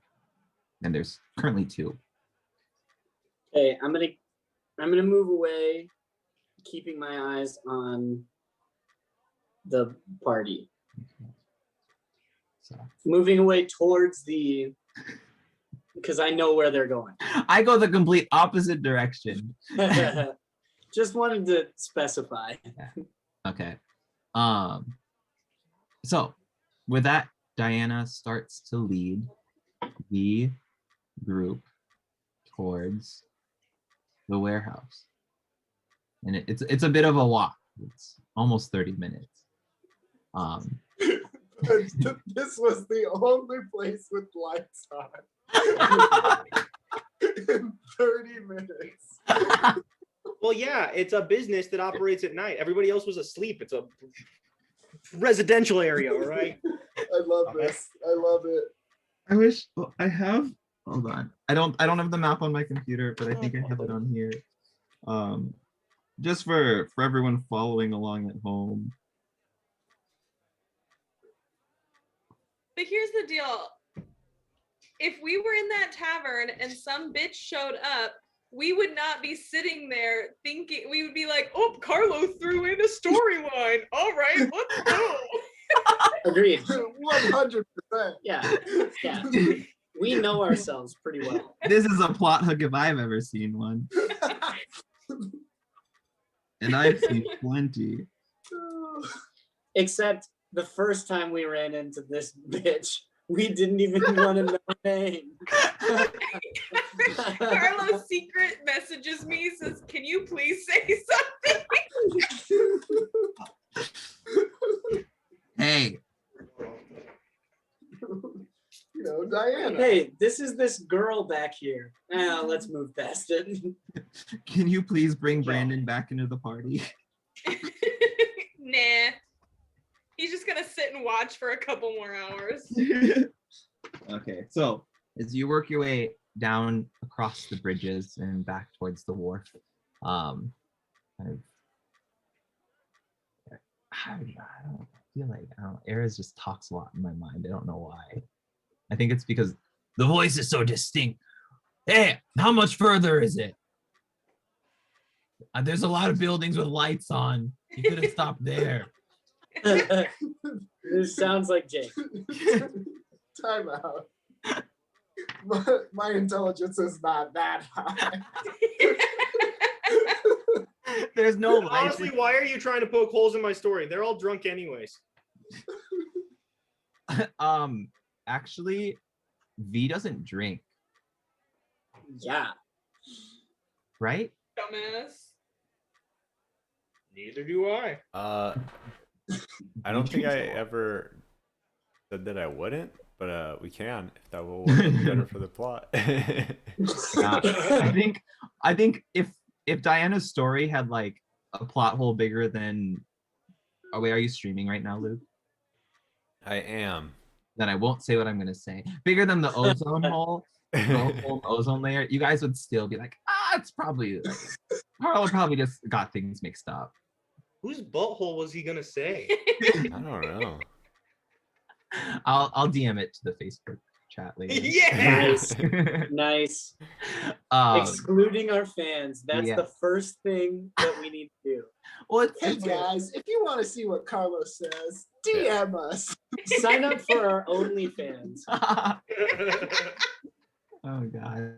And there's currently 2.
Okay, I'm gonna move away, keeping my eyes on the party.
So
Moving away towards because I know where they're going.
I go the complete opposite direction.
Just wanted to specify.
Okay. So with that, Diana starts to lead the group towards the warehouse. And it's a bit of a walk. It's almost 30 minutes.
This was the only place with lights on. In 30 minutes.
Well, yeah, it's a business that operates at night. Everybody else was asleep. It's a residential area, all right?
I love this. I love it.
I wish I have. Hold on. I don't have the map on my computer, but I think I have it on here. Just for everyone following along at home.
But here's the deal. If we were in that tavern and some bitch showed up, we would not be sitting there thinking, we would be like, oh, Carlo threw in a storyline. All right, let's go.
Agreed.
100%.
Yeah. We know ourselves pretty well.
This is a plot hook if I've ever seen one. And I've seen plenty.
Except the first time we ran into this bitch, we didn't even want to know her name.
Carlo secret messages me, says, can you please say something?
Hey,
You know, Diana.
Hey, this is this girl back here. Let's move past it.
can you please bring Brandon back into the party?
Nah. He's just gonna sit and watch for a couple more hours.
Okay, so as you work your way down across the bridges and back towards the wharf, kind of, I don't feel like Ares just talks a lot in my mind. I don't know why. I think it's because the voice is so distinct. Hey, how much further is it? There's a lot of buildings with lights on. You could have stopped there.
This sounds like Jake.
Time out. My intelligence is not that high.
There's no lights.
Honestly, why are you trying to poke holes in my story? They're all drunk anyways.
Actually, V doesn't drink,
Yeah.
right?
Dumbass.
Neither do I.
I don't think I ever said that I wouldn't, but we can if that will work better for the plot.
I think if Diana's story had like a plot hole bigger than, oh wait, are you streaming right now, Luke?
I am.
Then I won't say what I'm gonna say. Bigger than the ozone hole, the whole ozone layer, you guys would still be like, it's probably Carl probably just got things mixed up.
Whose butthole was he gonna say?
I don't know.
I'll DM it to the Facebook chat later.
Yeah.
Nice. Nice. Excluding our fans. That's
yeah.
the first thing that we need to do.
Well,
Hey guys, if you want to see what Carlos says, DM us.
Sign up for our OnlyFans.
Oh god.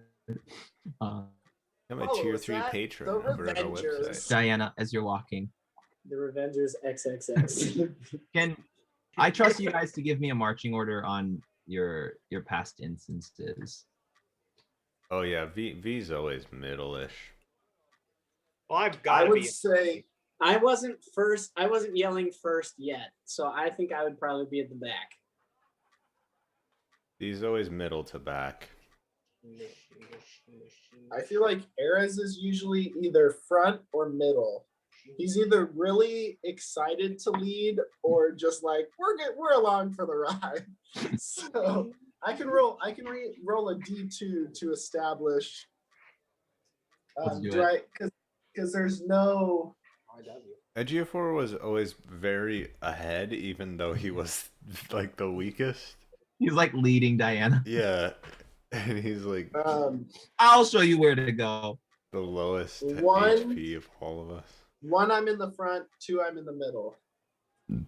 I'm a
Oh,
tier
is
3
that
patron
the
over at our
Revengers?
website.
Diana, as you're walking,
The Revengers XXX.
can I trust you guys to give me a marching order on your past instances?
Oh yeah, V's always middle-ish.
Well, I've
I
got to
would
be.
say
I wasn't yelling first yet, so I think I would probably be at the back.
He's always middle to back.
I feel like Ares is usually either front or middle. He's either really excited to lead or just like we're along for the ride. So I can roll a D2 to establish.
Let's do
Do I? Because there's no.
Ejiofor was always very ahead, even though he was like the weakest.
He's like leading Diana.
Yeah, and he's like
I'll show you where to go.
the lowest
One-
HP of all of us.
1, I'm in the front. 2, I'm in the middle. All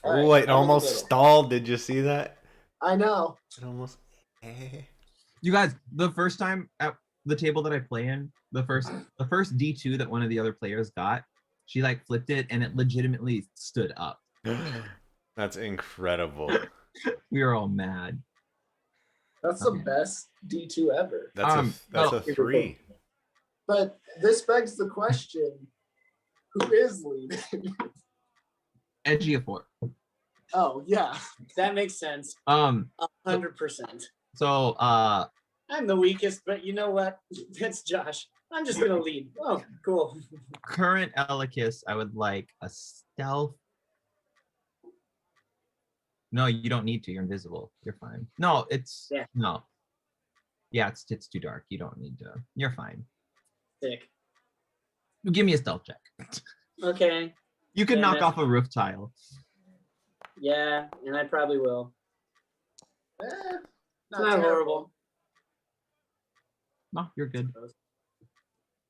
right,
Oh, it
I'm in the
almost
middle.
stalled. Did you see that?
I know.
It almost. Eh.
You guys, the first time at the table that I play in, the first D2 that one of the other players got, she like flipped it and it legitimately stood up.
That's incredible.
We were all mad.
That's
Okay.
the best D2 ever.
That's
well,
a 3.
But this begs the question: who is leading?
Edgy of 4.
Oh yeah,
That makes sense. 100%.
So
I'm the weakest, but you know what? That's Josh. I'm just gonna lead. Oh, cool.
current Elikis, I would like a stealth. No, you don't need to. You're invisible. You're fine. No, it's
Yeah.
no. Yeah, it's too dark. You don't need to. You're fine.
Sick.
Give me a stealth check.
Okay.
You could
Damn
knock
it.
off a roof tile.
Yeah, and I probably will.
Eh,
It's
not
not
terrible.
horrible.
No, you're good.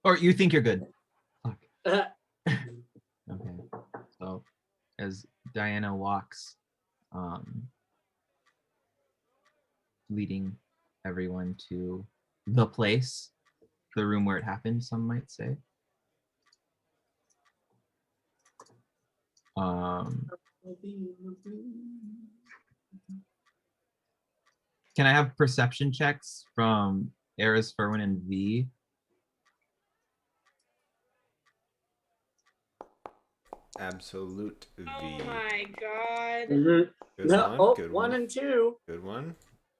Or you think you're good. Fuck. Okay. So as Diana walks, leading everyone to the place, the room where it happened, some might say. Can I have perception checks from Eris, Ferwin, and V?
Absolute V.
Oh my god.
Mhm.
Good
No,
one.
oh,
Good
1
one.
and 2.
Good one.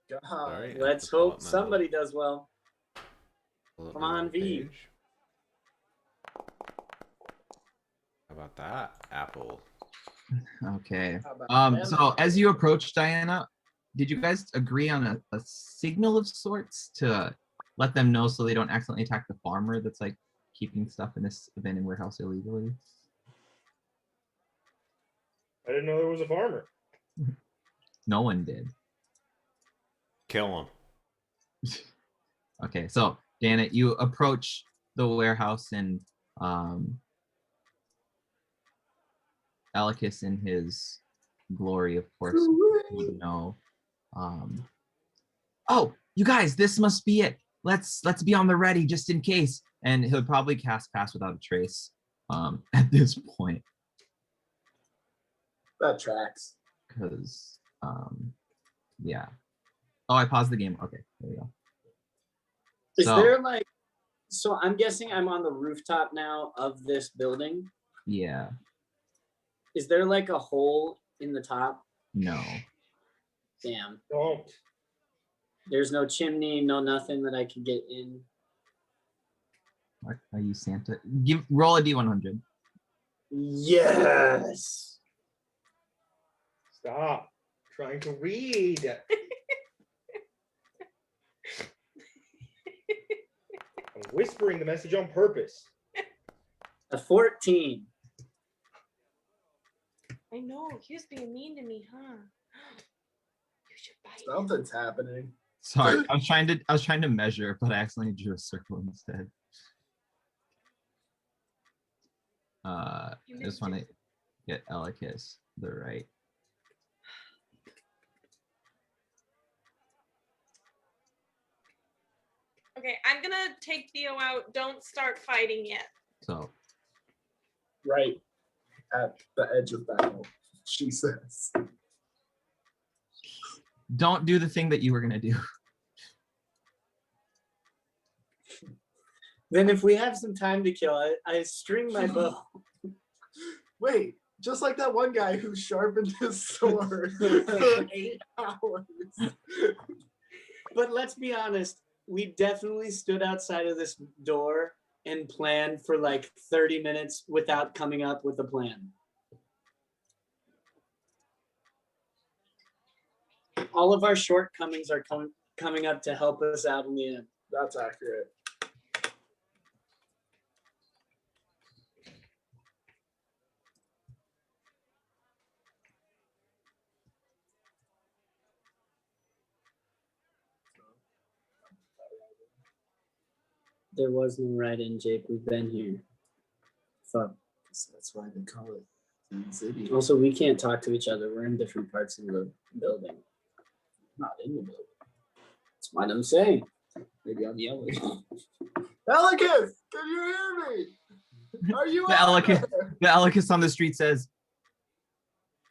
God.
Sorry, I have
Let's
to pull
hope
up my
somebody
little-
does well.
pull up
Come
my
on,
little
V.
page. How about that, Apple?
Okay.
How about them?
So as you approach Diana, did you guys agree on a signal of sorts to let them know so they don't accidentally attack the farmer that's like keeping stuff in this abandoned warehouse illegally?
I didn't know there was a farmer.
No one did.
Kill him.
Okay, so Diana, you approach the warehouse and Elikis in his glory, of course, would know. Oh, you guys, this must be it. Let's be on the ready just in case. And he'll probably cast Pass Without a Trace at this point,
That tracks.
because yeah. Oh, I paused the game. Okay, there we go.
Is
So,
there like, so I'm guessing I'm on the rooftop now of this building.
yeah,
Is there like a hole in the top?
no.
Damn.
Don't.
There's no chimney, no nothing that I can get in.
Are you Santa? Roll a D100.
Yes.
Stop trying to read. I'm whispering the message on purpose.
A 14.
I know, he was being mean to me, huh? You should bite him.
Something's happening.
Sorry, I was trying to measure, but I accidentally drew a circle instead. I
You
just
missed
want to
it.
get Elikis the right.
Okay, I'm gonna take Theo out. Don't start fighting yet.
So
Right at the edge of battle, she says.
don't do the thing that you were gonna do.
Then if we have some time to kill, I string my bow.
Wait, just like that one guy who sharpened his sword for 8 hours.
But let's be honest, we definitely stood outside of this door and planned for like 30 minutes without coming up with a plan. All of our shortcomings are coming up to help us out in the end.
That's accurate.
There was no right in, Jake. We've been here. Fuck.
So that's why they call it Insidious.
Also, we can't talk to each other. We're in different parts of the building. Not in the building. That's what I'm saying. Maybe I'll yell at you.
Elicus, can you hear me? Are you
The
out
Elicus,
there?
the Elicus on the street says,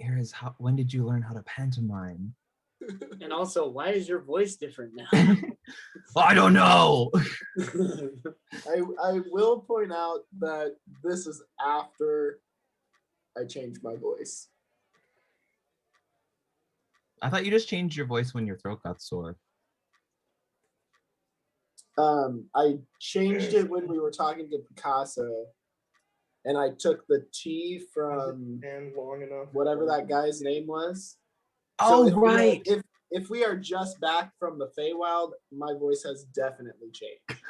Eris, when did you learn how to pantomime?
And also, why is your voice different now?
I don't know.
I will point out that this is after I changed my voice.
I thought you just changed your voice when your throat got sore.
I changed it when we were talking to Picasso, and I took the T from
And long enough.
whatever that guy's name was.
Oh,
if we are-
right.
if we are just back from the Feywild, my voice has definitely changed.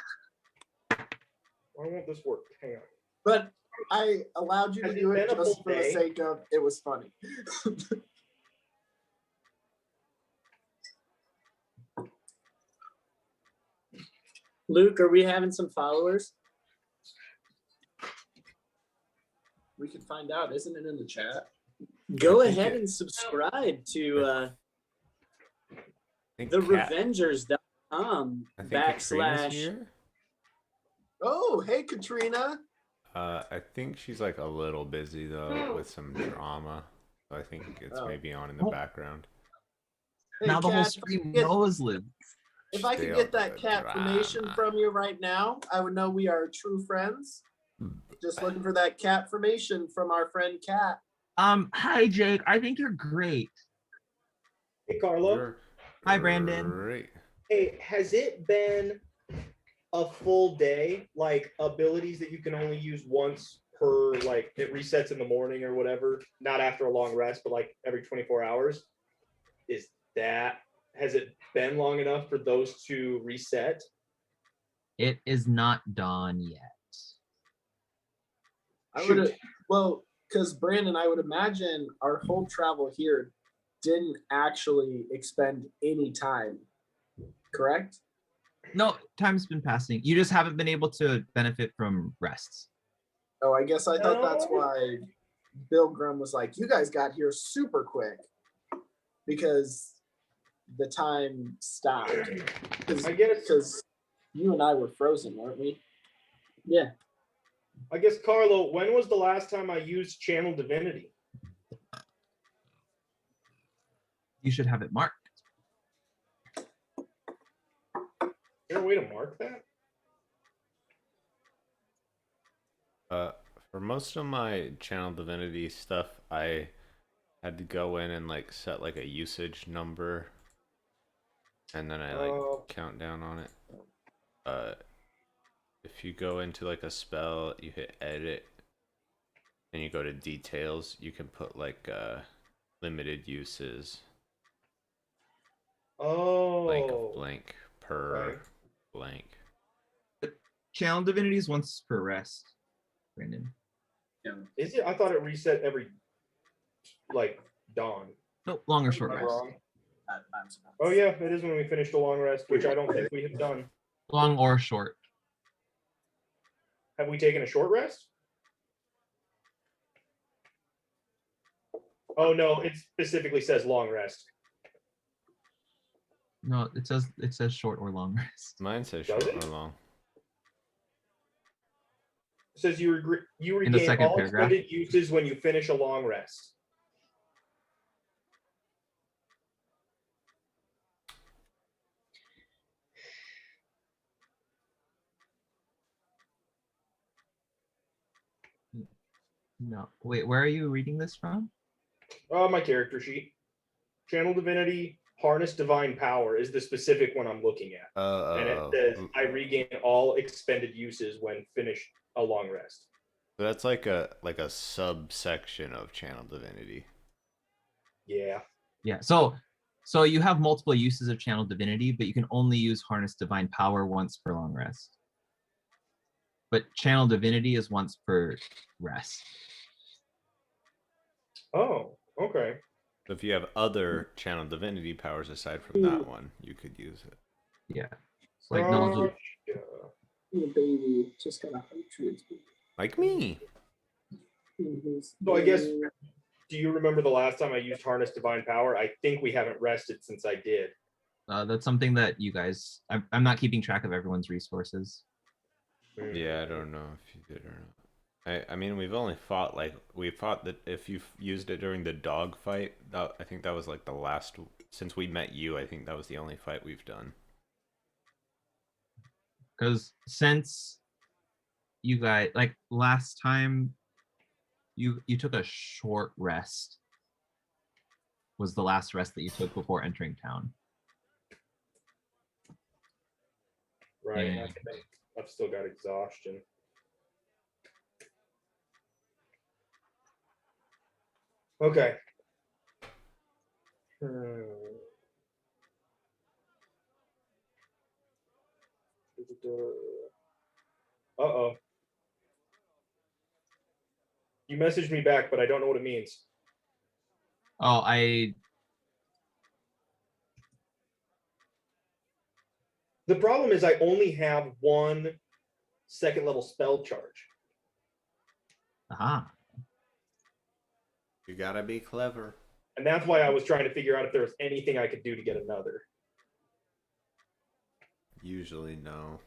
Why won't this work? Hang on.
But I allowed you to
Has it
do it
been a
just
full
for the
day?
sake of it was funny.
Luke, are we having some followers?
We can find out, isn't it in the chat?
Go
I think
ahead
it-
and subscribe to
I think
the
Kat-
Revengers.com
I think Katrina's
/
here.
Oh, hey Katrina.
I think she's like a little busy though with some drama. So I think it's
Oh.
maybe on in the
Oh.
background.
Hey,
Oh,
Now the whole
Kat,
stream
get-
knows Liv.
if I
Stay
could
out
get
of
that
the
cat formation
drama.
from you right now, I would know we are true friends. Just looking for that cat formation from our friend Cat.
Hi Jake. I think you're great.
Hey, Carlo.
You're
Hi, Brandon.
Great.
Hey, has it been a full day? Like abilities that you can only use once per, like it resets in the morning or whatever, not after a long rest, but like every 24 hours. Has it been long enough for those to reset?
It is not dawn yet.
I
Shoot.
would well, because Brandon, I would imagine our whole travel here didn't actually expend any time. Correct?
No, time's been passing. You just haven't been able to benefit from rests.
Oh, I guess I thought that's
No.
why Bill Grum was like, you guys got here super quick because the time stopped.
I guess
Because you and I were frozen, weren't we?
Yeah.
Carlo, when was the last time I used Channel Divinity?
You should have it marked.
Is there a way to mark that?
For most of my channel divinity stuff, I had to go in and like set like a usage number, and then I like
Oh.
count down on it. If you go into like a spell, you hit edit, and you go to details, you can put like limited uses,
Oh.
blank of blank per
Right.
blank.
Channel divinities once per rest, Brandon.
Is it? I thought it reset every like dawn.
No, long or short
Am I
rest.
wrong? Oh yeah, it is when we finished a long rest, which I don't think we have done.
Long or short.
Have we taken a short rest? Oh no, it specifically says long rest.
No, it says short or long rest.
Mine says
Does
short
it?
or long.
It says you
In the
regain
second
all
paragraph.
expended uses when you finish a long rest.
No, wait, where are you reading this from?
My character sheet. Channel Divinity, Harness Divine Power is the specific one I'm looking at. And it says I regain all expended uses when finished a long rest.
So that's like a subsection of channel divinity.
Yeah.
Yeah, so you have multiple uses of channel divinity, but you can only use harness divine power once per long rest. But channel divinity is once per rest.
Oh, okay.
So if you have other channel divinity powers aside from that one, you could use it.
Yeah. It's like knowledge of-
Gotcha.
The baby just got a hundred.
Like me.
So I guess, do you remember the last time I used Harness Divine Power? I think we haven't rested since I did.
That's something that you guys. I'm not keeping track of everyone's resources.
Yeah, I don't know if you did or not. I mean, we've only fought we fought that if you used it during the dog fight. I think that was like the last since we met you. I think that was the only fight we've done.
Because since you guys like last time, you took a short rest. Was the last rest that you took before entering town.
Right.
Yeah.
I think I've still got exhaustion. Okay. Uh-oh. You messaged me back, but I don't know what it means.
Oh,
The problem is I only have one second level spell charge.
aha.
You gotta be clever.
And that's why I was trying to figure out if there was anything I could do to get another.
Usually, no.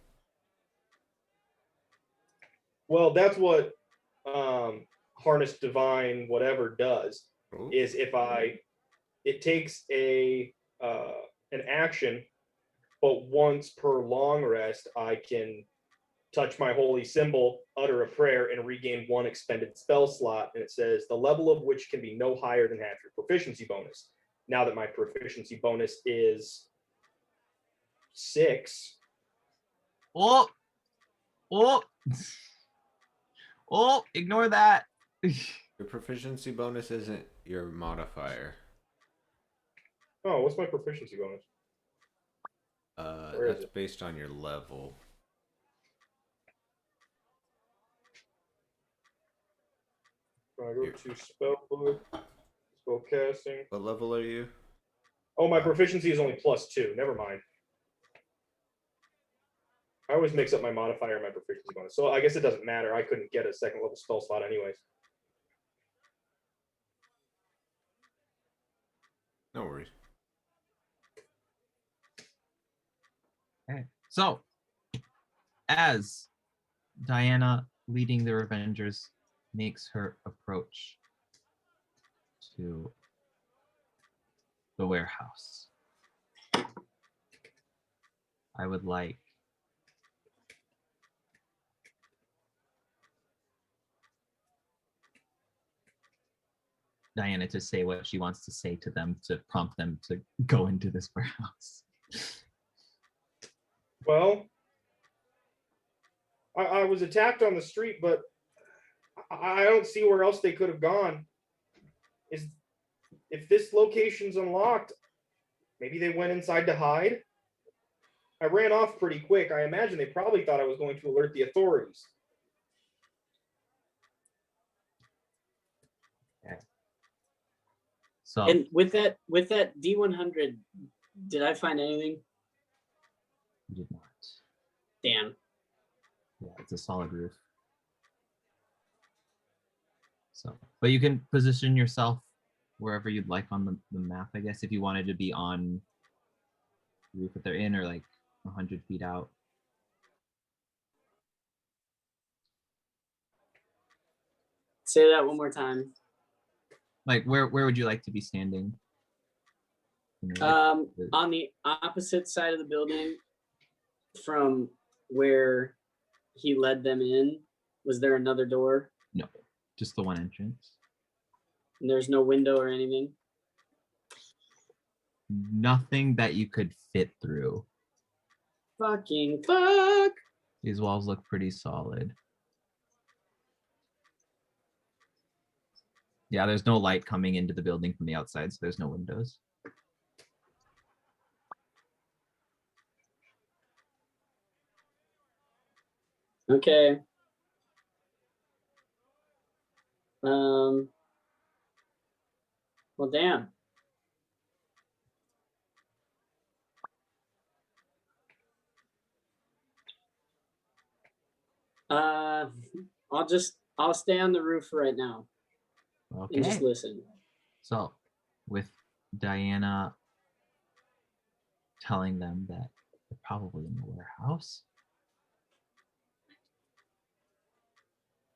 Well, that's what Harness Divine whatever does.
Ooh.
Is if it takes an action, but once per long rest, I can touch my holy symbol, utter a prayer, and regain one expended spell slot. And it says the level of which can be no higher than half your proficiency bonus. Now that my proficiency bonus is 6.
Oh, oh, oh! Ignore that.
Your proficiency bonus isn't your modifier.
Oh, what's my proficiency bonus? Where is
That's
it?
based on your level.
I go to spell book, spell casting.
What level are you?
Oh, my proficiency is only +2. Never mind. I always mix up my modifier and my proficiency bonus. So I guess it doesn't matter. I couldn't get a second level spell slot anyways.
No worries.
Okay. So, as Diana, leading the Revengers, makes her approach to the warehouse, I would like Diana to say what she wants to say to them to prompt them to go into this warehouse.
Well, I was attacked on the street, but I don't see where else they could have gone. If this location's unlocked, maybe they went inside to hide? I ran off pretty quick. I imagine they probably thought I was going to alert the authorities.
Okay. So,
And with that D100, did I find anything?
you did not.
Damn.
Yeah, it's a solid roof. So, but you can position yourself wherever you'd like on the map, I guess, if you wanted to be on the roof that they're in or like 100 feet out.
Say that one more time.
Like, where would you like to be standing? You know, like
On the opposite side of the building from where he led them in, was there another door?
no, just the one entrance.
And there's no window or anything?
Nothing that you could fit through.
Fucking fuck!
These walls look pretty solid. Yeah, there's no light coming into the building from the outside, so there's no windows.
Okay. Well, damn. I'll just I'll stay on the roof right now and just
Okay.
listen.
So, with Diana telling them that they're probably in the warehouse,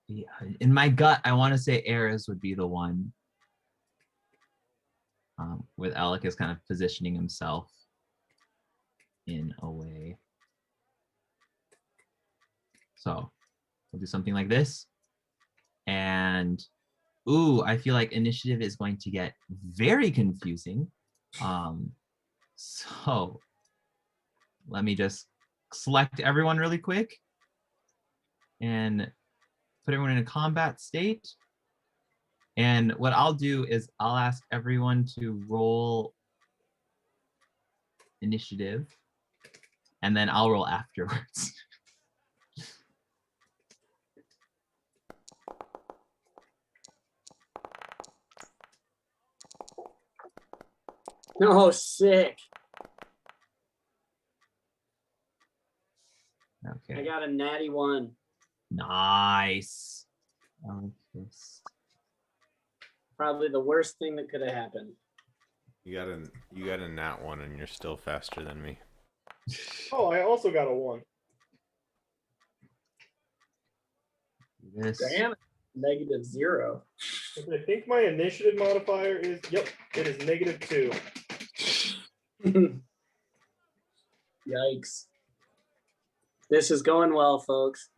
in my gut, I want to say Ares would be the one. With Alec is kind of positioning himself in a way. So we'll do something like this. And ooh, I feel like initiative is going to get very confusing. So let me just select everyone really quick and put everyone in a combat state. And what I'll do is I'll ask everyone to roll initiative, and then I'll roll afterwards.
Oh, sick. I
Okay,
got a natty 1.
nice. Alicus.
Probably the worst thing that could have happened.
You got a nat 1 and you're still faster than me.
Oh, I also got a 1.
This.
Damn it. -0.
I think my initiative modifier is, yep, it is -2.
Yikes.
This is going well, folks.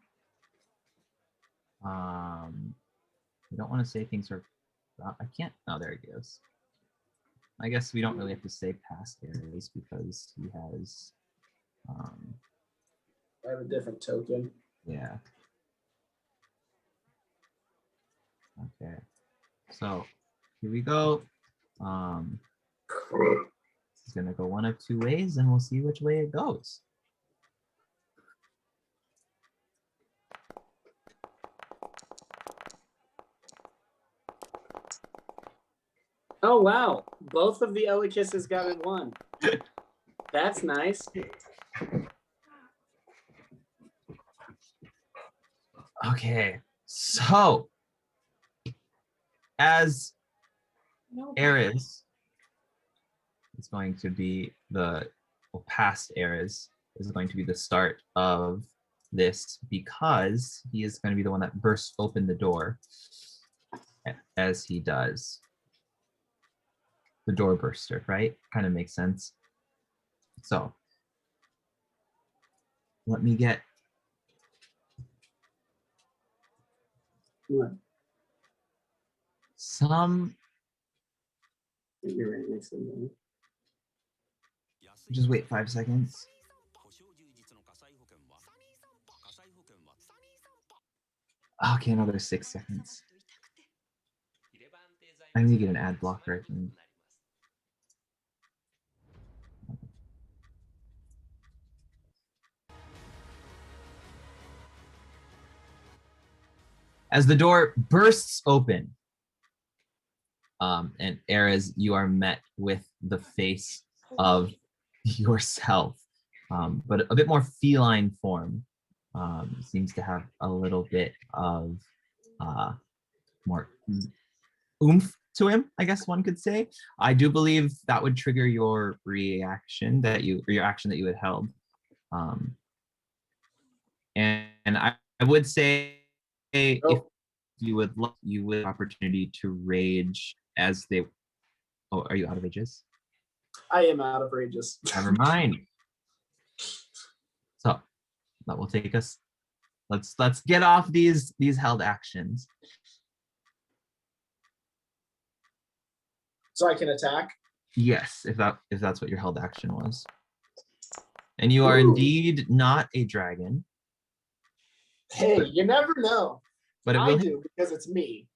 I don't want to say things are. I can't. Oh, there he goes. I guess we don't really have to say past areas because he has.
I have a different token.
Yeah. Okay. So here we go. This is gonna go one of two ways, and we'll see which way it goes.
Oh, wow. Both of the Elikises got it 1. That's nice.
Okay. So as Ares is going to be past Ares is going to be the start of this because he is going to be the one that bursts open the door as he does. The door burster, right? Kind of makes sense. So let me get
What?
some.
You're right next to me.
Just wait 5 seconds. Okay, another 6 seconds. I need to get an ad blocker, I think. As the door bursts open, and Ares, you are met with the face of yourself, but a bit more feline form. Seems to have a little bit of more oomph to him, I guess one could say. I do believe that would trigger your reaction or your action that you had held. And I would say if you would opportunity to rage as they. Oh, are you out of rages?
I am out of rages.
Never mind. So that will take us. Let's get off these held actions.
So I can attack?
Yes, if that's what your held action was. And you are
Ooh.
indeed not a dragon.
Hey, you never know.
But it
I
will.
do because it's me.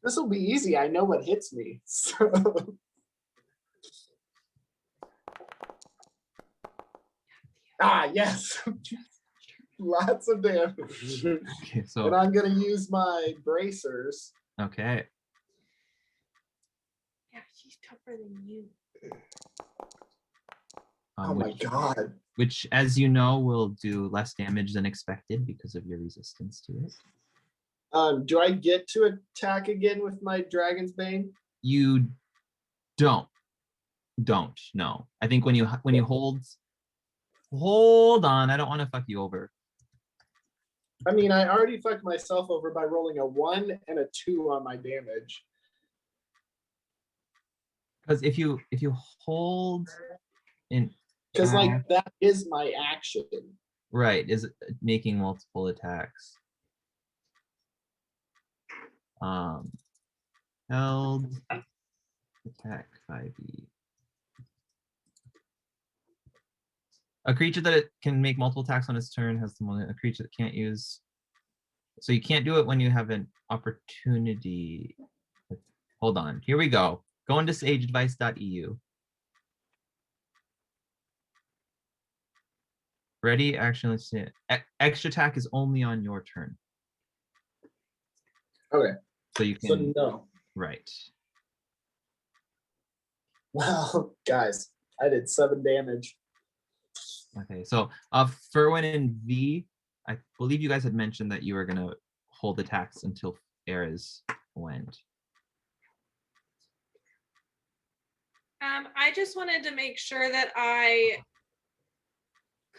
This will be easy. I know what hits me. So. Yes. Lots of damage.
Okay,
And
so
I'm going to use my bracers.
okay.
Yeah, she's tougher than you.
Oh my god.
which, as you know, will do less damage than expected because of your resistance to it.
Do I get to attack again with my Dragon's Bane?
You don't. No. I think when you hold on, I don't want to fuck you over.
I mean, I already fucked myself over by rolling a 1 and a 2 on my damage.
Because if you hold in
Because like that is my action.
right, is making multiple attacks. Held attack 5e. A creature that can make multiple attacks on its turn has the moment. A creature that can't use. So you can't do it when you have an opportunity. Hold on. Here we go. Go into sageadvice.eu. Ready? Action. Let's see. Extra attack is only on your turn.
Okay.
So you
So
can.
no.
Right.
Well, guys, I did 7 damage.
Okay. So Ferwin and V, I believe you guys had mentioned that you were gonna hold attacks until Ares went.
I just wanted to make sure that I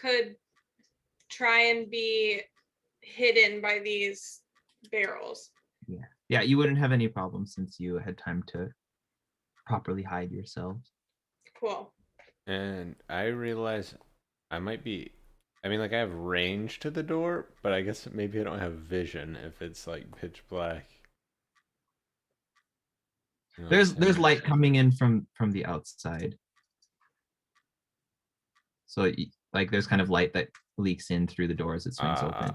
could try and be hidden by these barrels.
Yeah, you wouldn't have any problem since you had time to properly hide yourselves.
Cool.
And I realize I might be. I mean, like I have range to the door, but I guess maybe I don't have vision if it's like pitch black. You know what I'm
There's
saying?
light coming in from the outside. So like there's kind of light that leaks in through the door as it swings open.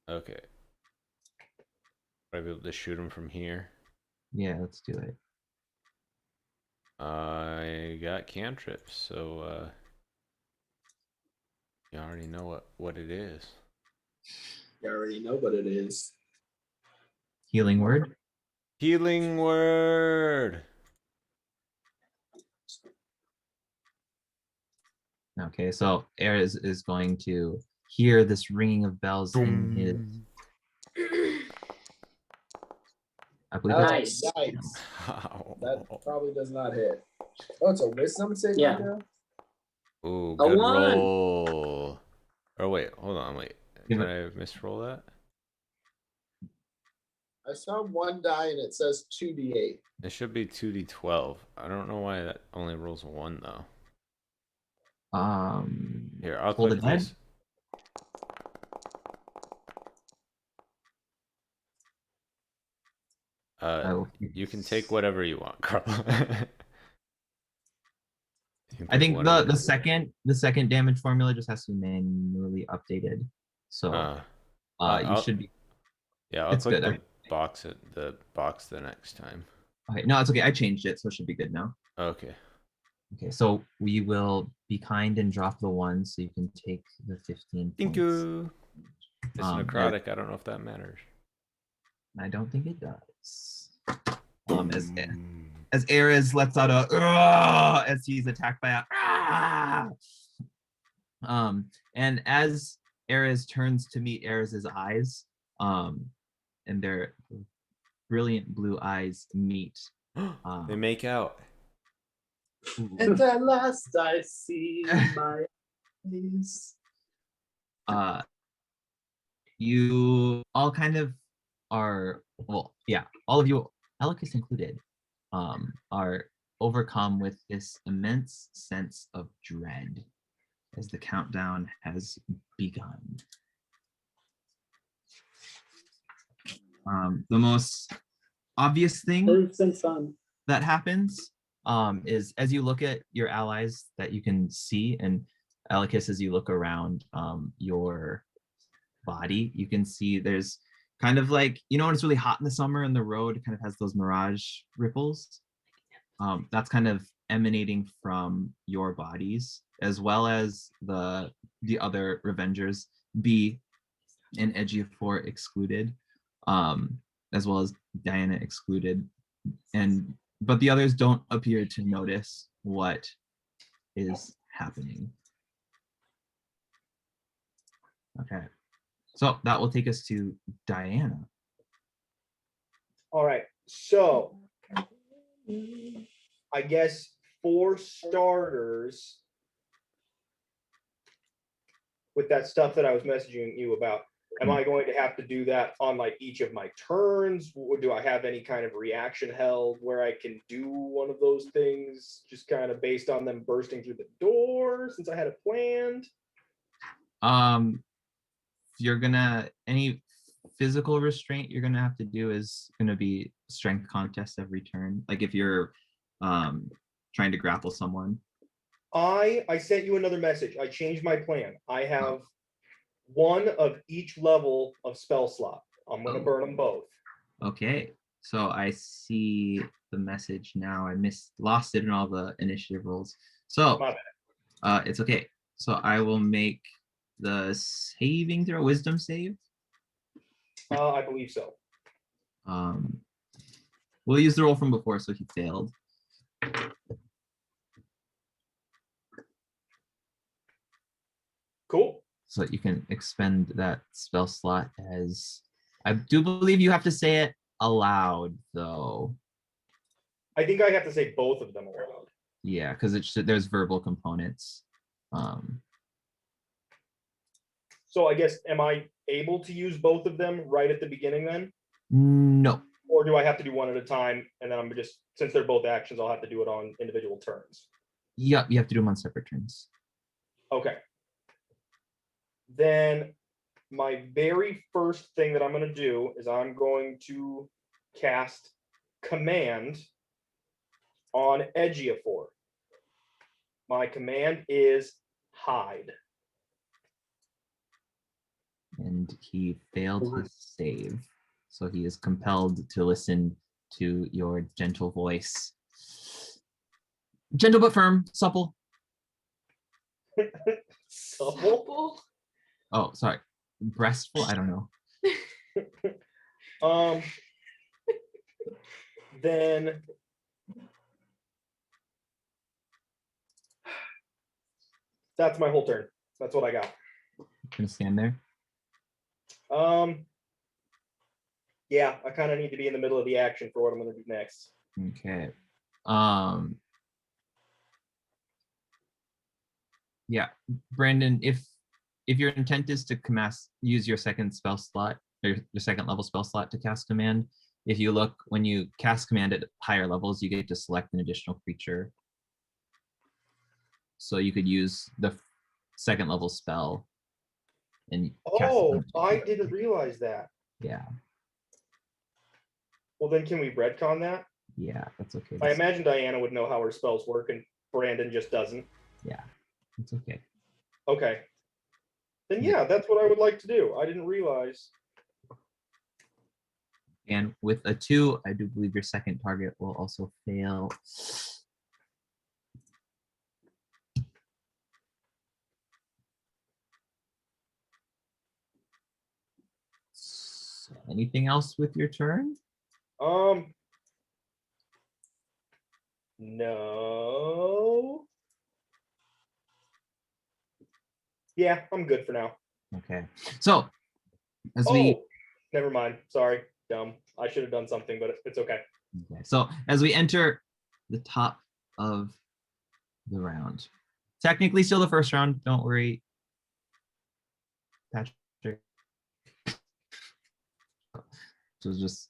Okay. Would I be able to shoot him from here?
Yeah, let's do it.
I got cantrips, so you already know what it is.
You already know what it is.
Healing word.
Healing word.
Okay, so Ares is going to hear this ringing of bells in his. I believe that's
Nice.
Yikes. That probably does not hit. Oh, it's a wisdom saving
Yeah.
throw?
Ooh,
A
good
1.
roll. Oh wait, hold on, wait.
Give
Did I misroll that?
I saw 1 die and it says 2d8.
It should be 2d12. I don't know why that only rolls a 1 though. Here, I'll
Toll the
click
Dead?
this. You can take whatever you want, Carl.
I think the second damage formula just has to be manually updated. So you should be.
Yeah, I'll
It's
click
good.
the box the next time.
Okay, no, it's okay. I changed it, so it should be good now.
Okay.
Okay, so we will be kind and drop the 1 so you can take the 15
Thank
points.
you. It's
Um,
necrotic. I don't know if that matters.
I don't think it does. As Ares lets out a "Ugh," as he's attacked by a "Ah!" And as Ares turns to meet Ares's eyes, and their brilliant blue eyes meet.
They make out.
And at last I see my eyes.
You all kind of are, well, yeah, all of you, Alicus included, are overcome with this immense sense of dread as the countdown has begun. The most obvious thing that happens is as you look at your allies that you can see, and Alicus, as you look around your body, you can see there's kind of like, you know, when it's really hot in the summer and the road kind of has those mirage ripples. That's kind of emanating from your bodies, as well as the other Revengers, B and Ejiofor excluded, as well as Diana excluded, but the others don't appear to notice what is happening. Okay. So that will take us to Diana.
All right. So I guess for starters, with that stuff that I was messaging you about, am I going to have to do that on like each of my turns? Or do I have any kind of reaction held where I can do one of those things just kind of based on them bursting through the door since I had it planned?
You're gonna, any physical restraint you're gonna have to do is gonna be strength contest every turn. Like if you're trying to grapple someone.
I sent you another message. I changed my plan. I have one of each level of spell slot. I'm going to burn them both.
Okay, so I see the message now. I lost it in all the initiative rolls. So
My bad.
it's okay. So I will make the saving throw, wisdom save.
I believe so.
We'll use the roll from before, so he failed.
Cool.
So you can expend that spell slot as, I do believe you have to say it aloud though.
I think I have to say both of them aloud.
Yeah, because there's verbal components.
So I guess, am I able to use both of them right at the beginning then?
No.
Or do I have to do one at a time and then I'm just, since they're both actions, I'll have to do it on individual turns?
Yep, you have to do them on separate turns.
Okay. Then my very first thing that I'm going to do is I'm going to cast Command on Edgiafor. My command is hide.
And he failed his save. So he is compelled to listen to your gentle voice. Gentle but firm, supple.
Supple?
Oh, sorry. Breastful? I don't know.
Then that's my whole turn. That's what I got.
Gonna stand there.
Yeah, I kind of need to be in the middle of the action for what I'm going to do next.
Okay. Yeah, Brandon, if your intent is to use your second spell slot or your second level spell slot to cast command, if you look, when you cast command at higher levels, you get to select an additional creature. So you could use the second level spell and cast it
Oh,
on
I
additional
didn't realize that.
Yeah,
Well, then can we retcon that?
yeah, that's okay.
I imagine Diana would know how her spells work and Brandon just doesn't.
Yeah, it's okay.
Okay. Then yeah, that's what I would like to do. I didn't realize.
And with a 2, I do believe your second target will also fail. So anything else with your turn?
No. Yeah, I'm good for now.
Okay. So as
never mind. Sorry, dumb. I should have done something, but it's okay.
Okay, so as we enter the top of the round, technically still the first round, don't worry, Patrick. So it's just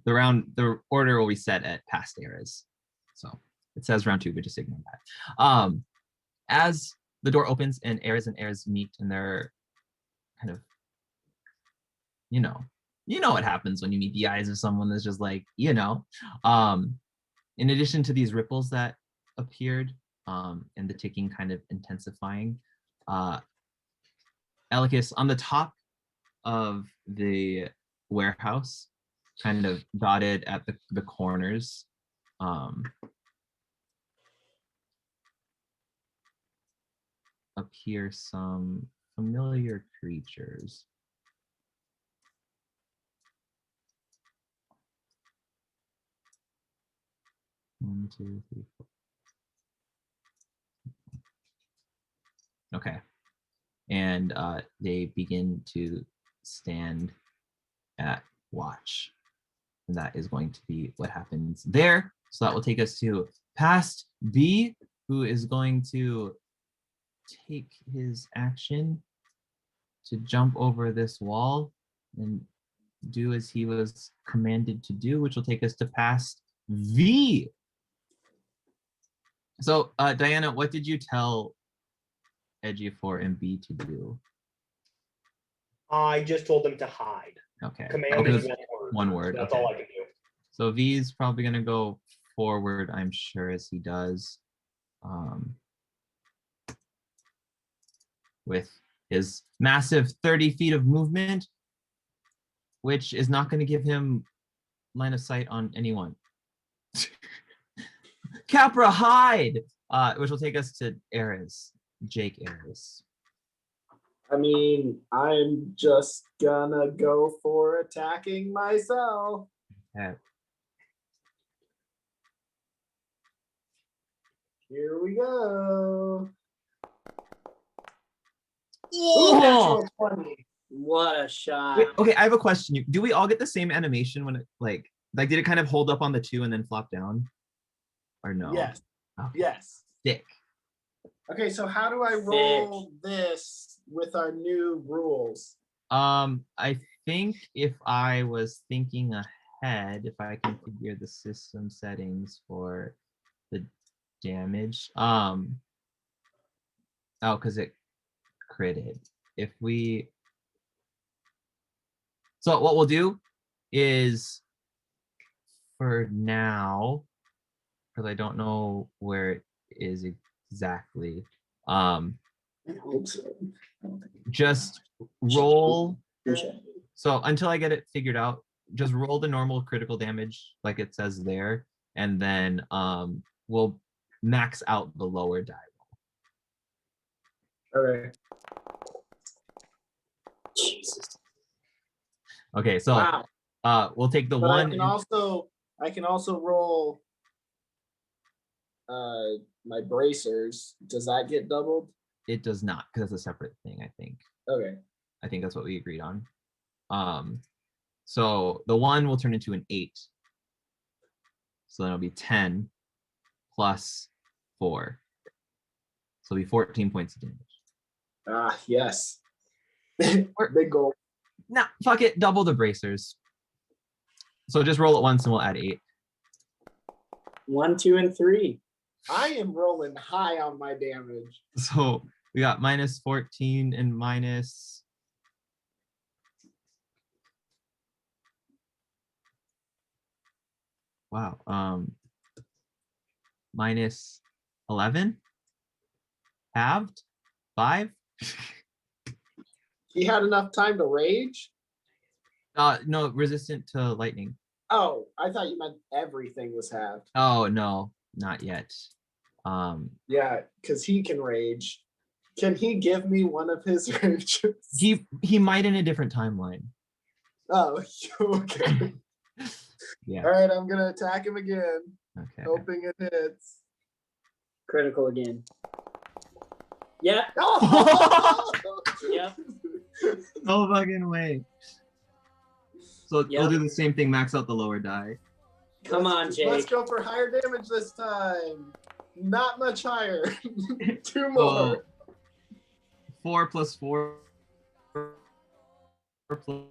the order will be set at past eras. So it says round 2, but just ignore that. As the door opens and eras meet, and they're kind of, you know what happens when you meet the eyes of someone that's just like, in addition to these ripples that appeared, and the ticking kind of intensifying, Elikis, on the top of the warehouse, kind of dotted at the corners, appear some familiar creatures. One, two, three, four. and they begin to stand at watch. And that is going to be what happens there. So that will take us to past B, who is going to take his action to jump over this wall and do as he was commanded to do, which will take us to past V. So, Diana, what did you tell Ejiofor and B to do?
I just told them to hide.
Okay.
Command
Okay,
is
it was
one word.
one word.
That's
Okay.
all I can do.
So V's probably gonna go forward, I'm sure, as he does, with his massive 30 feet of movement, which is not going to give him line of sight on anyone. Capra, hide! Which will take us to Ares, Jake Ares.
I mean, I'm just gonna go for attacking myself.
Okay.
Here we go.
Oh!
Natural 20.
What a shot.
Wait, okay, I have a question. Do we all get the same animation when it like did it kind of hold up on the 2 and then flop down? Or no?
Yes.
Okay.
Yes.
Sick.
Okay, so how do I roll this with our new rules?
I think if I was thinking ahead, if I configure the system settings for the damage, oh, because it critted. If we, so what we'll do is, for now, because I don't know where it is exactly,
I hope so.
just roll.
Okay.
So until I get it figured out, just roll the normal critical damage like it says there, and then we'll max out the lower die roll.
Okay.
Jesus.
Okay, so
Wow.
we'll take the
But
one.
I can also roll my bracers. Does that get doubled?
It does not, because that's a separate thing, I think.
Okay.
I think that's what we agreed on. So the 1 will turn into an 8. So then it'll be 10 plus 4. So it'll be 14 points of damage.
Ah, yes. Big goal.
Nah, fuck it, double the bracers. So just roll it once and we'll add 8.
1, 2, and 3.
I am rolling high on my damage.
So we got minus 14 and minus. Wow. Minus 11. Halved. 5.
He had enough time to rage?
No, resistant to lightning.
Oh, I thought you meant everything was halved.
Oh no, not yet.
Yeah, because he can rage. Can he give me one of his rages?
He might in a different timeline.
Oh, okay.
Yeah.
All right, I'm gonna attack him again,
Okay.
hoping it hits.
Critical again. Yeah.
Oh!
Yep.
No fucking way. So
Yep.
we'll do the same thing, max out the lower die.
Come on,
Let's
Jake.
go for higher damage this time. Not much higher. 2
So
more.
4 plus 4 plus,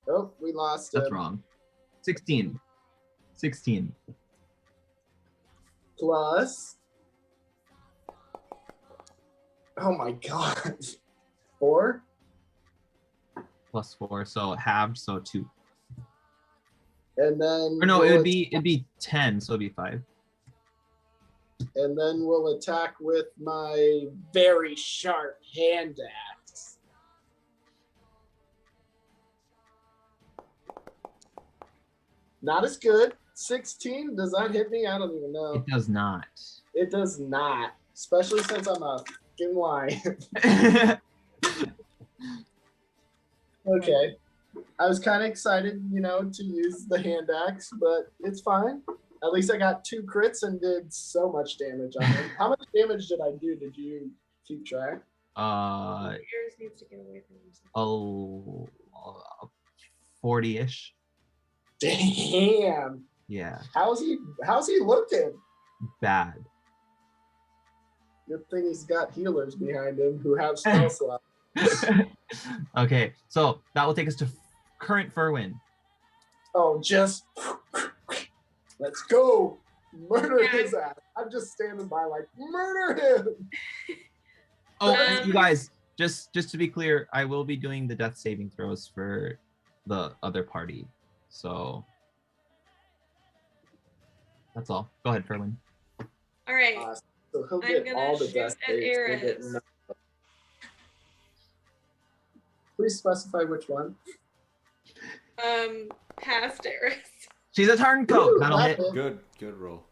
Oh, we lost
that's
him.
wrong. 16. 16.
Plus. Oh my god. 4?
Plus 4, so halved, so 2.
And then
Or no,
we'll
it'd be 10, so it'd be 5.
and then we'll attack with my very sharp hand axe. Not as good. 16, does that hit me? I don't even know.
It does not.
It does not, especially since I'm a fucking lion. Okay. I was kind of excited, to use the hand axe, but it's fine. At least I got 2 crits and did so much damage on him. How much damage did I do? Did you keep track?
Yours needs to get away from himself.
40-ish.
Damn.
Yeah,
How's he looking?
bad.
Good thing he's got healers behind him who have spell slots.
Okay, so that will take us to current Furwin.
Oh, just let's go. Murder
Yeah.
his ass. I'm just standing by like, murder him.
Oh, and you
Um,
guys, just to be clear, I will be doing the death saving throws for the other party. So that's all. Go ahead, Furwin.
All right.
So he'll
I'm
get
gonna
all the
shoot
death
at
saves. We'll get
Ares.
none. Please specify which one.
Past Eris.
She's a turncoat.
Ooh,
That'll
that
hit.
hit.
Good roll.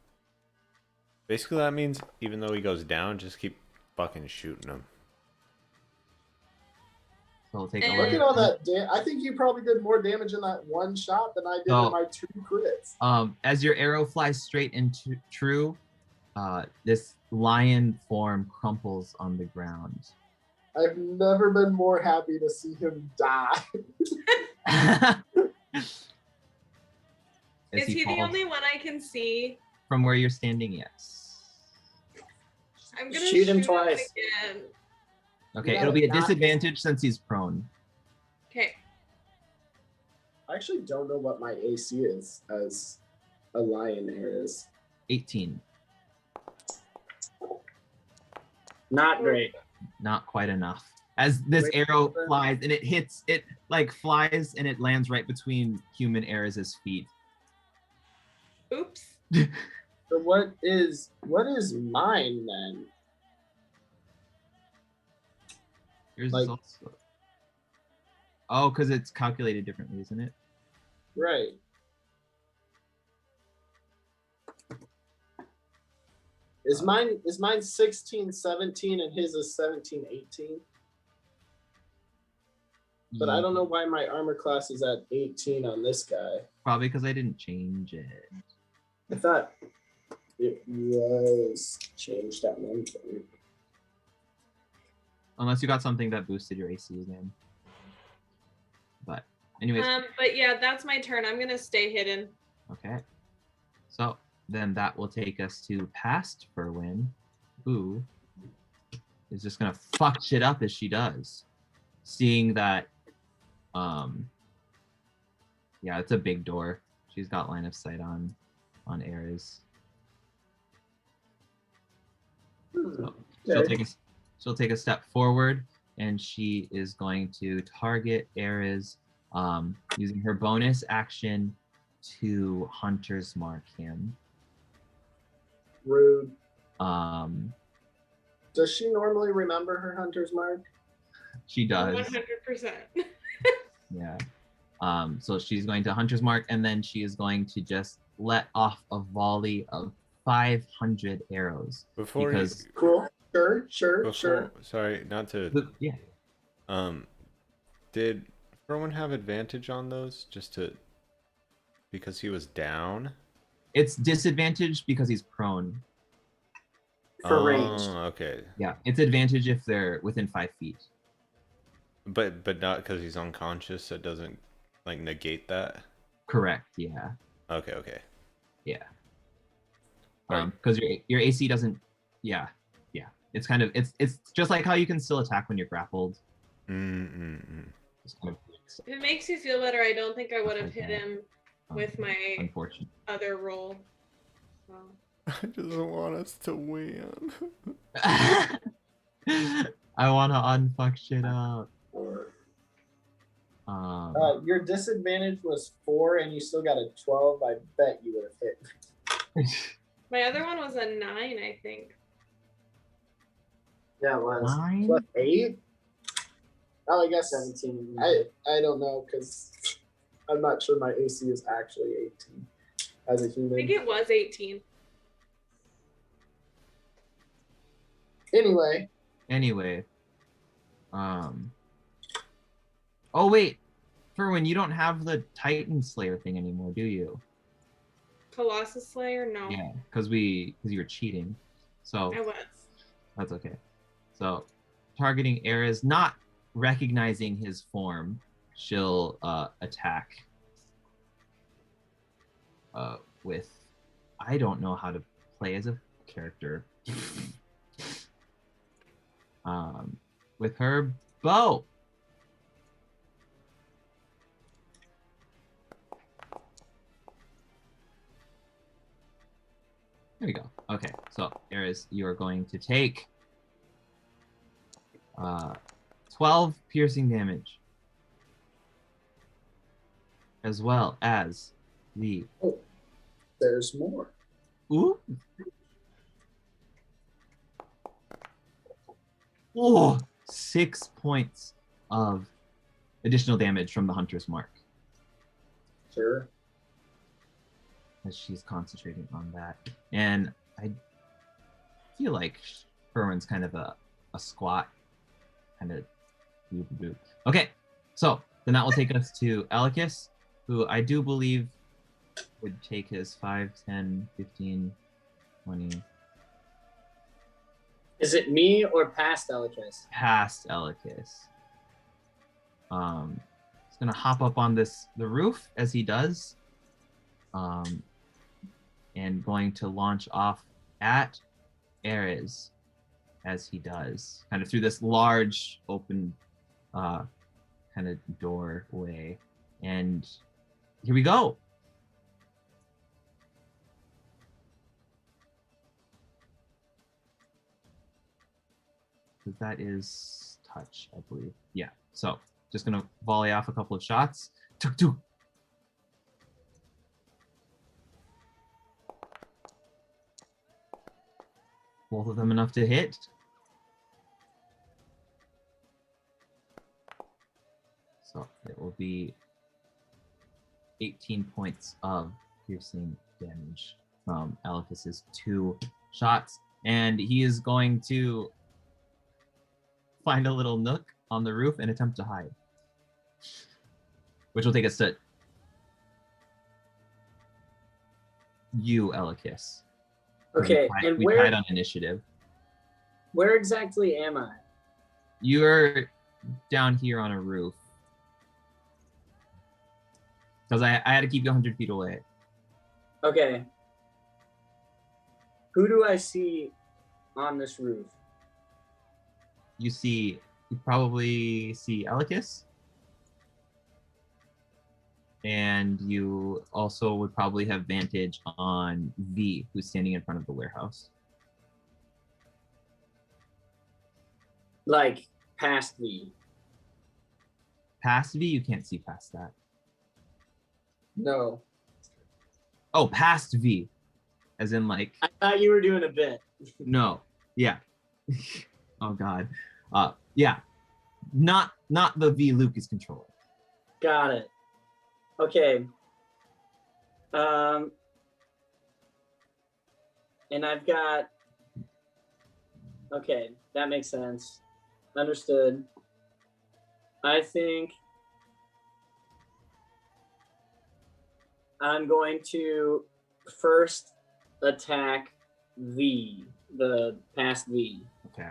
Basically, that means even though he goes down, just keep fucking shooting him.
So we'll take
And-
Look at all that. I think you probably did more damage in that one shot than I did
Oh.
in my 2 crits.
As your arrow flies straight into True, this lion form crumples on the ground.
I've never been more happy to see him die.
As
Is he the
falls
only one I can see?
from where you're standing? Yes.
I'm gonna
Shoot him
him
twice.
again.
Okay,
gotta
it'll be a
not-
disadvantage since he's prone.
Okay.
I actually don't know what my AC is as a lion is.
18.
Not great.
Not quite enough. As this
Wait,
arrow
then-
flies and it like flies and it lands right between human Ares' feet.
Oops.
So what is mine then?
Yours
Like-
is also. Oh, because it's calculated differently, isn't it?
Right. Is mine 16, 17 and his is 17, 18? But I don't know why my armor class is at 18 on this guy.
Probably because I didn't change it.
I thought it was changed at one point.
Unless you got something that boosted your AC again. But anyways,
But yeah, that's my turn. I'm gonna stay hidden.
okay. So then that will take us to past Furwin, who is just gonna fuck shit up as she does. Seeing that yeah, it's a big door. She's got line of sight on Ares. So
Okay.
she'll take a step forward and she is going to target Ares using her bonus action to Hunter's Mark him.
Rude. Does she normally remember her hunter's mark?
She does.
100%.
Yeah. So she's going to Hunter's Mark and then she is going to just let off a volley of 500 arrows.
Before
Because-
Cool. Sure.
before sorry, not to
Yeah.
did Furwin have advantage on those because he was down?
It's disadvantaged because he's prone.
For range.
Okay.
Yeah. It's advantage if they're within 5 feet.
But not because he's unconscious, so it doesn't like negate that.
Correct. Yeah.
Okay.
Yeah.
Right.
Because your AC doesn't. Yeah. It's kind of it's just like how you can still attack when you're grappled. Just kind of,
If it makes you feel better, I don't think I would have hit
Okay.
him with my
unfortunate.
other roll. So.
I just want us to win.
I want to unfuck shit up.
Or
Um,
your disadvantage was 4 and you still got a 12. I bet you would have hit.
My other one was a 9, I think.
Yeah, it was.
9?
Plus 8? Oh, I guess
17.
I don't know because I'm not sure my AC is actually 18 as a
I think
human.
it was 18.
Anyway,
Oh wait, Furwin, you don't have the Titan Slayer thing anymore, do you?
Colossus Slayer? No.
Yeah, because you were cheating. So
I was.
that's okay. So targeting Ares, not recognizing his form, she'll attack with, I don't know how to play as a character. With her bow. There we go. Okay, so Ares, you are going to take 12 piercing damage, as well as the
There's more.
ooh. Oh, 6 points of additional damage from the Hunter's Mark
Sure.
as she's concentrating on that. And I feel like Berwin's kind of a squat, kind of boop. Okay, so then that will take us to Elikis, who I do believe would take his 5, 10, 15, 20,
Is it me or past Elikis?
past Elikis. He's gonna hop up on the roof as he does, and going to launch off at Ares as he does, kind of through this large open kind of doorway. And here we go. That is touch, I believe. Yeah. So just gonna volley off a couple of shots. Tuk tuk. Both of them enough to hit. So it will be 18 points of piercing damage from Elikis's 2 shots. And he is going to find a little nook on the roof and attempt to hide. Which will take us to you, Elikis.
Okay, and
we tied on initiative.
where exactly am I?
You're down here on a roof. Because I had to keep you 100 feet away.
Okay. Who do I see on this roof?
You probably see Elikis. And you also would probably have vantage on V, who's standing in front of the warehouse.
Like past V.
Past V, you can't see past that.
No.
Oh, past V. As in like,
I thought you were doing a bit.
no. Yeah. Oh God. Yeah. Not the V Luke is controlling.
Got it. Okay. And I've got. Okay, that makes sense. Understood. I think I'm going to first attack V, the past V.
Okay.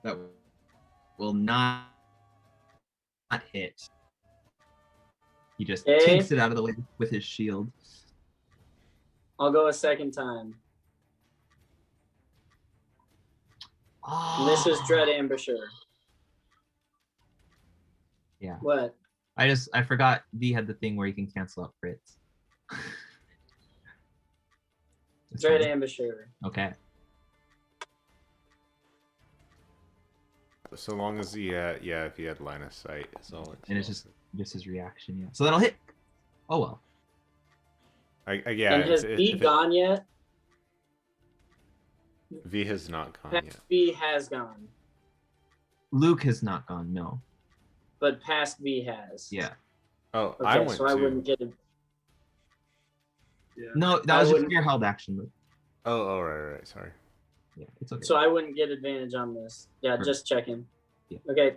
That will not hit. He just
Okay.
takes it out of the way with his shield.
I'll go a second time. And this is Dread Ambusher.
Yeah.
What?
I forgot V had the thing where you can cancel out crits. It's
Dread
fine.
Ambusher.
Okay.
So long as he if he had line of sight, it's all.
And it's just his reaction, yeah. So that'll hit. Oh well.
Yeah.
And has V gone yet?
V has not gone
Past
yet.
V has gone,
Luke has not gone, no.
but past V has.
Yeah.
Oh,
Okay,
I went
so I
to.
wouldn't get it.
No, that
I
was just
wouldn't-
your held action, Luke.
Oh, right. Sorry.
Yeah, it's okay.
So I wouldn't get advantage on this. Yeah,
Sure.
just checking.
Yeah.
Okay.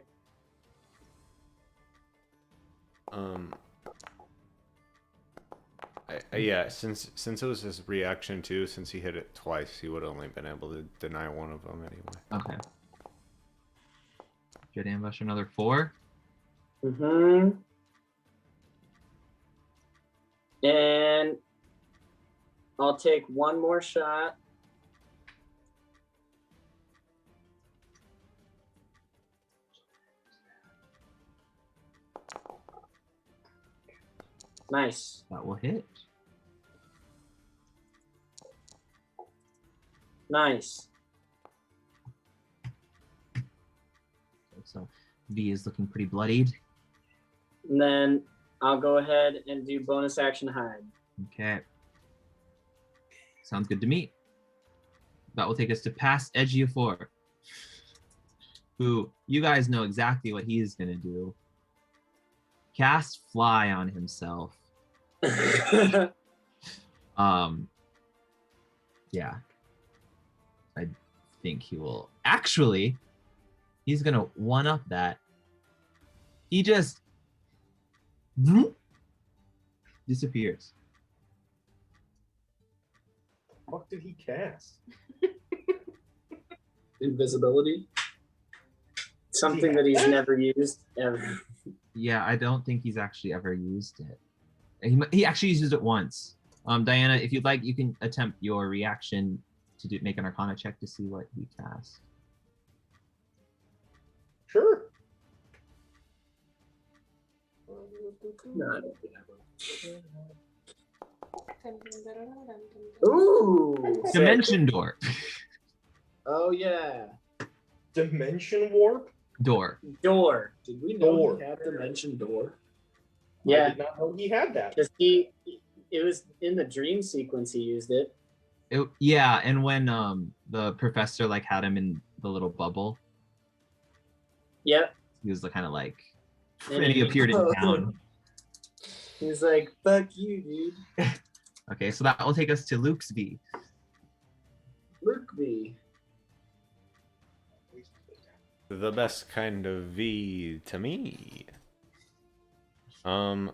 Yeah, since it was his reaction too, since he hit it twice, he would have only been able to deny one of them anyway.
Okay. Good ambush, another 4.
Mm-hmm. And I'll take one more shot. Nice.
That will hit.
Nice.
So V is looking pretty bloodied.
And then I'll go ahead and do bonus action hide.
Okay. Sounds good to me. That will take us to past Edgiofor, who you guys know exactly what he's gonna do. Cast Fly on himself. Yeah. I think he will actually, he's gonna one up that. He just disappears.
What did he cast?
Invisibility.
Something that he's never used ever.
Yeah, I don't think he's actually ever used it. He actually used it once. Diana, if you'd like, you can attempt your reaction to make an Arcana check to see what he cast.
Sure.
No. Ooh.
Dimension door.
Oh yeah.
Dimension warp?
Door.
Door.
Did we know
Door.
he had dimension door?
I
Yeah,
did not know he had that.
because it was in the dream sequence he used it.
Yeah, and when the professor like had him in the little bubble,
Yep.
he was kind of like,
And
and he
he-
appeared in town.
He's like, fuck you, dude.
Okay, so that will take us to Luke's V.
Luke B.
The best kind of V to me.
Got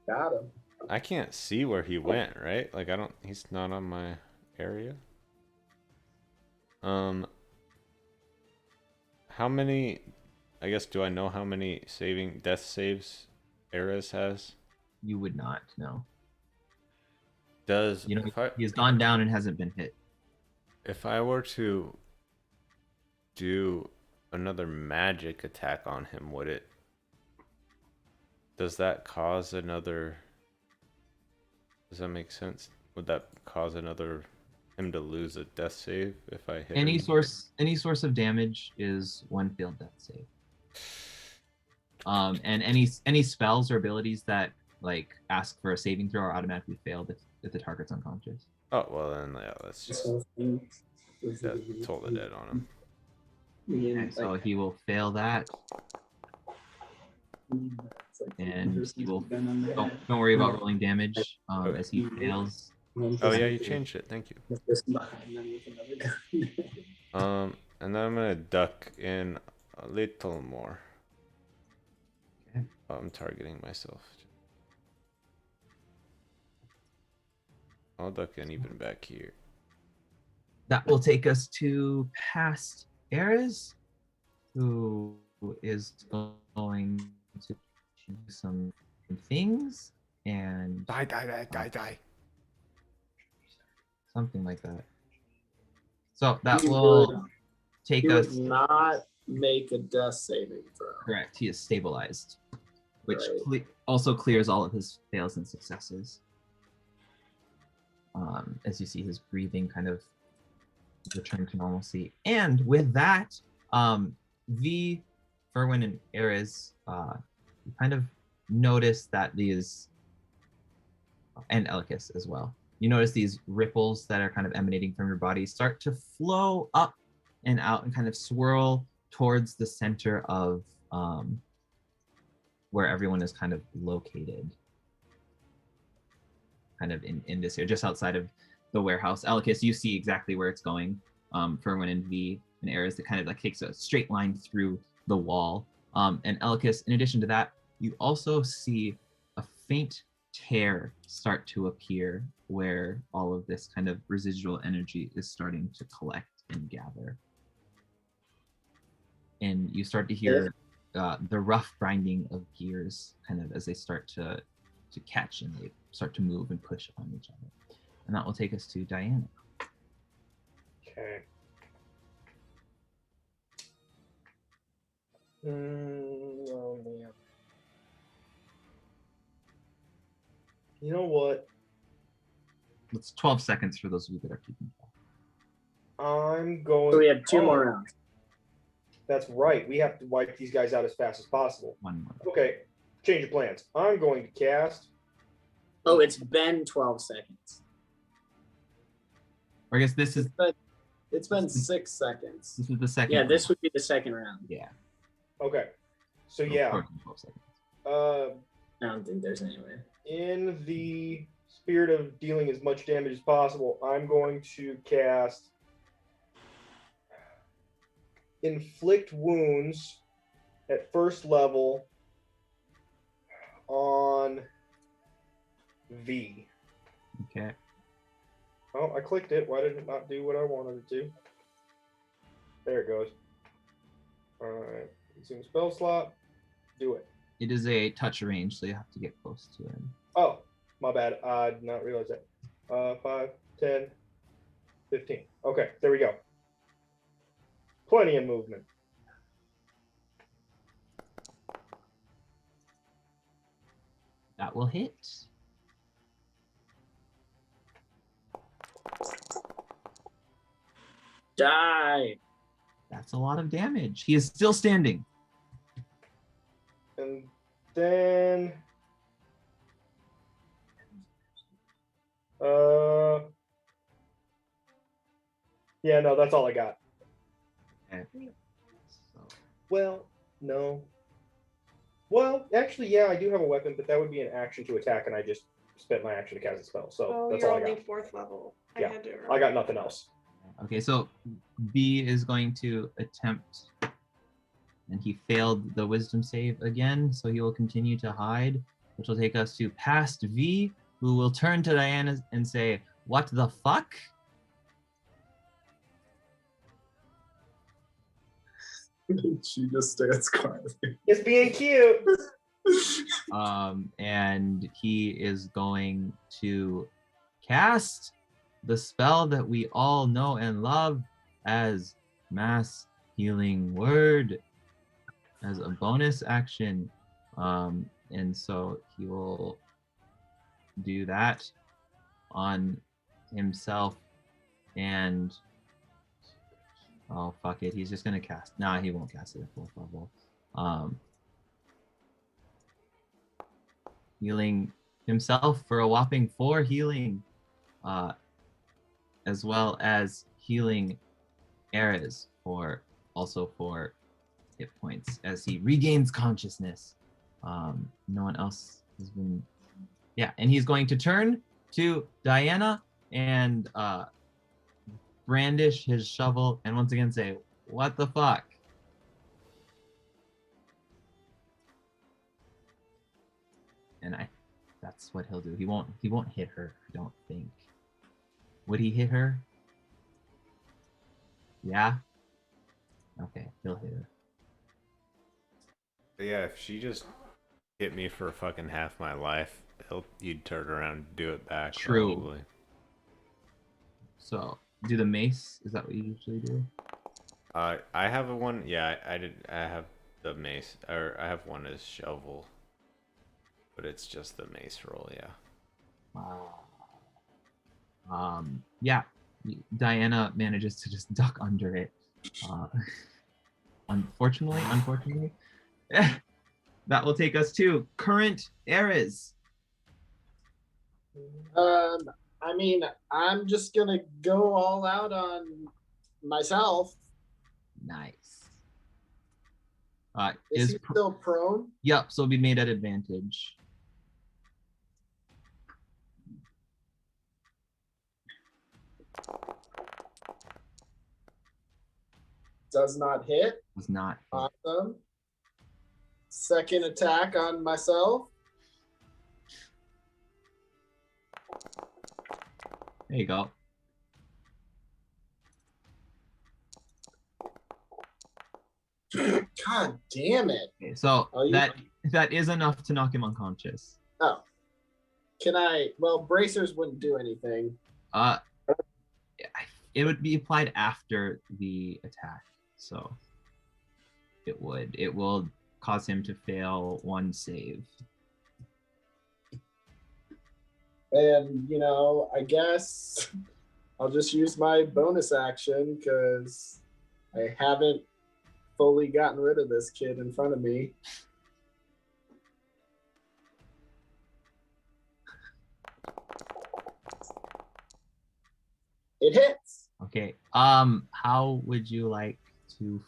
him.
I can't see where he went, right? Like he's not on my area. How many, I guess, do I know how many death saves Ares has?
You would not know.
Does,
You know,
if I,
he has gone down and hasn't been hit.
if I were to do another magic attack on him, does that cause another, does that make sense? Would that cause him to lose a death save if I hit
Any
him?
source of damage is one failed death save. And any spells or abilities that like ask for a saving throw are automatically failed if the target's unconscious.
Oh, well then, yeah, let's
This
just
whole thing was
totally dead on him.
Okay, so he will fail that, and he will. Don't worry about rolling damage as he fails.
Oh yeah, you changed it. Thank you. And then I'm gonna duck in a little more.
Okay.
I'm targeting myself. I'll duck in even back here.
That will take us to past Ares, who is going to do some things and
Die.
something like that. So that
He
will
would-
take
He
us.
would not make a death saving throw.
Correct. He is stabilized, which
Right.
also clears all of his fails and successes. As you see his breathing kind of return to normalcy. And with that, V, Ferwin, and Ares, you kind of notice that these, and Elikis as well, you notice these ripples that are kind of emanating from your body start to flow up and out and kind of swirl towards the center of where everyone is kind of located. Kind of in this area, just outside of the warehouse. Elikis, you see exactly where it's going. Ferwin and V and Ares that kind of like takes a straight line through the wall. And Elikis, in addition to that, you also see a faint tear start to appear where all of this kind of residual energy is starting to collect and gather. And you start to hear the rough grinding of gears kind of as they start to catch and they start to move and push on each other. And that will take us to Diana.
Okay. Oh man. You know what?
It's 12 seconds for those of you that are keeping track.
I'm going.
So we have 2
Oh,
more rounds.
That's right. We have to wipe these guys out as fast as possible.
One more.
Okay. Change of plans. I'm going to cast.
Oh, it's been 12 seconds.
Or I guess this is
It's been 6 seconds.
this is the second.
Yeah, this
round.
would be the second round.
Yeah.
Okay. So
So
yeah.
12 seconds.
I don't think there's any way.
In the spirit of dealing as much damage as possible, I'm going to cast Inflict Wounds at first level on V.
Okay.
Oh, I clicked it. Why did it not do what I wanted it to? There it goes. All right. Consume spell slot. Do it.
It is a touch range, so you have to get close to him.
Oh, my bad. I did not realize that. 5, 10, 15. Okay, there we go. Plenty of movement.
That will hit.
Die.
That's a lot of damage. He is still standing.
And then yeah, no, that's all I got.
Okay. So,
Well, no. Well, actually, yeah, I do have a weapon, but that would be an action to attack, and I just spent my action to cast a spell. So
Oh,
that's
you're
all I
only
got.
4th level.
Yeah,
I had to.
I got nothing else.
okay, so B is going to attempt, and he failed the wisdom save again, so he will continue to hide, which will take us to past V, who will turn to Diana and say, "What the fuck?"
She just stands quietly.
It's being cute.
And he is going to cast the spell that we all know and love as Mass Healing Word as a bonus action. And so he will do that on himself and oh fuck it, he's just gonna cast. Nah, he won't cast it at 4th level. Healing himself for a whopping 4 healing, as well as healing Ares for also 4 hit points as he regains consciousness. No one else has been. Yeah, and he's going to turn to Diana and brandish his shovel and once again say, "What the fuck?" And that's what he'll do. He won't hit her, I don't think. Would he hit her? Yeah? Okay, he'll hit her.
Yeah, if she just hit me for fucking half my life, you'd turn around and do it back.
True.
Probably.
So, do the mace? Is that what you usually do?
I have a one. Yeah, I did. I have the mace, or I have one as shovel, but it's just the mace roll. Yeah.
Yeah. Diana manages to just duck under it. Unfortunately, that will take us to current Ares.
I mean, I'm just gonna go all out on myself.
Nice.
Is he still prone?
Yep, so be made at advantage.
Does not hit.
Was not.
Awesome. Second attack on myself.
There you go.
God damn it.
Okay, so
Oh, you-
that is enough to knock him unconscious.
Oh. Can I? Well, bracers wouldn't do anything.
It would be applied after the attack, so it will cause him to fail one save.
And, you know, I guess I'll just use my bonus action because I haven't fully gotten rid of this kid in front of me. It hits.
Okay. How would you like to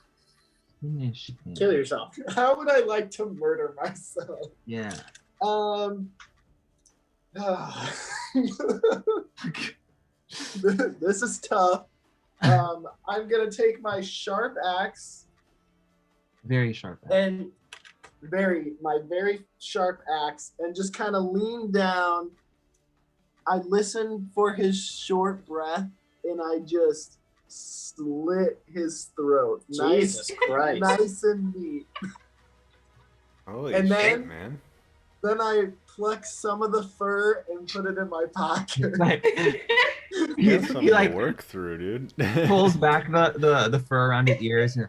finish him?
Kill yourself.
How would I like to murder myself?
Yeah.
This is tough. I'm gonna take my sharp axe
Very sharp.
and my very sharp axe and just kind of lean down. I listen for his short breath and I just slit his throat.
Jesus Christ.
Nice and neat.
Holy
And
shit,
then-
man.
Then I pluck some of the fur and put it in my pocket.
Like,
You have something
he like
to work through, dude.
pulls back the fur around his ears and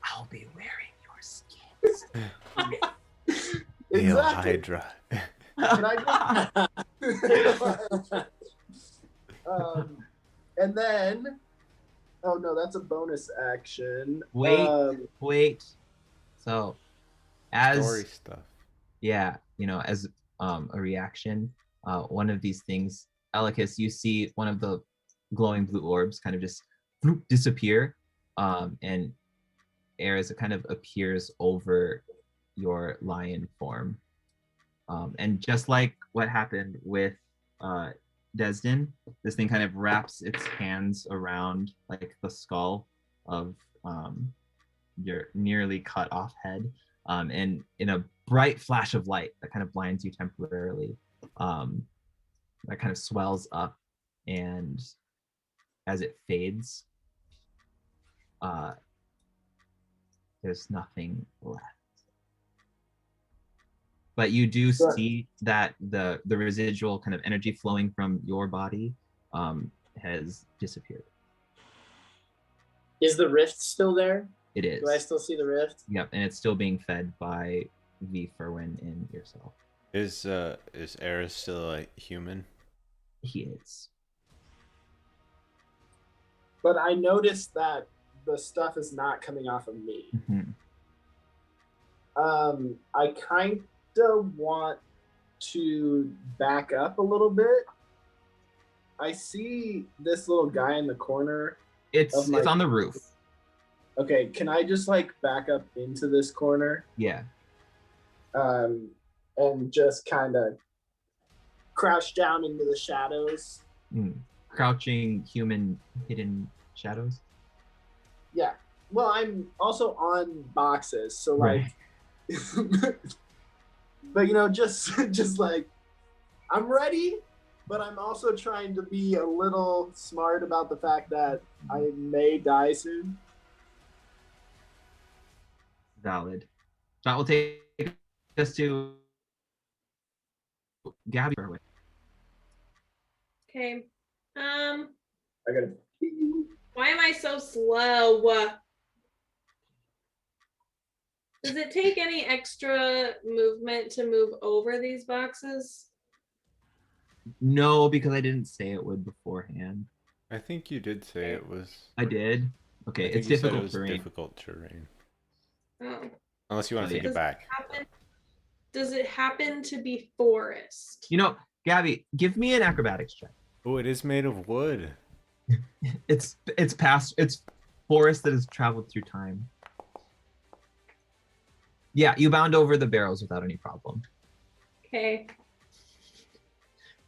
I'll be wearing your skins.
Hail
Exactly.
Hydra.
Can I just and then oh no, that's a bonus action.
Wait. Wait. So as
Story stuff.
yeah, as a reaction, one of these things, Elikis, you see one of the glowing blue orbs kind of just disappear, and air as it kind of appears over your lion form. And just like what happened with Desden, this thing kind of wraps its hands around like the skull of your nearly cut off head. And in a bright flash of light that kind of blinds you temporarily, that kind of swells up, and as it fades, there's nothing left. But you do
Sure.
see that the residual kind of energy flowing from your body has disappeared.
Is the rift still there?
It is.
Do I still see the rift?
Yep, and it's still being fed by V Ferwin and yourself.
Is Eris still a human?
He is.
But I noticed that the stuff is not coming off of me.
Mhm.
I kind of want to back up a little bit. I see this little guy in the corner.
It's
Of my-
on the roof.
Okay, can I just like back up into this corner?
Yeah.
And just kind of crouch down into the shadows.
Crouching human hidden shadows.
Yeah. Well, I'm also on boxes, so like, but just like, I'm ready, but I'm also trying to be a little smart about the fact that I may die soon.
Valid. That will take us to Gabby.
Okay.
I gotta.
Why am I so slow? Does it take any extra movement to move over these boxes?
No, because I didn't say it would beforehand.
I think you did say it was.
I did.
I
Okay,
think
it's
you said
difficult
it was
terrain.
difficult terrain.
Oh.
Unless you want
Oh,
to take
yeah.
it back.
Does it happen to be forest?
Gabby, give me an acrobatics check.
Oh, it is made of wood.
It's forest that has traveled through time. Yeah, you bound over the barrels without any problem.
Okay.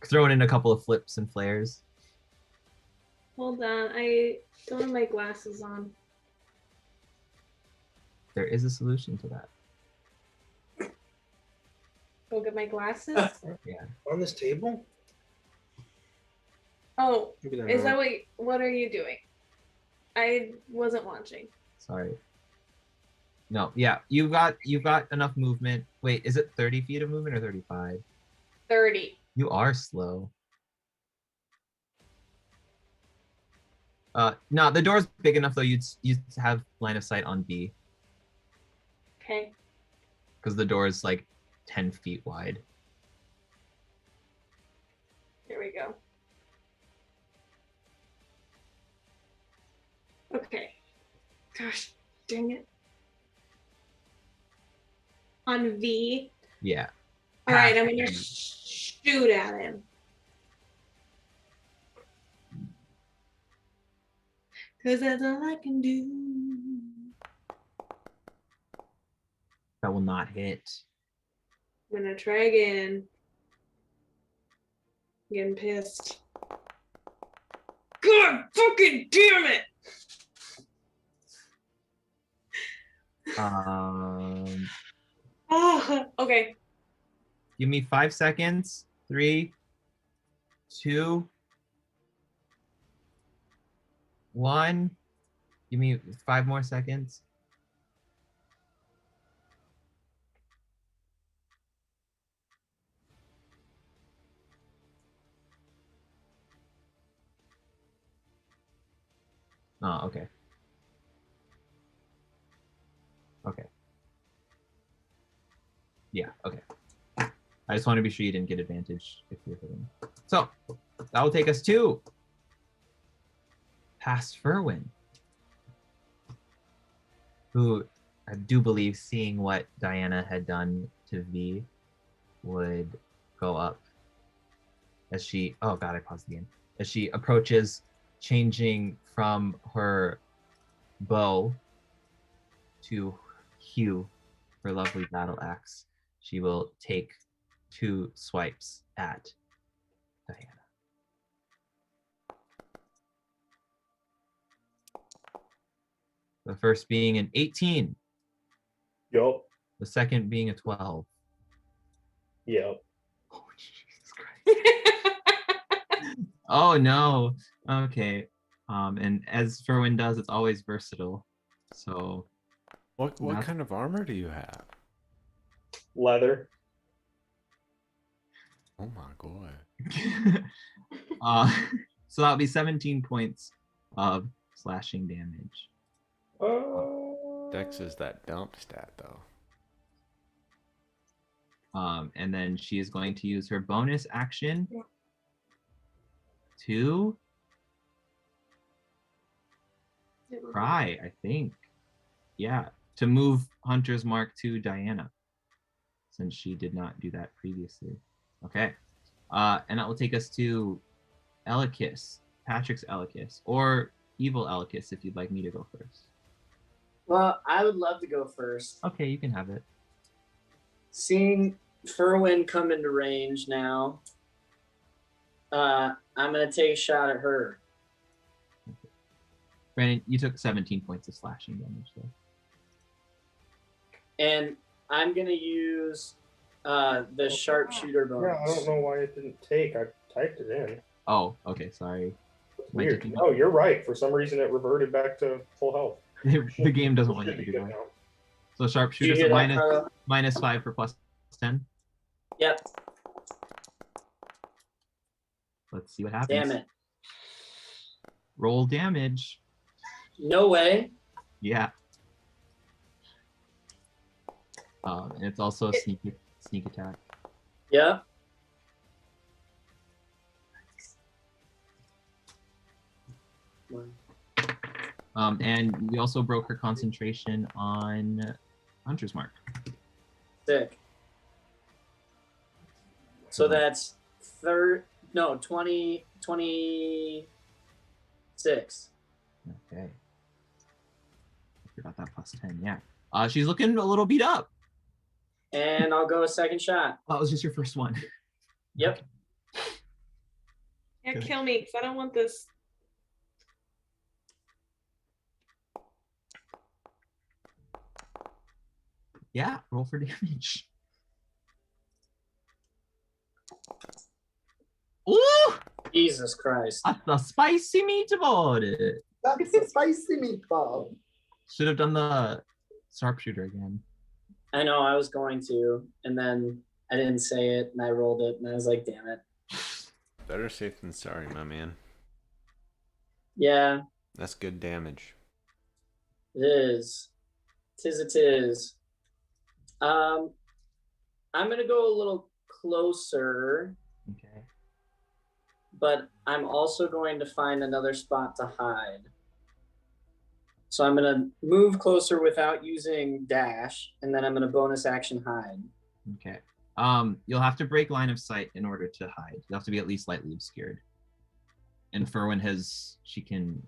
Throwing in a couple of flips and flares.
Hold on. I don't have my glasses on.
there is a solution to that.
Go get my glasses.
Yeah.
On this table?
Oh,
Maybe they're
is that
not.
what are you doing? I wasn't watching.
Sorry. No, yeah, you've got enough movement. Wait, is it 30 feet of movement or 35?
30.
You are slow. No, the door's big enough though. You'd have line of sight on B
Okay.
because the door is like 10 feet wide.
Here we go. Okay. Gosh, dang it. On V.
Yeah.
All right, I'm gonna shoot at him. Cause that's all I can do.
That will not hit.
I'm gonna try again. I'm getting pissed. God fucking damn it! Oh, okay.
Give me 5 seconds. 3, 2, 1. Give me 5 more seconds. Oh, okay. Okay. Yeah, okay. I just want to be sure you didn't get advantage if you're hitting. So that will take us to past Ferwin, who I do believe, seeing what Diana had done to V, would go up as she, oh god, I paused the game. As she approaches, changing from her bow to Hugh, her lovely battle axe. She will take 2 swipes at Diana. The first being an 18,
Yup.
the second being a 12.
Yep.
Oh, Jesus Christ. Oh no. Okay. And as Ferwin does, it's always versatile. So
What
That's-
kind of armor do you have?
Leather.
Oh my god.
so that'll be 17 points of slashing damage.
Dex is that dump stat though.
And then she is going to use her bonus action to cry, I think. Yeah, to move Hunter's Mark to Diana, since she did not do that previously. Okay. And that will take us to Elikis, Patrick's Elikis, or Evil Elikis if you'd like me to go first.
Well, I would love to go first.
Okay, you can have it.
Seeing Ferwin come into range now, I'm gonna take a shot at her.
Brandon, you took 17 points of slashing damage though.
And I'm gonna use the sharpshooter bonus.
Yeah, I don't know why it didn't take. I typed it in.
Oh, okay, sorry. Might
Weird.
take-
No, you're right. For some reason, it reverted back to full health.
The game doesn't want you
Should
to
be
do
good
that.
now.
So
Do you
sharpshooter,
hear
so
that, Carla?
-5 for +10.
Yep.
Let's see what happens.
Damn it.
Roll damage.
No way.
Yeah. And it's also a sneak attack.
Yep.
And we also broke her concentration on Hunter's Mark.
Sick. So that's 26.
Okay. Forgot that +10. Yeah. She's looking a little beat up.
And I'll go a second shot.
That was just your first one.
Yep.
Yeah, kill me, because I don't want this.
Yeah, roll for damage. Ooh,
Jesus Christ.
that's the spicy meatball.
That's a spicy meatball.
Should have done the sharpshooter again.
I know I was going to, and then I didn't say it, and I rolled it, and I was like, damn it.
Better safe than sorry, my man.
Yeah,
That's good damage.
it is. Tis it is. I'm gonna go a little closer,
Okay.
but I'm also going to find another spot to hide. So I'm gonna move closer without using dash, and then I'm gonna bonus action hide.
Okay. You'll have to break line of sight in order to hide. You'll have to be at least lightly obscured. And Ferwin she can,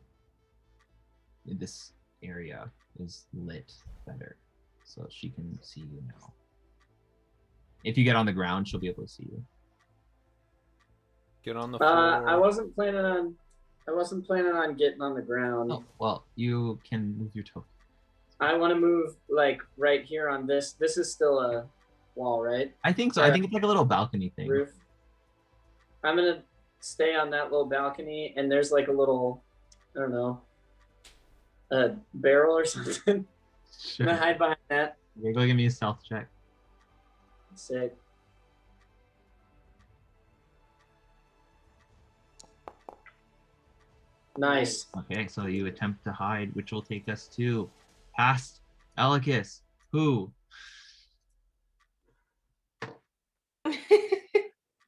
this area is lit better, so she can see you now. If you get on the ground, she'll be able to see you.
Get on the floor.
I wasn't planning on getting on the ground.
Oh, well, you can move your toe.
I want to move like right here on this. This is still a wall, right?
I think so. I think it's like a little balcony thing.
Roof. I'm gonna stay on that little balcony, and there's like a little, I don't know, a barrel or something.
Sure.
I'm gonna hide behind that.
Okay, go give me a stealth check.
Sick. Nice.
Okay, so you attempt to hide, which will take us to past Elikis, who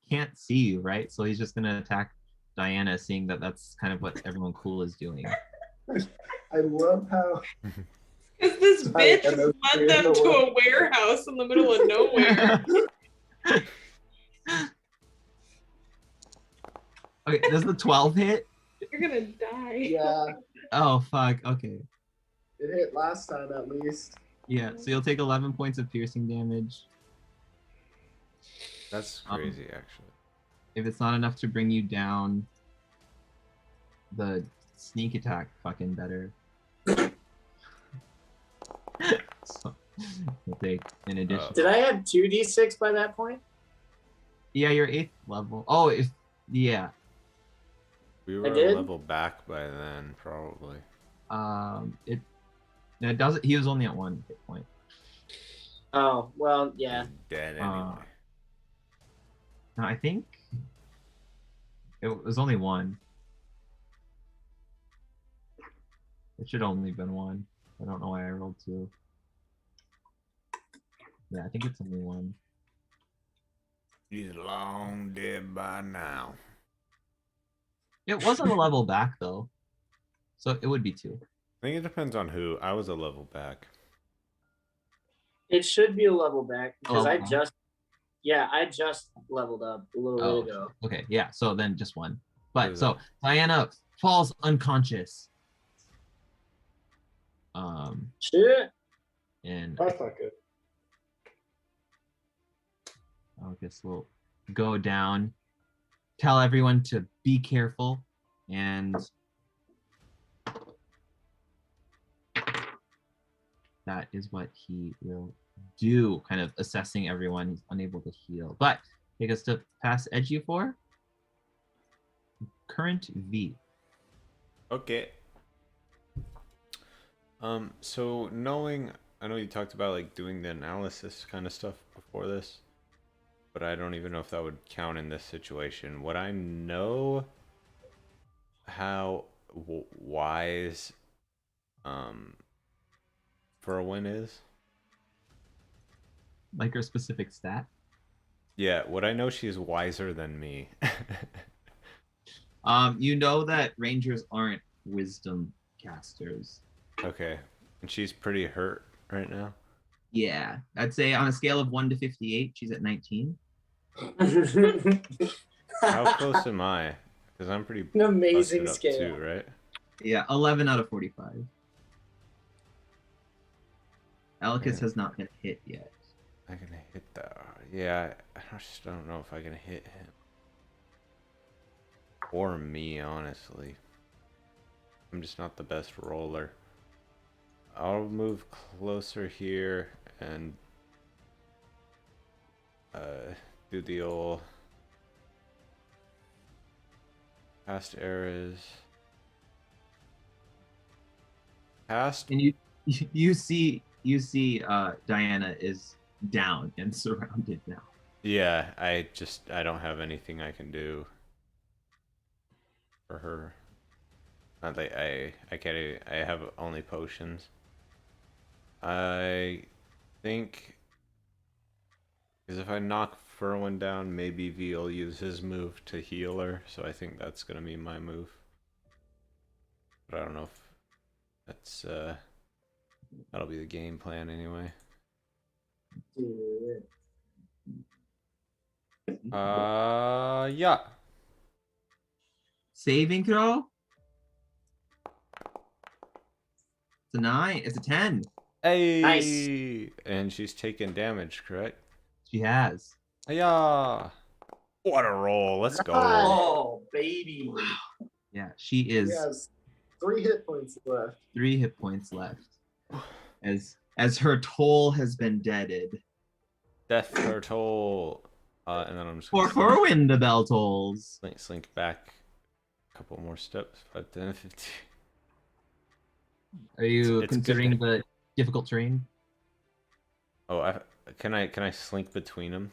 can't see you, right? So he's just gonna attack Diana, seeing that that's kind of what everyone cool is doing.
I love how
Because this
Right,
bitch
and those
led
three in
them
the
to
wall.
a warehouse in the middle of nowhere.
Okay, does the 12 hit?
You're gonna die.
yeah,
Oh fuck. Okay.
it hit last time at least.
Yeah, so you'll take 11 points of piercing damage.
That's crazy, actually.
If it's not enough to bring you down, the sneak attack fucking better. So you'll take in addition.
Did I have 2d6 by that point?
Yeah, you're 8th level. Oh, if yeah.
We were a
did?
level back by then, probably.
It doesn't. He was only at 1 hit point.
Oh, well, yeah.
He's dead
Uh,
anyway.
No, I think it was only 1. It should only been 1. I don't know why I rolled 2. Yeah, I think it's only 1.
He's long dead by now.
It wasn't a level back though, so it would be 2.
I think it depends on who. I was a level back.
It should be a level back because I
level back.
just leveled up a little
Oh,
bit ago.
okay, yeah. So then just 1.
What
But
is
so
it?
Diana falls unconscious.
Shit.
And
That's not good.
I guess we'll go down, tell everyone to be careful, and that is what he will do, kind of assessing everyone. He's unable to heal. But take us to past Edgy4. Current V.
Okay. So knowing, I know you talked about like doing the analysis kind of stuff before this, but I don't even know if that would count in this situation. Would I know how wise for a win is?
Like her specific stat.
Yeah, would I know she's wiser than me?
You know that rangers aren't wisdom casters.
Okay. And she's pretty hurt right now.
Yeah, I'd say on a scale of 1 to 58, she's at 19.
How close am I? Because I'm pretty
An amazing
busted up
scale.
too, right?
Yeah, 11 out of 45. Alicus
Yeah.
has not been hit yet.
I can hit that. Yeah, I just don't know if I can hit him. Or me, honestly. I'm just not the best roller. I'll move closer here and do the old past eras. Past.
And you see Diana is down and surrounded now.
Yeah, I don't have anything I can do for her. Not like I can't even, I have only potions. I think because if I knock Furwin down, maybe V will use his move to heal her, so I think that's gonna be my move. But I don't know if that's that'll be the game plan anyway.
Do it.
Yeah.
Saving throw. It's a 9. It's a 10.
Hey.
Nice.
And she's taking damage, correct?
She has.
Yeah. What a roll. Let's go.
Nice.
Oh, baby.
Yeah, she
He
is
has 3 hit points left.
3 hit points left. As her toll has been deaded.
Death her toll. And then I'm just
For
gonna
Furwin, the bell tolls.
slink back a couple more steps. 5, 10, 15.
Are you
It's
considering
good.
the difficult terrain?
Oh, can I slink between them?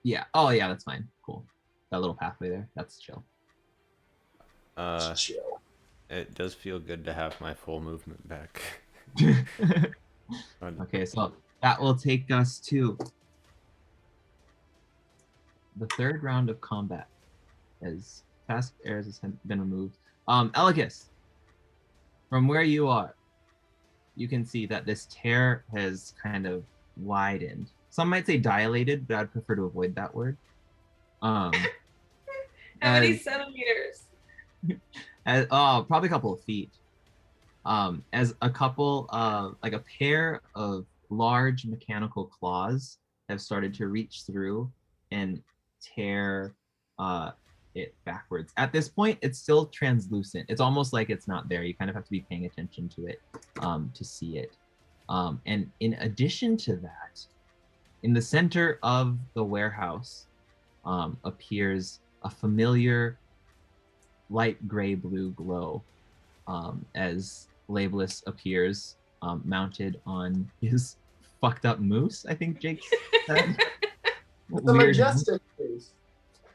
Yeah. Oh, yeah, that's fine. Cool. That little pathway there. That's chill.
Chill.
It does feel good to have my full movement back.
Okay, so that will take us to the third round of combat, as past errors has been removed. Elicus, from where you are, you can see that this tear has kind of widened. Some might say dilated, but I'd prefer to avoid that word.
How many
as-
centimeters?
Probably a couple of feet. As a couple like a pair of large mechanical claws have started to reach through and tear it backwards. At this point, it's still translucent. It's almost like it's not there. You kind of have to be paying attention to it to see it. And in addition to that, in the center of the warehouse appears a familiar light gray blue glow as Labeless appears mounted on his fucked up moose, I think Jake said.
The
Weird.
majestic face.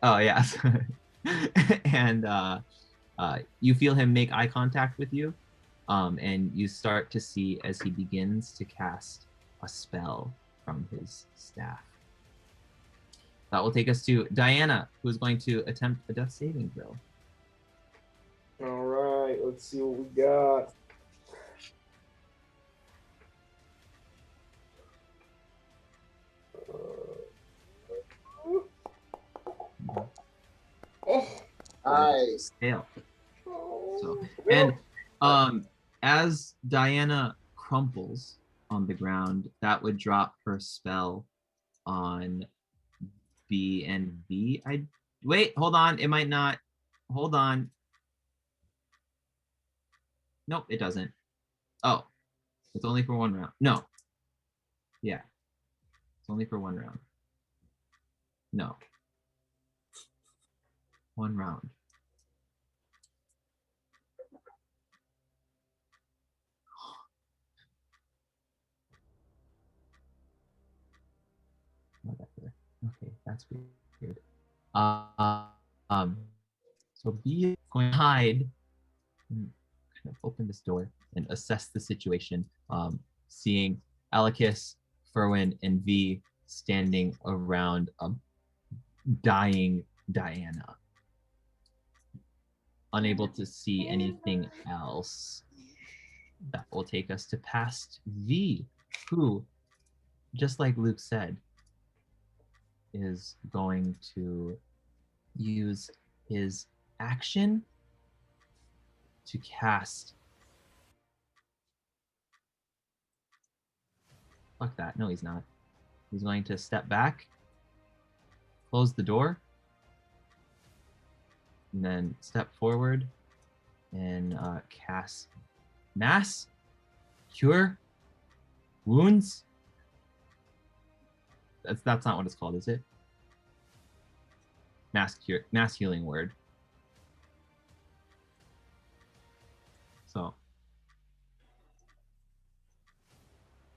Oh, yes. And you feel him make eye contact with you, and you start to see as he begins to cast a spell from his staff. That will take us to Diana, who is going to attempt a death saving throw.
All right, let's see what we got. Oh,
Nice.
Fail. So, and as Diana crumples on the ground, that would drop her spell on B and V. Wait, hold on. It might not. Hold on. Nope, it doesn't. Oh, it's only for 1 round. No. Yeah. It's only for 1 round. No. 1 round. Whatever. Okay, that's weird. So B is going to hide. Kind of open this door and assess the situation. Seeing Alicus, Furwin, and V standing around a dying Diana. Unable to see anything else. That will take us to past V, who, just like Luke said, is going to use his action to cast. Fuck that. No, he's not. He's going to step back, close the door, and then step forward and cast Mass Cure Wounds. That's not what it's called, is it? mass healing word. So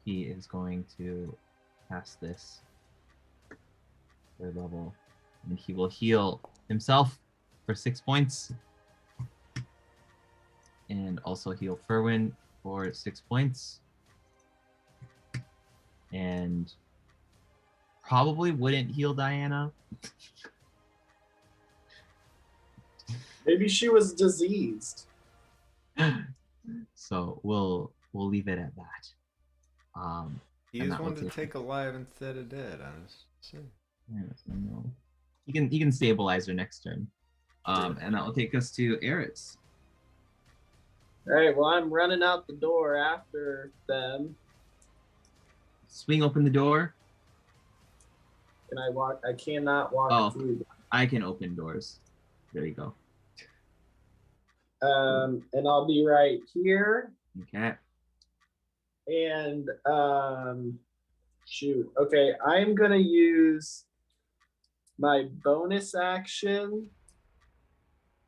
he is going to cast this third level, and he will heal himself for 6 points, and also heal Ferwin for 6 points, and probably wouldn't heal Diana.
Maybe she was diseased.
So we'll leave it at that.
He
And
is
that will
one to
take-
take alive instead of dead. I was saying.
Yes, I know. He can stabilize her next turn. And that will take us to Eris.
All right, well, I'm running out the door after them.
Swing open the door.
Can I walk? I cannot walk
Oh.
through.
I can open doors. There you go.
And I'll be right here.
Okay.
And shoot. Okay, I'm gonna use my bonus action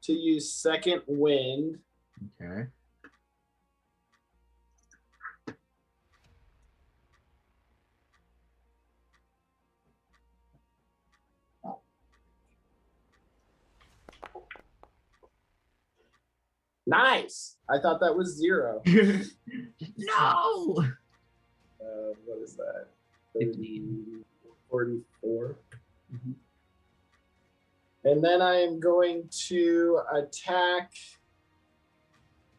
to use second wind.
Okay.
Nice. I thought that was 0.
No.
What is that?
15.
44. And then I am going to attack.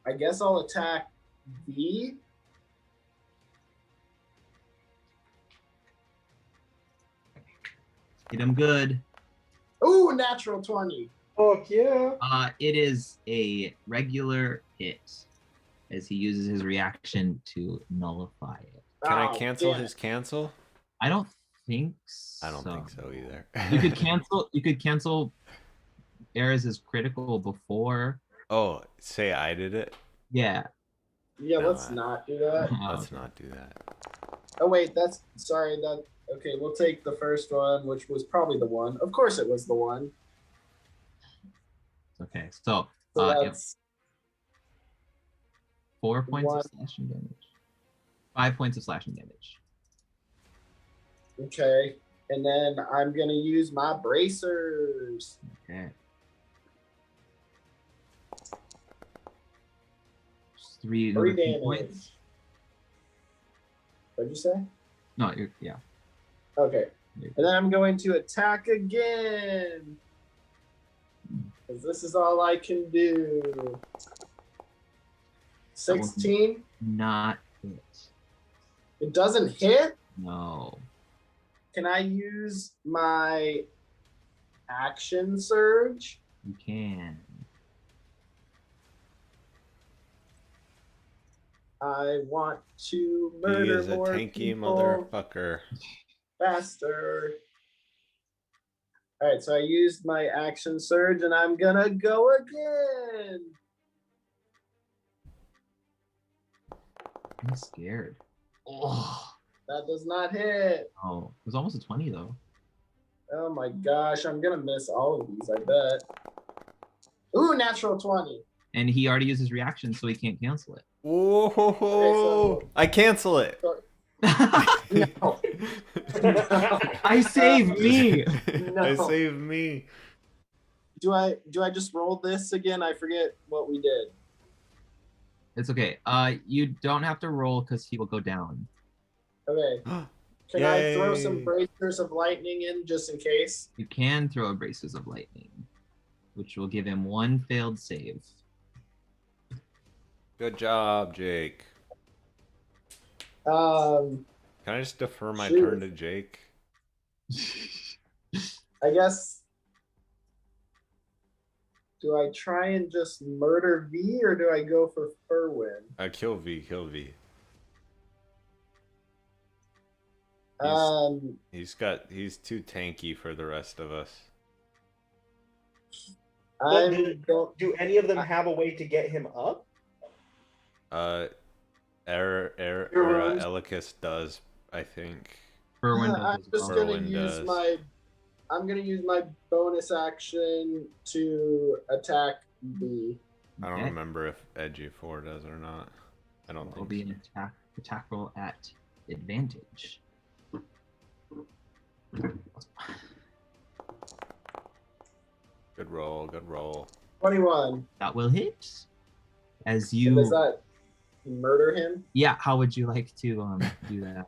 I guess I'll attack V.
Hit him good.
Ooh, natural 20.
Fuck yeah.
It is a regular hit, as he uses his reaction to nullify it.
Can I
Oh,
cancel
damn.
his cancel?
I don't think so.
I don't think so either.
You could cancel. You could cancel Eris's critical before.
Oh, say I did it.
Yeah.
Yeah,
No,
let's not do that.
Let's not do that.
Oh wait, that's sorry. That okay. We'll take the first one, which was probably the one. Of course, it was the one.
Okay. So,
So
if
that's
4 points
one.
of slashing damage. 5 points of slashing damage.
okay. And then I'm gonna use my bracers.
Okay. Just three
3
another
damage.
points.
What'd you say?
No, you're yeah.
Okay. And then I'm going to attack again. Because this is all I can do. 16.
Not it.
It doesn't hit.
No.
Can I use my action surge?
You can.
I want to
He
murder
is a
more
tanky
people
motherfucker.
faster. All right, so I used my action surge, and I'm gonna go again.
I'm scared. Oh.
That does not hit.
Oh, it was almost a 20 though.
Oh my gosh, I'm gonna miss all of these, I bet. Ooh, natural 20.
And he already used his reaction, so he can't cancel it.
Whoa! I cancel it.
No.
I save me.
I
No.
save me.
Do I just roll this again? I forget what we did.
It's okay. You don't have to roll because he will go down.
Okay. Can I throw some
Yay.
bracers of lightning in just in case?
You can throw braces of lightning, which will give him 1 failed save.
Good job, Jake.
Um,
Can I just defer my
Shoot.
turn to Jake?
I guess. Do I try and just murder V or do I go for Furwin?
Kill V, kill V. He's too tanky for the rest of us.
But
I'm go-
do any of them have a way to get him up?
Heroes.
Elicus does, I think.
Furwin
I'm
does as
just
well.
gonna
Furwin
use
does.
my. I'm gonna use my bonus action to attack B.
I don't
Okay.
remember if Edgy 4 does or not. I don't
It'll
think
be
so.
an attack roll at advantage.
Good roll, good roll.
21.
That will hit. As
Does
you,
that murder him?
yeah. How would you like to do that?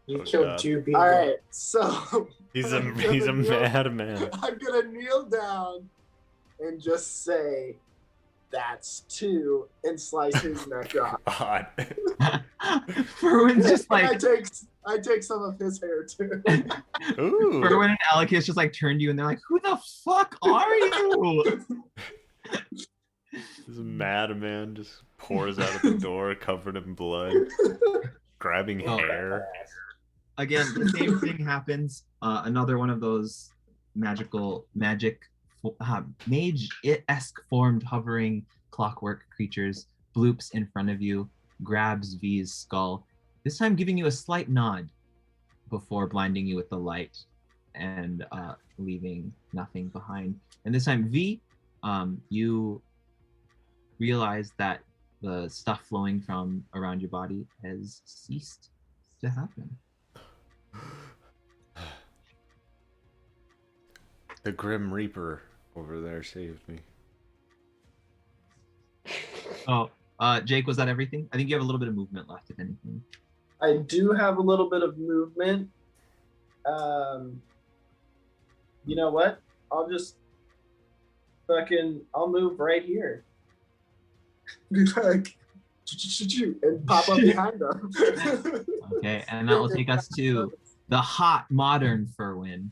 You
Oh,
killed
God.
2 people.
All right, so
He's
I'm
a
gonna
he's a
kneel-
madman.
I'm gonna kneel down and just say, "That's 2," and slice his neck off.
God.
Ferwin's just
And
like
I take some of his hair too.
Ooh.
Ferwin and Alicus just like turned to you and they're like, "Who the fuck are you?"
This madman just pours out of the door covered in blood, grabbing
Oh.
hair.
Again, the same thing happens. Another one of those magic mage-esque formed hovering clockwork creatures bloops in front of you, grabs V's skull, this time giving you a slight nod before blinding you with the light and leaving nothing behind. And this time, V, you realize that the stuff flowing from around your body has ceased to happen.
The Grim Reaper over there saved me.
Oh, Jake, was that everything? I think you have a little bit of movement left, if anything.
I do have a little bit of movement. You know what? I'll just I'll move right here. Be like, and pop up behind them.
Okay, and that will take us to the hot modern Ferwin.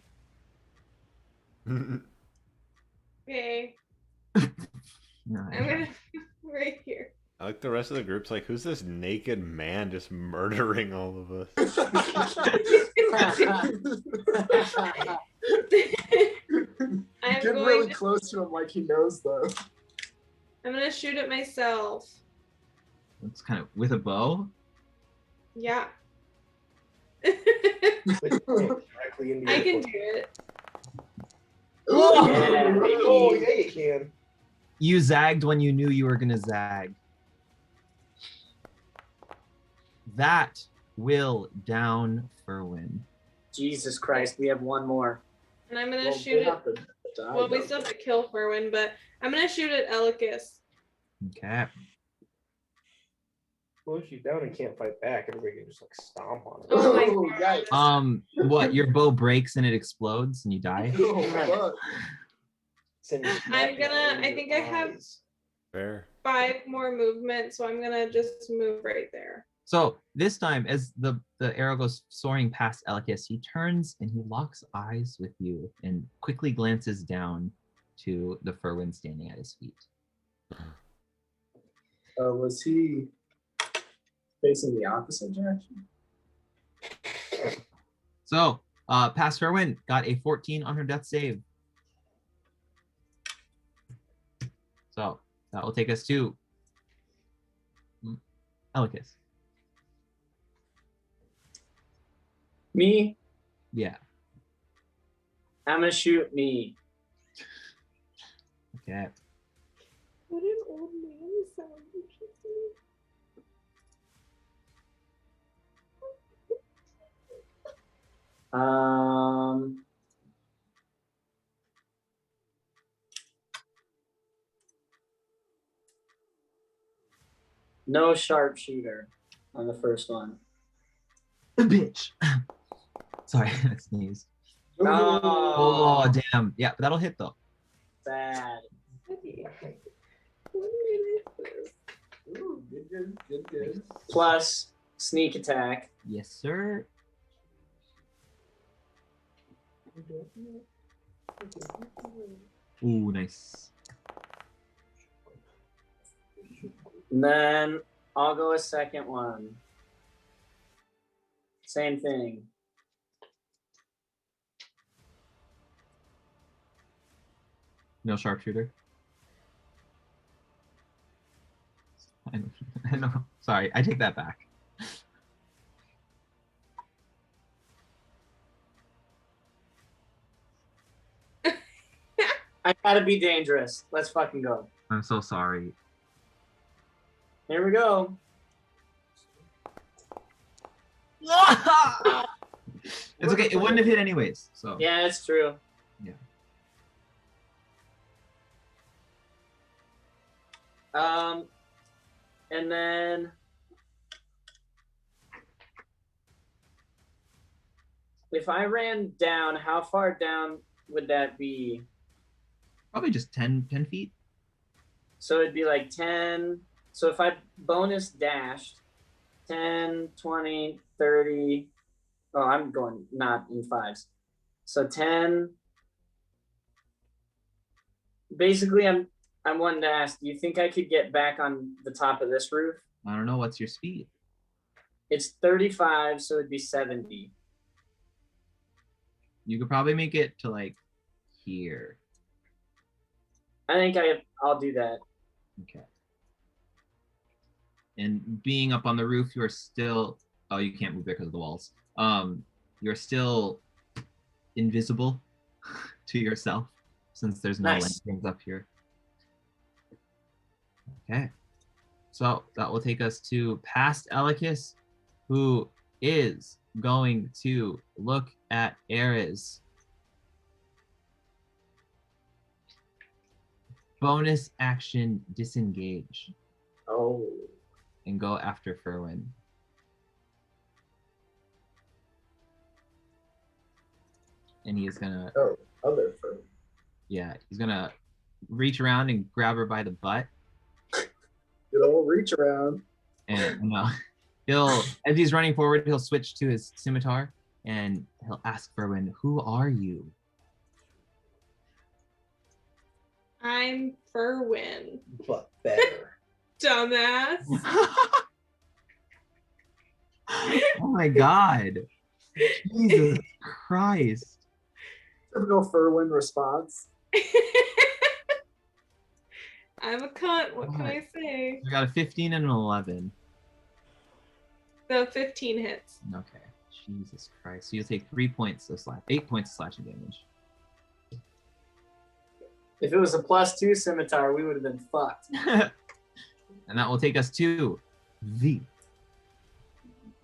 Okay.
No,
I'm gonna right here.
I like the rest of the group's like, who's this naked man just murdering all of us?
I'm
Get
going
really
to-
close to him like he knows though.
I'm gonna shoot at myself.
It's kind of with a bow.
Yeah.
Directly into
I
your
can
foot.
do it.
Yeah, oh, yeah, you can.
You zagged when you knew you were gonna zag. That will down Ferwin.
Jesus Christ, we have one more.
And I'm gonna
Well,
shoot
they
it.
have to die,
Well, we
though.
still have to kill Ferwin, but I'm gonna shoot at Elicus.
Okay.
Well, if you down and can't fight back, everybody can just like stomp on it.
Oh my
Oh,
god.
yikes.
What? Your bow breaks and it explodes and you die?
Oh, fuck.
Send
I'm gonna- I think I have-
eyes.
Fair.
5 more movement, so I'm gonna just move right there.
So this time, as the arrow goes soaring past Elicus, he turns and he locks eyes with you and quickly glances down to the Ferwin standing at his feet.
Was he facing the opposite direction?
So, past Ferwin got a 14 on her death save. So that will take us to Elicus.
Me?
Yeah.
I'm gonna shoot me.
Okay.
What an old man sound interesting.
No sharpshooter on the first one.
Bitch. Sorry, I sneezed. Oh, damn. Yeah, but that'll hit though.
Sad.
Ooh, good.
Plus sneak attack.
Yes, sir. Ooh, nice.
And then I'll go a second one. Same thing.
No sharpshooter. I know. Sorry, I take that back.
I gotta be dangerous. Let's fucking go.
I'm so sorry.
Here we go.
It's okay. It wouldn't have hit anyways. So
Yeah, it's true.
Yeah.
And then if I ran down, how far down would that be?
probably just 10 feet.
So it'd be like 10. So if I bonus dashed 10, 20, 30. Oh, I'm going not in fives. So 10. Basically, I'm wanting to ask, do you think I could get back on the top of this roof?
I don't know. What's your speed?
It's 35, so it'd be 70.
You could probably make it to like here.
I think I'll do that.
Okay. And being up on the roof, you're still. Oh, you can't move because of the walls. You're still invisible to yourself since there's no
Nice.
lanterns up here. Okay. So that will take us to past Elikis, who is going to look at Ares. Bonus action disengage
Oh.
and go after Ferwin. And he is gonna,
Other firm.
yeah, he's gonna reach around and grab her by the butt.
Good old reach around.
And he'll, as he's running forward, he'll switch to his scimitar and he'll ask Ferwin, "Who are you?"
I'm Ferwin.
But better.
Dumbass.
Oh my god. Jesus Christ.
Typical Furwin response.
I'm a cunt. What can I
Alright.
say?
We got a 15 and an 11.
The 15 hits.
Okay. Jesus Christ. So you'll take 8 points of slashing damage.
If it was a +2 scimitar, we would have been fucked.
And that will take us to V.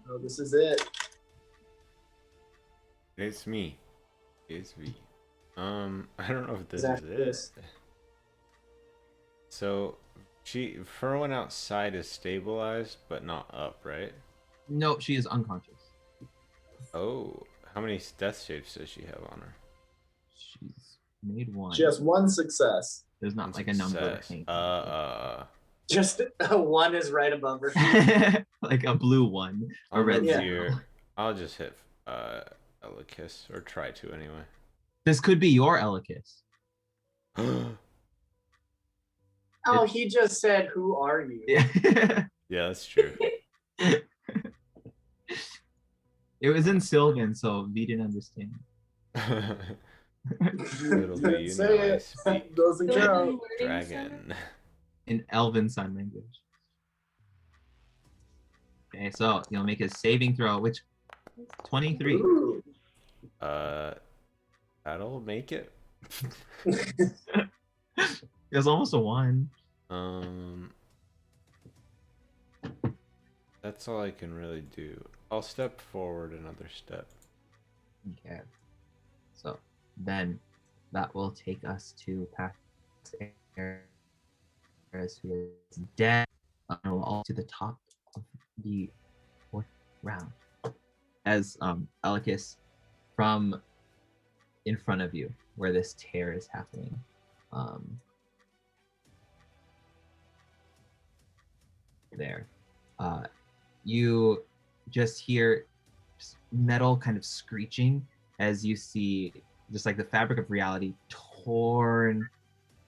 Oh, this is it.
It's me. It's V. I don't know if this
Exactly
is
this.
it. So, Ferwin outside is stabilized, but not up, right?
No, she is unconscious.
Oh, how many death shapes does she have on her?
She's made one.
She has one success.
There's not like a number. or
Success.
anything.
Just a 1 is right above her.
Like a blue one. A
I'll
red
let
Yeah.
you- I'll just hit Elikis, or try to anyway.
This could be your Elikis.
Oh, he just said, "Who are you?"
Yeah.
Yeah, that's true.
It was in Sylvan, so V didn't understand.
Little do you
Say
know, I
it.
speak
Doesn't
Sylvan
count.
Learning Center?
dragon.
In Elven Sign Language. Okay, so he'll make his saving throw, which 23.
Ooh.
That'll make it.
It was almost a 1.
That's all I can really do. I'll step forward another step.
Okay. So then that will take us to past Ares, who is dead. And we'll all to the top of the 4th round. As Elikis, from in front of you, where this tear is happening. There. You just hear just metal kind of screeching as you see just like the fabric of reality torn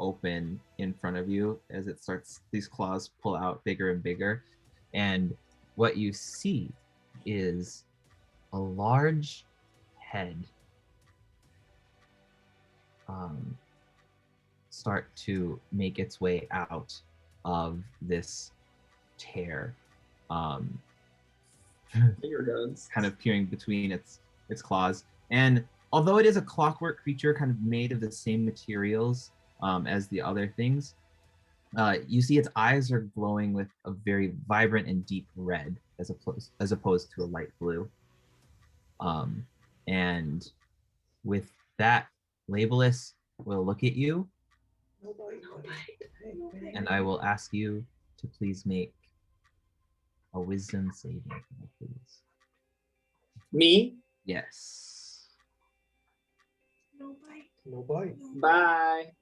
open in front of you as it starts, these claws pull out bigger and bigger. And what you see is a large head start to make its way out of this tear,
Finger guns.
kind of peering between its claws. And although it is a clockwork creature kind of made of the same materials as the other things. You see its eyes are glowing with a very vibrant and deep red as opposed to a light blue. And with that, Labelus will look at you, and I will ask you to please make a wisdom saving throw, please.
Me?
Yes.
No bite.
No bite.
Bye.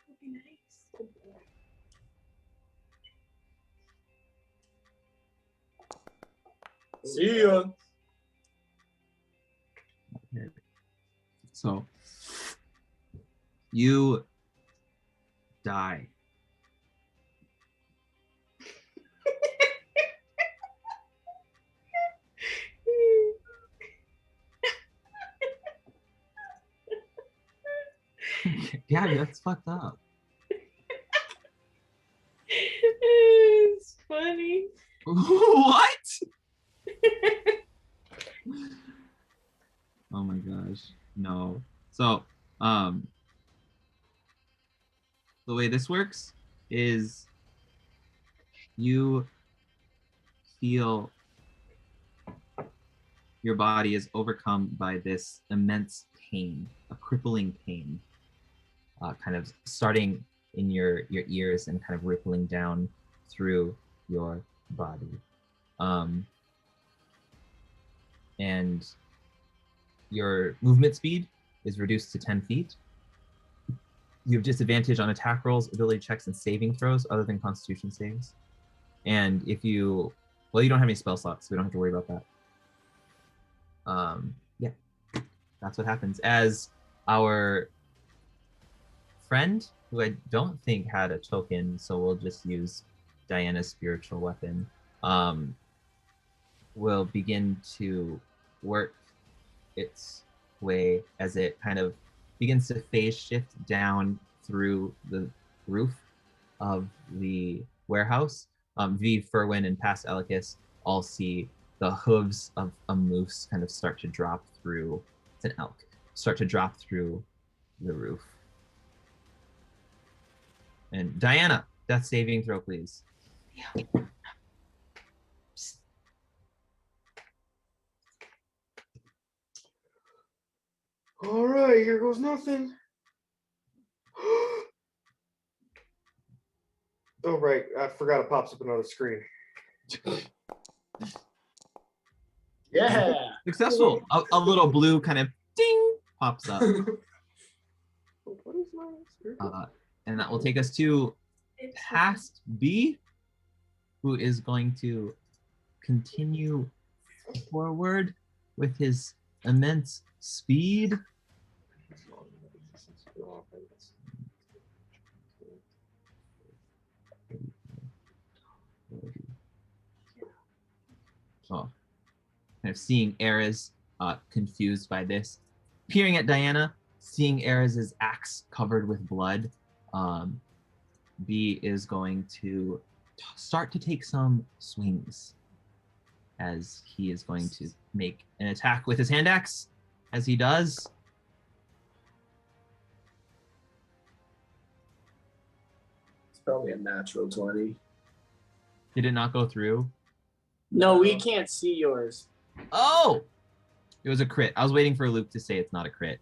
Would be nice.
See ya.
So you die. Yeah, that's fucked up.
It's funny.
What? Oh my gosh. No. So, the way this works is you feel your body is overcome by this immense pain, a crippling pain, kind of starting in your ears and kind of rippling down through your body. And your movement speed is reduced to 10 feet. You have disadvantage on attack rolls, ability checks, and saving throws other than constitution saves. And if you, well, you don't have any spell slots, so we don't have to worry about that. Yeah, that's what happens. As our friend, who I don't think had a token, so we'll just use Diana's spiritual weapon, will begin to work its way as it kind of begins to phase shift down through the roof of the warehouse. V, Furwin, and past Elicus all see the hooves of a moose kind of start to drop through, it's an elk, start to drop through the roof. And Diana, death saving throw, please.
All right, here goes nothing. Oh, right. I forgot it pops up another screen.
Yeah.
Successful. A little blue kind of ding pops up.
What is my spiritual?
And that will take us to past B, who is going to continue forward with his immense speed. Oh, kind of seeing Ares confused by this, peering at Diana, seeing Ares' axe covered with blood. B is going to start to take some swings as he is going to make an attack with his hand axe. As he does,
It's probably a natural 20.
did it not go through?
No, we can't see yours.
Oh, it was a crit. I was waiting for Luke to say it's not a crit.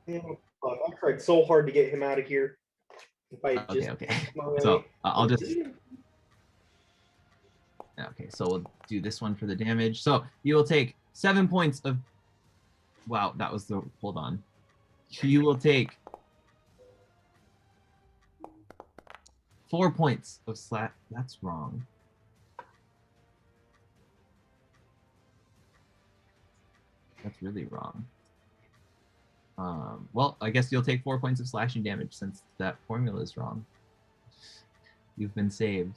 Oh, fuck, I tried so hard to get him out of here. If I just
Okay. So I'll just. Okay, so we'll do this one for the damage. So you will take 7 points of. Wow, that was the. Hold on. You will take 4 points of slash. That's wrong. That's really wrong. Well, I guess you'll take 4 points of slashing damage since that formula is wrong. You've been saved.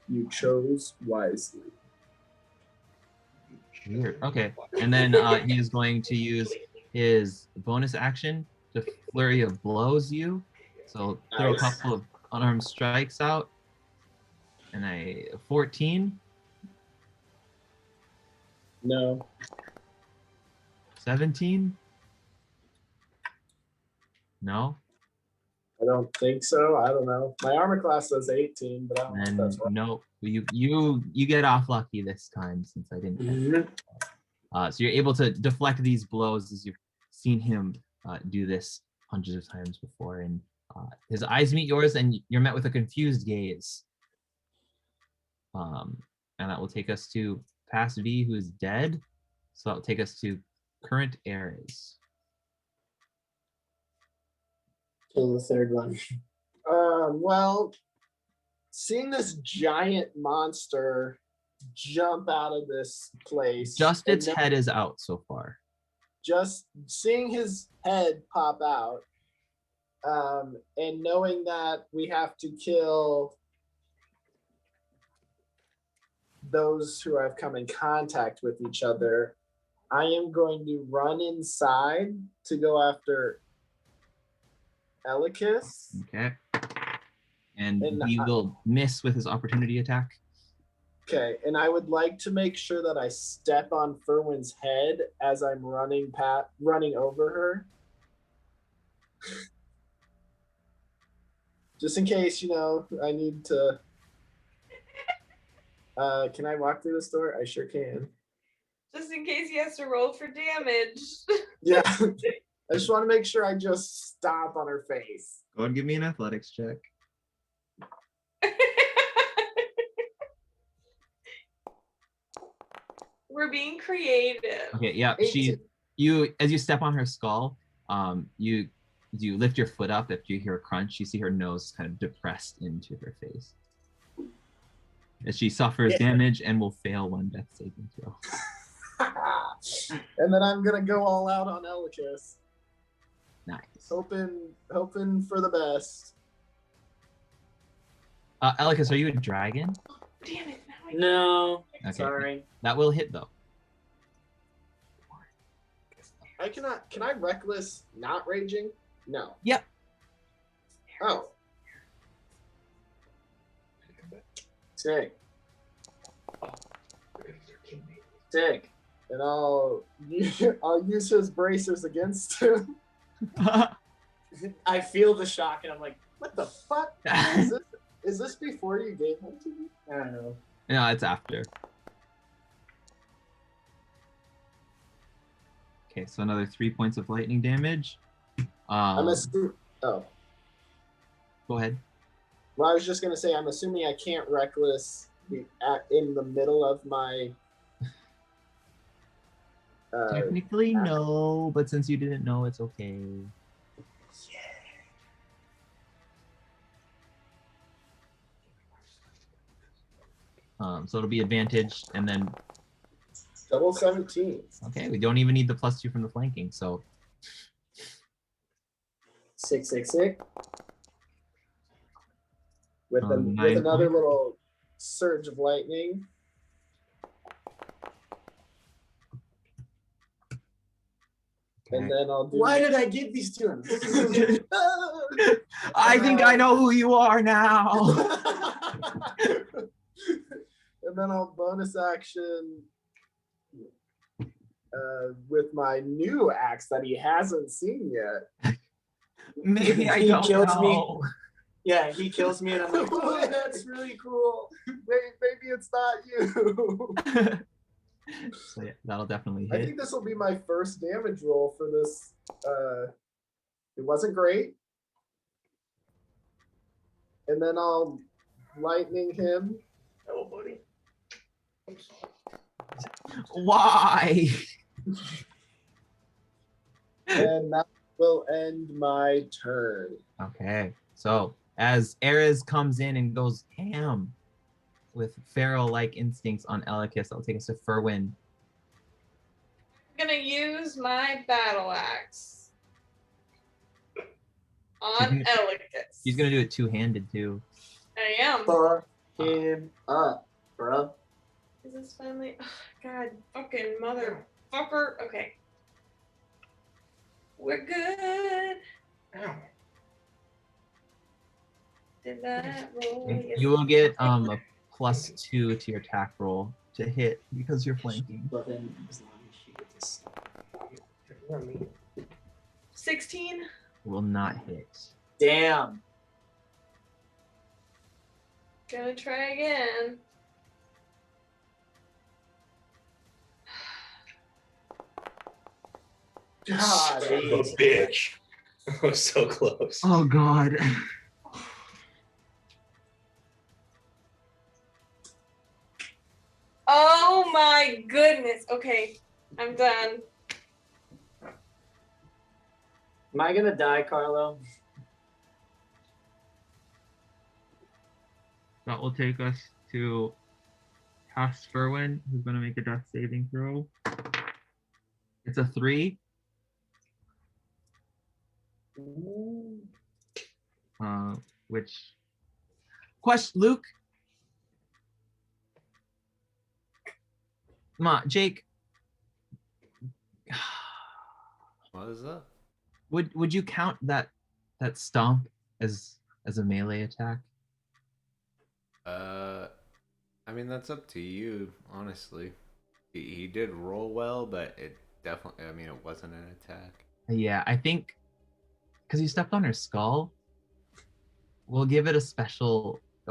You chose wisely.
Weird. Okay, and then he is going to use his bonus action to flurry of blows you. So throw a
Nice.
couple of unarmed strikes out, and a 14.
No.
17? No?
I don't think so. I don't know. My armor class says 18, but I don't know if
Then
that's right.
no. You get off lucky this time since I didn't. So you're able to deflect these blows as you've seen him do this hundreds of times before, and his eyes meet yours, and you're met with a confused gaze. And that will take us to past V, who is dead. So that will take us to current Ares.
Kill the third one.
Well, seeing this giant monster jump out of this place,
Just
and
its
then
head is out so far.
just seeing his head pop out, and knowing that we have to kill those who have come in contact with each other, I am going to run inside to go after Elikis.
Okay. And
And
he will miss with his opportunity attack.
Okay, and I would like to make sure that I step on Ferwin's head as I'm running over her. Just in case, I need to. Can I walk through this door? I sure can.
Just in case he has to roll for damage.
Yeah. I just want to make sure I just stop on her face.
Go and give me an athletics check.
We're being creative.
Okay, yeah.
18.
As you step on her skull, you lift your foot up. After you hear a crunch, you see her nose kind of depressed into her face. As she suffers damage and will fail one death saving throw.
And then I'm gonna go all out on Elikis,
Nice.
hoping for the best.
Elikis, are you a dragon?
Damn it! Now I
No,
Okay.
sorry.
That will hit though.
I cannot. Can I reckless not raging? No.
Yep.
Oh. Sick. Sick. And I'll use his bracers against him.
I feel the shock and I'm like,
What the fuck? Is this before you gave him to me?
I don't know.
No, it's after. Okay, so another 3 points of lightning damage.
I'm assuming. Oh.
Go ahead.
Well, I was just gonna say, I'm assuming I can't reckless be in the middle of my.
Technically, no, but since you didn't know, it's okay. So it'll be advantage, and then
Double 17.
okay, we don't even need the +2 from the flanking. So
666.
With, with
9
another
points.
little surge of lightning. And then I'll do.
Why did I give these to him?
I think I know who you are now.
And then I'll bonus action with my new axe that he hasn't seen yet.
Maybe I
He
don't
kills me.
know.
Yeah, he kills me and I'm like,
Oh, that's really cool. Maybe it's not you.
So yeah, that'll definitely
I
hit.
think this will be my first damage roll for this. It wasn't great. And then I'll lightning him.
oh, buddy.
Why?
And that will end my turn.
Okay, so as Ares comes in and goes ham with feral-like instincts on Elikis, that'll take us to Ferwin.
I'm gonna use my battle axe on
Mhm.
Elikis.
He's gonna do it two-handed too.
I am.
Fuck him up, bro.
Is this finally? Oh, God, fucking motherfucker. Okay. We're good.
Ow.
Did that roll?
And
Yes.
you will get a +2 to your attack roll to hit because you're flanking.
But then as long as you get this.
Yeah, me.
16.
Will not hit.
Damn.
Gonna try again.
God.
Son of a bitch. I was so close.
Oh god.
Oh my goodness. Okay, I'm done.
Am I gonna die, Carlo?
That will take us to Casperwin, who's going to make a death saving throw. It's a 3. Which question, Luke? Come on, Jake.
What is that?
Would you count that stomp as a melee attack?
I mean that's up to you, honestly. He did roll well, but it definitely. I mean, it wasn't an attack.
Yeah, I think because you stepped on her skull, we'll give it a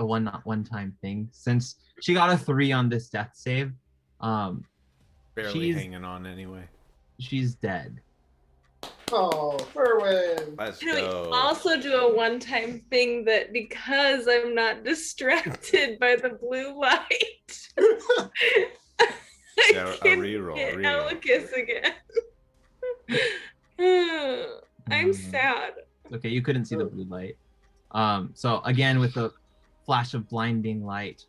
one-time thing since she got a 3 on this death save.
Barely
She's-
hanging on anyway.
She's dead.
Oh, Ferwin.
Let's
Can we
go.
also do a one-time thing that because I'm not distracted by the blue light,
Yeah,
I
a
can
reroll,
hit
reroll.
Alicus again. I'm
Mhm.
sad.
Okay, you couldn't see the blue light. So again, with the flash of blinding light,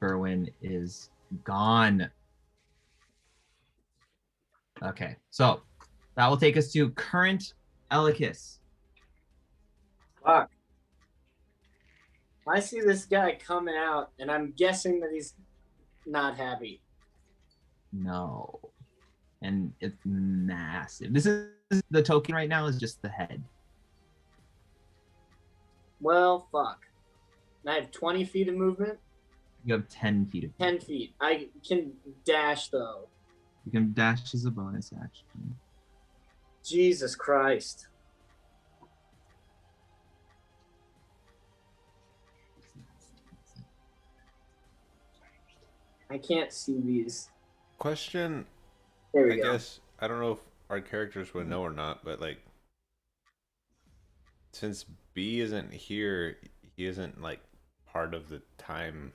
Berwin is gone. Okay, so that will take us to current Elikis.
Fuck. I see this guy coming out, and I'm guessing that he's not happy.
No. And it's massive. This is the token right now is just the head.
Well, fuck. I have 20 feet of movement,
You have 10 feet of
10 feet. I can dash, though.
You can dash as a bonus action.
Jesus Christ. I can't see these.
Question.
There we
I
go.
guess I don't know if our characters would know or not, but like, since B isn't here, he isn't like part of the time.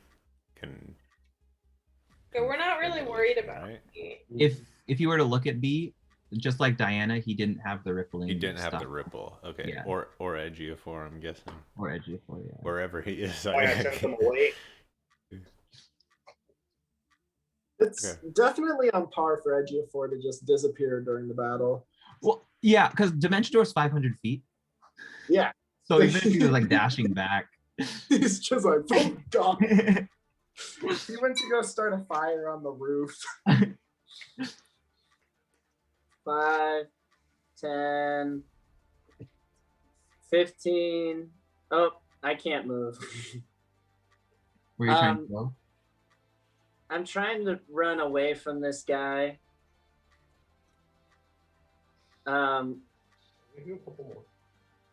Yeah, we're not really worried about
right?
it.
If you were to look at B, just like Diana, he didn't have the rippling.
He didn't have
stuff.
the ripple. Okay,
Yeah.
or Edgeofor, I'm guessing.
Or edgy for yeah.
Wherever he is.
Why I sent them away.
It's
Okay.
definitely on par for Edgeofor to just disappear during the battle.
Well, yeah, because Dimension Door is 500 feet.
Yeah.
So even if he was like dashing back,
He's just like, oh god. He went to go start a fire on the roof.
5, 10, 15. Oh, I can't move.
where you trying to
Um,
go?
I'm trying to run away from this guy.
Maybe a couple more.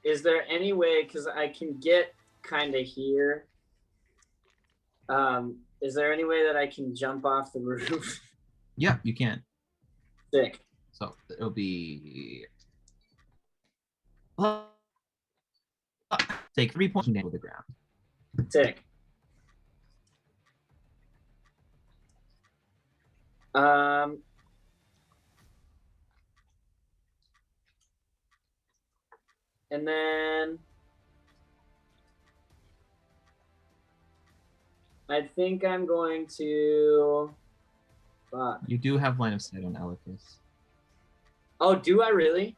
Is there any way, because I can get kind of here. Is there any way that I can jump off the roof?
Yeah, you can.
Sick.
So it'll be take 3 points down to the ground.
Sick. And then I think I'm going to. Fuck.
You do have line of sight on Elikis.
Oh, do I really?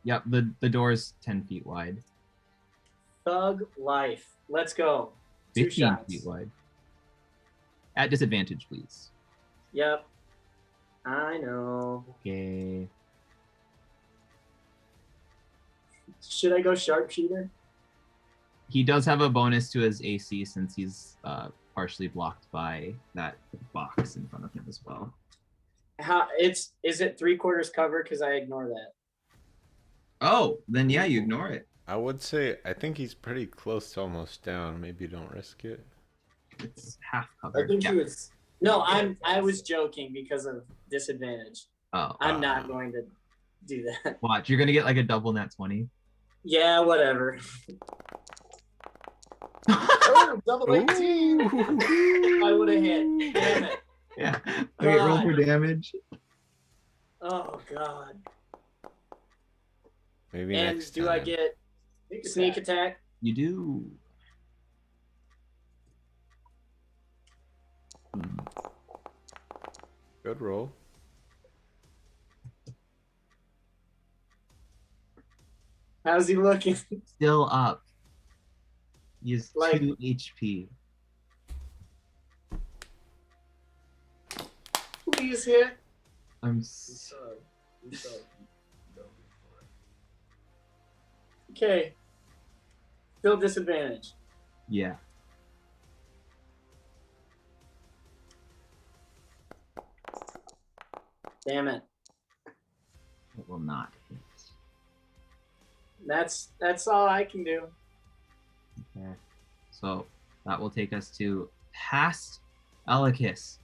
Yep, the door is 10 feet wide.
Thug life. Let's go. 2
15
shots.
feet wide. At disadvantage, please.
Yep. I know.
Okay.
Should I go sharpshooter?
He does have a bonus to his AC since he's partially blocked by that box in front of him as well.
How is it 3/4 cover? Because I ignore that.
Oh, then yeah, you ignore it.
I would say I think he's pretty close to almost down. Maybe don't risk it.
It's half
I
cover.
think
Yeah.
he was.
No, I was joking because of disadvantage.
Oh,
I'm not going to do that.
watch. You're gonna get like a double nat 20.
Yeah, whatever.
Oh, double 18.
I would have hit. Damn it.
Yeah. Okay, roll for damage.
Oh god.
Maybe
And
next
do
time.
I get sneak attack?
You do.
Good roll.
How's he looking?
Still up. He has
Like-
2 HP.
Please hit.
I'm. S-
Okay. Still disadvantage.
yeah.
Damn it.
It will not hit.
That's all I can do.
Okay. So that will take us to past Elikis,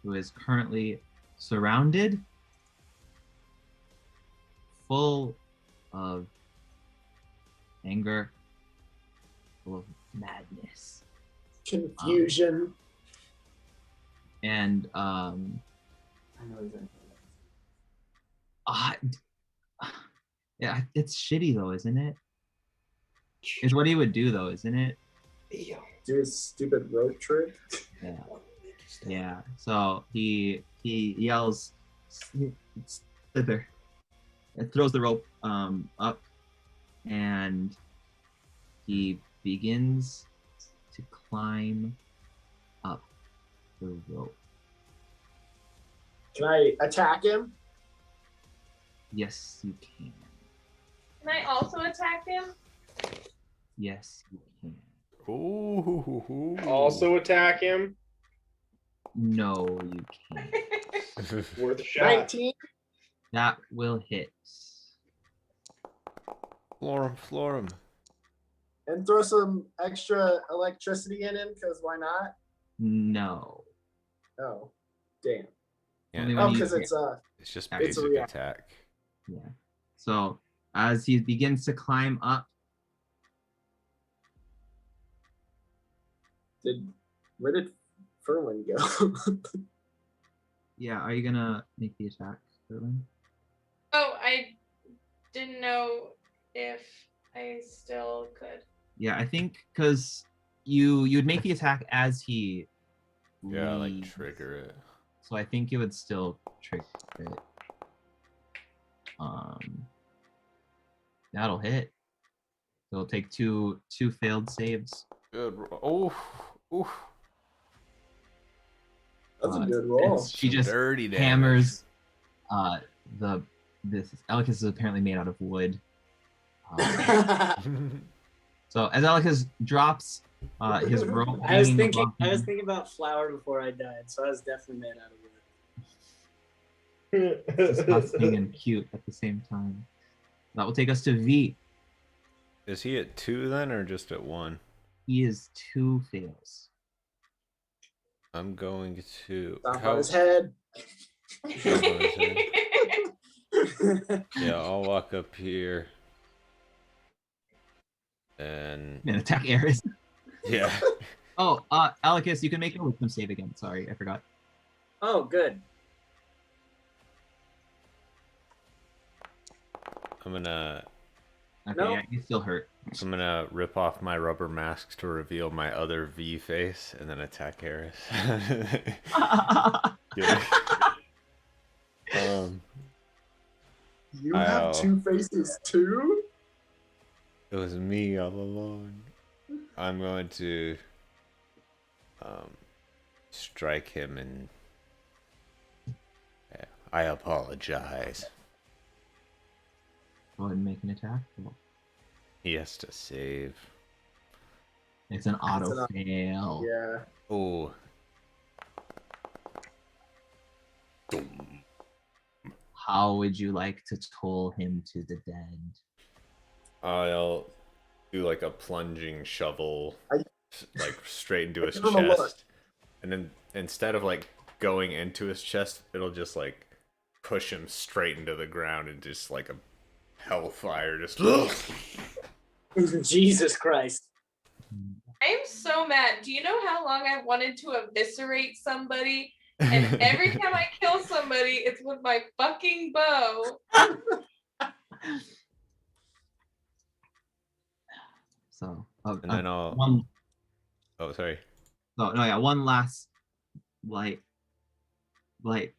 who is currently surrounded, full of anger, full of madness.
Confusion.
And
I know exactly.
yeah, it's shitty though, isn't it? It's what he would do though, isn't it?
Do his stupid rope trick.
Yeah. Yeah. So he yells, "Slither!" and throws the rope up, and he begins to climb up the rope.
Can I attack him?
Yes, you can.
Can I also attack him?
Yes, you can.
Ooh.
Also attack him.
No, you can't.
Worth a shot.
19.
That will hit.
Floor him.
And throw some extra electricity in him, because why not?
No.
Oh, damn.
Yeah,
Only when
Oh,
you-
because
it's just
It's
a
basic
react-
attack.
Yeah. So as he begins to climb up,
where did Ferlin go?
yeah, are you gonna make the attack, Erwin?
Oh, I didn't know if I still could.
Yeah, I think because you'd make the attack as he.
Yeah, like
leaves.
trigger it.
So I think it would still trigger it. That'll hit. It'll take two failed saves.
Good. Oh. Oof.
That's a
Uh,
good roll.
She just
dirty damage.
hammers. This Elikis is apparently made out of wood. So as Elikis drops his rope,
I was
hanging
thinking
above
I was
him-
thinking about flour before I died, so I was definitely made out of wood.
disgusting and cute at the same time. That will take us to V.
Is he at 2 then, or just at 1?
He is 2 fails.
I'm going to.
Stop on his head.
Yeah, I'll walk up here. And
Man, attack Eris.
yeah,
Oh, Elikis, you can make a wisdom save again. Sorry, I forgot.
Oh, good.
I'm gonna
Okay,
No.
yeah, he's still hurt.
rip off my rubber mask to reveal my other V face, and then attack Harris. Yeah.
You
Ow.
have 2 faces too?
It was me all along. I'm going to strike him and yeah, I apologize.
Go ahead and make an attack.
He has to save.
It's an auto
an-
fail.
Yeah.
Oh.
How would you like to toll him to the dead?
I'll do like a plunging shovel, like straight into his
give him a look.
chest, and then instead of like going into his chest, it'll just like push him straight into the ground and just like a hellfire, just.
Jesus Christ.
I'm so mad. Do you know how long I've wanted to eviscerate somebody? And every time I kill somebody, it's with my fucking bow.
So,
And then I'll.
one.
Oh, sorry.
No, yeah, one last light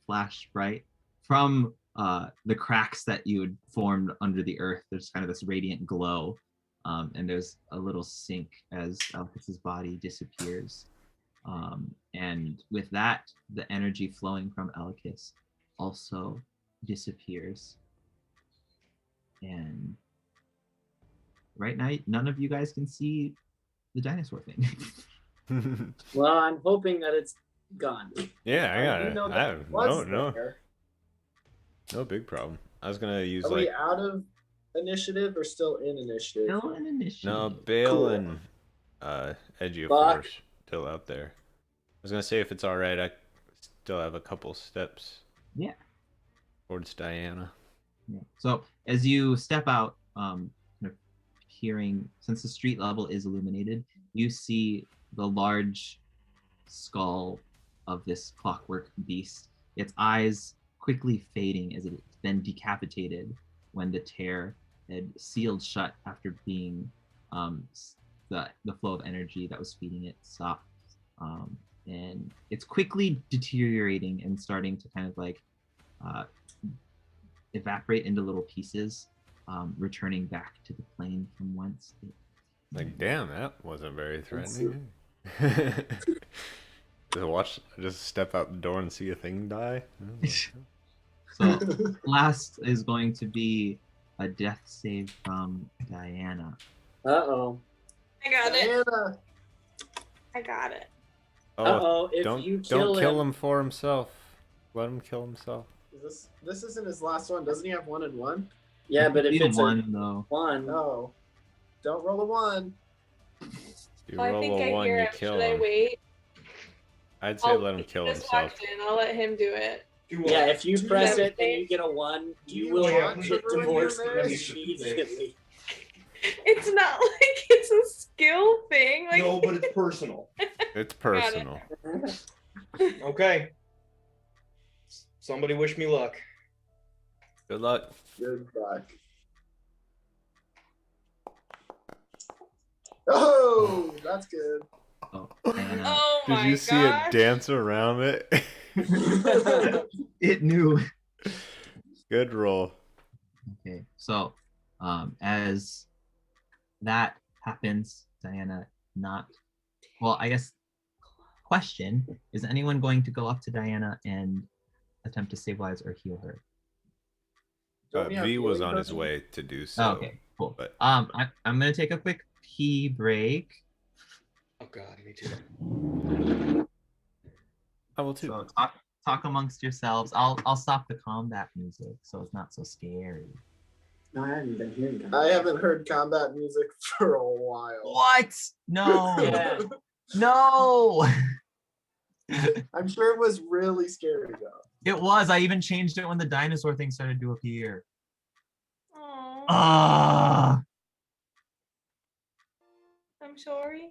flash bright from the cracks that you had formed under the earth. There's kind of this radiant glow, and there's a little sink as Alcus's body disappears. And with that, the energy flowing from Alcus also disappears. And right now, none of you guys can see the dinosaur thing.
Well, I'm hoping that it's gone.
Yeah, I got
You
it.
know
I
that
have
was
no
there.
big problem. I was gonna use
Are we
like
out of initiative or still in initiative?
Still an initiative.
no Bale
Cool.
and Edgy of
Fuck.
Force still out there. I was gonna say if it's all right, I still have a couple steps.
Yeah.
Towards Diana.
Yeah. So as you step out, kind of hearing, since the street level is illuminated, you see the large skull of this clockwork beast. Its eyes quickly fading as it's been decapitated when the tear had sealed shut after being the flow of energy that was feeding it stopped. And it's quickly deteriorating and starting to kind of like evaporate into little pieces, returning back to the plane from whence it
Like, damn, that wasn't very
Let's
threatening. Just step out the door and see a thing die.
So last is going to be a death save from Diana.
Uh-oh.
I got it.
Diana,
I got it.
Oh,
Uh-oh. If
don't
you
don't
kill
kill
him,
him for himself. Let him kill himself.
this isn't his last one. Doesn't he have 1 and 1?
yeah, but if
Completed
it's
one though.
one,
No. Don't roll a 1.
If you
Oh, I
roll
think
a
I
1,
hear
you
him.
kill
Should I
him.
wait?
I'd say let him kill
He just
himself.
walked in. I'll let him do it.
yeah, if you
Do
press
you
it and you get a 1, you
you
will
want to
get
ruin your
divorced
marriage?
immediately.
It's not like it's a skill thing. Like
No, but it's personal.
It's personal.
Okay. Somebody wish me luck.
Good luck.
Good luck. Oh, that's good.
Oh, Diana.
oh
Did
my
you see
gosh.
it dance around it?
It knew.
Good roll.
Okay, so as that happens, Diana I guess question, is anyone going to go up to Diana and attempt to stabilize or heal her?
Don't we have
V was
healing
on his
potions?
way to do so.
Oh, okay, cool.
but-
I'm gonna take a quick pee break.
Oh god, me too.
I will too.
So talk amongst yourselves. I'll stop the combat music so it's not so scary.
No, I haven't been hearing that.
I haven't heard combat music for a while.
What? No.
Yeah.
No.
I'm sure it was really scary though.
It was. I even changed it when the dinosaur thing started to appear.
Aw,
Ah.
I'm sorry.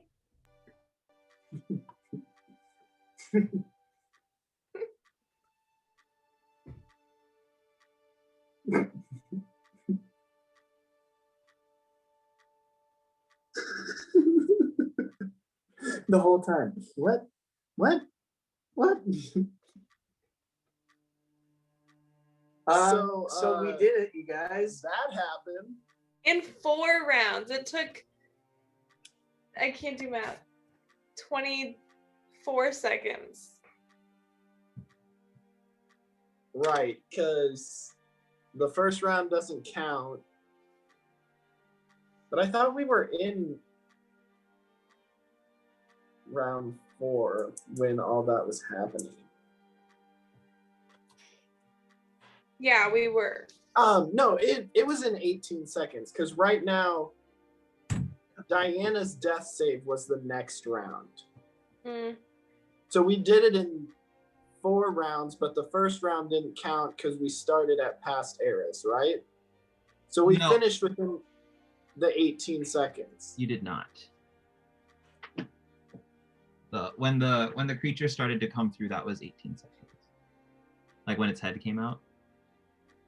The whole time. What? What? What? So we did it, you guys.
That happened.
In 4 rounds. It took, I can't do math, 24 seconds.
Right, because the first round doesn't count. But I thought we were in round 4 when all that was happening.
Yeah, we were.
No, it was in 18 seconds because right now Diana's death save was the next round.
Mm.
So we did it in 4 rounds, but the first round didn't count because we started at past eras, right? So we
No.
finished within the 18 seconds.
You did not. When the creature started to come through, that was 18 seconds. Like when its head came out.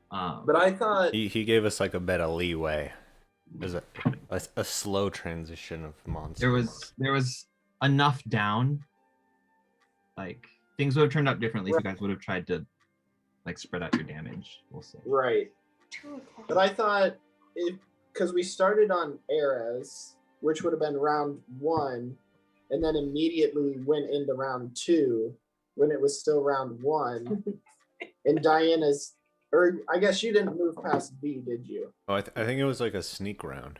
But I thought
He gave us like a bit of leeway. There's a slow transition of monsters.
there was enough down. Like things would have turned out differently if you guys would have tried to like spread out your damage. We'll see.
right.
2 o'clock.
But I thought because we started on eras, which would have been round 1, and then immediately went into round 2 when it was still round 1. And Diana's, or I guess you didn't move past V, did you?
Oh, I think it was like a sneak round.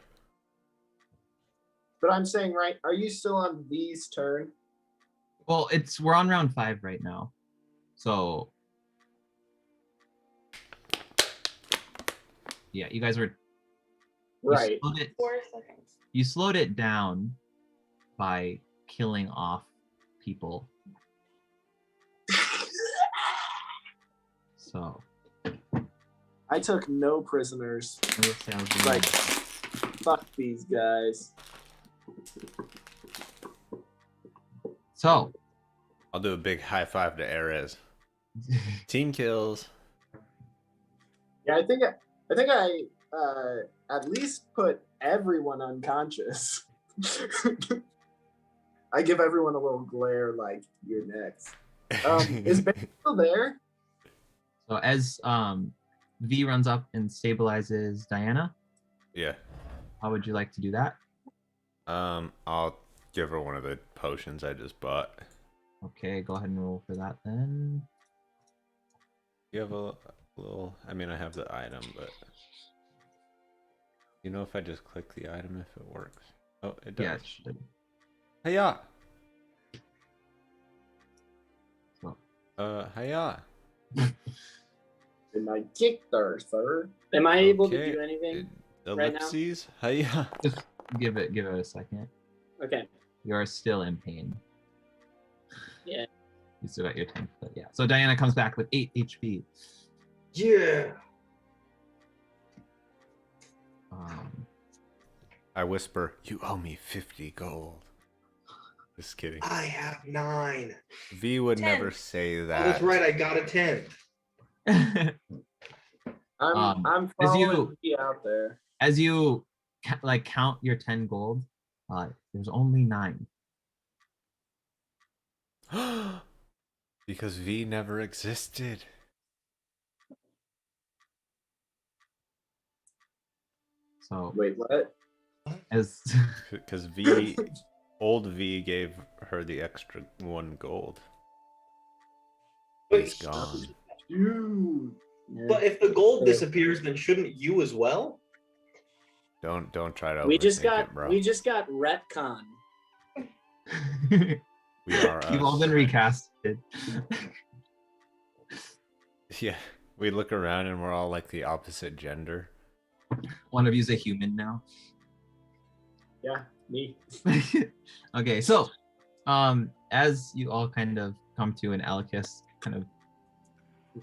But I'm saying, right, are you still on V's turn?
Well, we're on round 5 right now. So yeah, you guys were
Right.
You
4 seconds.
slowed it down by killing off people. So
I took no prisoners.
I will say I was
Like, fuck these guys.
so
I'll do a big high five to Ares. Team kills.
Yeah, I think I at least put everyone unconscious. I give everyone a little glare like you're next. Is Ben still there?
so as V runs up and stabilizes Diana,
Yeah.
how would you like to do that?
I'll give her one of the potions I just bought.
Okay, go ahead and roll for that then.
You have a little. I mean, I have the item, but you know, if I just click the item, if it works. Oh, it does.
Yeah, it should.
Hiya.
So,
Hiya.
And I kicked her, sir.
Am I able to
Okay.
do anything? right now?
Ellipses. Hiya.
just give it a second.
Okay.
You're still in pain.
Yeah.
You still got your 10 foot. Yeah. So Diana comes back with 8 HP.
Yeah.
I whisper, "You owe me 50 gold." Just kidding.
I have 9.
V would
10.
never say
Oh,
that.
that's right. I got a 10.
I'm
as you-
following you out there.
As you like count your 10 gold, there's only 9.
Because V never existed.
So
Wait, what?
as
Because V, old V gave her the extra 1 gold.
But,
He's gone.
Dude.
but if the gold disappears, then shouldn't you as well?
Don't try to.
We just
overthink
got
it, bro.
we just got retcon.
We are
you've all
us.
been recasted.
Yeah, we look around and we're all like the opposite gender.
One of you's a human now.
Yeah, me.
Okay, so as you all kind of come to, and Alicus kind of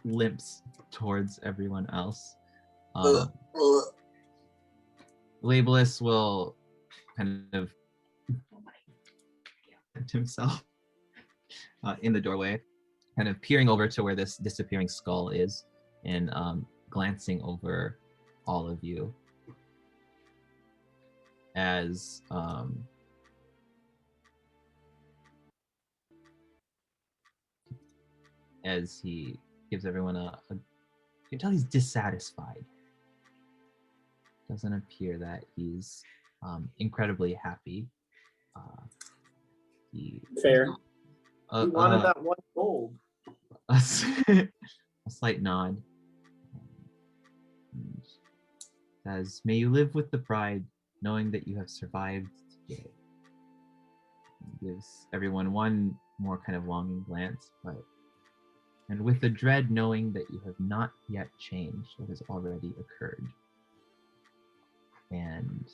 limps towards everyone else, Labelus will kind of himself in the doorway, kind of peering over to where this disappearing skull is, and glancing over all of you as he gives everyone you can tell he's dissatisfied. Doesn't appear that he's incredibly happy.
Fair.
He
You wanted that 1 gold.
a slight nod. And says, "May you live with the pride, knowing that you have survived today." And gives everyone one more kind of longing glance, but and with the dread knowing that you have not yet changed what has already occurred. And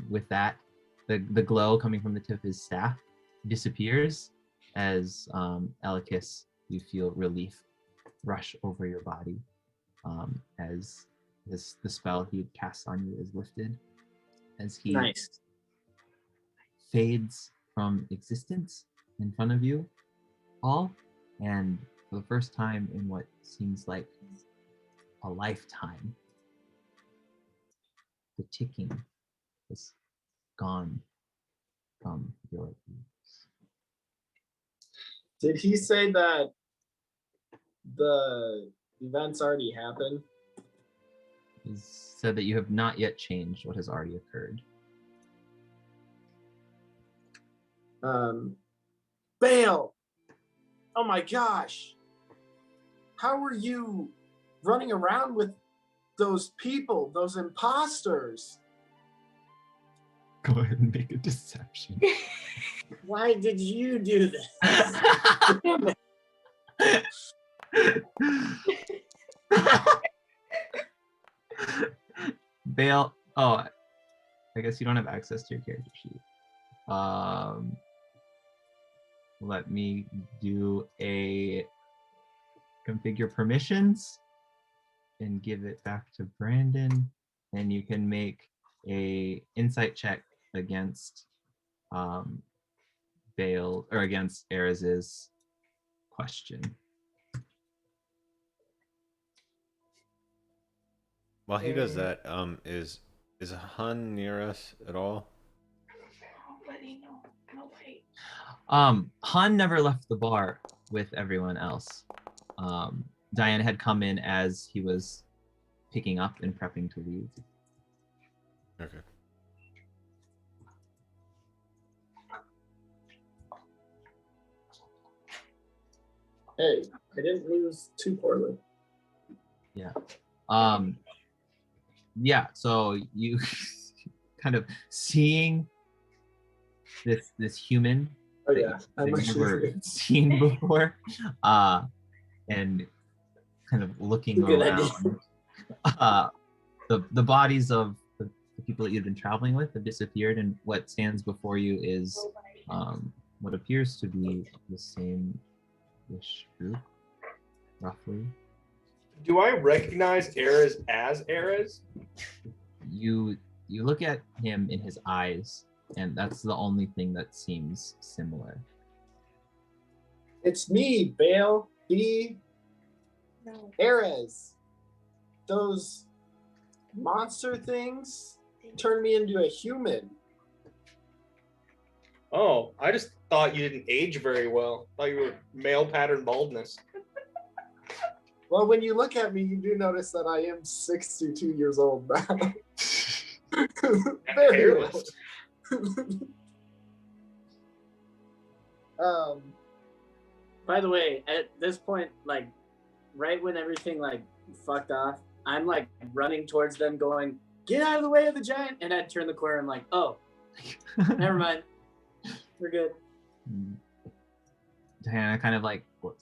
with that, the glow coming from the tip of his staff disappears as Elikis, you feel relief rush over your body as the spell he casts on you is lifted, as he
Nice.
fades from existence in front of you all, and for the first time in what seems like a lifetime, the ticking is gone from your ears.
Did he say that the events already happened?
He said that you have not yet changed what has already occurred.
Bale! Oh my gosh! How were you running around with those people, those imposters?
Go ahead and make a deception.
Why did you do this? Damn it.
Bale, oh, I guess you don't have access to your character sheet. Let me do a configure permissions and give it back to Brandon, and you can make a insight check against Bale or against Eris's question.
While he does that, is Hun near us at all?
Nobody, no, no way.
Han never left the bar with everyone else. Diane had come in as he was picking up and prepping to leave.
Okay.
Hey, I didn't lose too poorly.
Yeah, so you kind of seeing this human
Oh
that
yeah, I'm
you've never
actually.
seen before, and kind of looking
Good idea.
around. The bodies of the people that you've been traveling with have disappeared, and what stands before you is what appears to be the same-ish group, roughly.
Do I recognize Erez as Erez?
You look at him in his eyes, and that's the only thing that seems similar.
It's me, Bale. B.
No.
Erez. Those monster things turned me into a human.
Oh, I just thought you didn't age very well. Thought you were male pattern baldness.
Well, when you look at me, you do notice that I am 62 years old now. Very
hairless.
old.
By the way, at this point, like, right when everything like fucked off, I'm like running towards them, going, "Get out of the way of the giant!" And I turn the corner. I'm like, "Oh, never mind, we're good."
Diana kind of like, what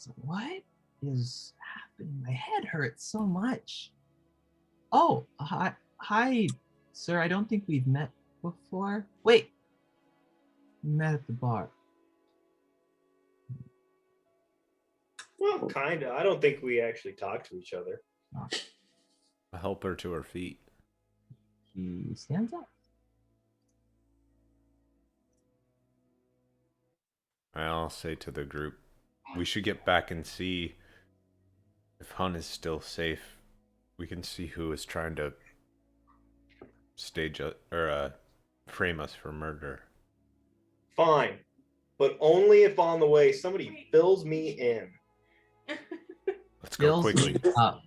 is happening? My head hurts so much. Oh, hi, sir. I don't think we've met before. Wait, we met at the bar.
Well, kinda. I don't think we actually talked to each other.
I'll help her to her feet.
He stands up.
I'll say to the group, we should get back and see if Hun is still safe. We can see who is trying to stage or frame us for murder.
Fine, but only if on the way somebody fills me in.
Let's go
Fills
quickly.
me up.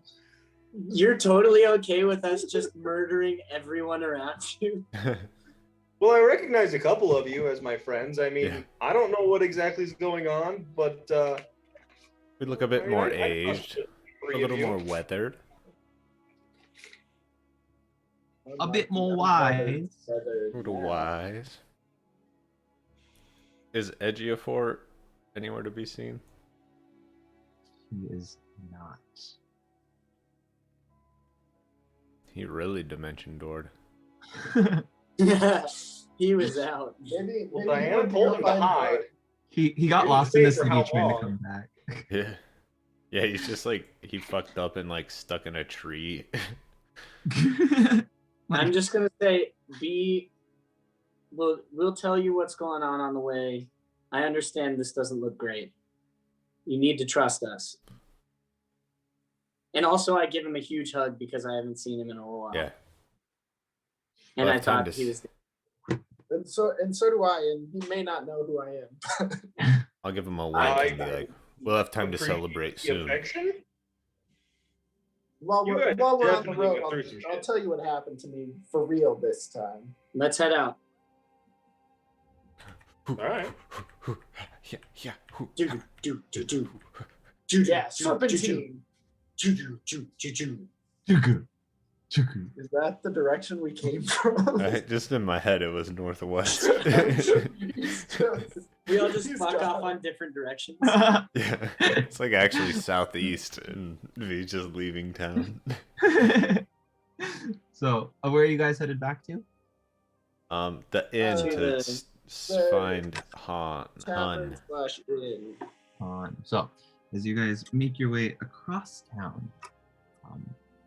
You're totally okay with us just murdering everyone around you?
Well, I recognize a couple of you as my friends. I mean,
Yeah.
I don't know what exactly is going on, but
We look a bit
I mean,
more
I trust
aged,
the
a
three of
little
you.
more weathered.
A bit more wise.
A little wise. Is Ejiofor anywhere to be seen?
he is not.
He really dimension doored.
He was out.
Maybe,
Well,
maybe he
Diana
went to
told
go
him to
find
hide.
Bart.
He got
Didn't
lost in
say
the
for
city
how
trying to
long.
come back.
Yeah. Yeah, he's just like he fucked up and like stuck in a tree.
I'm just gonna say, we'll tell you what's going on the way. I understand this doesn't look great. You need to trust us. And also, I give him a huge hug because I haven't seen him in a while.
Yeah.
And
Well,
I
it's time
thought
to
he was.
And so do I, and he may not know who I am.
I'll give him a
I
wink and be like, "We'll have time to
appreciate
celebrate
the
soon."
affection?
While
You
we're
guys
while we're on the
definitely
road,
went through some
I'll
shit.
tell you what happened to me for real this time.
Let's head out.
All right.
Yeah, yeah.
Yeah, serpentine. Is that the direction we came from?
Just in my head, it was northwest.
We all just
He's
fuck off
gone.
on different directions.
Yeah, it's like actually southeast, and he's just leaving town.
So, where are you guys headed back to?
The inn
To
to
the-
find Hun.
Tavern / inn.
So, as you guys make your way across town,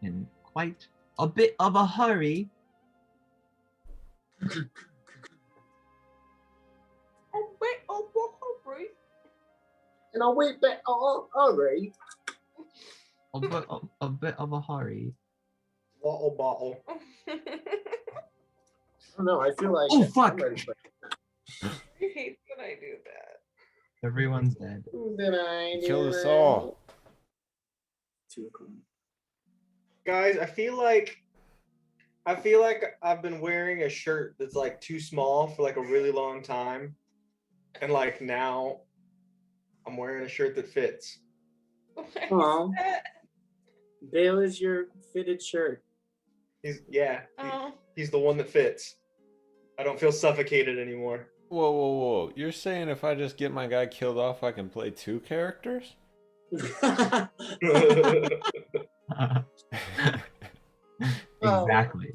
in quite a bit of a hurry,
Oh wait, oh, hurry.
And I'll wait back. Oh, all right.
a bit of a hurry.
Bottle.
I don't know. I feel like.
Oh,
I'm
fuck.
ready for-
He hates when I do that.
Everyone's dead.
Who did I do
Kill us
that?
all.
2 o'clock.
Guys, I feel like I've been wearing a shirt that's like too small for like a really long time. And like now I'm wearing a shirt that fits.
Why
Aw.
is that?
Bale is your fitted shirt.
He's
Oh.
he's the one that fits. I don't feel suffocated anymore.
Whoa, whoa, whoa! You're saying if I just get my guy killed off, I can play 2 characters?
Exactly.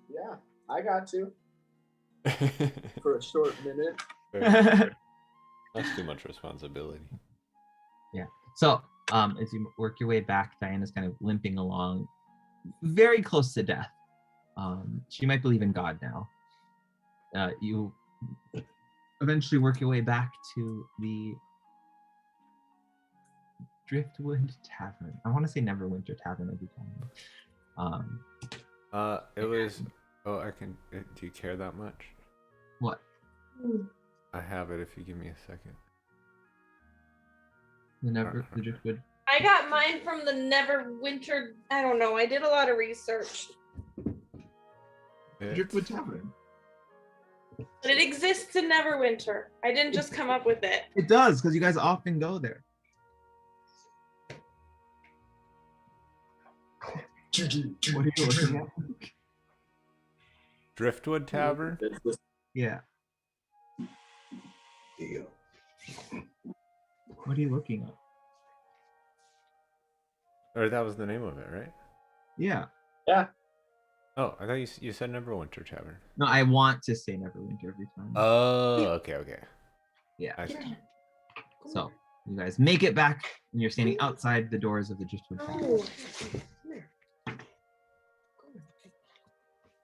Yeah, I got to for a short minute.
That's too much responsibility.
So, as you work your way back, Diana's kind of limping along, very close to death. She might believe in God now. You eventually work your way back to the Driftwood Tavern. I want to say Neverwinter Tavern every time.
It was. Oh, I can. Do you care that much?
What?
I have it if you give me a second.
The Driftwood.
I got mine from the Neverwinter. I don't know. I did a lot of research.
Driftwood Tavern.
But it exists in Neverwinter. I didn't just come up with it.
It does, because you guys often go there. What are you looking at?
Driftwood Tavern?
Yeah. What are you looking at?
Or that was the name of it, right?
Yeah.
Oh, I thought you said Neverwinter Tavern.
No, I want to say Neverwinter every time.
Oh, okay.
Yeah.
I see.
So you guys make it back, and you're standing outside the doors of the Driftwood Tavern.
Oh.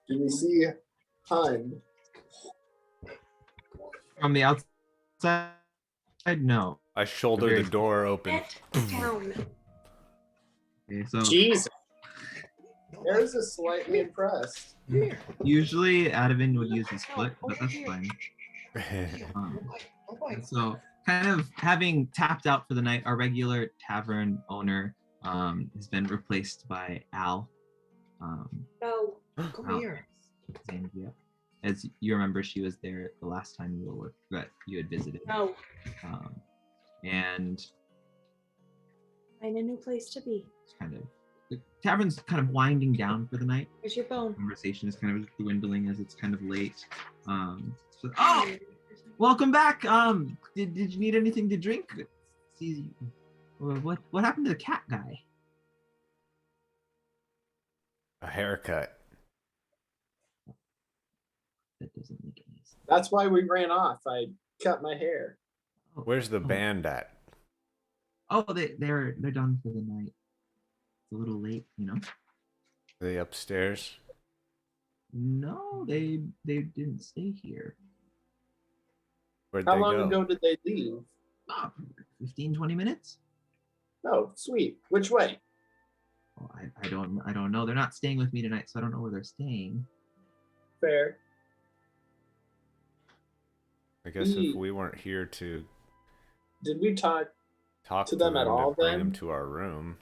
Do we see Hun?
From the outside, no.
I shoulder
Very-
the door open.
Get down.
Okay, so
Jesus.
There's a slightly impressed.
usually Adavin would use his foot, but that's fine. And so, kind of having tapped out for the night, our regular tavern owner has been replaced by Al.
No.
Al Zambia. As you remember, she was there the last time that you had visited.
No.
And
Find a new place to be.
it's kind of the tavern's kind of winding down for the night.
Where's your bone?
Conversation is kind of dwindling as it's kind of late. Oh, welcome back. Did you need anything to drink? See, What happened to the cat guy?
A haircut.
That doesn't make any sense.
That's why we ran off. I cut my hair.
Oh,
Where's the
oh.
band at?
Oh, they're done for the night. It's a little late, you know.
Are they upstairs?
No, they didn't stay here.
Where'd
How
they
long
go?
ago did they leave?
Oh, 15, 20 minutes.
Oh, sweet. Which way?
Oh, I don't know. They're not staying with me tonight, so I don't know where they're staying.
Fair.
I guess if
We-
we weren't here to
Did we talk?
talk
To them at all,
to bring them
then?
to our room.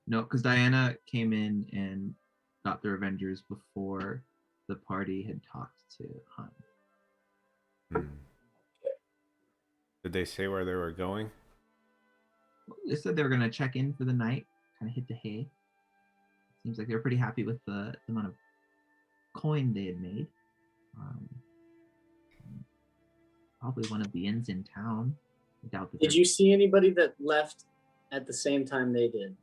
No, because Diana came in and got the Avengers before the party had talked to Hun.
Hmm. Did they say where they were going?
They said they were gonna check in for the night, kind of hit the hay. Seems like they were pretty happy with the amount of coin they had made. Probably one of the inns in town. I doubt that
Did
they're-
you see anybody that left at the same time they did?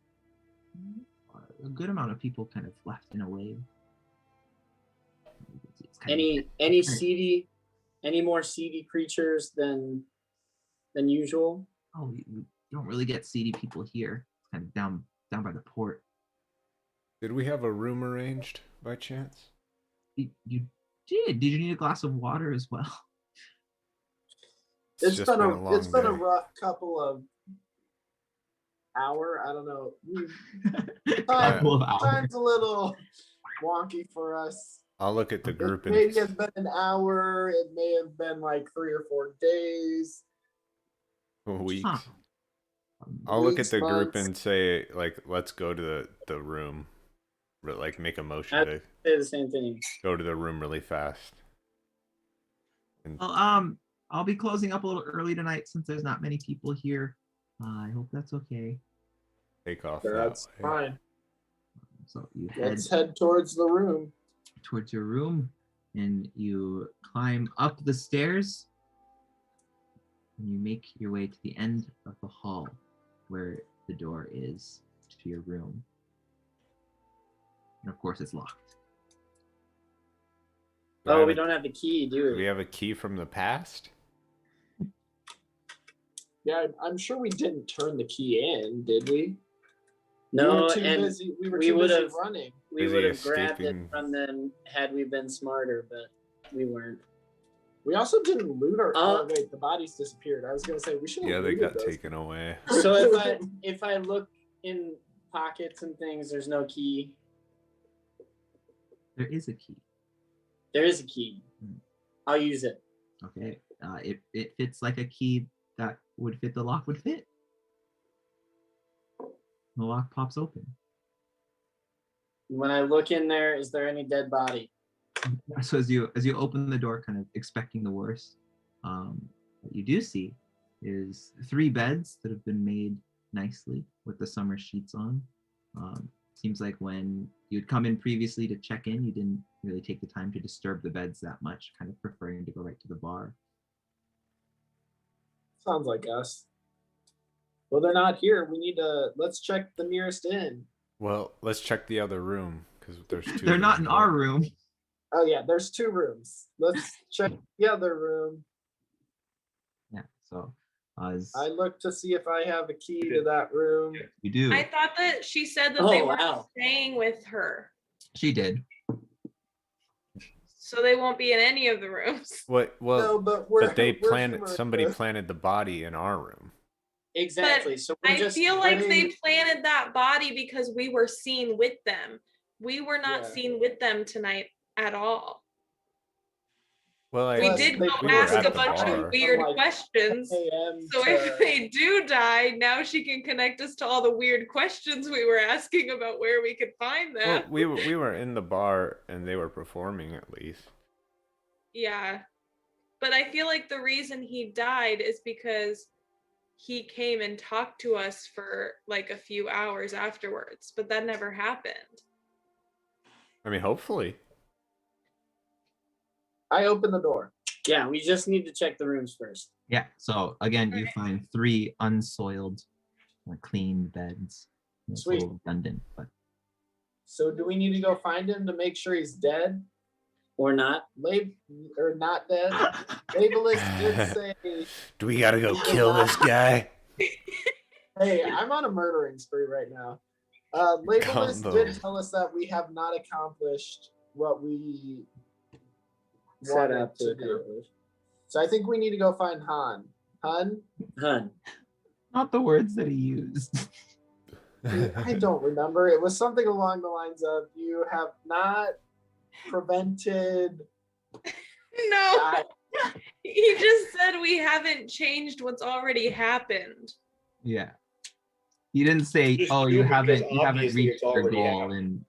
A good amount of people kind of left in a wave. It's kind of-
Any seedy, any more seedy creatures than usual?
Oh, we don't really get seedy people here. It's kind of down by the port.
Did we have a room arranged by chance?
You did. Did you need a glass of water as well?
It's
just
been a
long
it's been a
day.
rough couple of hour. I don't know.
Couple of hours.
Time's a little wonky for us.
I'll look at the
It
group
maybe
and
has been an hour. It may have been like 3 or 4 days.
weeks.
Huh.
I'll look at
Weeks,
the group
months.
and say, like, let's go to the room. Like, make a motion to
Say the same thing.
go to the room really fast.
Well, I'll be closing up a little early tonight since there's not many people here. I hope that's okay.
Take off
So
that
that's
way.
fine.
So you head
Let's head towards the room.
towards your room and you climb up the stairs and you make your way to the end of the hall where the door is to your room. And of course it's locked.
Do I
Oh,
have
we
a-
don't have the key, do
Do we
we?
have a key from the past?
Yeah, I'm sure we didn't turn the key in, did we?
No,
we were too
and
busy. We were
we
too busy
would've-
running.
we
busy
would have grabbed it
escaping.
from them had we been smarter, but we weren't.
We also didn't loot our.
Uh,
oh wait, the bodies disappeared. I was gonna say we should.
Yeah, they got taken away.
So if I look in pockets and things, there's no key.
There is a key.
There is a key. I'll use it.
Okay. It fits like a key that would fit the lock would fit. The lock pops open.
When I look in there, is there any dead body?
So as you open the door, kind of expecting the worst, what you do see is 3 beds that have been made nicely with the summer sheets on. Seems like when you'd come in previously to check in, you didn't really take the time to disturb the beds that much, kind of preferring to go right to the bar.
Sounds like us. Well, they're not here. We need to. Let's check the nearest inn.
Well, let's check the other room because there's 2.
They're not in
rooms.
our room.
Oh yeah, there's 2 rooms. Let's check the other room.
Yeah. So as
I look to see if I have a key to that room.
you do,
I thought that she said that
Oh,
they were
wow.
staying with her,
she did.
so they won't be in any of the rooms.
What? Well,
No, but we're.
but they
we're
planted.
from
Somebody
Earth.
planted the body in our room.
Exactly. So we're
I
just
feel like they
putting-
planted that body because we were seen with them. We were not
Yeah.
seen with them tonight at all.
Well,
We
Plus,
did
they-
go
we were
ask
at
a
the
bunch
bar.
of weird
From, like,
questions.
AM
So
to-
if they do die, now she can connect us to all the weird questions we were asking about where we could find
well,
them.
we were in the bar and they were performing at least.
Yeah. But I feel like the reason he died is because he came and talked to us for like a few hours afterwards, but that never happened.
I mean, hopefully.
I open the door.
Yeah, we just need to check the rooms first.
Yeah. So again, you find 3 unsoiled, clean beds. It's a
Sweet.
little redundant, but
So do we need to go find him to make sure he's dead?
Or not?
Or not dead? Labelist did say,
Do we gotta go kill this guy?
hey, I'm on a murdering spree right now. Labelist
Combo.
did tell us that we have not accomplished what we
Set
wanted
up to
to do.
accomplish.
So I think we need to go find Han. Han?
Hun.
not the words that he used.
I don't remember. It was something along the lines of you have not prevented.
No, he just said we haven't changed what's already happened.
Yeah. He didn't say,
Just
"Oh,
do
you
it
haven't
because obviously
reached
it's
your
already
goal,"
happened.
and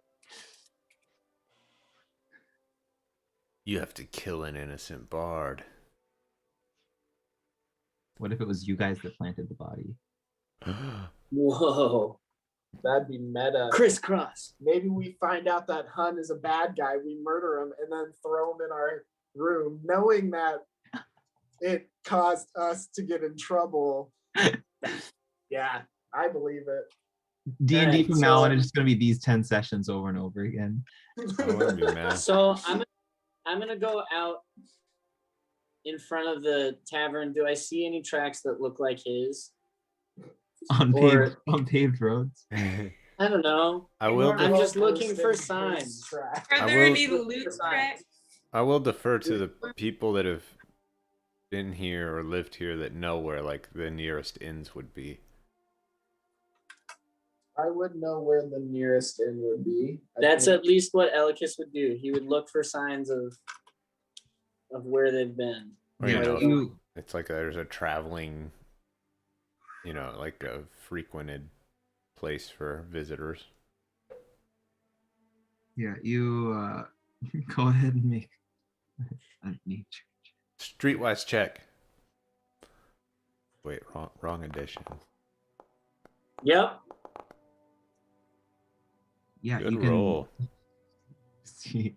You have to kill an innocent bard.
what if it was you guys that planted the body?
Whoa.
That'd be meta.
Crisscross.
Maybe we find out that Hun is a bad guy, we murder him, and then throw him in our room, knowing that it caused us to get in trouble. Yeah, I believe it.
D&D
Alright,
from now on
so-
is just gonna be these 10 sessions over and over again.
I wouldn't be mad.
So I'm gonna go out in front of the tavern. Do I see any tracks that look like his?
On
Or-
paved roads.
I don't know.
I will.
I'm
Def-
just looking for signs.
Are
I
there
will-
any loot
Besides.
tracks?
I will defer to the people that have been here or lived here that know where like the nearest inns would be.
I would know where the nearest inn would be. I
That's
think.
at least what Elikis would do. He would look for signs of where they've been.
Or, you
Yeah,
know,
you
it's like there's a traveling, you know, like a frequented place for visitors.
you go ahead and make a nature.
Streetwise check. Wait, wrong edition.
Yep.
Yeah,
Good
you can
roll.
see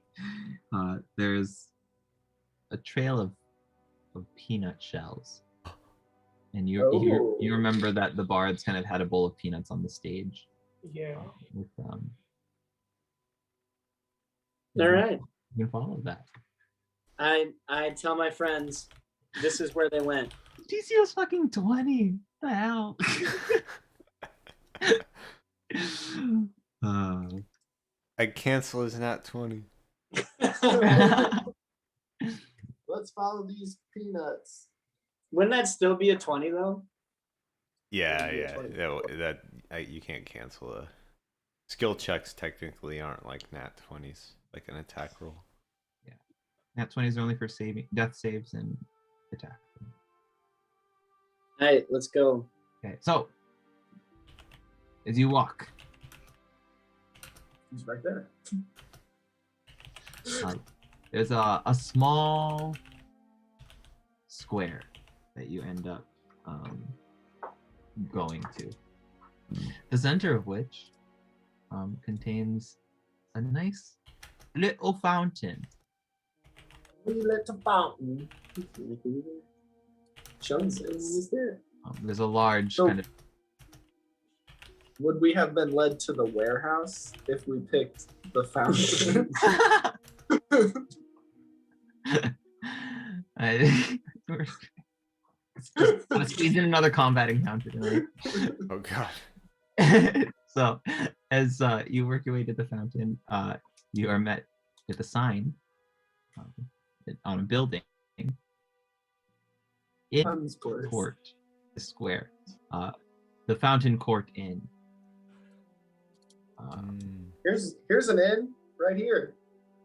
there's a trail of peanut shells. And you
Oh.
remember that the bards kind of had a bowl of peanuts on the stage
Yeah.
with
All
you can-
right.
You can follow that.
I tell my friends this is where they went.
DC was fucking 20. What the hell?
I cancel his nat 20.
Let's follow these peanuts.
Wouldn't that still be a 20 though?
Yeah,
Maybe
yeah.
20.
You can't cancel a skill checks. Technically, aren't like nat 20s, like an attack roll.
Nat 20s are only for death saves and attack.
All right, let's go.
Okay, so as you walk,
He's right there.
there's a small square that you end up going to. The center of which contains a nice little fountain.
We lit a fountain. Jones is there.
There's a large
So-
kind of
Would we have been led to the warehouse if we picked the fountain?
Let's squeeze in another combating counter tonight.
Oh god.
So, as you work your way to the fountain, you are met with a sign on a building. In
Fun's course.
court, the square, the Fountain Court Inn.
Here's an inn right here.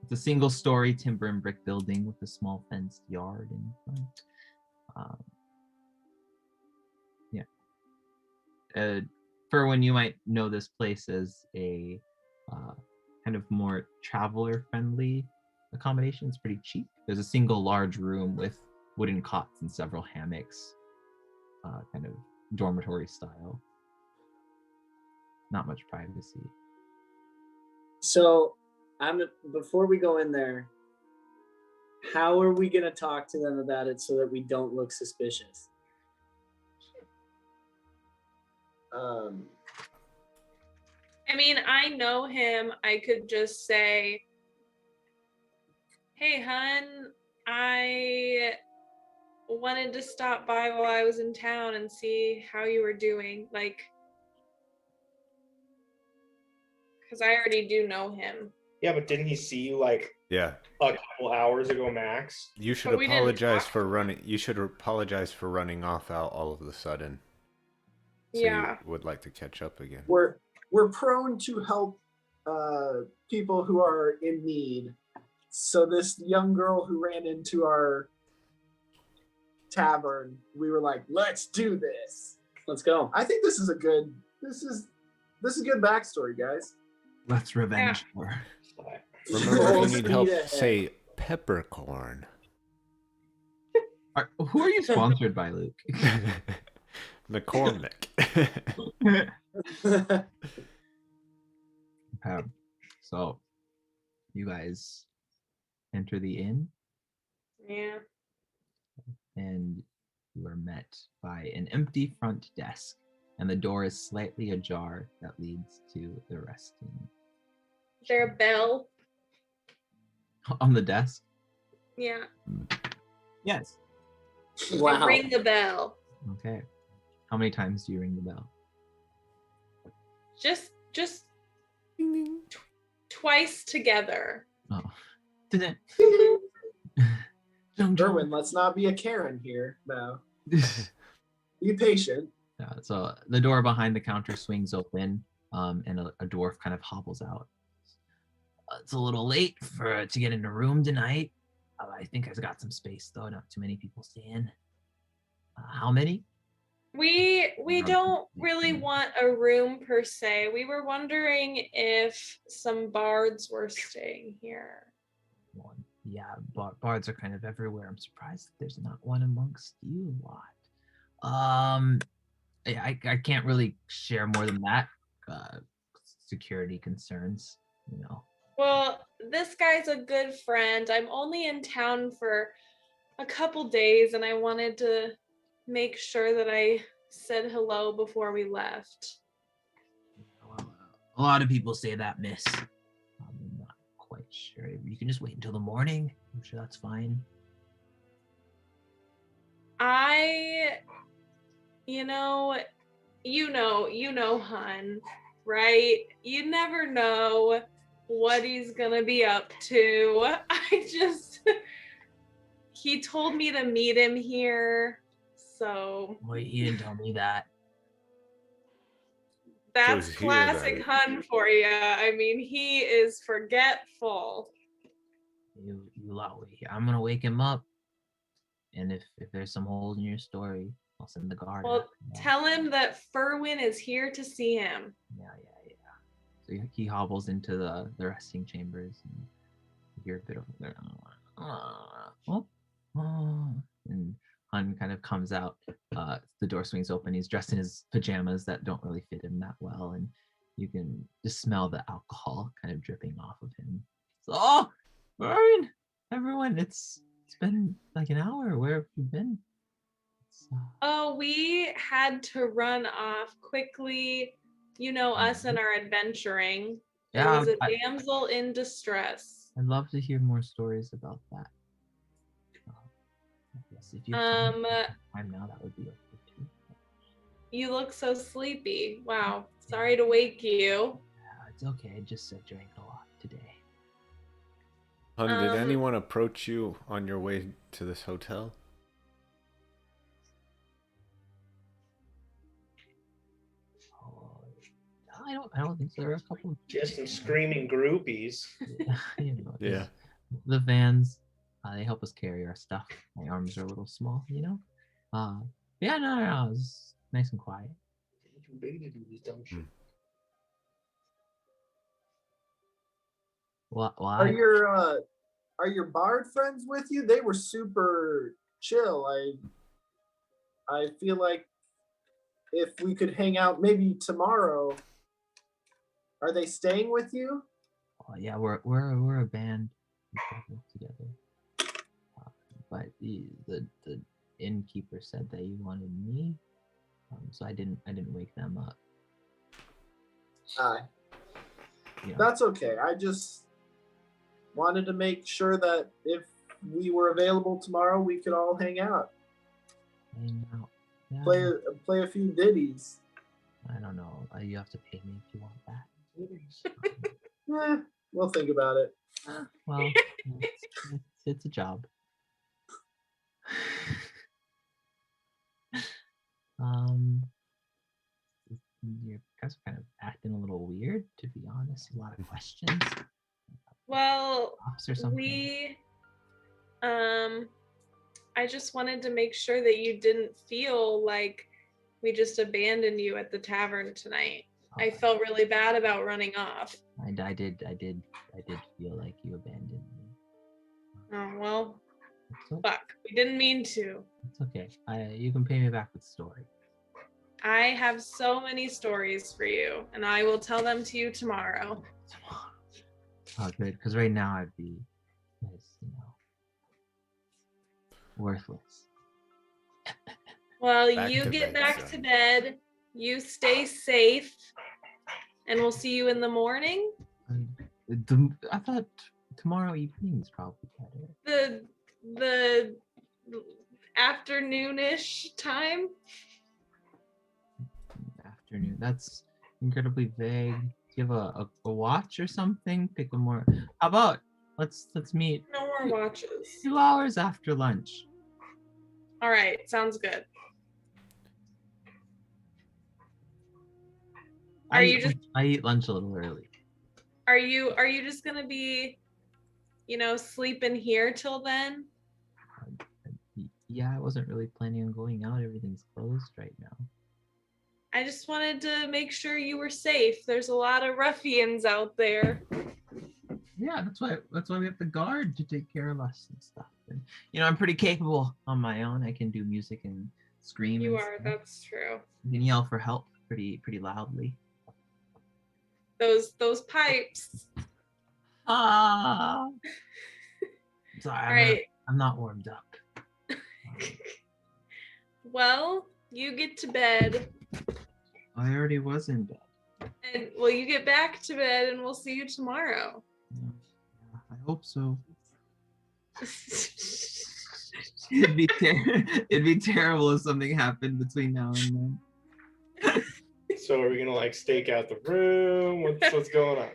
It's a single-story timber and brick building with a small fenced yard in front. Ferwin, you might know this place as a kind of more traveler-friendly accommodation. It's pretty cheap. There's a single large room with wooden cots and several hammocks, kind of dormitory style. Not much privacy.
So before we go in there, How are we gonna talk to them about it so that we don't look suspicious?
I mean, I know him. I could just say, "Hey, hun, I wanted to stop by while I was in town and see how you were doing." Like, because I already do know him.
Yeah, but didn't he see you like
Yeah.
a couple hours ago max?
You should
But we didn't
apologize
talk
for
to
running. You should apologize for running off out all of a sudden. So
Yeah.
you would like to catch up again.
We're prone to help people who are in need. So this young girl who ran into our tavern, we were like, let's do this.
Let's go.
I think this is a good good backstory, guys.
Let's revenge her.
Remember,
Full
if you need
speed
help,
ahead.
say peppercorn.
Who are you sponsored by, Luke?
McCormick.
So, you guys enter the inn,
Yeah.
and you are met by an empty front desk, and the door is slightly ajar that leads to the resting.
Is there a bell?
On the desk?
Yeah.
Yes.
I
Wow.
ring the bell.
Okay. How many times do you ring the bell?
Just twice together.
Oh. Didn't. Jung
Derwin, let's not be a Karen here now. Be patient.
So the door behind the counter swings open, and a dwarf kind of hobbles out. It's a little late to get in the room tonight. I think I've got some space though. Not too many people staying. How many?
We don't really want a room per se. We were wondering if some bards were staying here.
One. Yeah, bards are kind of everywhere. I'm surprised there's not one amongst you lot. I can't really share more than that. Security concerns, you know.
Well, this guy's a good friend. I'm only in town for a couple days, and I wanted to make sure that I said hello before we left.
Well, a lot of people say that, miss. I'm not quite sure. You can just wait until the morning. I'm sure that's fine.
You know, hun, right? You never know what he's gonna be up to. He told me to meet him here, so
Wait, he didn't tell me that.
that's
Just hear
classic
that.
hun for you. I mean, he is forgetful.
You lot wait here. I'm gonna wake him up, and if there's some holes in your story, I'll send the guard.
Well,
after that.
tell him that Furwin is here to see him.
Yeah. So he hobbles into the resting chambers, and you hear a bit of and Hun kind of comes out. The door swings open. He's dressed in his pajamas that don't really fit him that well, and you can just smell the alcohol kind of dripping off of him. So, oh, Brian, everyone, it's been like an hour. Where have you been?
Oh, we had to run off quickly. You know us and our adventuring.
Yeah,
It was a damsel in distress.
I'd love to hear more stories about that. Yes, if you have time now, that would be okay too.
You look so sleepy. Wow. Sorry to wake you.
It's okay. I just drank a lot today.
Hun, did
Um,
anyone approach you on your way to this hotel?
I don't think so. There are a couple of
Just some screaming groupies.
you know,
Yeah.
the vans, they help us carry our stuff. My arms are a little small, you know. Yeah, no, it's nice and quiet.
Too big to do this dumb shit.
Well,
Are your bard friends with you? They were super chill. I feel like if we could hang out maybe tomorrow. Are they staying with you?
yeah, we're a band. We travel together. but the innkeeper said that you wanted me, so I didn't wake them up.
Aye.
You know.
That's okay. I just wanted to make sure that if we were available tomorrow, we could all hang out,
Hang out. Yeah,
play a few ditties.
I don't know. You have to pay me if you want that.
We'll think about it.
Well, it's a job. You guys are kind of acting a little weird, to be honest. A lot of questions.
Well,
Props or something.
I just wanted to make sure that you didn't feel like we just abandoned you at the tavern tonight. I felt really bad about running off.
I did feel like you abandoned me.
Oh well,
It's
fuck. We didn't mean to.
okay. You can pay me back with story.
I have so many stories for you, and I will tell them to you tomorrow.
Oh, good. Because right now I'd be, worthless.
Well,
Back
you
to
get
bed,
back
son.
to bed. You stay safe, and we'll see you in the morning.
I thought tomorrow evening is probably better.
The afternoonish time.
Afternoon. That's incredibly vague. Do you have a watch or something? Pick a more. How about let's meet
No more watches.
2 hours after lunch.
All right, sounds good. Are you just
I eat lunch a little early.
are you just gonna be, sleeping here till then?
Yeah, I wasn't really planning on going out. Everything's closed right now.
I just wanted to make sure you were safe. There's a lot of ruffians out there.
Yeah, that's why we have the guard to take care of us and stuff. And I'm pretty capable on my own. I can do music and scream.
You
and
are,
stuff.
that's true.
I can yell for help pretty loudly.
Those pipes.
Ah. Sorry,
All right.
I'm not warmed up.
Well, you get to bed.
I already was in bed.
And you get back to bed and we'll see you tomorrow.
Yeah, I hope so. It'd be terrible if something happened between now and then.
So are we gonna stake out the room? What's going on?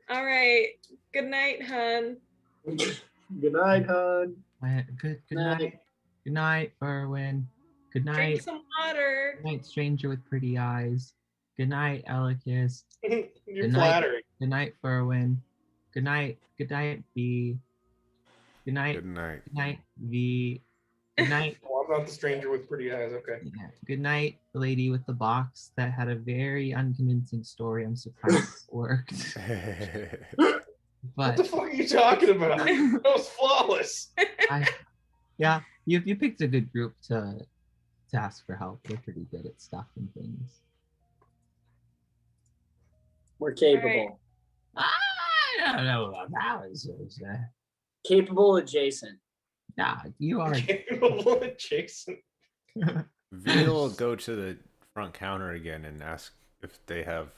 All right. Good night, hun.
Good night, hon.
Good night. Good night, Erwin. Good
Drink
night.
some water.
Good night, stranger with pretty eyes. Good night, Elikis.
You're
Good night.
flattering.
Good night, Ferwin. Good night. Good night, V. Good night.
Good night.
Good night, V. Good night.
Oh, I'm not the stranger with pretty eyes. Okay.
Yeah. Good night, the lady with the box that had a very unconvincing story. I'm surprised it worked.
What the
But
fuck are you talking about? That was flawless.
you picked a good group to ask for help. They're pretty good at stuff and things.
We're capable.
Alright.
I don't know about that one.
Capable adjacent.
Nah, you are.
Capable adjacent.
V will go to the front counter again and ask if they have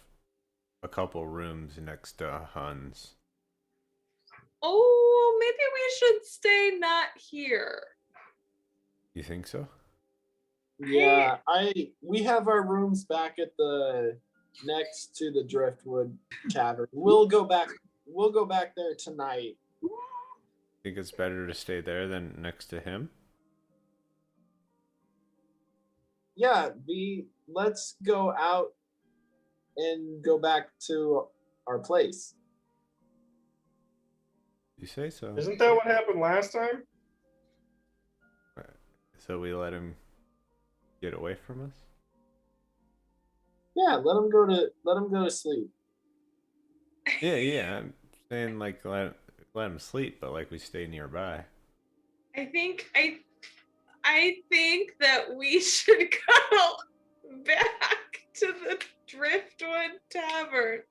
a couple rooms next to Hun's.
Oh, maybe we should stay not here.
You think so?
Yeah, we have our rooms back at the next to the Driftwood Tavern. We'll go back there tonight.
Think it's better to stay there than next to him?
Yeah, let's go out and go back to our place.
You say so.
Isn't that what happened last time?
So we let him get away from us?
Yeah, let him go to sleep.
Yeah. I'm saying let him sleep, but we stay nearby.
I think that we should go back to the Driftwood Tavern.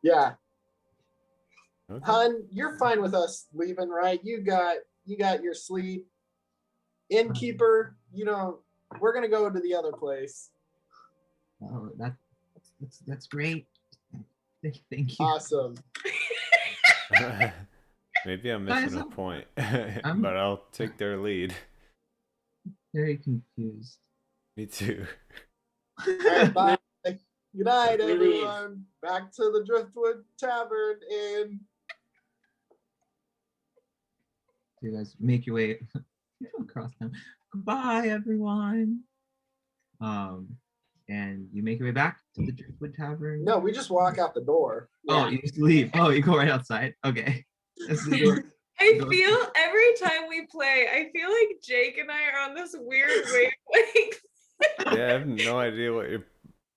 Yeah.
Okay.
Hun, you're fine with us leaving, right? You got you got your sleep. Innkeeper, you know, we're gonna go to the other place.
Oh, that's great. Thank you.
Awesome.
Maybe I'm
Guys,
missing a
I'm-
point,
I'm-
but I'll take their lead.
Very confused.
Me too.
All right, bye. Good night,
We leave.
everyone. Back to the Driftwood Tavern in.
You guys make your way across town. Goodbye, everyone. And you make your way back to the Driftwood Tavern.
No, we just walk out the door.
Oh, you just leave. Oh, you go right outside. Okay. That's the door.
I
Go-
feel every time we play, I feel like Jake and I are on this weird wavelength.
Yeah, I have no idea what you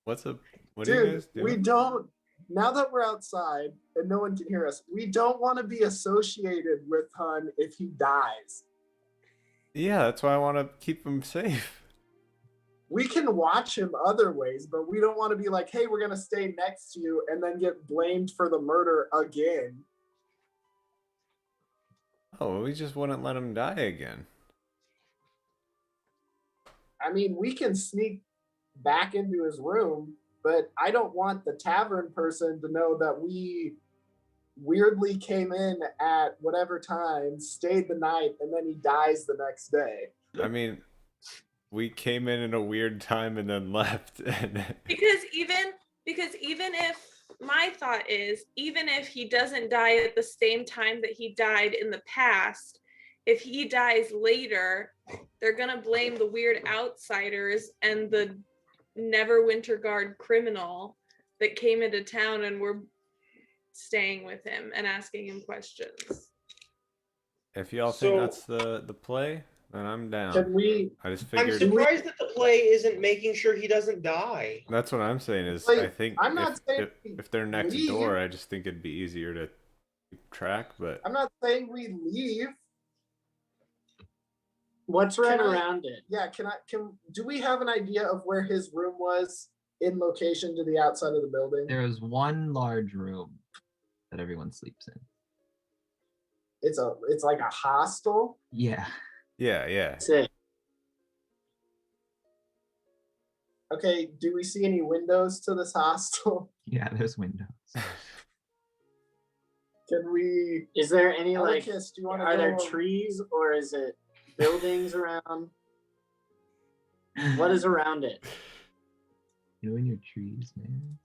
guys
Dude,
doing?
we don't. Now that we're outside and no one can hear us, we don't want to be associated with Hun if he dies.
Yeah, that's why I want to keep him safe.
We can watch him other ways, but we don't want to be like, hey, we're going to stay next to you and then get blamed for the murder again.
Oh, we just wouldn't let him die again.
I mean, we can sneak back into his room, but I don't want the tavern person to know that we weirdly came in at whatever time, stayed the night, and then he dies the next day.
I mean, we came in a weird time and then left. And
because even if my thought is, even if he doesn't die at the same time that he died in the past, if he dies later, they're gonna blame the weird outsiders and the Neverwinter Guard criminal that came into town and were staying with him and asking him questions.
if y'all think
So-
that's the play, then I'm down.
Can we?
I just
I'm
figured
surprised that the play isn't making sure he doesn't die.
that's what I'm saying is
Like,
I think
I'm not
if,
saying
if,
we
if they're next
leave.
door, I just think it'd be easier to keep track. But
I'm not saying we leave.
What's right
Can I-
around it?
Yeah, do we have an idea of where his room was in location to the outside of the building?
There is one large room that everyone sleeps in.
It's like a hostel.
Yeah.
yeah.
Sick.
Okay, do we see any windows to this hostel?
Yeah, there's windows.
Can we?
Is there any like?
Alicus, do you want to
Are
go?
there trees or is it buildings around? What is around it?
You in your trees, man.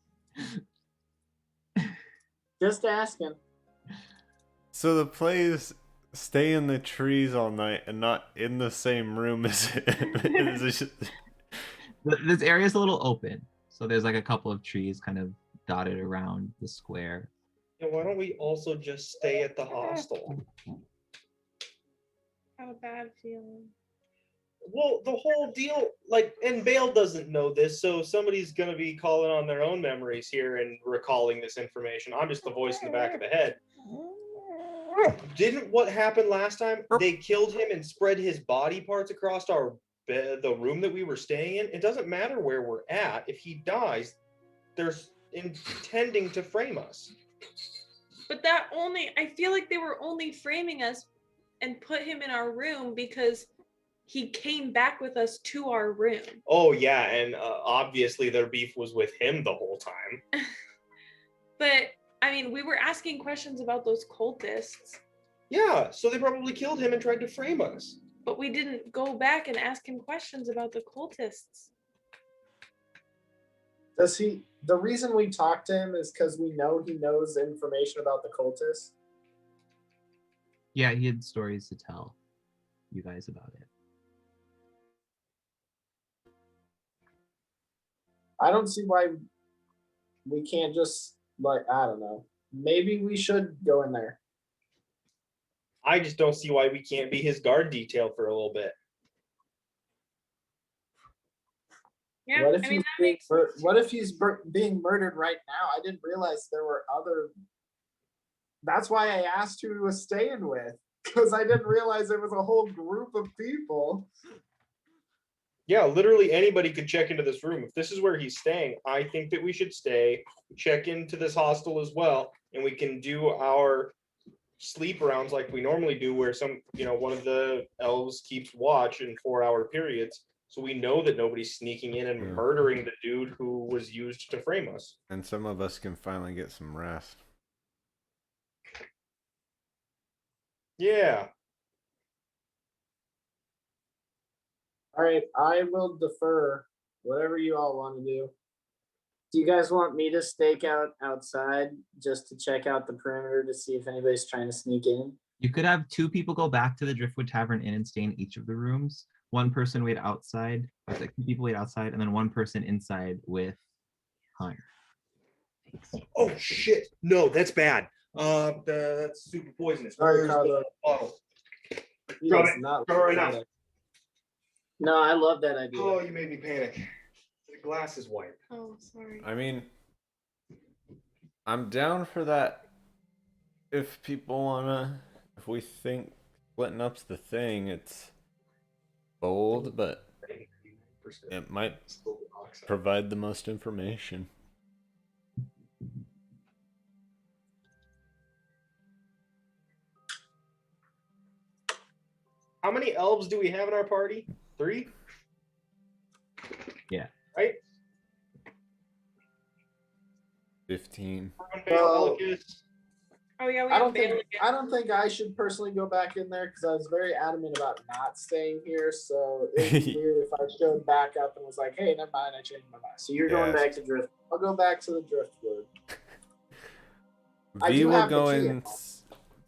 Just asking.
So the plays stay in the trees all night and not in the same room as it. Is it just-
This area is a little open, so there's like a couple of trees kind of dotted around the square.
And why don't we also just stay at the hostel?
Have a bad feeling.
Well, the whole deal, like, and Bale doesn't know this, so somebody's gonna be calling on their own memories here and recalling this information. I'm just the voice in the back of the head. Didn't what happened last time? They killed him and spread his body parts across our bed, the room that we were staying in. It doesn't matter where we're at. If he dies, they're intending to frame us.
But I feel like they were only framing us and put him in our room because he came back with us to our room.
Oh yeah, and obviously their beef was with him the whole time.
But I mean, we were asking questions about those cultists,
Yeah, so they probably killed him and tried to frame us.
but we didn't go back and ask him questions about the cultists.
Does he? The reason we talked to him is because we know he knows information about the cultists.
Yeah, he had stories to tell you guys about it.
I don't see why we can't just I don't know. Maybe we should go in there.
I just don't see why we can't be his guard detail for a little bit.
Yeah,
What if
I mean
he's
that
being
makes sense.
what if he's being murdered right now? I didn't realize there were other. That's why I asked who he was staying with, because I didn't realize there was a whole group of people.
Yeah, literally anybody could check into this room. If this is where he's staying, I think that we should stay, check into this hostel as well, and we can do our sleep rounds like we normally do, where one of the elves keeps watch in 4-hour periods, so we know that nobody's sneaking in and
Yeah.
murdering the dude who was used to frame us.
And some of us can finally get some rest.
Yeah.
All right, I will defer. Whatever you all want to do.
Do you guys want me to stake out outside just to check out the perimeter to see if anybody's trying to sneak in?
You could have 2 people go back to the Driftwood Tavern Inn and stay in each of the rooms. 1 person wait outside, or 2 people wait outside, and then 1 person inside with Hunt.
Oh shit! No, that's bad. That's super poisonous.
Sorry,
Where's
Carlo.
the bottle?
He
Drop
does
it.
not
Drop it right
like
now.
that.
No, I love that idea.
Oh, you made me panic. The glass is white.
Oh, sorry.
I mean, I'm down for that. If people wanna, if we think splitting up's the thing, it's bold, but it might provide the most information.
How many elves do we have in our party? 3?
Yeah.
Right?
15.
Well,
Oh yeah, we
I
have
don't think
Bailey.
I don't think I should personally go back in there because I was very adamant about not staying here. So it'd be weird if I showed back up and was like, "Hey, never mind, I changed my mind."
So you're going
Yes.
back to Drift.
I'll go back to the driftwood. I
V
do
will
have the
go
key.
in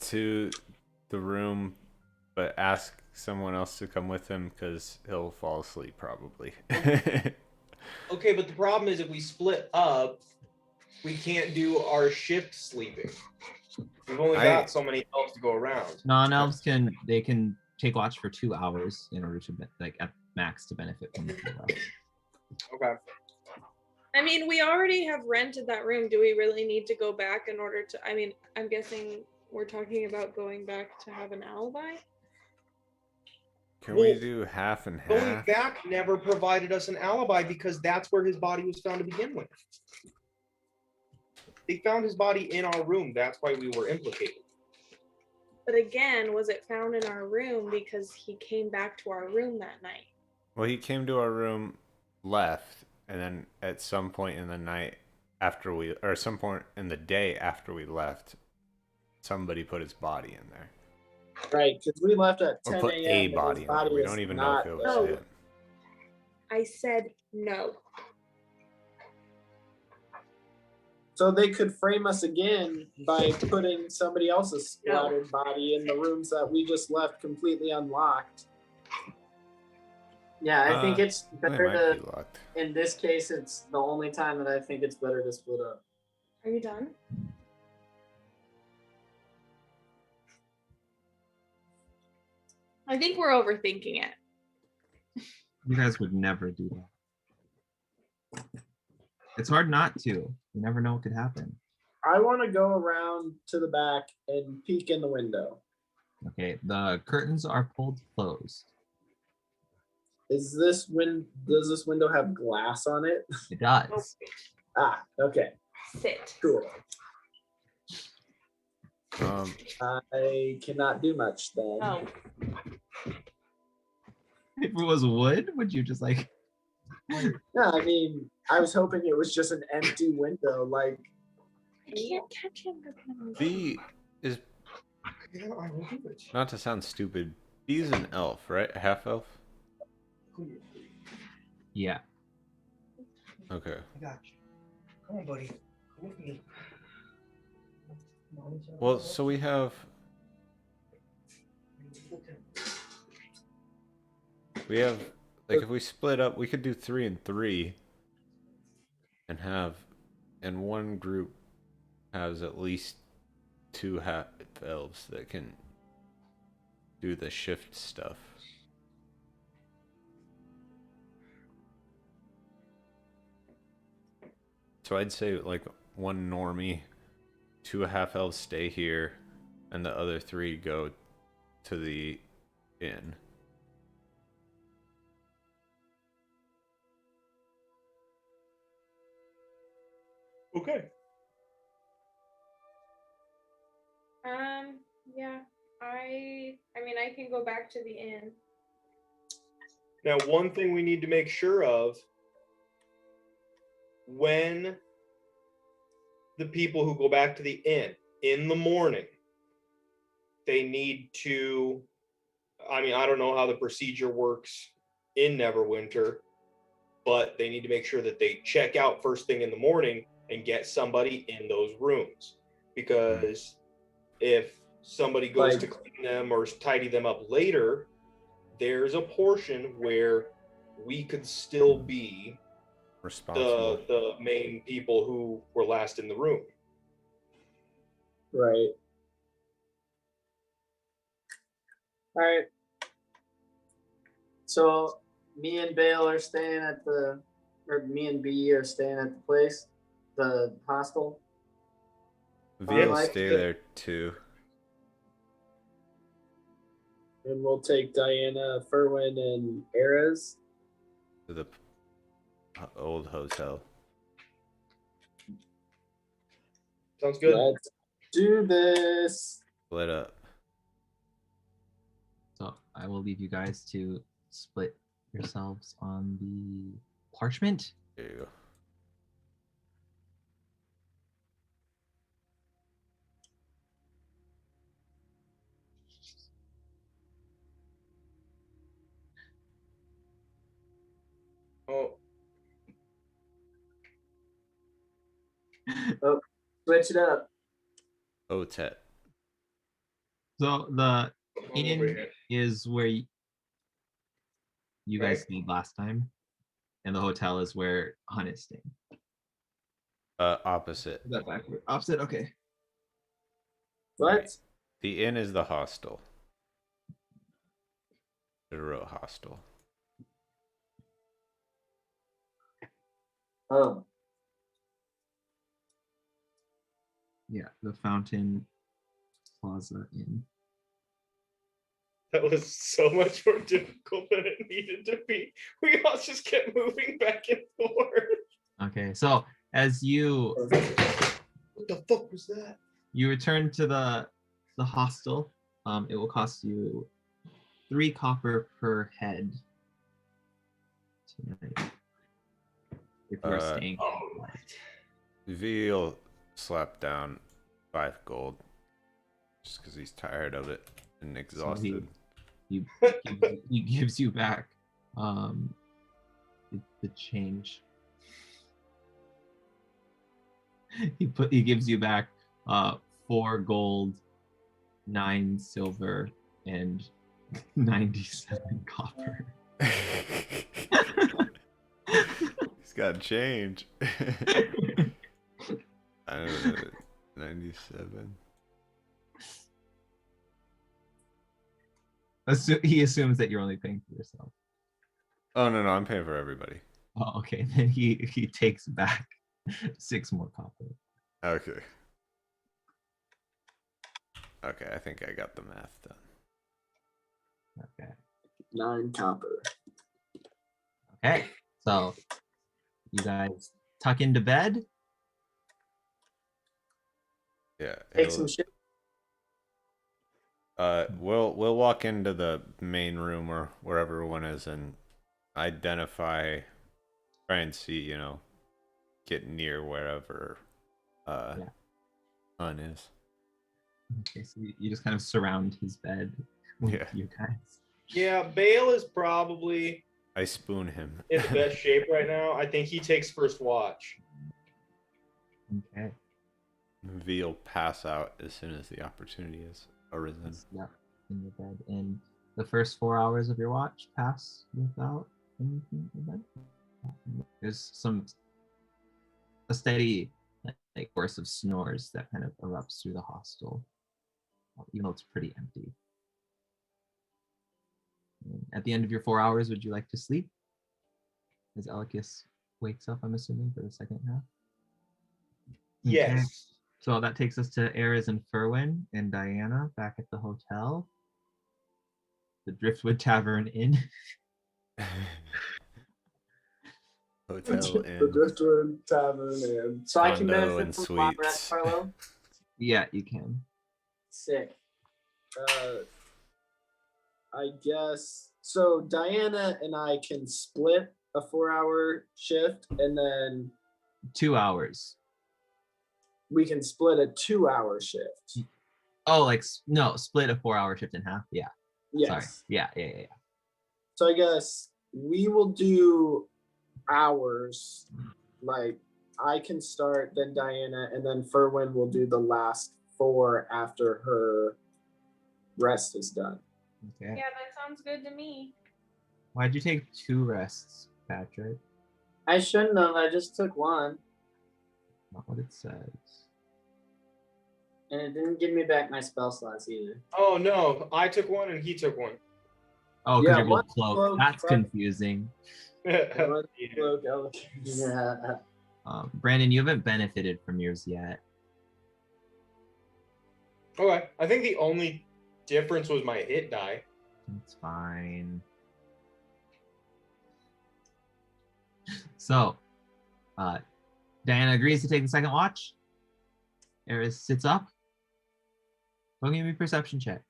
to the room, but ask someone else to come with him because he'll fall asleep probably.
Okay, but the problem is if we split up, we can't do our shift sleeping. We've only got so many elves to go around.
Non-elves can take watch for 2 hours in order to at max to benefit from the rest.
Okay.
I mean, we already have rented that room. Do we really need to go back in order to? I mean, I'm guessing we're talking about going back to have an alibi.
Can we do half and
Going
half?
back never provided us an alibi because that's where his body was found to begin with. They found his body in our room. That's why we were implicated.
But again, was it found in our room because he came back to our room that night?
Well, he came to our room, left, and then at some point in the night after we, or some point in the day after we left, somebody put his body in there.
Right, because we left at
Or
10
put
a.m.
a
and his
body in there. We
was
don't even know if
not
it was
No.
him.
I said no.
So they could frame us again by putting somebody else's splattered body in the rooms that we just left completely unlocked.
Yeah, I think it's
They
better
might be
to.
locked.
In this case, it's the only time that I think it's better to split up.
Are you done? I think we're overthinking it.
You guys would never do that. It's hard not to. You never know what could happen.
I want to go around to the back and peek in the window.
Okay, the curtains are pulled closed.
Does this window have glass on it?
It does.
Ah, okay,
Sit.
cool.
Um,
I cannot do much then.
Oh,
If it was wood, would you just like?
No, I mean, I was hoping it was just an empty window. Like,
I can't catch him.
B is,
Yeah, I will do it.
not to sound stupid, B is an elf, right? A half elf?
Yeah.
Okay.
I got you. Come on, buddy. Come with me.
Well, so we have, like, if we split up, we could do 3 and 3 and have, and one group has at least 2 half elves that can do the shift stuff. So I'd say like one normie, 2 half elves stay here, and the other 3 go to the inn.
Okay.
Yeah, I mean, I can go back to the inn.
Now, one thing we need to make sure of, when the people who go back to the inn in the morning, they need to, I mean, I don't know how the procedure works in Neverwinter, but they need to make sure that they check out first thing in the morning and get somebody in those rooms. Because if somebody goes
Like-
to clean them or tidy them up later, there's a portion where we could still be
Responsible.
the main people who were last in the room.
Right. All right. So me and Bale are staying at the, or me and B are staying at the place, the hostel.
Ve'll
like
stay
it.
there too.
And we'll take Diana, Furwin, and Eras.
To the old hotel.
Sounds good.
Let's do this.
Split up.
So I will leave you guys to split yourselves on the parchment.
There you go.
Oh,
Switch it up.
Otet.
So the
I'm over
inn
here.
is where you guys
Right.
stayed last time, and the hotel is where Hunt is staying.
Opposite.
Is that backward? Opposite. Okay.
What?
The inn is the hostel. The wrote hostel.
Oh,
Yeah, the Fountain Plaza Inn.
That was so much more difficult than it needed to be. We all just kept moving back and forth.
Okay, so as you
What the fuck was that?
return to the hostel, it will cost you 3 copper per head tonight if you're staying.
Oh,
Ve'll slap down 5 gold just because he's tired of it and exhausted.
He gives you back the change. He gives you back 4 gold, 9 silver, and 97 copper.
He's got change. I don't know. 97.
He assumes that you're only paying for yourself.
Oh no, I'm paying for everybody.
Oh, okay. Then he takes back 6 more copper.
Okay. Okay, I think I got the math done.
Okay.
9 copper.
Okay. So you guys tuck into bed.
Yeah.
Take some shit.
We'll walk into the main room or wherever everyone is and identify, try and see, get near wherever Hun is.
Okay, so you just kind of surround his bed with
Yeah.
you guys.
yeah, Bale is probably
I spoon him.
in the best shape right now. I think he takes first watch.
Okay.
Ve'll pass out as soon as the opportunity is arisen.
Yeah, in your bed. And the first 4 hours of your watch pass without anything event. There's a steady like course of snores that kind of erupts through the hostel, even though it's pretty empty. And at the end of your 4 hours, would you like to sleep? As Elakis wakes up, I'm assuming, for the second half. Okay.
Yes.
So that takes us to Eris and Furwin and Diana back at the hotel. The Driftwood Tavern Inn.
Hotel
The
and
Driftwood Tavern and
So I can
Condo
benefit
and
from long rest,
suites.
Carlo.
Yeah, you can.
Sick.
I guess so. Diana and I can split a 4-hour shift, and then
2 hours.
we can split a 2-hour shift.
Oh, like no, split a 4-hour shift in half. Yeah.
Yes.
Sorry. Yeah.
So I guess we will do hours. Like I can start, then Diana, and then Ferwin will do the last 4 after her rest is done.
Okay.
Yeah, that sounds good to me.
Why'd you take 2 rests, Patrick?
I shouldn't have. I just took one,
Not what it says.
and it didn't give me back my spell slots either.
Oh no, I took one and he took one.
Oh, because
Yeah,
you're both
one
cloaked.
cloak,
That's
front-
confusing.
One
Yeah.
cloak, elegance.
Yeah.
Brandon, you haven't benefited from yours yet.
Okay, I think the only difference was my hit die.
It's fine. So, Diana agrees to take the second watch. Eris sits up. Don't give me a perception check.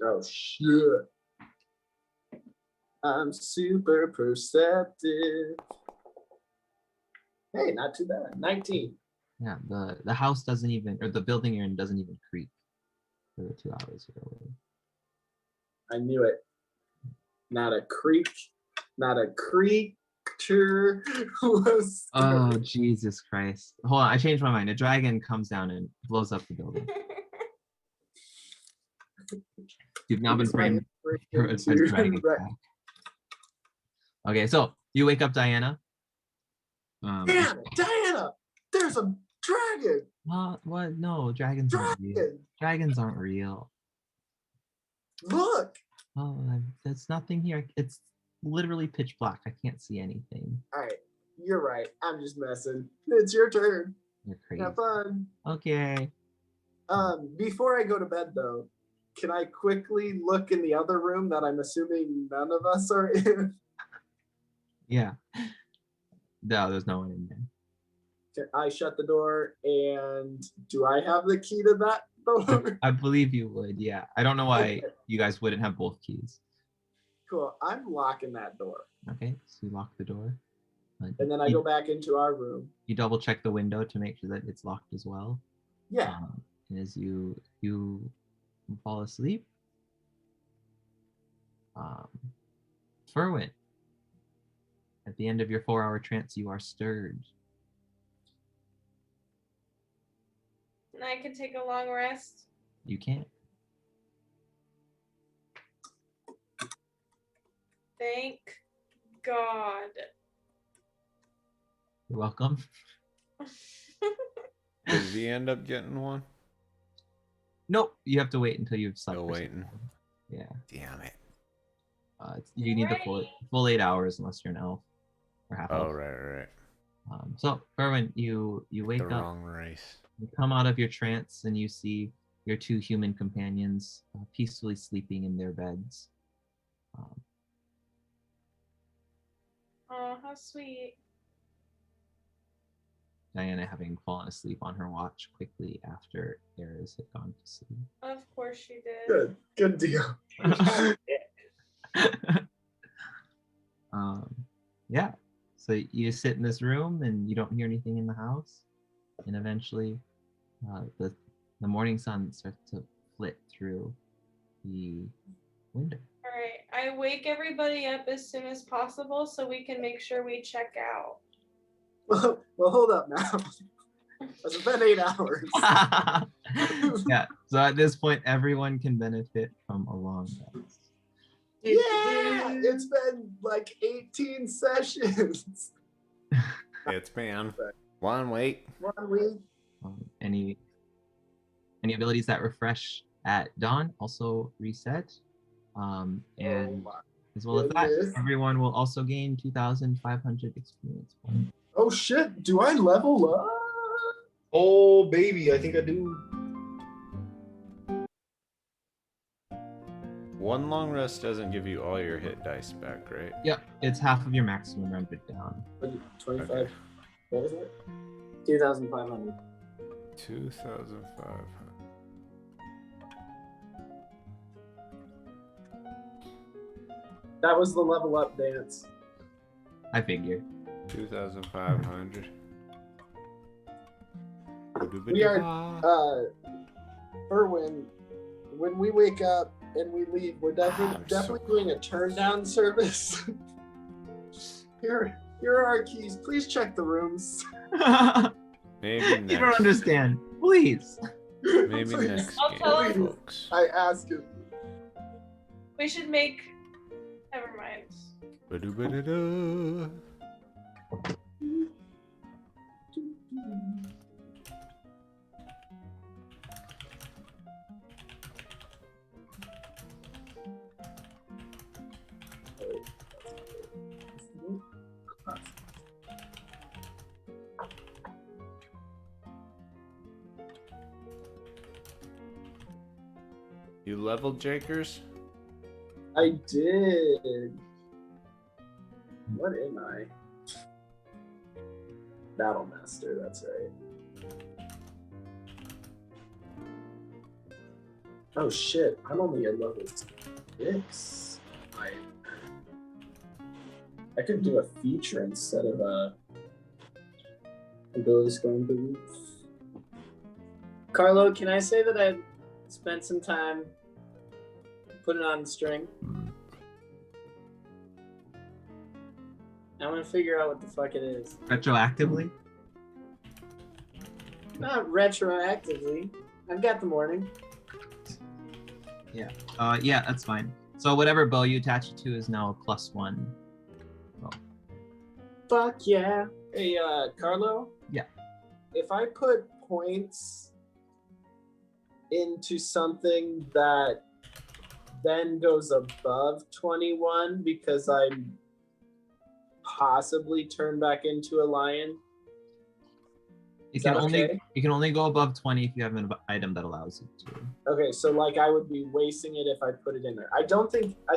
Oh shit. I'm super perceptive. Hey, not too bad. 19.
Yeah, the house doesn't even, or the building you're in doesn't even creak for the 2 hours you're away.
I knew it. Not a creek, not a creature was.
Oh, Jesus Christ. Hold on, I changed my mind. A dragon comes down and blows up the building. You've now been framed for a dragon attack. Okay, so you wake up Diana.
Diana, there's a dragon.
What? No, dragons aren't real.
Dragon,
Dragons aren't real.
look.
Oh, there's nothing here. It's literally pitch black. I can't see anything.
All right, you're right. I'm just messing. It's your turn.
You're crazy.
Have fun.
Okay.
Before I go to bed, though, can I quickly look in the other room that I'm assuming none of us are in?
Yeah. No, there's no one in there.
Can I shut the door, and do I have the key to that door?
I believe you would, yeah. I don't know why you guys wouldn't have both keys.
Cool. I'm locking that door,
Okay, so you lock the door.
and then I
you,
go back into our room.
you double check the window to make sure that it's locked as well.
Yeah.
And as you fall asleep, Ferwin, at the end of your 4-hour trance, you are stirred.
And I can take a long rest.
You can't.
Thank God.
You're welcome.
Did he end up getting one?
Nope, you have to wait until you've slept.
Still
for some
waiting.
time. Yeah.
Damn it.
You need the full 8 hours unless you're an elf or half elf.
Oh, right.
So, Ferwin, you wake
The
up,
wrong race.
you come out of your trance, and you see your 2 human companions peacefully sleeping in their beds.
Oh, how sweet.
Diana having fallen asleep on her watch quickly after Eris had gone to sleep.
Of course she did.
Good deal.
Yeah, so you sit in this room and you don't hear anything in the house, and eventually the morning sun starts to flit through the window.
All right, I wake everybody up as soon as possible so we can make sure we check out.
Well, hold up now. It's been 8 hours.
Yeah, so at this point everyone can benefit from a long rest.
Yeah, it's been like 18 sessions.
It's been 1 week.
1 week.
Any abilities that refresh at dawn also reset. And
Oh my
as well as that,
goodness.
everyone will also gain 2,500 experience points.
Oh shit, do I level up?
Oh baby, I think I do.
1 long rest doesn't give you all your hit dice back, right?
Yep, it's half of your maximum rounded down.
25.
Okay.
What was it?
2,500.
2,500.
That was the level up dance.
I figured.
2,500.
We are Erwin, when we wake up and we leave, we're definitely doing a turn down service. Here are our keys. Please check the rooms.
Maybe
You don't
next.
understand. Please.
Maybe
Please.
next
I'll
game,
tell him.
folks.
I ask him.
We should make. Never mind.
Ba-do-ba-da-da. You leveled Jakers?
I did. What am I? Battle Master, that's right. Oh shit, I'm only at level 6. I could do a feature instead of a ability scoring boost.
Carlo, can I say that I spent some time putting on string? I want to figure out what the fuck it is.
Retroactively?
Not retroactively. I've got the morning.
Yeah, that's fine. So whatever bow you attach it to is now a +1.
Fuck yeah.
Hey, Carlo?
Yeah.
If I put points into something that then goes above 21 because I possibly turn back into a lion,
You
Is
can
that
only
okay?
you can only go above 20 if you have an item that allows you to.
okay, so like I would be wasting it if I put it in there. I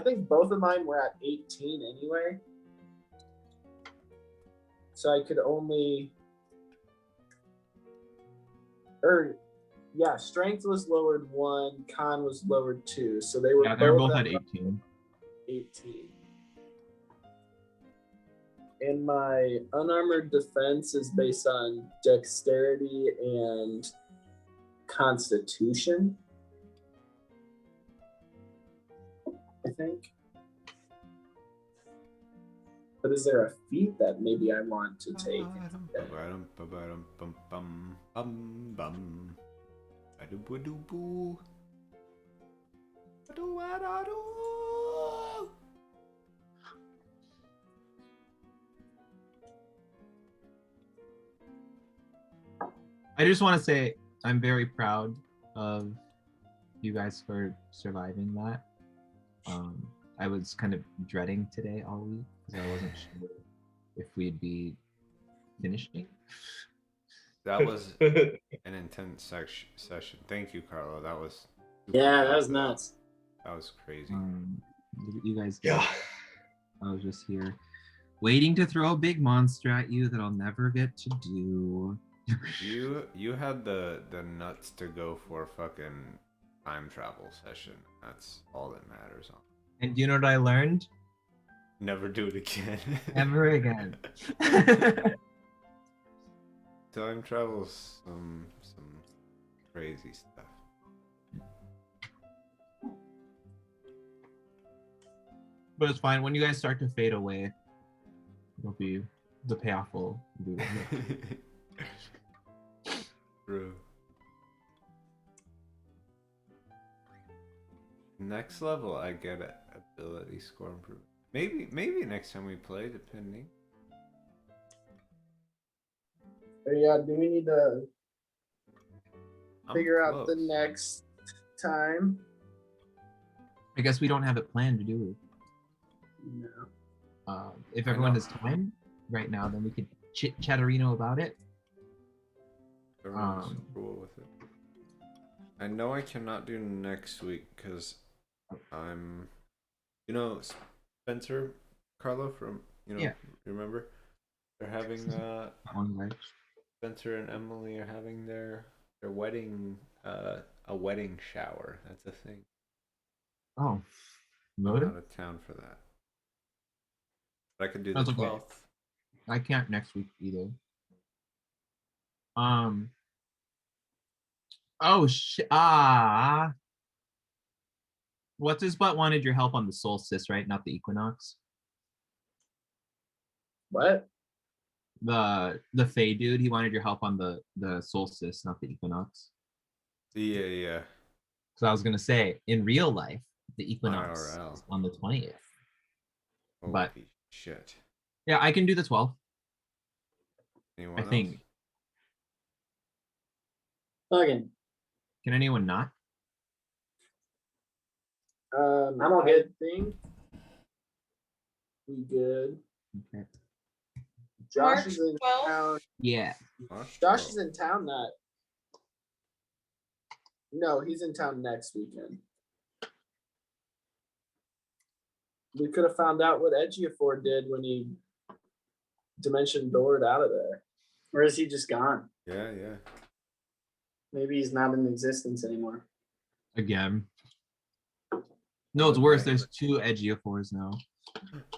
think both of mine were at 18 anyway. So I could only, strength was lowered 1, con was lowered 2, so they were
Yeah, they're both
at
at 18.
18. And my unarmored defense is based on dexterity and constitution, I think. But is there a feat that maybe I want to take?
I just want to say I'm very proud of you guys for surviving that. I was kind of dreading today all week because I wasn't sure if we'd be finishing.
That was an intense session. Thank you, Carlo. That was super
Yeah, that was
epic.
nuts.
That was crazy.
You guys,
Yeah.
I was just here waiting to throw a big monster at you that I'll never get to do.
You had the nuts to go for fucking time travel session. That's all that matters.
And do you know what I learned?
Never do it again.
Never again.
Time travel's some crazy stuff.
But it's fine. When you guys start to fade away, it'll be the payoff will be.
True. Next level, I get a ability score improvement. Maybe next time we play, depending.
Yeah, do we need to
I'm
figure out the
close.
next time?
I guess we don't have it planned to do.
No.
If
I
everyone
know.
has time right now, then we could chit chatterino about it.
Everyone's cool with it. I know I cannot do next week because I'm, Spencer, Carlo from,
Yeah.
you remember? They're having
On right.
Spencer and Emily are having their wedding, a wedding shower. That's a thing.
Oh,
I'm
noted.
out of town for that. But I could do the
That's okay.
12th.
I can't next week either. Oh shit. What's his butt wanted your help on the solstice, right? Not the equinox.
What?
The Fey dude, he wanted your help on the solstice, not the equinox.
Yeah.
So I was gonna say, in real life, the equinox
IRL.
is on the 20th. But-
Holy shit.
Yeah, I can do the 12th.
Anyone
I
else?
think.
Fucking,
Can anyone not?
I'm all good.
Think we good.
Okay.
Josh
March
is in
12th?
town.
Yeah.
March
Josh
12th.
is in town that. No, he's in town next weekend. We could have found out what Edgeofor did when he dimension doored out of there.
Or is he just gone?
Yeah.
Maybe he's not in existence anymore.
Again. No, it's worse.
Okay.
There's 2 Edgeophores now.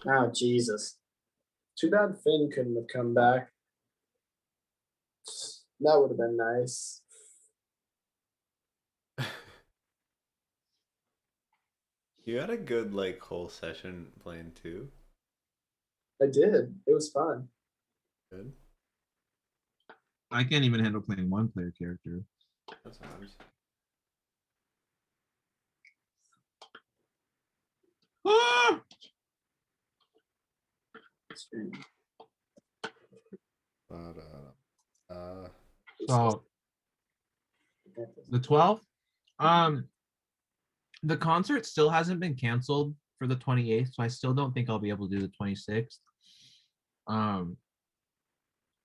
Oh, Jesus.
Too bad Finn couldn't have come back. That would have been nice.
You had a good like whole session playing too.
I did. It was fun.
Good.
I can't even handle playing 1-player character.
That's nice.
Ah! So the 12th, the concert still hasn't been canceled for the 28th, so I still don't think I'll be able to do the 26th.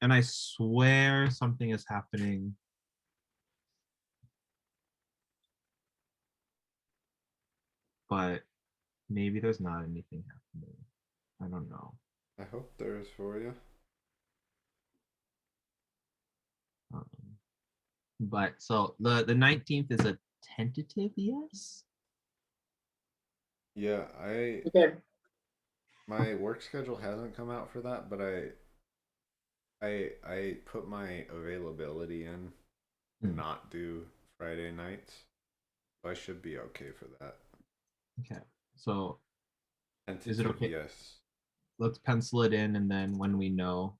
And I swear something is happening. But maybe there's not anything happening. I don't know.
I hope there is for you.
But so the 19th is a tentative yes.
Yeah,
Okay.
my work schedule hasn't come out for that, but I put my availability in to
Hmm.
not do Friday nights. So I should be okay for that.
Okay. So
Tentative,
Is it okay?
Yes.
let's pencil it in, and then when we know,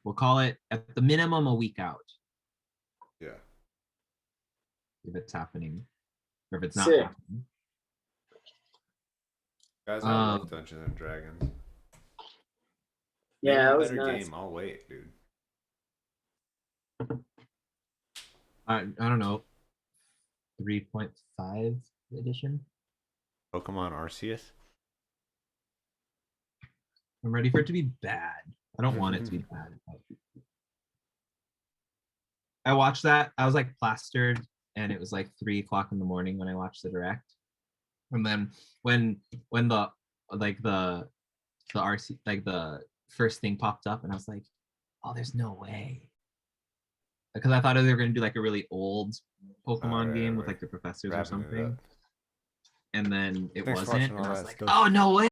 we'll call it at the minimum a week out
Yeah.
if it's happening, or if it's not
Sick.
happening.
Guys, I love Dungeons and Dragons.
Yeah,
Name a
that was
better
nuts.
game. I'll wait, dude.
I don't know. 3.5 edition.
Pokemon Arceus.
I'm ready for it to be bad. I don't want it to be bad. I watched that. I was like plastered, and it was like 3 o'clock in the morning when I watched the direct. And then when the RC, like the first thing popped up, and I was like, oh, there's no way. Because I thought they were going to do like a really old Pokemon game with like the professors or
Wrapping it
something.
up.
And then it
Thanks for
wasn't.
watching
And
all
I was
that
like,
stuff.
oh, no way.